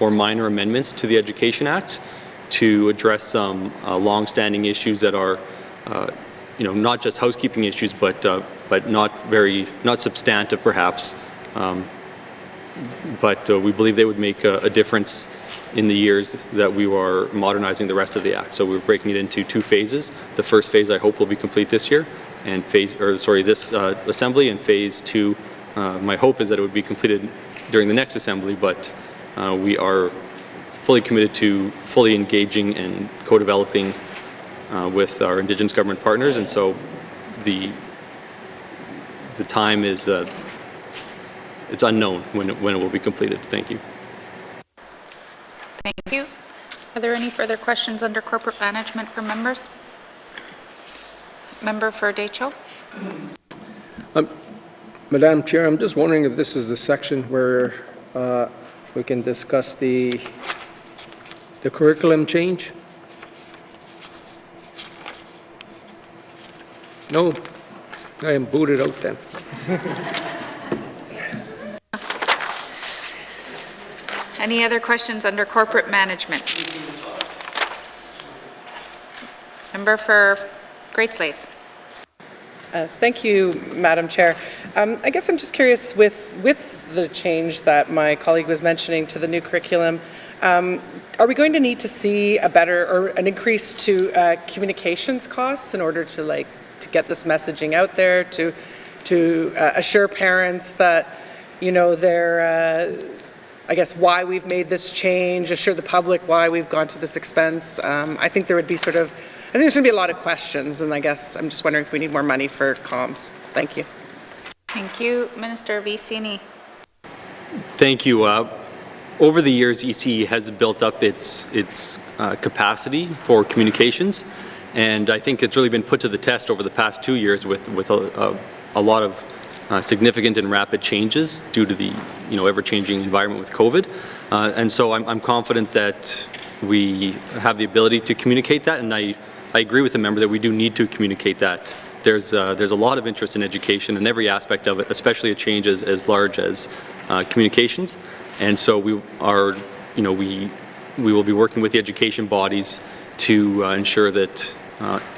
more minor amendments to the Education Act to address some long-standing issues that are, not just housekeeping issues, but not substantive, perhaps. But we believe they would make a difference in the years that we are modernizing the rest of the Act. So we're breaking it into 2 phases. The first phase, I hope, will be complete this year, and this Assembly, and phase 2, my hope is that it would be completed during the next Assembly, but we are fully committed to fully engaging and co-developing with our Indigenous government partners, and so the time is it's unknown when it will be completed. Thank you. Thank you. Are there any further questions under corporate management from members? Member for Deschaux. Madam Chair, I'm just wondering if this is the section where we can discuss the curriculum change? No, I am booted out then. Any other questions under corporate management? Member for Great Slave. Thank you, Madam Chair. I guess I'm just curious with the change that my colleague was mentioning to the new curriculum, are we going to need to see a better or an increase to communications costs in order to get this messaging out there, to assure parents that they're I guess why we've made this change, assure the public why we've gone to this expense? I think there would be I think there's going to be a lot of questions, and I guess I'm just wondering if we need more money for comms. Thank you. Thank you. Minister Vicini. Thank you. Over the years, ECE has built up its capacity for communications, and I think it's really been put to the test over the past 2 years with a lot of significant and rapid changes due to the ever-changing environment with COVID. And so I'm confident that we have the ability to communicate that, and I agree with the member that we do need to communicate that. There's a lot of interest in education and every aspect of it, especially a change as large as communications. And so we will be working with the education bodies to ensure that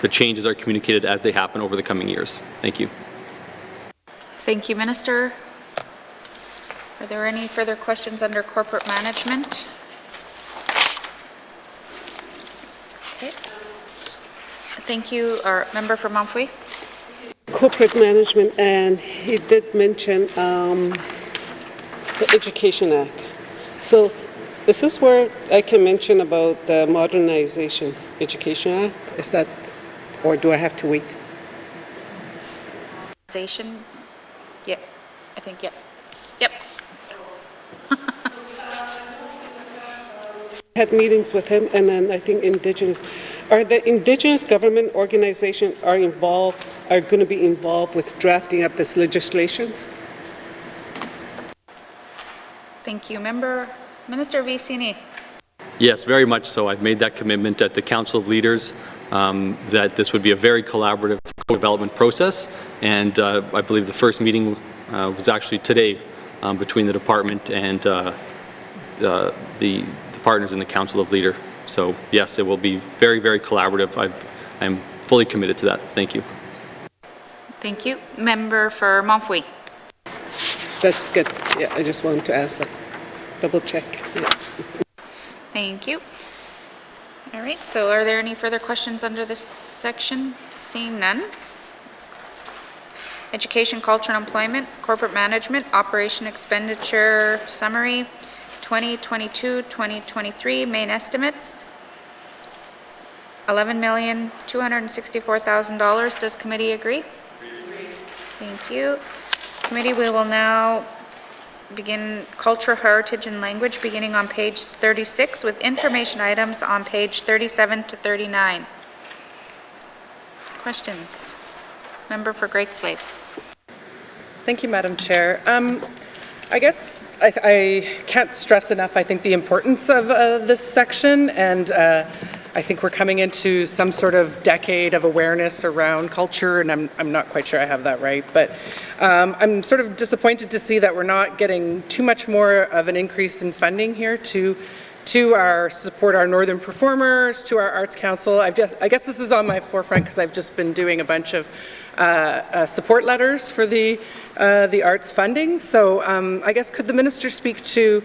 the changes are communicated as they happen over the coming years. Thank you. Thank you, Minister. Are there any further questions under corporate management? Okay. Thank you. Our member for Montfouille. Corporate management, and he did mention the Education Act. So is this where I can mention about the Modernization Education Act? Is that, or do I have to wait? Yeah, I think, yeah. Yep. Had meetings with him, and then I think Indigenous. Are the Indigenous government organizations are going to be involved with drafting up this legislations? Thank you. Minister Vicini. Yes, very much so. I've made that commitment at the Council of Leaders that this would be a very collaborative co-development process, and I believe the first meeting was actually today between the department and the partners in the Council of Leaders. So yes, it will be very, very collaborative. I'm fully committed to that. Thank you. Thank you. Member for Montfouille. That's good. Yeah, I just wanted to ask that. Double check. Yeah. Thank you. All right, so are there any further questions under this section? Seeing none. Education, Culture and Employment, Corporate Management, Operation Expenditure Summary, 2022-2023 main estimates, $11,264,000. Does committee agree? Thank you. Committee, we will now begin culture, heritage, and language, beginning on page 36 with information items on page 37 to 39. Questions? Member for Great Slave. Thank you, Madam Chair. I guess I can't stress enough, I think, the importance of this section, and I think we're coming into some sort of decade of awareness around culture, and I'm not quite sure I have that right, but I'm sort of disappointed to see that we're not getting too much more of an increase in funding here to support our northern performers, to our Arts Council. I guess this is on my forefront because I've just been doing a bunch of support letters for the arts funding. So I guess could the minister speak to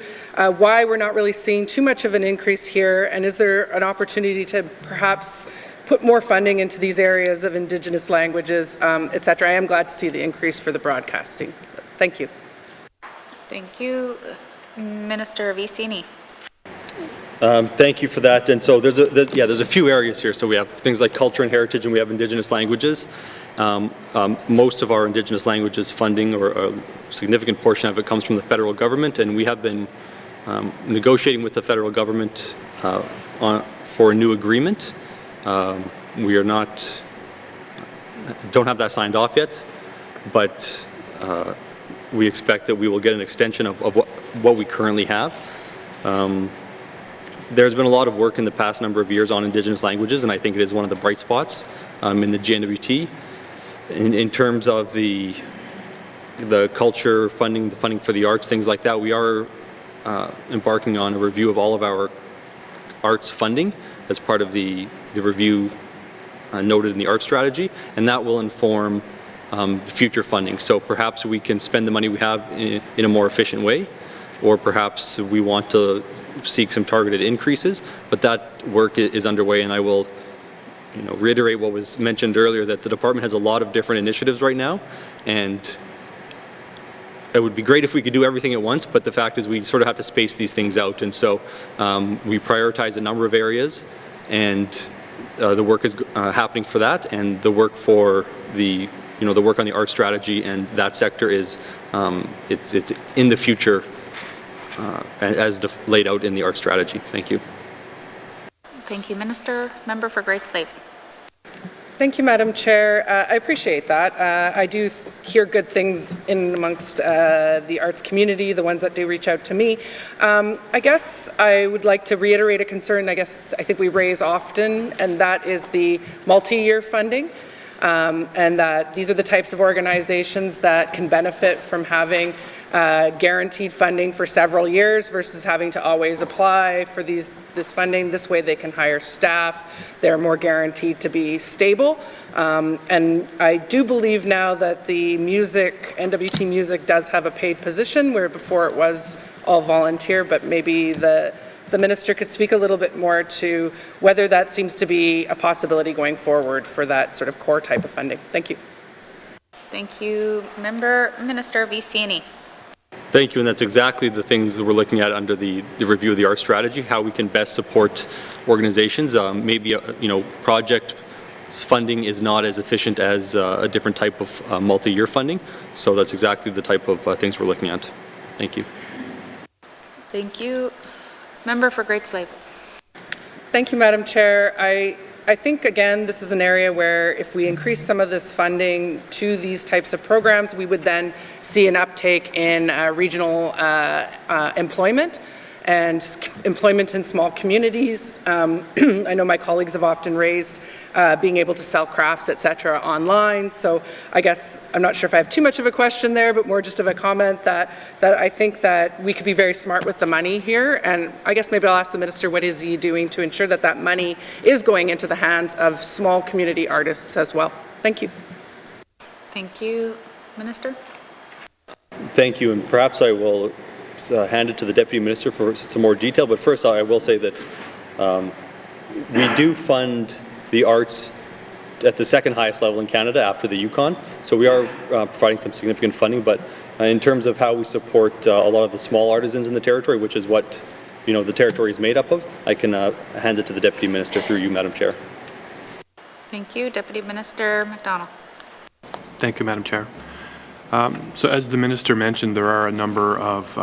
why we're not really seeing too much of an increase here, and is there an opportunity to perhaps put more funding into these areas of Indigenous languages, et cetera? I am glad to see the increase for the broadcasting. Thank you. Thank you. Minister Vicini. Thank you for that. And so there's a few areas here. So we have things like culture and heritage, and we have Indigenous languages. Most of our Indigenous languages funding, or a significant portion of it, comes from the federal government, and we have been negotiating with the federal government for a new agreement. We don't have that signed off yet, but we expect that we will get an extension of what we currently have. There's been a lot of work in the past number of years on Indigenous languages, and I think it is one of the bright spots in the N.W.T. In terms of the culture funding, the funding for the arts, things like that, we are embarking on a review of all of our arts funding as part of the review noted in the art strategy, and that will inform the future funding. So perhaps we can spend the money we have in a more efficient way, or perhaps we want to seek some targeted increases, but that work is underway, and I will reiterate what was mentioned earlier, that the department has a lot of different initiatives right now, and it would be great if we could do everything at once, but the fact is we sort of have to space these things out, and so we prioritize a number of areas, and the work is happening for that, and the work for the work on the art strategy and that sector is it's in the future as laid out in the art strategy. Thank you. Thank you, Minister. Member for Great Slave. Thank you, Madam Chair. I appreciate that. I do hear good things in amongst the arts community, the ones that do reach out to me. I guess I would like to reiterate a concern I think we raise often, and that is the multi-year funding. And that these are the types of organizations that can benefit from having guaranteed funding for several years versus having to always apply for this funding. This way they can hire staff. They're more guaranteed to be stable. And I do believe now that the N.W.T. music does have a paid position, where before it was all volunteer, but maybe the minister could speak a little bit more to whether that seems to be a possibility going forward for that sort of core type of funding. Thank you. Thank you. Minister Vicini. Thank you, and that's exactly the things that we're looking at under the review of the art strategy, how we can best support organizations. Maybe project funding is not as efficient as a different type of multi-year funding, so that's exactly the type of things we're looking at. Thank you. Thank you. Member for Great Slave. Thank you, Madam Chair. I think, again, this is an area where if we increase some of this funding to these types of programs, we would then see an uptake in regional employment and employment in small communities. I know my colleagues have often raised being able to sell crafts, et cetera, online. So I guess I'm not sure if I have too much of a question there, but more just of a comment that I think that we could be very smart with the money here. And I guess maybe I'll ask the minister, what is he doing to ensure that that money is going into the hands of small community artists as well? Thank you. Thank you. Minister? Thank you, and perhaps I will hand it to the Deputy Minister for some more detail, but first I will say that we do fund the arts at the second highest level in Canada after the Yukon, so we are providing some significant funding, but in terms of how we support a lot of the small artisans in the territory, which is what the territory is made up of, I can hand it to the Deputy Minister through you, Madam Chair. Thank you. Deputy Minister McDonald. Thank you, Madam Chair. So as the Minister mentioned, there are a number of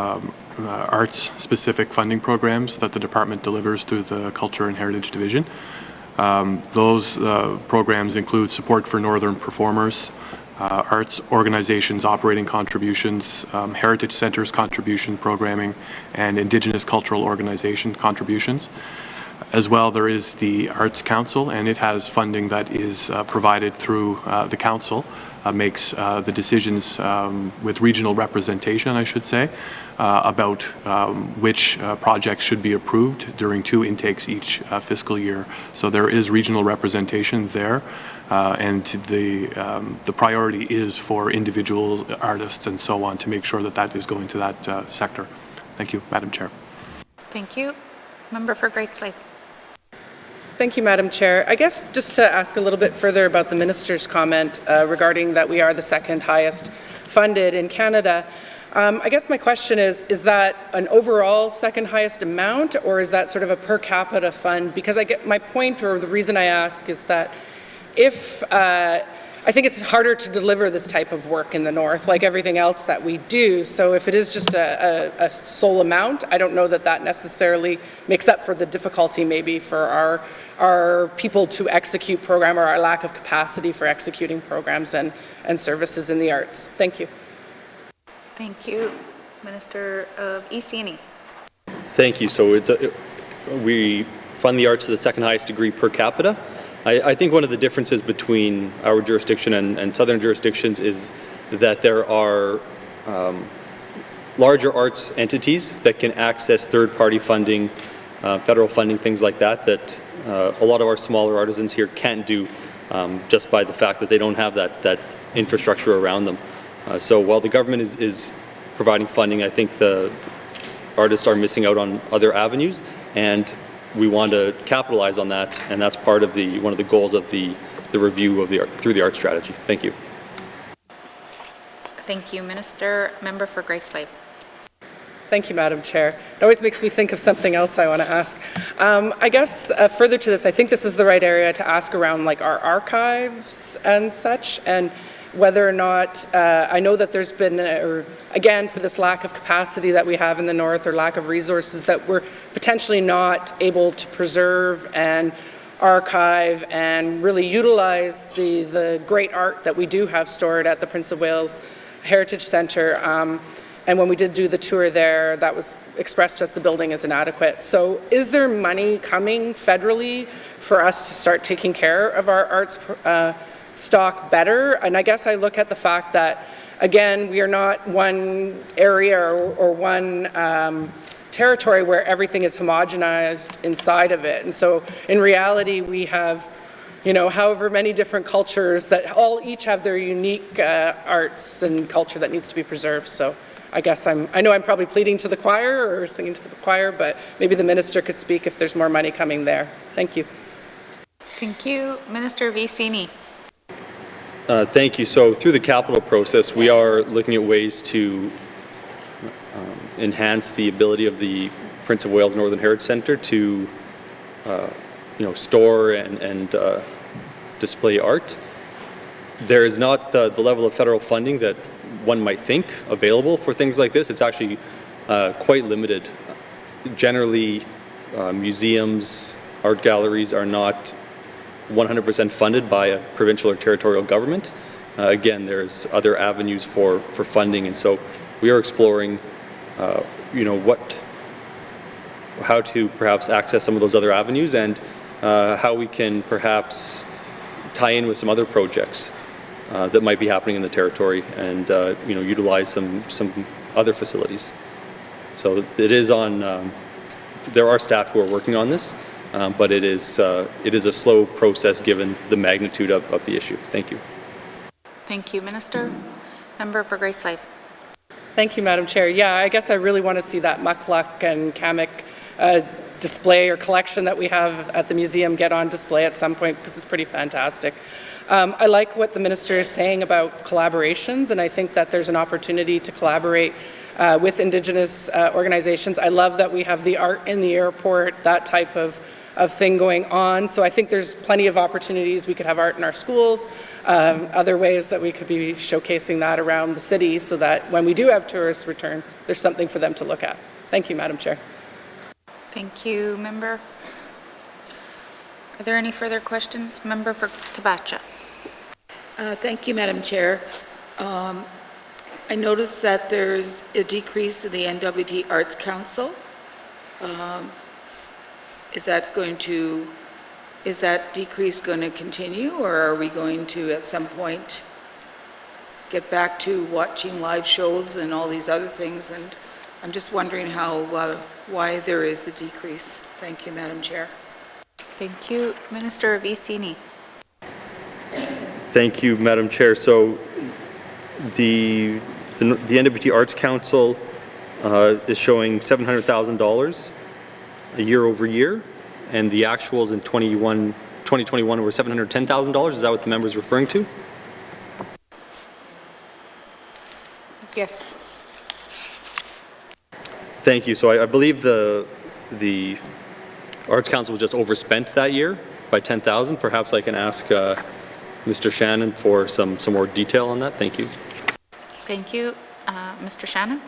arts-specific funding programs that the department delivers through the Culture and Heritage Division. Those programs include support for Northern performers, arts organizations operating contributions, heritage centers contribution programming, and Indigenous cultural organization contributions. As well, there is the Arts Council, and it has funding that is provided through the Council, makes the decisions with regional representation, I should say, about which projects should be approved during 2 intakes each fiscal year. So there is regional representation there, and the priority is for individual artists and so on to make sure that that is going to that sector. Thank you, Madam Chair. Thank you. Member for Great Slave. Thank you, Madam Chair. I guess just to ask a little bit further about the Minister's comment regarding that we are the second highest funded in Canada. I guess my question is that an overall second highest amount, or is that sort of a per capita fund? Because I get my point, or the reason I ask is that if I think it's harder to deliver this type of work in the North, like everything else that we do. So if it is just a sole amount, I don't know that that necessarily makes up for the difficulty maybe for our people to execute program, or our lack of capacity for executing programs and services in the arts. Thank you. Thank you. Minister of EC&E. Thank you. So we fund the arts to the second highest degree per capita. I think one of the differences between our jurisdiction and southern jurisdictions is that there are larger arts entities that can access third-party funding, federal funding, things like that, that a lot of our smaller artisans here can't do just by the fact that they don't have that infrastructure around them. So while the government is providing funding, I think the artists are missing out on other avenues, and we want to capitalize on that, and that's part of one of the goals of the review of through the art strategy. Thank you. Thank you, Minister. Member for Great Slave. Thank you, Madam Chair. It always makes me think of something else I want to ask. I guess further to this, I think this is the right area to ask around like our archives and such, and whether or not, I know that there's been, again, for this lack of capacity that we have in the North, or lack of resources, that we're potentially not able to preserve and archive and really utilize the great art that we do have stored at the Prince of Wales Heritage Centre. And when we did do the tour there, that was expressed to us the building is inadequate. So is there money coming federally for us to start taking care of our arts stock better? And I guess I look at the fact that, again, we are not one area or one territory where everything is homogenized inside of it. And so in reality, we have, you know, however many different cultures that each have their unique arts and culture that needs to be preserved. So I guess I know I'm probably pleading to the choir or singing to the choir, but maybe the minister could speak if there's more money coming there. Thank you. Thank you. Minister of EC&E. Thank you. So through the capital process, we are looking at ways to enhance the ability of the Prince of Wales Northern Heritage Centre to store and display art. There is not the level of federal funding that one might think available for things like this. It's actually quite limited. Generally, museums, art galleries are not 100% funded by a provincial or territorial government. Again, there's other avenues for funding, and so we are exploring, how to perhaps access some of those other avenues, and how we can perhaps tie in with some other projects that might be happening in the territory, and utilize some other facilities. So it is on. There are staff who are working on this. But it is a slow process given the magnitude of the issue. Thank you. Thank you, Minister. Member for Great Slave. Thank you, Madam Chair. Yeah, I guess I really want to see that mukluk and Kamek display or collection that we have at the museum get on display at some point, because it's pretty fantastic. I like what the Minister is saying about collaborations, and I think that there's an opportunity to collaborate with Indigenous organizations. I love that we have the art in the airport, that type of of thing going on. So I think there's plenty of opportunities. We could have art in our schools, other ways that we could be showcasing that around the city so that when we do have tourists return, there's something for them to look at. Thank you, Madam Chair. Thank you, Member. Are there any further questions? Member for Tabacha. Thank you, Madam Chair. I noticed that there's a decrease in the N.W.T Arts Council. Is that decrease going to continue, or are we going to at some point get back to watching live shows and all these other things? And I'm just wondering why there is the decrease. Thank you, Madam Chair. Thank you. Minister of ECNI. Thank you, Madam Chair. So the N.W.T Arts Council is showing $700,000 a year over year, and the actuals in 2021 were $710,000. Is that what the member is referring to? Yes. Thank you. So I believe the Arts Council was just overspent that year by $10,000. Perhaps I can ask Mr. Shannon for some more detail on that. Thank you. Thank you. Mr. Shannon?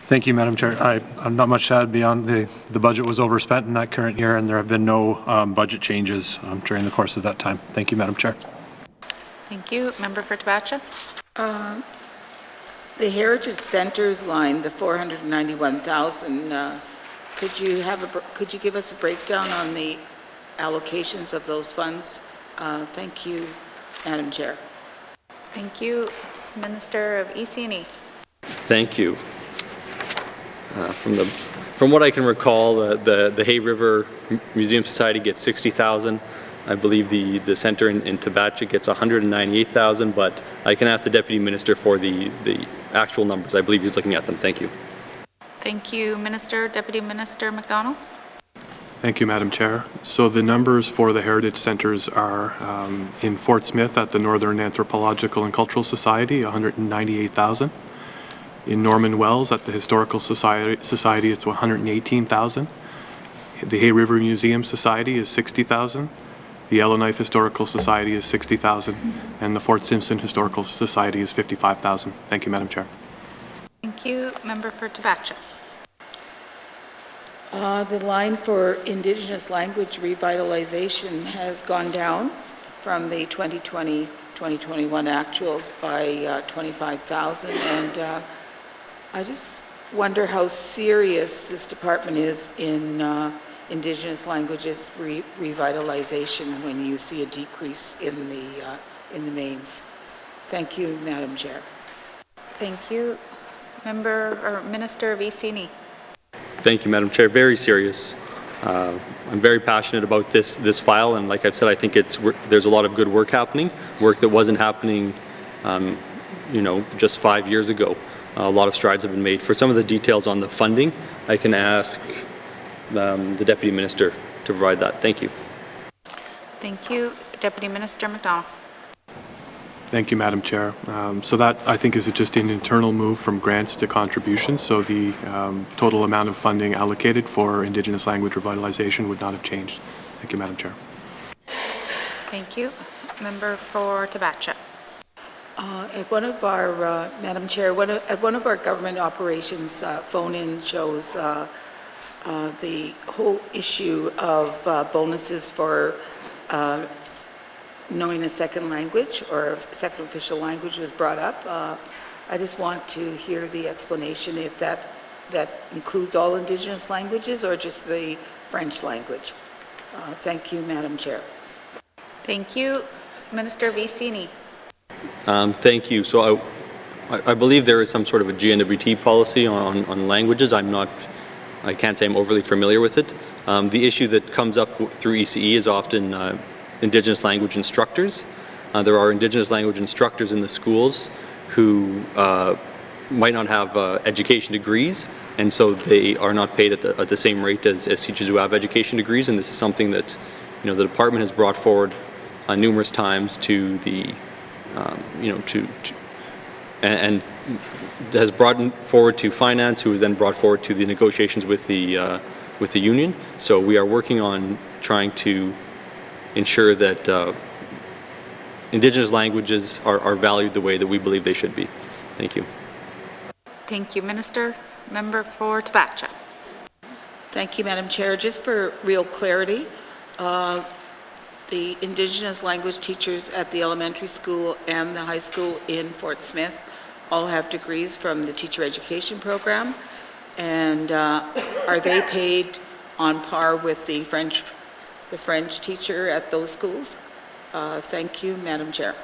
Thank you, Madam Chair. I'm not much to add beyond the budget was overspent in that current year, and there have been no budget changes during the course of that time. Thank you, Madam Chair. Thank you. Member for Tabacha? The Heritage Centers line, the $491,000. Could you give us a breakdown on the allocations of those funds? Thank you, Madam Chair. Thank you. Minister of ECNI. Thank you. From what I can recall, the Hay River Museum Society gets $60,000. I believe the center in Tabacha gets $198,000, but I can ask the Deputy Minister for the actual numbers. I believe he's looking at them. Thank you. Thank you, Minister. Deputy Minister McDonald. Thank you, Madam Chair. So the numbers for the Heritage Centres are in Fort Smith at the Northern Anthropological and Cultural Society, $198,000. In Norman Wells at the Historical Society it's $118,000. The Hay River Museum Society is $60,000. The Yellowknife Historical Society is $60,000, and the Fort Simpson Historical Society is $55,000. Thank you, Madam Chair. Thank you. Member for Tabacha. The line for Indigenous language revitalization has gone down from the 2020-2021 actuals by 25,000, and I just wonder how serious this department is in Indigenous languages revitalization when you see a decrease in the mains. Thank you, Madam Chair. Thank you. Member or Minister of ECNI. Thank you, Madam Chair. Very serious. I'm very passionate about this file, and like I've said, I think there's a lot of good work happening, work that wasn't happening, just 5 years ago. A lot of strides have been made. For some of the details on the funding, I can ask the Deputy Minister to provide that. Thank you. Thank you. Deputy Minister McDonald. Thank you, Madam Chair. So that, I think, is just an internal move from grants to contributions. So the total amount of funding allocated for Indigenous language revitalization would not have changed. Thank you, Madam Chair. Thank you. Member for Tabacha. At one of our, Madam Chair, at one of our government operations phone-in shows, the whole issue of bonuses for knowing a second language or a second official language was brought up. I just want to hear the explanation if that includes all Indigenous languages or just the French language. Thank you, Madam Chair. Thank you. Minister of ECNI. Thank you. So I believe there is some sort of a GNWT policy on languages. I can't say I'm overly familiar with it. The issue that comes up through ECE is often Indigenous language instructors. There are Indigenous language instructors in the schools who might not have education degrees, and so they are not paid at the same rate as teachers who have education degrees. And this is something that the department has brought forward numerous times to the and has brought forward to finance, who has then brought forward to the negotiations with the with the union. So we are working on trying to ensure that Indigenous languages are valued the way that we believe they should be. Thank you. Thank you, Minister. Member for Tabacha. Thank you, Madam Chair. Just for real clarity, the Indigenous language teachers at the elementary school and the high school in Fort Smith all have degrees from the teacher education program. And are they paid on par with the French teacher at those schools? Thank you, Madam Chair.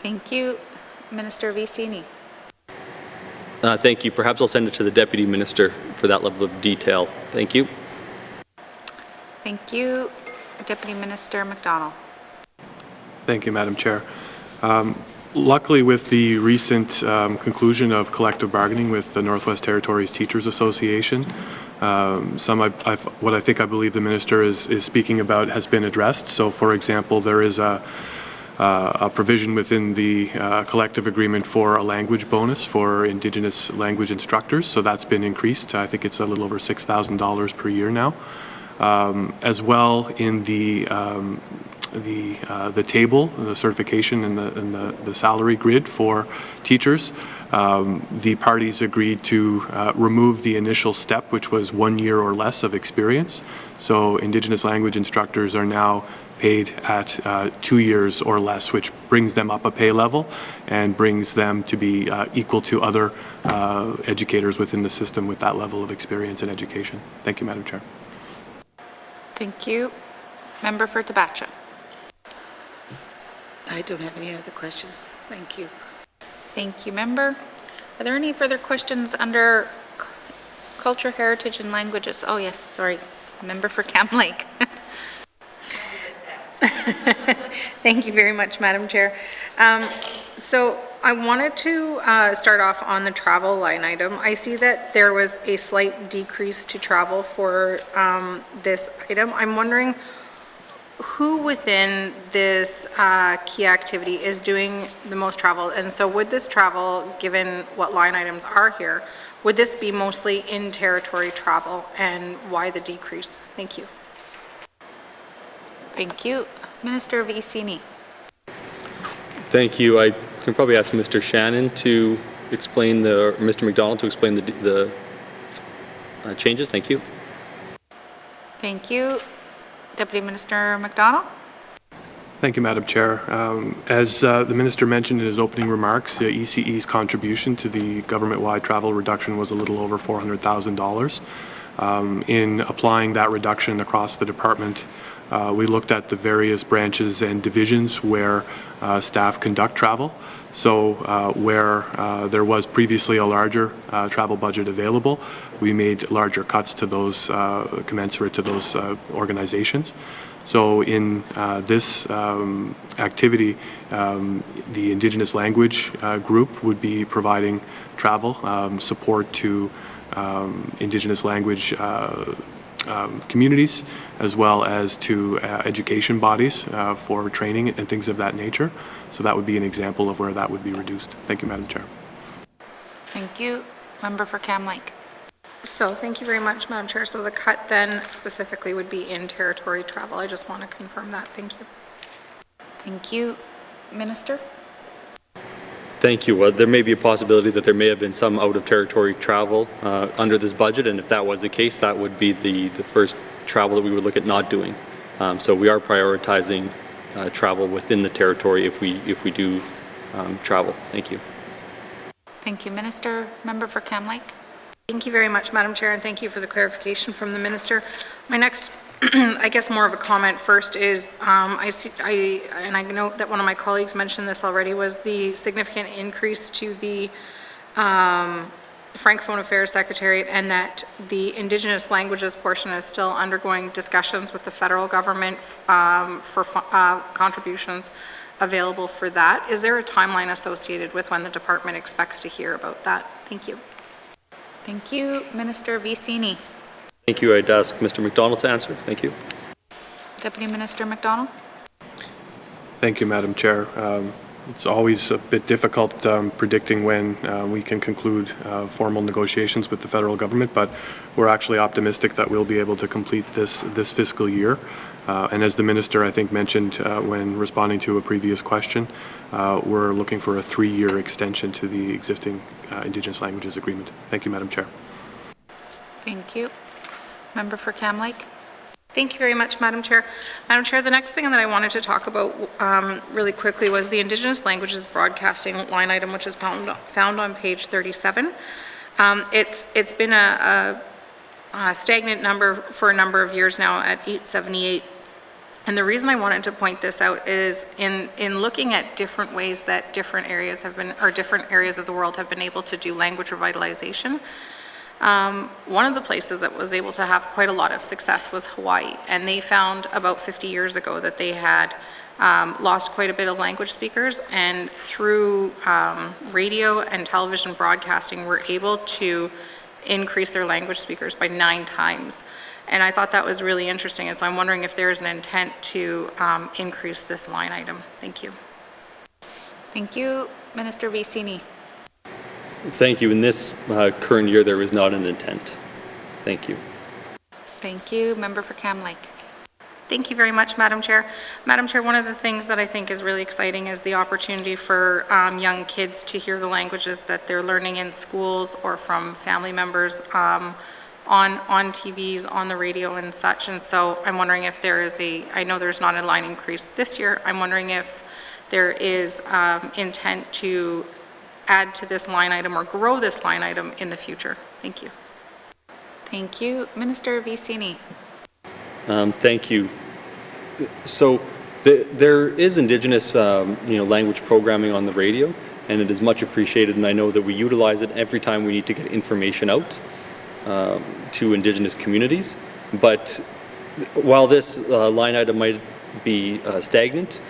Thank you. Minister Vicini. Thank you. Perhaps I'll send it to the Deputy Minister for that level of detail. Thank you. Thank you. Deputy Minister McDonald. Thank you, Madam Chair. Luckily, with the recent conclusion of collective bargaining with the Northwest Territories Teachers Association, what I believe the Minister is speaking about has been addressed. So, for example, there is a provision within the collective agreement for a language bonus for Indigenous language instructors. So that's been increased. I think it's a little over $6,000 per year now. As well, in the table, the certification and the salary grid for teachers, the parties agreed to remove the initial step, which was 1 year or less of experience. So Indigenous language instructors are now paid at 2 years or less, which brings them up a pay level and brings them to be equal to other educators within the system with that level of experience and education. Thank you, Madam Chair. Thank you. Member for Tabacha. I don't have any other questions. Thank you. Thank you, Member. Are there any further questions under Culture, Heritage and Languages? Oh, yes, sorry. Member for Cam Lake. Thank you very much, Madam Chair. So I wanted to start off on the travel line item. I see that there was a slight decrease to travel for this item. I'm wondering who within this key activity is doing the most travel, and so would this travel, given what line items are here, would this be mostly in territory travel, and why the decrease? Thank you. Thank you. Minister Vicini. Thank you. I can probably ask Mr. Shannon to explain or Mr. McDonald to explain the changes. Thank you. Thank you. Deputy Minister McDonald. Thank you, Madam Chair. As the Minister mentioned in his opening remarks, ECE's contribution to the government-wide travel reduction was a little over $400,000. In applying that reduction across the department, we looked at the various branches and divisions where staff conduct travel. So where there was previously a larger travel budget available, we made larger cuts to those commensurate to those organizations. So in this activity, the Indigenous language group would be providing travel support to Indigenous language communities, as well as to education bodies for training and things of that nature. So that would be an example of where that would be reduced. Thank you, Madam Chair. Thank you. Member for Cam Lake. So thank you very much, Madam Chair. So the cut then specifically would be in territory travel. I just want to confirm that. Thank you. Thank you. Minister? Thank you. There may be a possibility that there may have been some out-of-territory travel under this budget, and if that was the case, that would be the first travel that we would look at not doing. So we are prioritizing travel within the territory if we do travel. Thank you. Thank you, Minister. Member for Cam Lake. Thank you very much, Madam Chair, and thank you for the clarification from the Minister. My next, I guess more of a comment first is, I note that one of my colleagues mentioned this already, was the significant increase to the Francophone Affairs Secretariat, and that the Indigenous languages portion is still undergoing discussions with the federal government for contributions available for that. Is there a timeline associated with when the department expects to hear about that? Thank you. Thank you. Minister Vicini. Thank you. I'd ask Mr. McDonald to answer. Thank you. Deputy Minister McDonald. Thank you, Madam Chair. It's always a bit difficult predicting when we can conclude formal negotiations with the federal government, but we're actually optimistic that we'll be able to complete this fiscal year. And as the minister, I think, mentioned when responding to a previous question, we're looking for a 3-year extension to the existing Indigenous Languages Agreement. Thank you, Madam Chair. Thank you. Member for Cam Lake. Thank you very much, Madam Chair. Madam Chair, the next thing that I wanted to talk about really quickly was the Indigenous Languages Broadcasting line item, which is found on page 37. It's been a stagnant number for a number of years now at 878. And the reason I wanted to point this out is in looking at different ways that different areas have been, or different areas of the world have been able to do language revitalization. One of the places that was able to have quite a lot of success was Hawaii, and they found about 50 years ago that they had lost quite a bit of language speakers, and through radio and television broadcasting were able to increase their language speakers by 9 times. And I thought that was really interesting, and so I'm wondering if there is an intent to increase this line item. Thank you. Thank you. Minister Vicini. Thank you. In this current year, there is not an intent. Thank you. Thank you. Member for Cam Lake. Thank you very much, Madam Chair. Madam Chair, one of the things that I think is really exciting is the opportunity for young kids to hear the languages that they're learning in schools or from family members on TVs, on the radio and such. And so I'm wondering if there is I know there's not a line increase this year. I'm wondering if there is intent to add to this line item or grow this line item in the future. Thank you. Thank you. Minister Vicini. Thank you. So there is Indigenous language programming on the radio, and it is much appreciated, and I know that we utilize it every time we need to get information out to Indigenous communities. But while this line item might be stagnant,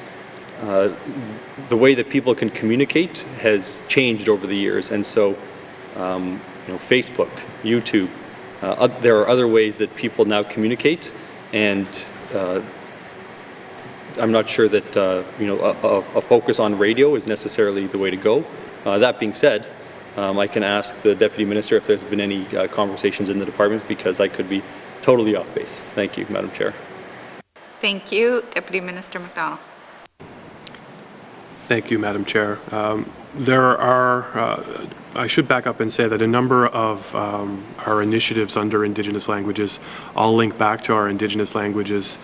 the way that people can communicate has changed over the years, and so Facebook, YouTube, there are other ways that people now communicate, and I'm not sure that a focus on radio is necessarily the way to go. That being said, I can ask the Deputy Minister if there's been any conversations in the department, because I could be totally off base. Thank you, Madam Chair. Thank you. Deputy Minister McDonald. Thank you, Madam Chair. There are, I should back up and say that a number of our initiatives under Indigenous languages all link back to our Indigenous languages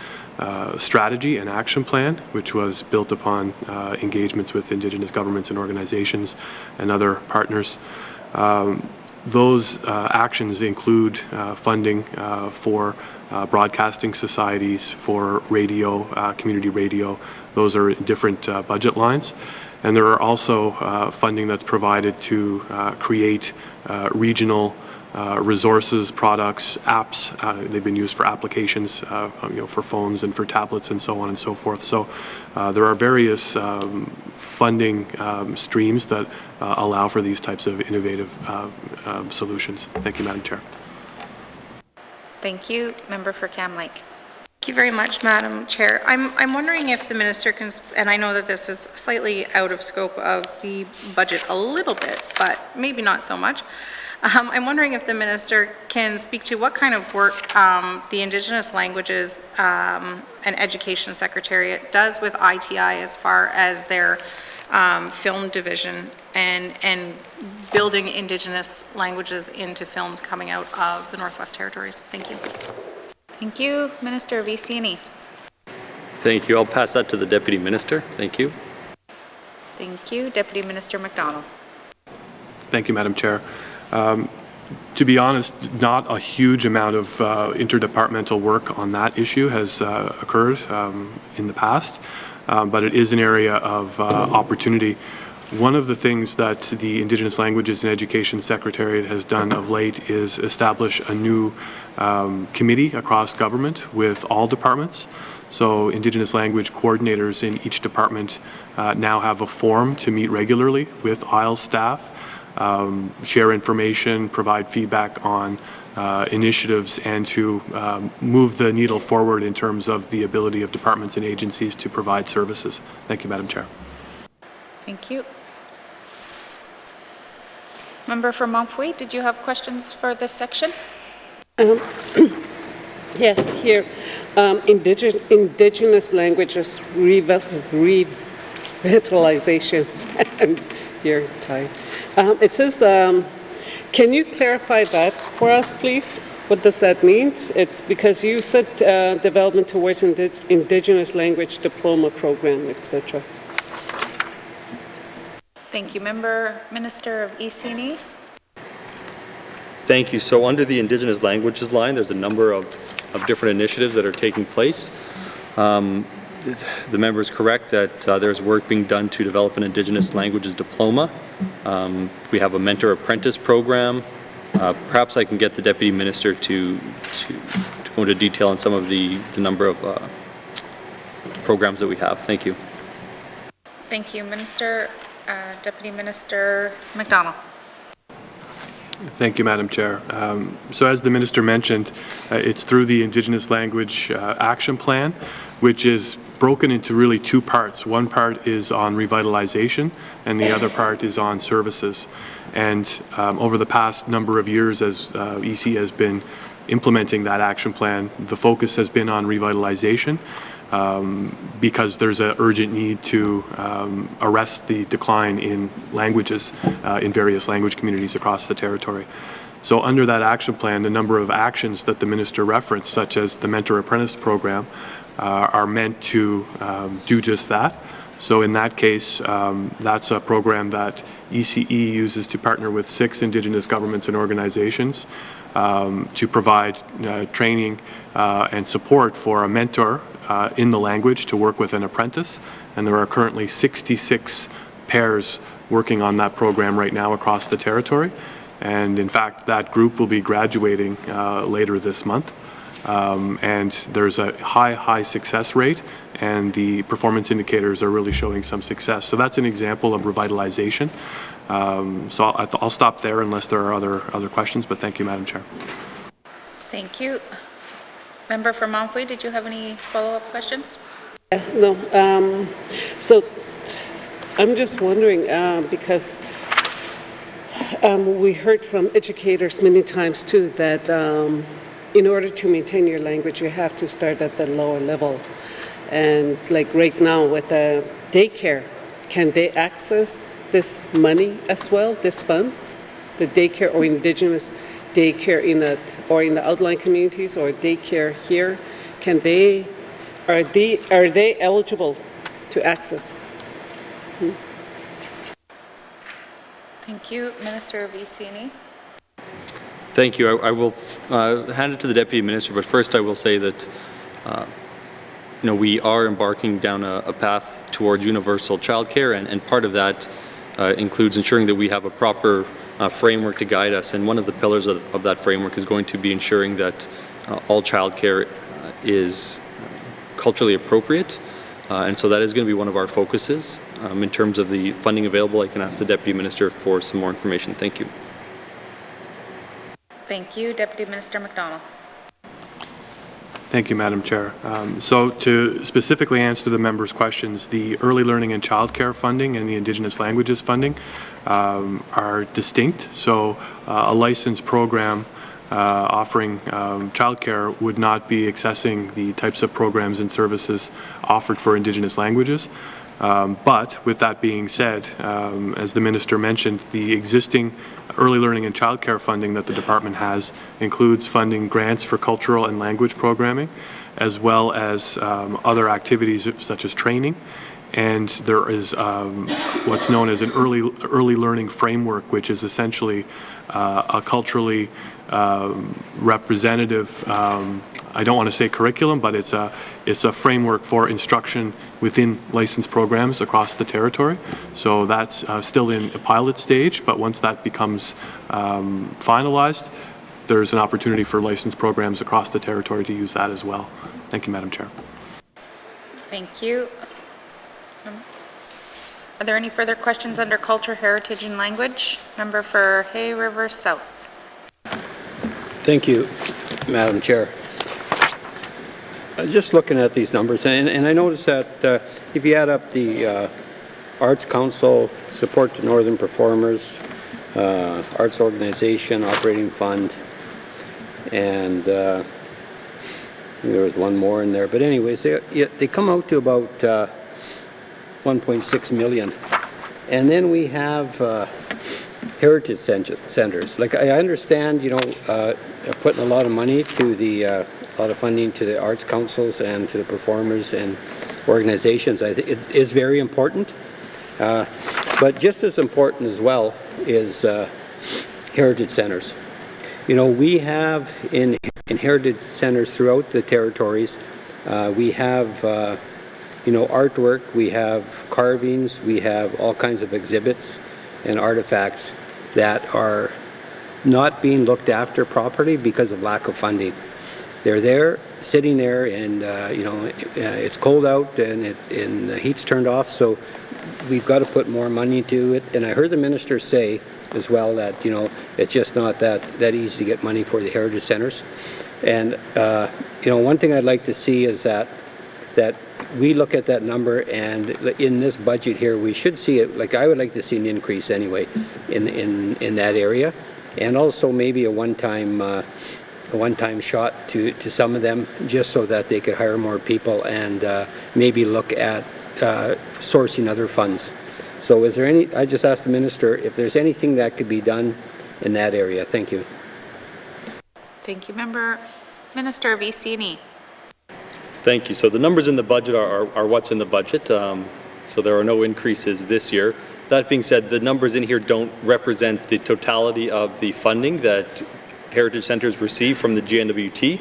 strategy and action plan, which was built upon engagements with Indigenous governments and organizations and other partners. Those actions include funding for broadcasting societies, for radio, community radio. Those are different budget lines. And there are also funding that's provided to create regional resources, products, apps. They've been used for applications, for phones and for tablets and so on and so forth. So there are various funding streams that allow for these types of innovative solutions. Thank you, Madam Chair. Thank you. Member for Cam Lake. Thank you very much, Madam Chair. I'm wondering if the Minister can, and I know that this is slightly out of scope of the budget a little bit, but maybe not so much. I'm wondering if the Minister can speak to what kind of work the Indigenous Languages and Education Secretariat does with ITI as far as their film division and building Indigenous languages into films coming out of the Northwest Territories. Thank you. Thank you. Minister Vicini. Thank you. I'll pass that to the Deputy Minister. Thank you. Thank you. Deputy Minister McDonald. Thank you, Madam Chair. To be honest, not a huge amount of interdepartmental work on that issue has occurred in the past, but it is an area of opportunity. One of the things that the Indigenous Languages and Education Secretariat has done of late is establish a new committee across government with all departments. So Indigenous language coordinators in each department now have a forum to meet regularly with IELTS staff, share information, provide feedback on initiatives, and to move the needle forward in terms of the ability of departments and agencies to provide services. Thank you, Madam Chair. Thank you. Member for Montfouet, did you have questions for this section? Yeah, here, indigenous languages revitalizations. I'm here, Ty. It says, can you clarify that for us, please? What does that mean? It's because you said development towards indigenous language diploma program, etc. Thank you. Minister of EC&E. Thank you. So under the Indigenous Languages line, there's a number of different initiatives that are taking place. The member is correct that there's work being done to develop an Indigenous Languages diploma. We have a mentor apprentice program. Perhaps I can get the Deputy Minister to go into detail on some of the number of programs that we have. Thank you. Thank you. Deputy Minister McDonald. Thank you, Madam Chair. So as the Minister mentioned, it's through the Indigenous Language Action Plan, which is broken into really two parts. One part is on revitalization, and the other part is on services. And over the past number of years, as EC has been implementing that action plan, the focus has been on revitalization because there's an urgent need to arrest the decline in languages in various language communities across the territory. So under that action plan, the number of actions that the Minister referenced, such as the Mentor Apprentice program, are meant to do just that. So in that case, that's a program that ECE uses to partner with 6 Indigenous governments and organizations to provide training and support for a mentor in the language to work with an apprentice. And there are currently 66 pairs working on that program right now across the territory. And in fact, that group will be graduating later this month. And there's a high success rate, and the performance indicators are really showing some success. So that's an example of revitalization. So I'll stop there unless there are other questions, but thank you, Madam Chair. Thank you. Member for Montfouet, did you have any follow-up questions? No. So I'm just wondering, because we heard from educators many times too that in order to maintain your language, you have to start at the lower level. And like right now with the daycare, can they access this money as well, this funds? The daycare or Indigenous daycare in the outlying communities or daycare here, are they eligible to access? Thank you. Minister of EC&E. Thank you. I will hand it to the Deputy Minister, but first I will say that we are embarking down a path towards universal childcare, and part of that includes ensuring that we have a proper framework to guide us. And one of the pillars of that framework is going to be ensuring that all childcare is culturally appropriate. And so that is going to be one of our focuses. In terms of the funding available, I can ask the Deputy Minister for some more information. Thank you. Thank you. Deputy Minister McDonald. Thank you, Madam Chair. So to specifically answer the member's questions, the early learning and childcare funding and the Indigenous languages funding are distinct. So a licensed program offering childcare would not be accessing the types of programs and services offered for Indigenous languages. But with that being said, as the Minister mentioned, the existing early learning and childcare funding that the department has includes funding grants for cultural and language programming, as well as other activities such as training. And there is what's known as an early learning framework, which is essentially a culturally representative, I don't want to say curriculum, but it's a framework for instruction within licensed programs across the territory. So that's still in a pilot stage, but once that becomes finalized, there's an opportunity for licensed programs across the territory to use that as well. Thank you, Madam Chair. Thank you. Are there any further questions under culture, heritage, and language? Member for Hay River South. Thank you, Madam Chair. Just looking at these numbers, and I noticed that if you add up the Arts Council, support to Northern Performers, Arts Organization, Operating Fund, and there was one more in there. But anyways, they come out to about 1.6 million. And then we have heritage centers. Like I understand, putting a lot of money to the, a lot of funding to the arts councils and to the performers and organizations. I think it is very important. But just as important as well is heritage centers. We have in heritage centers throughout the territories, we have artwork, we have carvings, we have all kinds of exhibits and artifacts that are not being looked after properly because of lack of funding. They're there, sitting there, and it's cold out and the heat's turned off, so we've got to put more money to it. And I heard the minister say as well that it's just not that easy to get money for the heritage centers. And one thing I'd like to see is that we look at that number, and in this budget here, we should see it. Like I would like to see an increase anyway in that area, and also maybe a one-time shot to some of them, just so that they could hire more people and maybe look at sourcing other funds. So is there any, I just asked the minister if there's anything that could be done in that area. Thank you. Thank you, Member. Minister Vicini. Thank you. So the numbers in the budget are what's in the budget. So there are no increases this year. That being said, the numbers in here don't represent the totality of the funding that heritage centers receive from the N.W.T.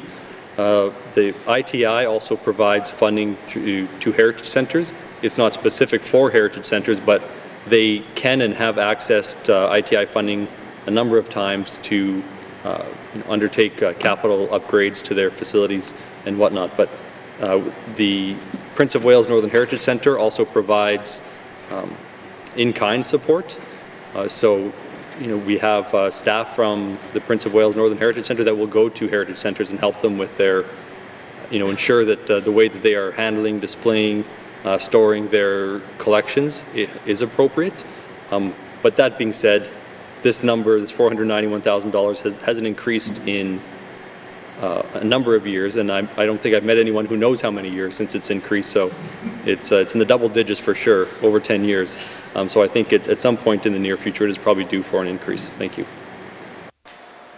The ITI also provides funding to heritage centers. It's not specific for heritage centers, but they can and have accessed ITI funding a number of times to undertake capital upgrades to their facilities and whatnot. But the Prince of Wales Northern Heritage Centre also provides in-kind support. So we have staff from the Prince of Wales Northern Heritage Centre that will go to heritage centres and help them with their, ensure that the way that they are handling, displaying, storing their collections is appropriate. But that being said, this number, this $491,000, hasn't increased in a number of years, and I don't think I've met anyone who knows how many years since it's increased. So it's in the double digits for sure, over 10 years. So I think at some point in the near future, it is probably due for an increase. Thank you.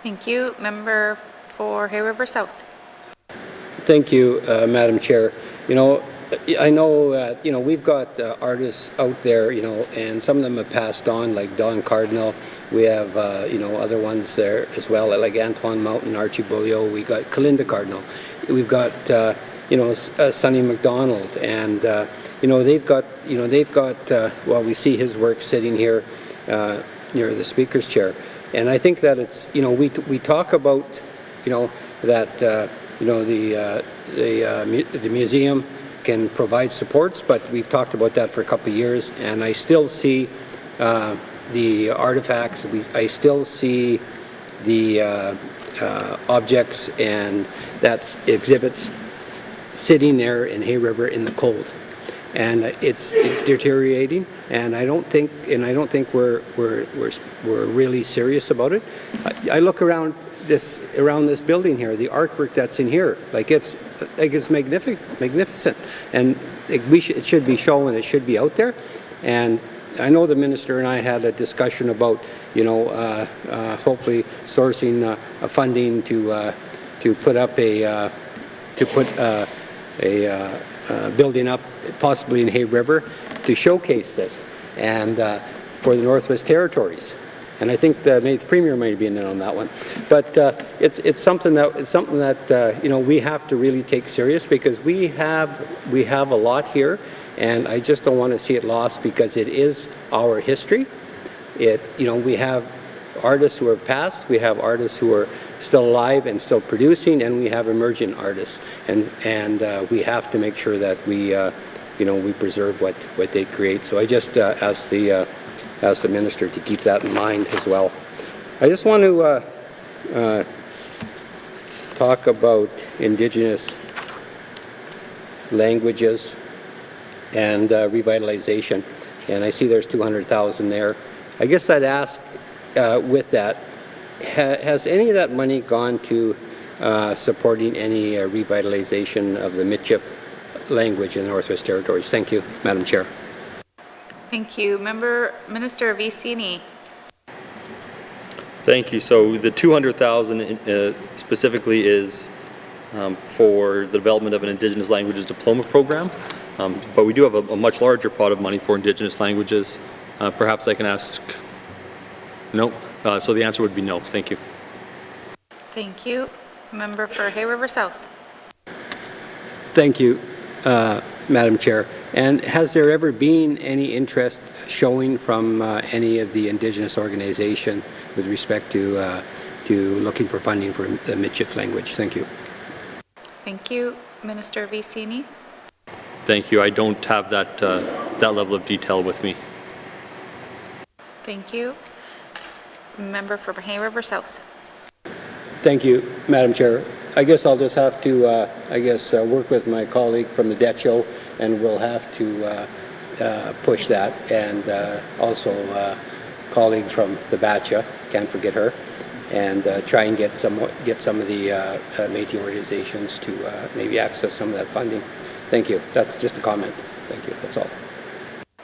Thank you. Member for Hay River South. Thank you, Madam Chair. I know we've got artists out there, and some of them have passed on, like Don Cardinal. We have, other ones there as well, like Antoine Mountain, Archie Beaulieu. We got Kalinda Cardinal. We've got, Sonny McDonald, and they've got, well, we see his work sitting here near the Speaker's chair, and I think that it's, we talk about, that the museum can provide supports, but we've talked about that for a couple of years, and I still see the artifacts, I still see the objects and that's exhibits sitting there in Hay River in the cold, and it's deteriorating, and I don't think we're really serious about it. I look around this building here, the artwork that's in here, it's magnificent, and it should be shown, it should be out there. And I know the minister and I had a discussion about hopefully sourcing funding to put up a building up possibly in Hay River to showcase this and for the Northwest Territories. And I think the Premier might be in on that one, but it's something that we have to really take serious, because we have a lot here, and I just don't want to see it lost, because it is our history. We have artists who have passed, we have artists who are still alive and still producing, and we have emerging artists, and we have to make sure that we preserve what they create. So I just ask the minister to keep that in mind as well. I just want to talk about Indigenous languages and revitalization. and I see there's 200,000 there. I guess I'd ask with that, has any of that money gone to supporting any revitalization of the Michif language in the Northwest Territories? Thank you, Madam Chair. Thank you. Minister Vicini. Thank you. So the 200,000 specifically is for the development of an Indigenous Languages Diploma program, but we do have a much larger pot of money for Indigenous languages. Perhaps I can ask. No. So the answer would be no. Thank you. Thank you. Member for Hay River South. Thank you, Madam Chair. And has there ever been any interest showing from any of the Indigenous organization with respect to looking for funding for the Michif language? Thank you. Thank you. Minister Vicini. Thank you. I don't have that that level of detail with me. Thank you. Member for Hay River South. Thank you, Madam Chair. I guess I'll just have to, work with my colleague from the Debt Show, and we'll have to push that, and also colleague from the Batcha, can't forget her, and try and get some of the Métis organizations to maybe access some of that funding. Thank you. That's just a comment. Thank you. That's all.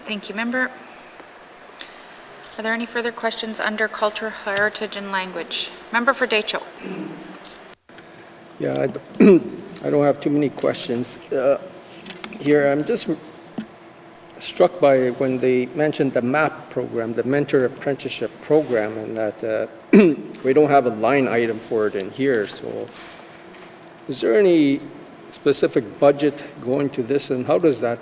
Thank you, Member. Are there any further questions under Culture, Heritage and Language? Member for Decho. Yeah, I don't have too many questions. Here, I'm just struck by when they mentioned the MAP program, the Mentor Apprenticeship Program, and that we don't have a line item for it in here. So is there any specific budget going to this, and how does that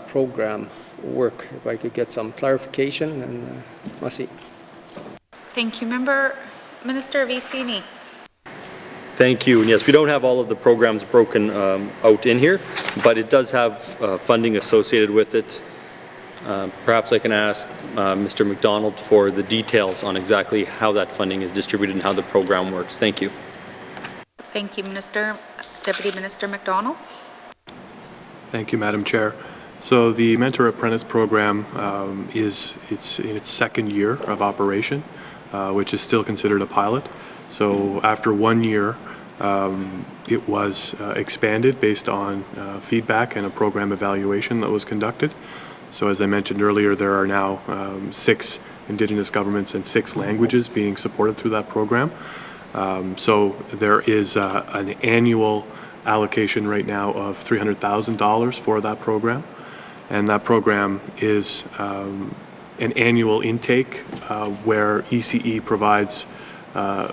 program work? If I could get some clarification, and Masi. Thank you, Member. Minister Vicini. Thank you. And yes, we don't have all of the programs broken out in here, but it does have funding associated with it. Perhaps I can ask Mr. McDonald for the details on exactly how that funding is distributed and how the program works. Thank you. Thank you, Minister. Deputy Minister McDonald. Thank you, Madam Chair. So the Mentor Apprentice Program it's in its second year of operation, which is still considered a pilot. So after 1 year, it was expanded based on feedback and a program evaluation that was conducted. So as I mentioned earlier, there are now 6 Indigenous governments and 6 languages being supported through that program. So there is an annual allocation right now of $300,000 for that program. And that program is an annual intake where ECE provides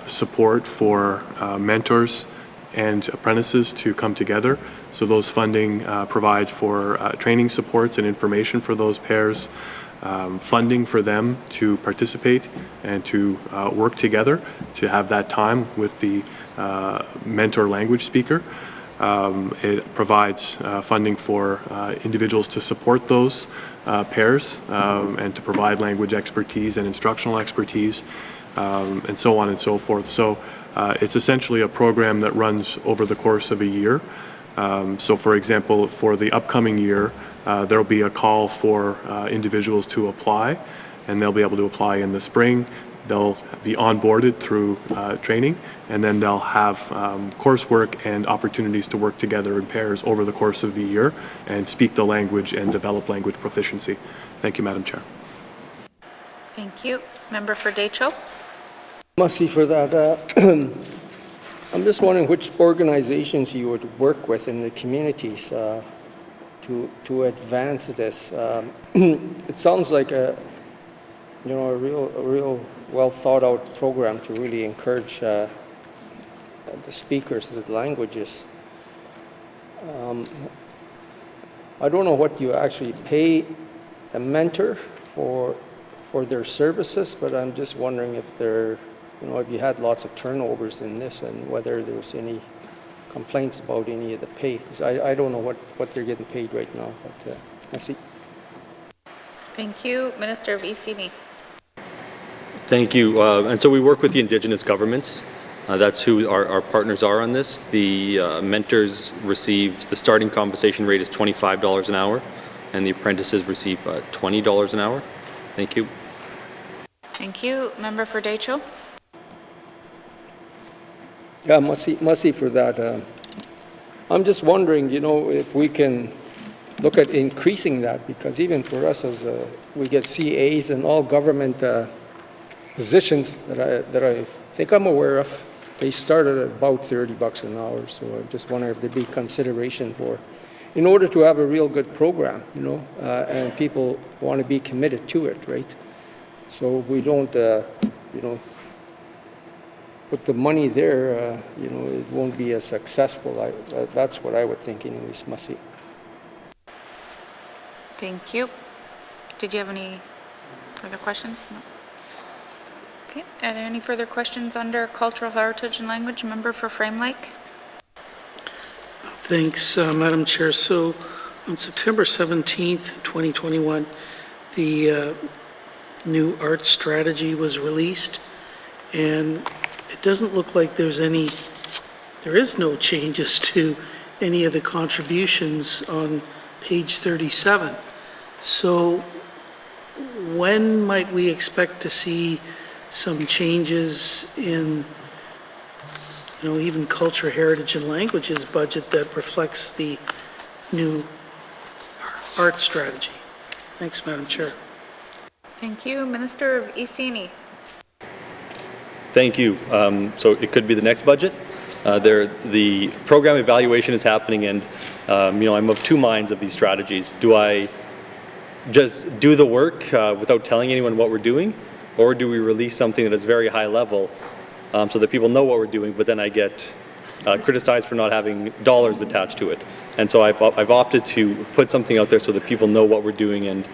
support for mentors and apprentices to come together. So those funding provides for training supports and information for those pairs, funding for them to participate and to work together to have that time with the mentor language speaker. It provides funding for individuals to support those pairs and to provide language expertise and instructional expertise, and so on and so forth. So it's essentially a program that runs over the course of a year. So for example, for the upcoming year, there will be a call for individuals to apply, and they'll be able to apply in the spring. They'll be onboarded through training, and then they'll have coursework and opportunities to work together in pairs over the course of the year and speak the language and develop language proficiency. Thank you, Madam Chair. Thank you. Member for Decho. Masi for that. I'm just wondering which organizations you would work with in the communities to advance this. It sounds like a real well thought out program to really encourage the speakers of the languages. I don't know what you actually pay a mentor for their services, but I'm just wondering if if you had lots of turnovers in this and whether there's any complaints about any of the pay. Because I don't know what they're getting paid right now, but I see. Thank you. Minister Vicini. Thank you. And so we work with the Indigenous governments. That's who our partners are on this. The mentors receive, the starting compensation rate is $25 an hour, and the apprentices receive $20 an hour. Thank you. Thank you. Member for Decho. Yeah, Mussy for that. I'm just wondering, you know, if we can look at increasing that, because even for us as we get CAs and all government positions that I think I'm aware of, they started at about $30 an hour. So I just wonder if there'd be consideration for, in order to have a real good program, you know, and people want to be committed to it, right? So we don't, you know, put the money there, you know, it won't be as successful. That's what I would think anyways, Mussy. Thank you. Did you have any further questions? No. Okay. Are there any further questions under cultural heritage and language? Member for Frame Lake. Thanks, Madam Chair. So on September 17th, 2021, the new art strategy was released, and it doesn't look like there is no changes to any of the contributions on page 37. So when might we expect to see some changes in, you know, even culture, heritage, and languages budget that reflects the new art strategy? Thanks, Madam Chair. Thank you. Minister of Isini. Thank you. So it could be the next budget. The program evaluation is happening, and you know, I'm of two minds of these strategies. Do I just do the work without telling anyone what we're doing, or do we release something that is very high level so that people know what we're doing, but then I get criticized for not having dollars attached to it? And so I've opted to put something out there so that people know what we're doing and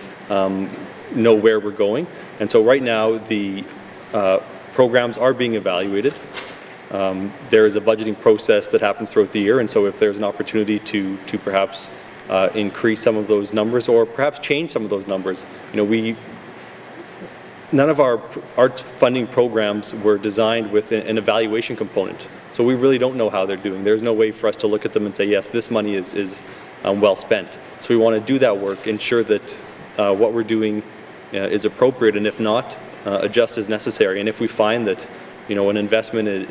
know where we're going. And so right now the programs are being evaluated. There is a budgeting process that happens throughout the year, and so if there's an opportunity to perhaps increase some of those numbers or perhaps change some of those numbers, you know, none of our arts funding programs were designed with an evaluation component, so we really don't know how they're doing. There's no way for us to look at them and say, yes, this money is well spent. So we want to do that work, ensure that what we're doing is appropriate, and if not, adjust as necessary. And if we find that, you know, an investment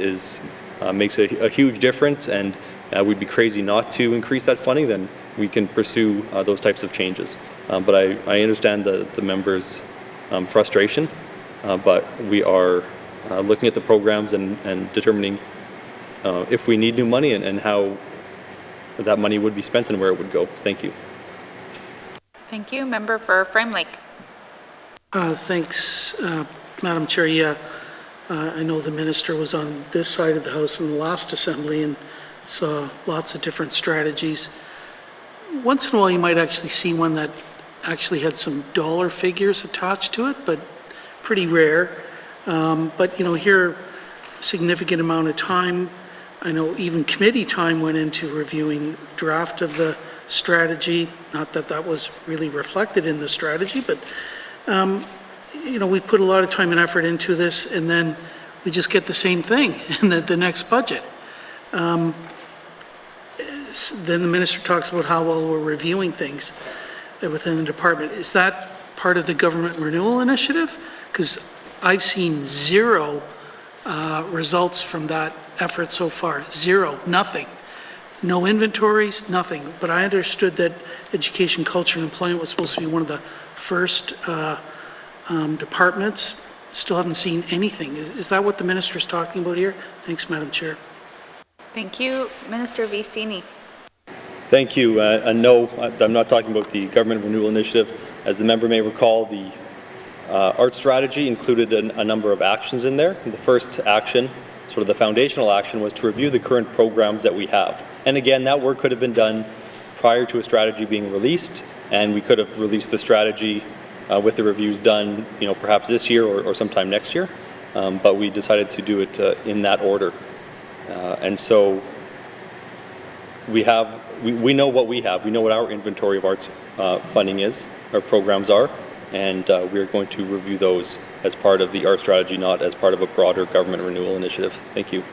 makes a huge difference and we'd be crazy not to increase that funding, then we can pursue those types of changes. But I understand the members' frustration, but we are looking at the programs and determining if we need new money and how that money would be spent and where it would go. Thank you. Thank you. Member for Frame Lake. Thanks, Madam Chair. Yeah, I know the minister was on this side of the House in the last assembly and saw lots of different strategies. Once in a while you might actually see one that actually had some dollar figures attached to it, but pretty rare. But you know, here, significant amount of time, I know even committee time went into reviewing draft of the strategy. Not that that was really reflected in the strategy, but you know, we put a lot of time and effort into this, and then we just get the same thing in the next budget. Then the minister talks about how well we're reviewing things within the department. Is that part of the government renewal initiative? Because I've seen zero results from that effort so far. Zero, nothing. No inventories, nothing. But I understood that education, culture, and employment was supposed to be one of the first departments. Still haven't seen anything. Is that what the minister is talking about here? Thanks, Madam Chair. Thank you. Minister of Isini. Thank you. No, I'm not talking about the government renewal initiative. As the member may recall, the art strategy included a number of actions in there. The first action, sort of the foundational action, was to review the current programs that we have. And again, that work could have been done prior to a strategy being released, and we could have released the strategy with the reviews done, you know, perhaps this year or sometime next year. But we decided to do it in that order. And so we know what we have. We know what our inventory of arts funding is, our programs are, and we're going to review those as part of the art strategy, not as part of a broader government renewal initiative. Thank you.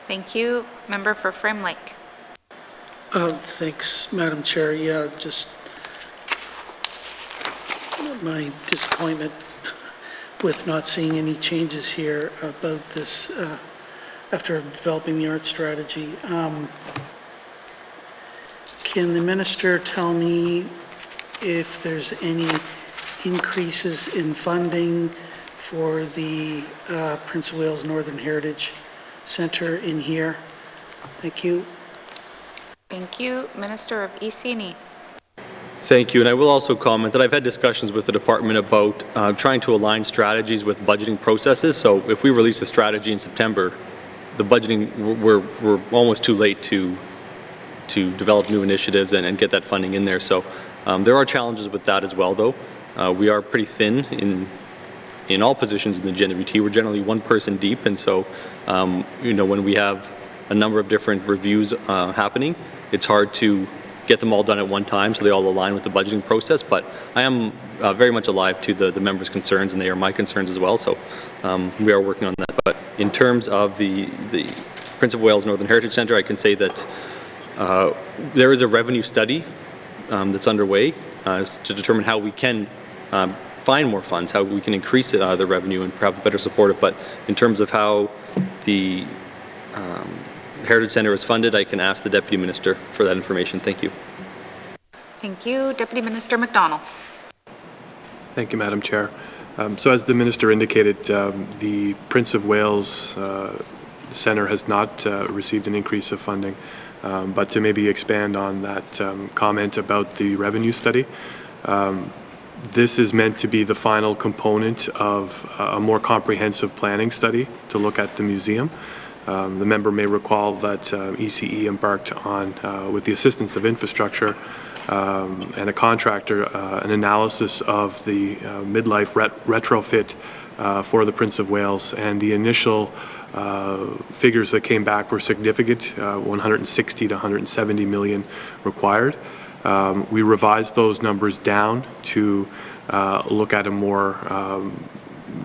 Thank you. Member for Frame Lake. Thanks, Madam Chair. Yeah, just my disappointment with not seeing any changes here about this after developing the art strategy. Can the minister tell me if there's any increases in funding for the Prince of Wales Northern Heritage Centre in here? Thank you. Thank you. Minister of EC&E. Thank you, and I will also comment that I've had discussions with the department about trying to align strategies with budgeting processes. So if we release a strategy in September, the budgeting, we're almost too late to develop new initiatives and get that funding in there. So there are challenges with that as well, though. We are pretty thin in all positions in the N.W.T. We're generally one person deep, and so when we have a number of different reviews happening, it's hard to get them all done at one time so they all align with the budgeting process. But I am very much alive to the members' concerns, and they are my concerns as well. So we are working on that. But in terms of the Prince of Wales Northern Heritage Centre, I can say that there is a revenue study that's underway to determine how we can find more funds, how we can increase the revenue and perhaps better support it. But in terms of how the Heritage Centre is funded, I can ask the Deputy Minister for that information. Thank you. Thank you. Deputy Minister McDonald. Thank you, Madam Chair. So as the Minister indicated, the Prince of Wales Centre has not received an increase of funding. But to maybe expand on that comment about the revenue study, this is meant to be the final component of a more comprehensive planning study to look at the museum. The member may recall that ECE embarked on, with the assistance of infrastructure and a contractor, an analysis of the midlife retrofit for the Prince of Wales, and the initial figures that came back were significant, 160 to 170 million required. We revised those numbers down to look at a more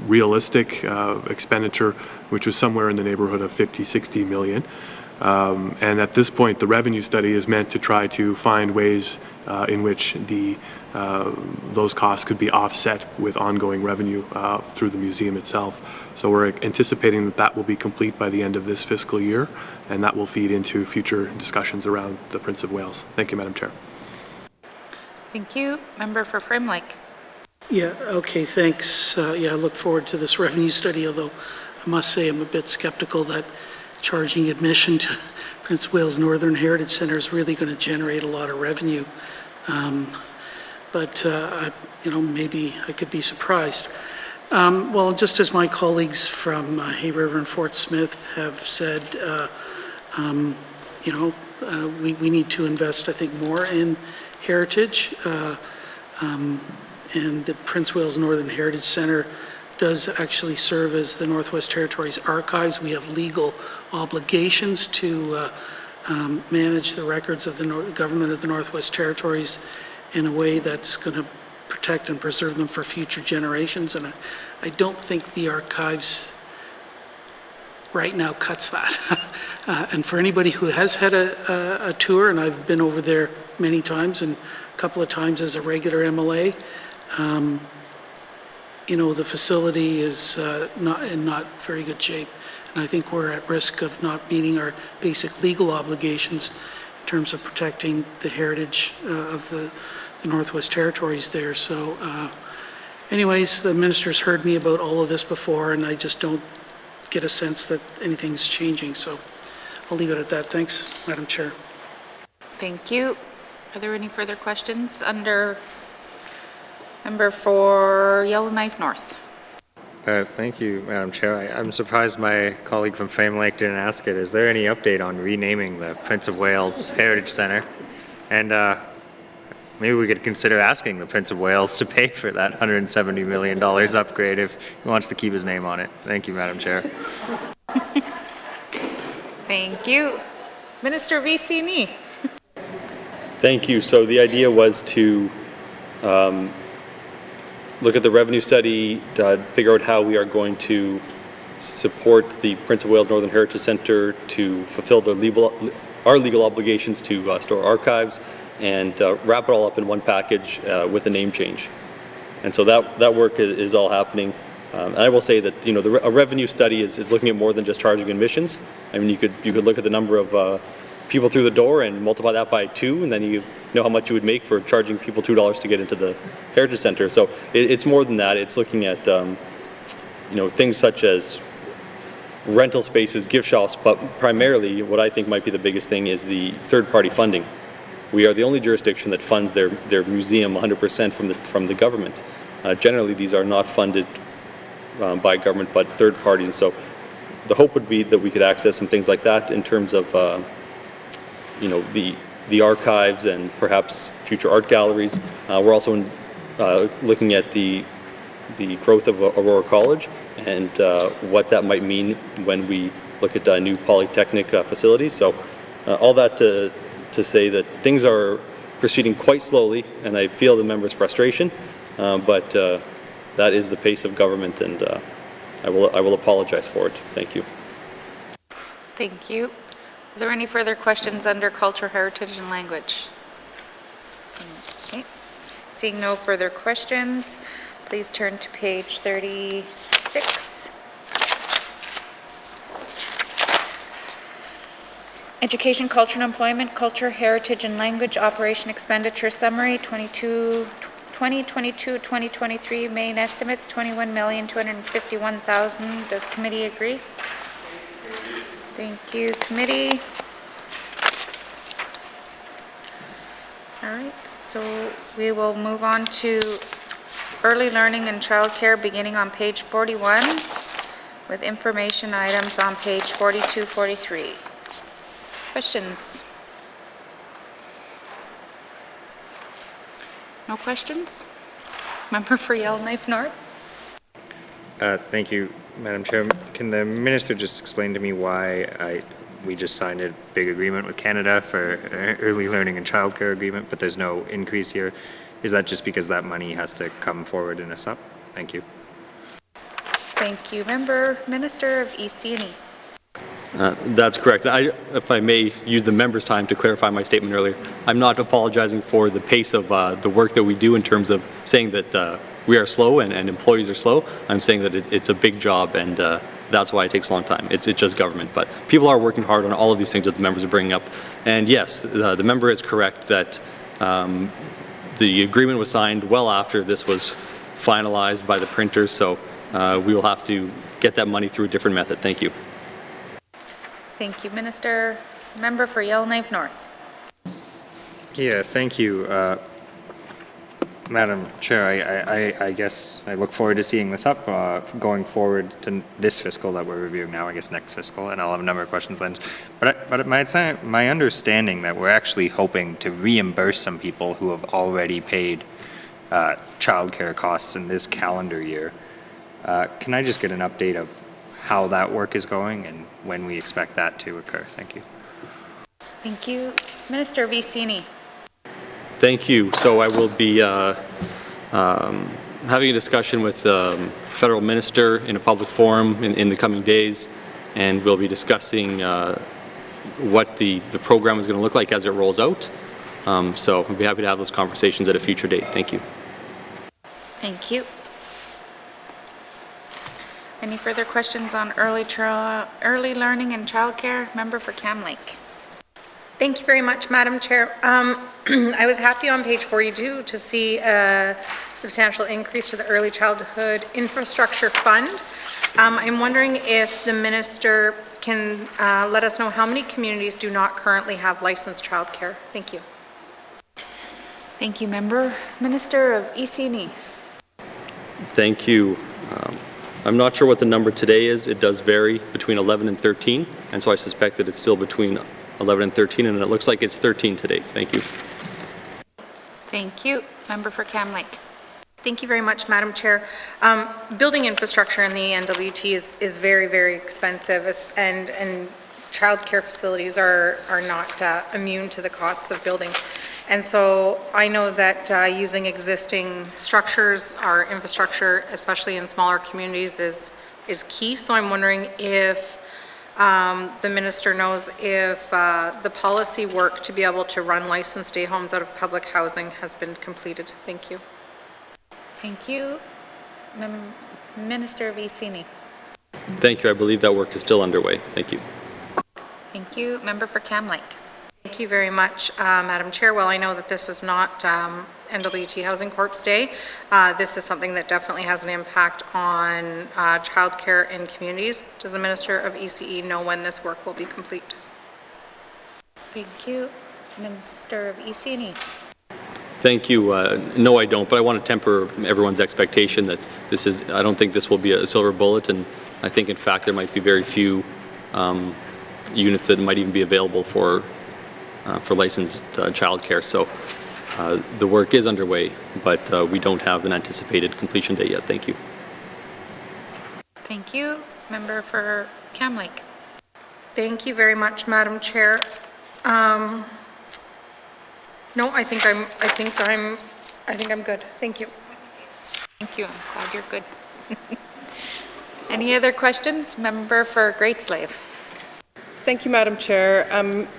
realistic expenditure, which was somewhere in the neighborhood of 50-60 million. And at this point, the revenue study is meant to try to find ways in which those costs could be offset with ongoing revenue through the museum itself. So we're anticipating that will be complete by the end of this fiscal year, and that will feed into future discussions around the Prince of Wales. Thank you, Madam Chair. Thank you. Member for Frame Lake. Yeah, okay, thanks. Yeah, I look forward to this revenue study, although I must say I'm a bit skeptical that charging admission to Prince of Wales Northern Heritage Centre is really going to generate a lot of revenue. But maybe I could be surprised. Well, just as my colleagues from Hay River and Fort Smith have said, we need to invest, I think, more in heritage. And the Prince of Wales Northern Heritage Centre does actually serve as the Northwest Territories Archives. We have legal obligations to manage the records of the government of the Northwest Territories in a way that's going to protect and preserve them for future generations. And I don't think the archives right now cuts that. And for anybody who has had a tour, and I've been over there many times and a couple of times as a regular MLA, the facility is not in very good shape. And I think we're at risk of not meeting our basic legal obligations in terms of protecting the heritage of the Northwest Territories there. So anyways, the minister's heard me about all of this before, and I just don't get a sense that anything's changing. So I'll leave it at that. Thanks, Madam Chair. Thank you. Are there any further questions under member for Yellowknife North? Thank you, Madam Chair. I'm surprised my colleague from Frame Lake didn't ask it. Is there any update on renaming the Prince of Wales Heritage Centre? And maybe we could consider asking the Prince of Wales to pay for that $170 million upgrade if he wants to keep his name on it. Thank you, Madam Chair. Thank you. Minister of EC&E. Thank you. So the idea was to look at the revenue study, figure out how we are going to support the Prince of Wales Northern Heritage Centre to fulfill our legal obligations to store archives, and wrap it all up in one package with a name change. And so that work is all happening. And I will say that a revenue study is looking at more than just charging admissions. I mean, you could look at the number of people through the door and multiply that by 2, and then you know how much you would make for charging people $2 to get into the Heritage Centre. So it's more than that. It's looking at things such as rental spaces, gift shops, but primarily what I think might be the biggest thing is the third-party funding. We are the only jurisdiction that funds their museum 100% from the government. Generally, these are not funded by government, but third parties. And so the hope would be that we could access some things like that in terms of the archives and perhaps future art galleries. We're also looking at the growth of Aurora College and what that might mean when we look at new polytechnic facilities. So all that to say that things are proceeding quite slowly, and I feel the members' frustration, but that is the pace of government, and I will apologize for it. Thank you. Thank you. Are there any further questions under Culture, Heritage and Language? Okay. Seeing no further questions, please turn to page 36. Education, Culture and Employment, Culture, Heritage and Language Operation Expenditure Summary 2022-2023 main estimates $21,251,000. Does committee agree? Thank you, committee. All right, so we will move on to early learning and childcare beginning on page 41 with information items on page 42, 43. Questions? No questions? Member for Yellowknife North? Thank you, Madam Chair. Can the minister just explain to me why we just signed a big agreement with Canada for early learning and childcare agreement, but there's no increase here? Is that just because that money has to come forward in a SUP? Thank you. Thank you. Member Minister of EC&E. That's correct. If I may use the member's time to clarify my statement earlier, I'm not apologizing for the pace of the work that we do in terms of saying that we are slow and employees are slow. I'm saying that it's a big job, and that's why it takes a long time. It's just government. But people are working hard on all of these things that the members are bringing up. And yes, the member is correct that the agreement was signed well after this was finalized by the printers, so we will have to get that money through a different method. Thank you. Thank you, Minister. Member for Yellowknife North. Yeah, thank you. Madam Chair, I guess I look forward to seeing this up going forward to this fiscal that we're reviewing now, I guess next fiscal, and I'll have a number of questions then. But it's my understanding that we're actually hoping to reimburse some people who have already paid childcare costs in this calendar year. Can I just get an update of how that work is going and when we expect that to occur? Thank you. Thank you. Minister of EC&E. Thank you. So I will be having a discussion with the federal minister in a public forum in the coming days, and we'll be discussing what the program is going to look like as it rolls out. So I'll be happy to have those conversations at a future date. Thank you. Thank you. Any further questions on early learning and childcare? Member for Cam Lake. Thank you very much, Madam Chair. I was happy on page 42 to see a substantial increase to the Early Childhood Infrastructure Fund. I'm wondering if the minister can let us know how many communities do not currently have licensed childcare. Thank you. Thank you, Member. Minister of EC&E. Thank you. I'm not sure what the number today is. It does vary between 11 and 13, and so I suspect that it's still between 11 and 13, and it looks like it's 13 today. Thank you. Thank you. Member for Cam Lake. Thank you very much, Madam Chair. Building infrastructure in the N.W.T is very, very expensive, and childcare facilities are not immune to the costs of building. And so I know that using existing structures, our infrastructure, especially in smaller communities, is key. So I'm wondering if the minister knows if the policy work to be able to run licensed day homes out of public housing has been completed. Thank you. Thank you. Minister Vicini. Thank you. I believe that work is still underway. Thank you. Thank you. Member for Cam Lake. Thank you very much, Madam Chair. Well, I know that this is not N.W.T. Housing Corp's day. This is something that definitely has an impact on childcare in communities. Does the Minister of ECE know when this work will be complete? Thank you. Minister of ECE. Thank you. No, I don't, but I want to temper everyone's expectation that this is, I don't think this will be a silver bullet, and I think in fact there might be very few units that might even be available for licensed childcare. So the work is underway, but we don't have an anticipated completion date yet. Thank you. Thank you. Member for Cam Lake. Thank you very much, Madam Chair. No, I think I'm good. Thank you. Thank you. I'm glad you're good. Any other questions? Member for Great Slave. Thank you, Madam Chair.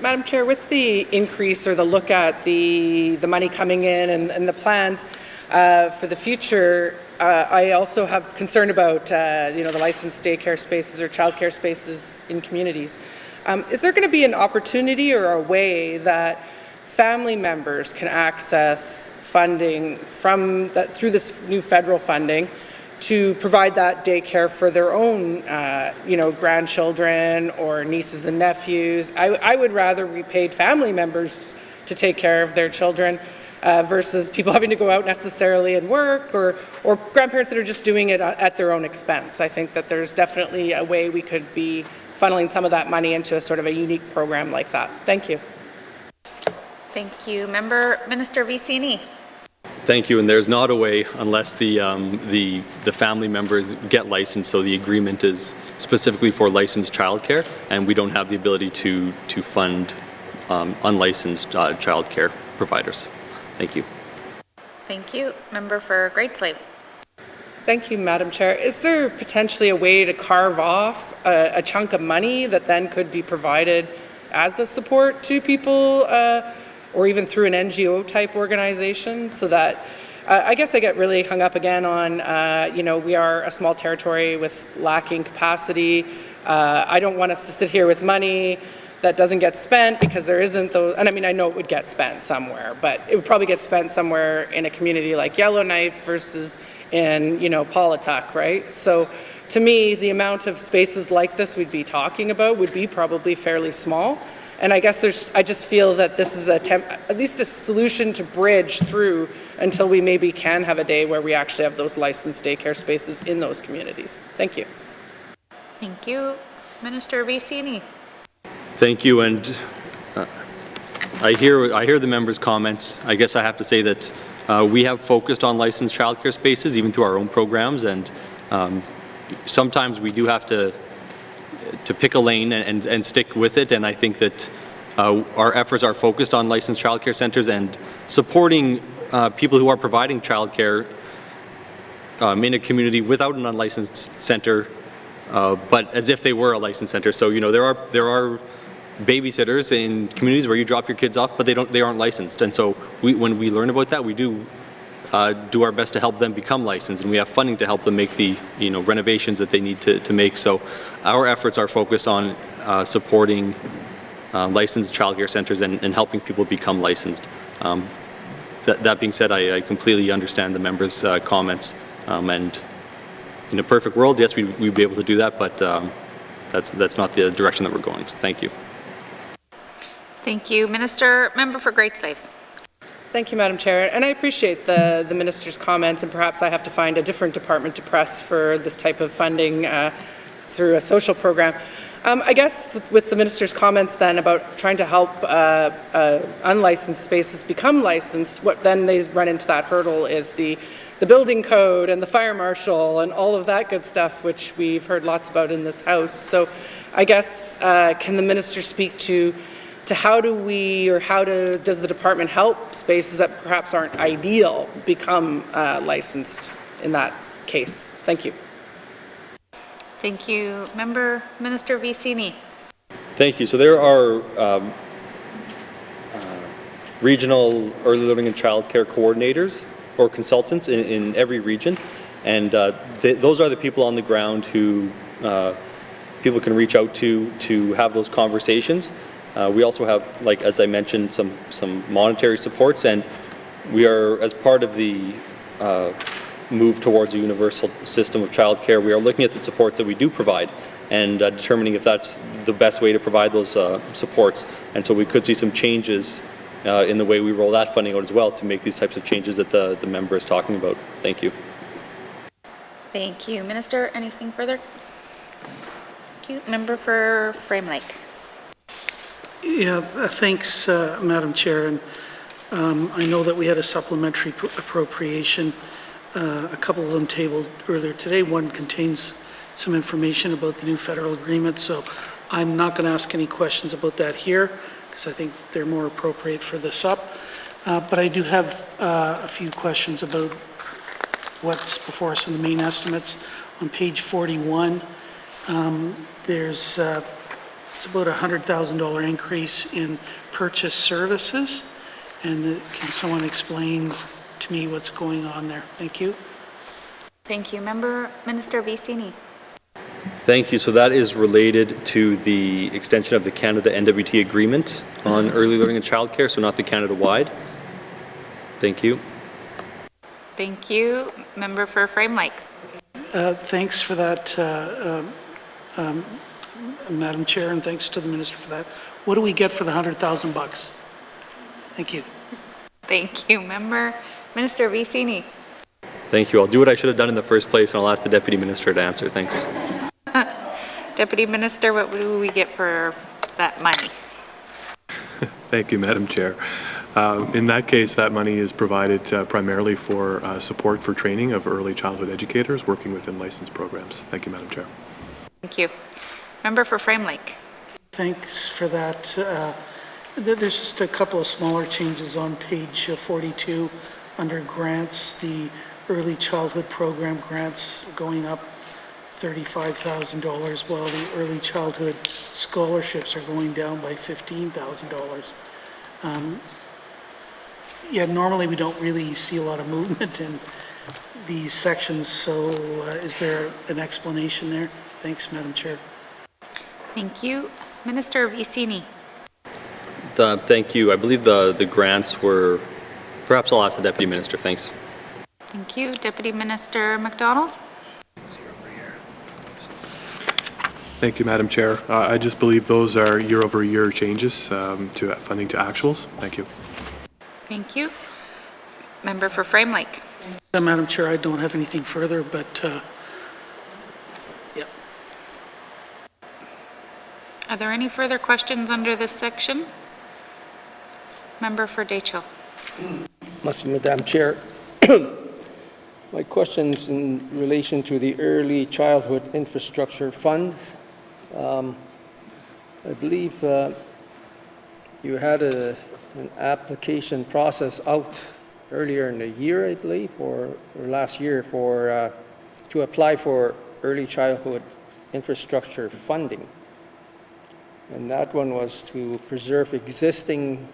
Madam Chair, with the increase or the look at the money coming in and the plans for the future, I also have concern about the licensed daycare spaces or childcare spaces in communities. Is there going to be an opportunity or a way that family members can access funding from that through this new federal funding to provide that daycare for their own, grandchildren or nieces and nephews? I would rather we paid family members to take care of their children versus people having to go out necessarily and work, or grandparents that are just doing it at their own expense. I think that there's definitely a way we could be funneling some of that money into a sort of a unique program like that. Thank you. Thank you. Minister Vicini. Thank you. And there's not a way unless the family members get licensed. So the agreement is specifically for licensed childcare, and we don't have the ability to fund unlicensed childcare providers. Thank you. Thank you. Member for Great Slave. Thank you, Madam Chair. Is there potentially a way to carve off a chunk of money that then could be provided as a support to people, or even through an NGO type organization, so that I guess I get really hung up again on, we are a small territory with lacking capacity. I don't want us to sit here with money that doesn't get spent because there isn't those, and I mean, I know it would get spent somewhere, but it would probably get spent somewhere in a community like Yellowknife versus in, Paulatuck, right? So to me, the amount of spaces like this we'd be talking about would be probably fairly small. And I guess I just feel that this is at least a solution to bridge through until we maybe can have a day where we actually have those licensed daycare spaces in those communities. Thank you. Thank you. Minister Vicini. Thank you. And I hear the members' comments. I guess I have to say that we have focused on licensed childcare spaces even through our own programs, and sometimes we do have to pick a lane and stick with it, and I think that our efforts are focused on licensed childcare centers and supporting people who are providing childcare in a community without an unlicensed center, but as if they were a licensed center. So there are babysitters in communities where you drop your kids off, but they aren't licensed, and so when we learn about that, we do our best to help them become licensed, and we have funding to help them make the renovations that they need to make. So our efforts are focused on supporting licensed childcare centers and helping people become licensed. That being said, I completely understand the members' comments, and in a perfect world, yes, we'd be able to do that, but that's not the direction that we're going. So thank you. Thank you. Member for Great Slave. Thank you, Madam Chair. And I appreciate the Minister's comments, and perhaps I have to find a different department to press for this type of funding through a social program. I guess with the Minister's comments then about trying to help unlicensed spaces become licensed, what then they run into that hurdle is the building code and the fire marshal and all of that good stuff, which we've heard lots about in this House. So I guess can the Minister speak to how does the department help spaces that perhaps aren't ideal become licensed in that case? Thank you. Thank you. Minister Vicini. Thank you. So there are regional early learning and child care coordinators or consultants in every region, and those are the people on the ground who people can reach out to have those conversations. We also have, like as I mentioned, some monetary supports, and we are, as part of the move towards a universal system of childcare, we are looking at the supports that we do provide and determining if that's the best way to provide those supports. And so we could see some changes in the way we roll that funding out as well to make these types of changes that the member is talking about. Thank you. Thank you. Minister, anything further? Thank you. Member for Frame Lake. Yeah, thanks, Madam Chair. And I know that we had a supplementary appropriation, a couple of them tabled earlier today. One contains some information about the new federal agreement, so I'm not going to ask any questions about that here because I think they're more appropriate for the SUP. But I do have a few questions about what's before us in the main estimates. On page 41, there's it's about a $100,000 increase in purchase services. And can someone explain to me what's going on there? Thank you. Thank you. Minister Vicini. Thank you. So that is related to the extension of the Canada N.W.T agreement on early learning and childcare, so not the Canada-wide. Thank you. Thank you. Member for Frame Lake. Thanks for that, Madam Chair, and thanks to the Minister for that. What do we get for the $100,000? Thank you. Thank you. Minister Vicini. Thank you. I'll do what I should have done in the first place, and I'll ask the Deputy Minister to answer. Thanks. Deputy Minister, what do we get for that money? Thank you, Madam Chair. In that case, that money is provided primarily for support for training of early childhood educators working within licensed programs. Thank you, Madam Chair. Thank you. Member for Frame Lake. Thanks for that. There's just a couple of smaller changes on page 42 under grants. The early childhood program grants going up $35,000 while the early childhood scholarships are going down by $15,000. Yeah, normally we don't really see a lot of movement in these sections, so is there an explanation there? Thanks, Madam Chair. Thank you. Minister Vicini. Thank you. I believe the grants were, perhaps I'll ask the Deputy Minister. Thanks. Thank you. Deputy Minister McDonald. Thank you, Madam Chair. I just believe those are year-over-year changes to funding to actuals. Thank you. Thank you. Member for Frame Lake. Madam Chair, I don't have anything further, but yeah. Are there any further questions under this section? Member for Deschaux. Merci, Madam Chair. My question's in relation to the Early Childhood Infrastructure Fund. I believe you had an application process out earlier in the year, I believe, or last year for to apply for early childhood infrastructure funding. And that one was to preserve existing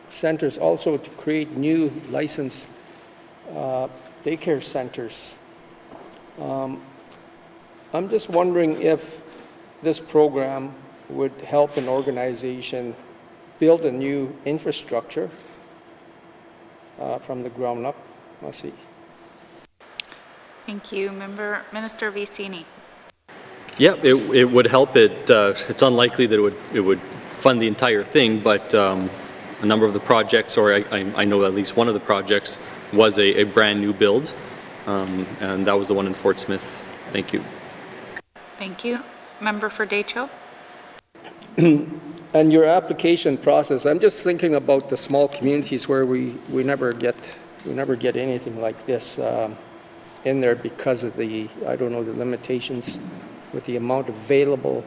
centers, also to create new licensed daycare centers. I'm just wondering if this program would help an organization build a new infrastructure from the ground up. Merci. Thank you. Minister Vicini. Yeah, it would help. It's unlikely that it would fund the entire thing, but a number of the projects, or I know at least one of the projects, was a brand new build, and that was the one in Fort Smith. Thank you. Thank you. Member for Deschaux. And your application process, I'm just thinking about the small communities where we never get anything like this in there because of the, I don't know, the limitations with the amount of available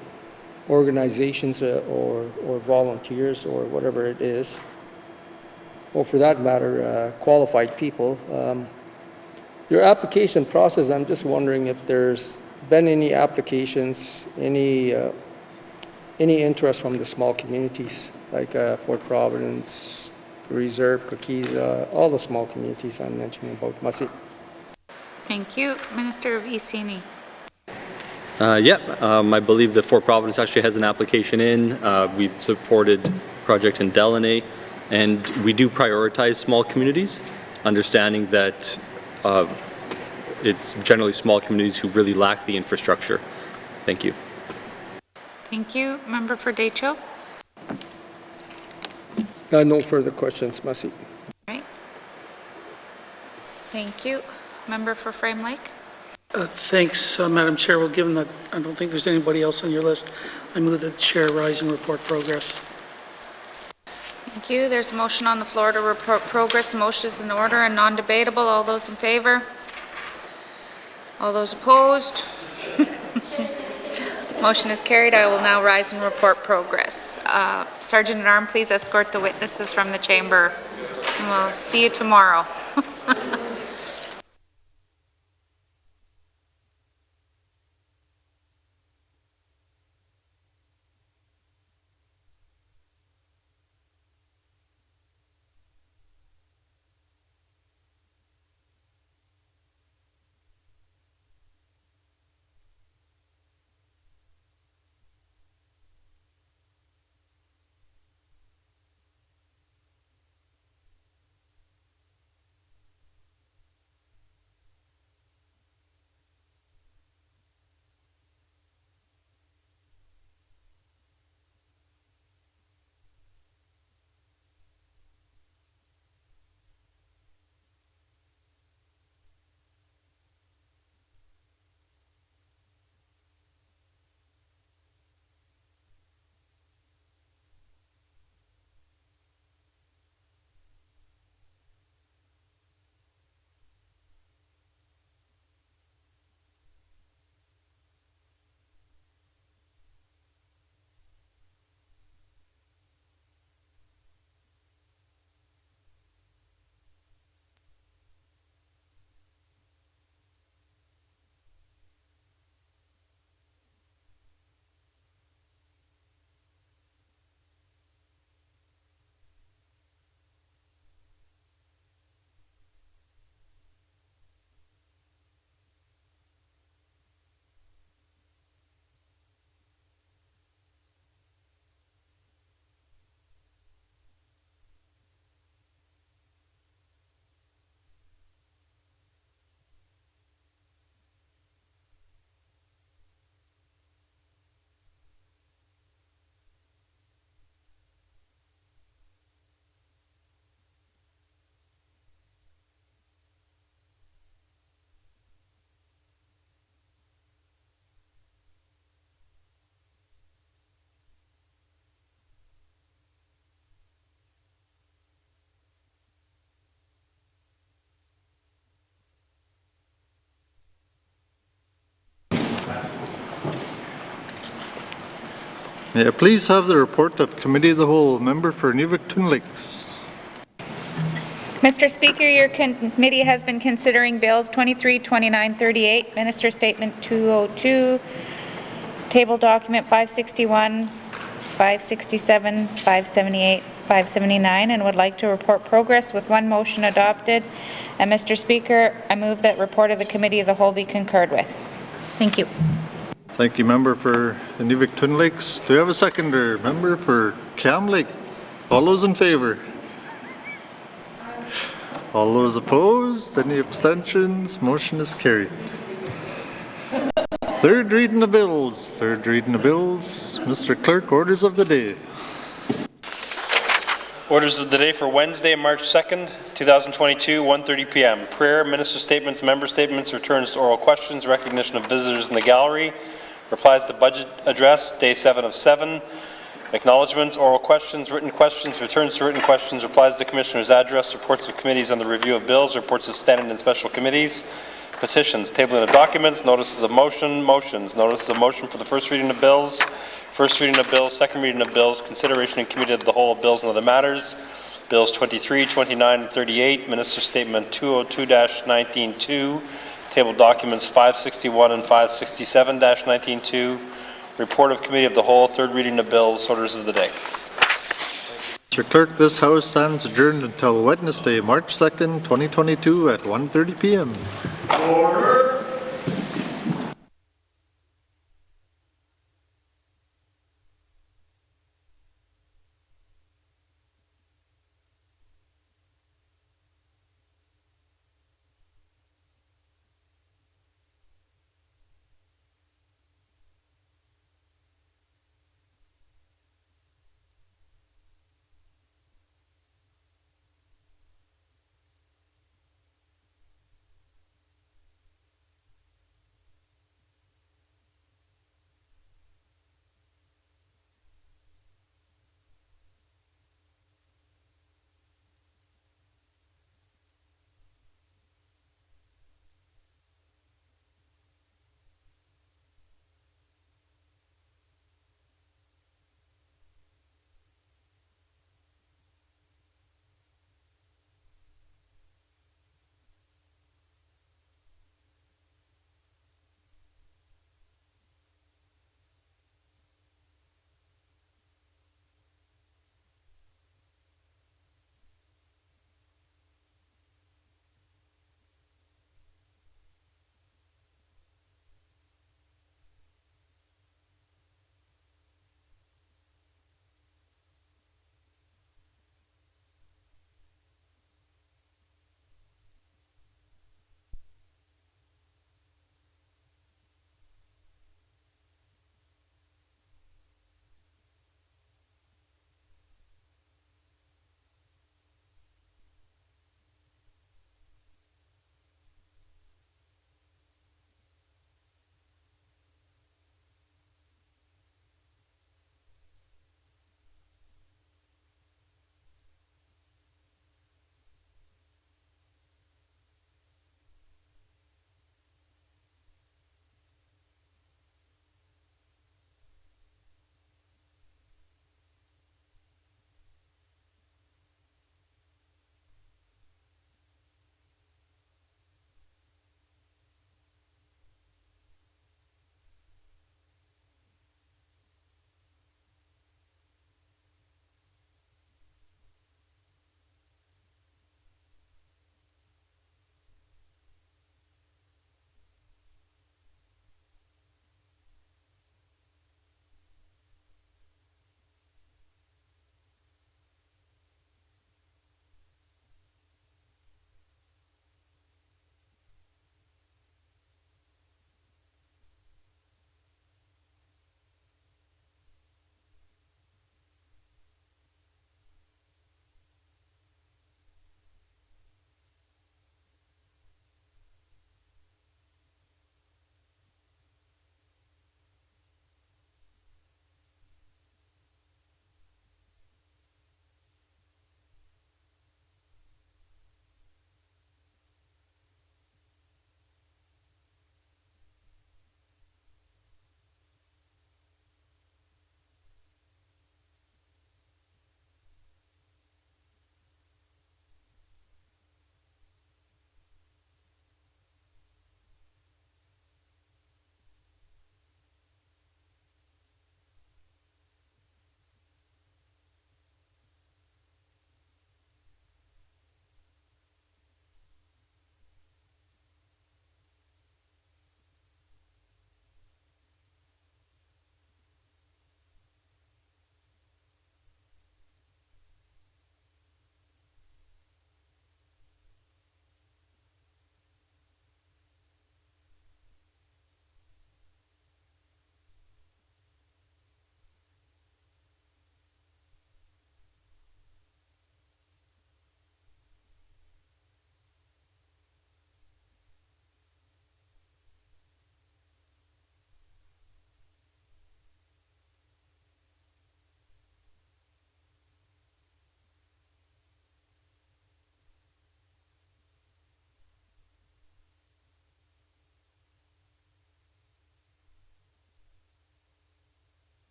organizations or volunteers or whatever it is, or for that matter, qualified people. Your application process, I'm just wondering if there's been any applications, any interest from the small communities like Fort Providence, Reserve, Cookies, all the small communities I'm mentioning about. Masi. Thank you. Minister of Isini. I believe the Fort Providence actually has an application in. We've supported project in Delaney, and we do prioritize small communities, understanding that it's generally small communities who really lack the infrastructure. Thank you. Thank you. Member for Decho. No further questions, Masi. Right. Thank you. Member for Frame Lake. Thanks, Madam Chair. Well, given that I don't think there's anybody else on your list, I move that the Chair rise and report progress. Thank you. There's a motion on the floor to report progress. The motion is in order and non-debatable. All those in favor? All those opposed? Motion is carried. I will now rise and report progress. Sergeant at Arms, please escort the witnesses from the chamber. And we'll see you tomorrow. May I please have the report of Committee of the Whole, Member for N.W.T. Lakes. Mr. Speaker, your committee has been considering bills 23, 29, 38, Minister Statement 202, Table Document 561, 567, 578, 579, and would like to report progress with one motion adopted. And Mr. Speaker, I move that report of the Committee of the Whole be concurred with. Thank you. Thank you, Member for the N.W.T. Lakes. Do we have a seconder? Member for Cam Lake. All those in favor? All those opposed? Any abstentions? Motion is carried. Third reading of bills. Third reading of bills. Mr. Clerk, orders of the day. Orders of the day for Wednesday, March 2nd, 2022, 1:30 p.m. Prayer, minister statements, member statements, returns to oral questions, recognition of visitors in the gallery, replies to budget address, day 7 of 7, acknowledgements, oral questions, returns to written questions, replies to commissioner's address, reports of committees on the review of bills, reports of standing and special committees, petitions, tabling of documents, notices of motion, motions, notices of motion for the first reading of bills, first reading of bills, second reading of bills, consideration in committee of the whole of bills and other matters, bills 23, 29, and 38, minister statement 202-19-2, table documents 561 and 567-19-2, report of committee of the whole, third reading of bills, orders of the day. Mr. Clerk, this House stands adjourned until Wednesday, March 2nd, 2022 at 1:30 p.m. Order.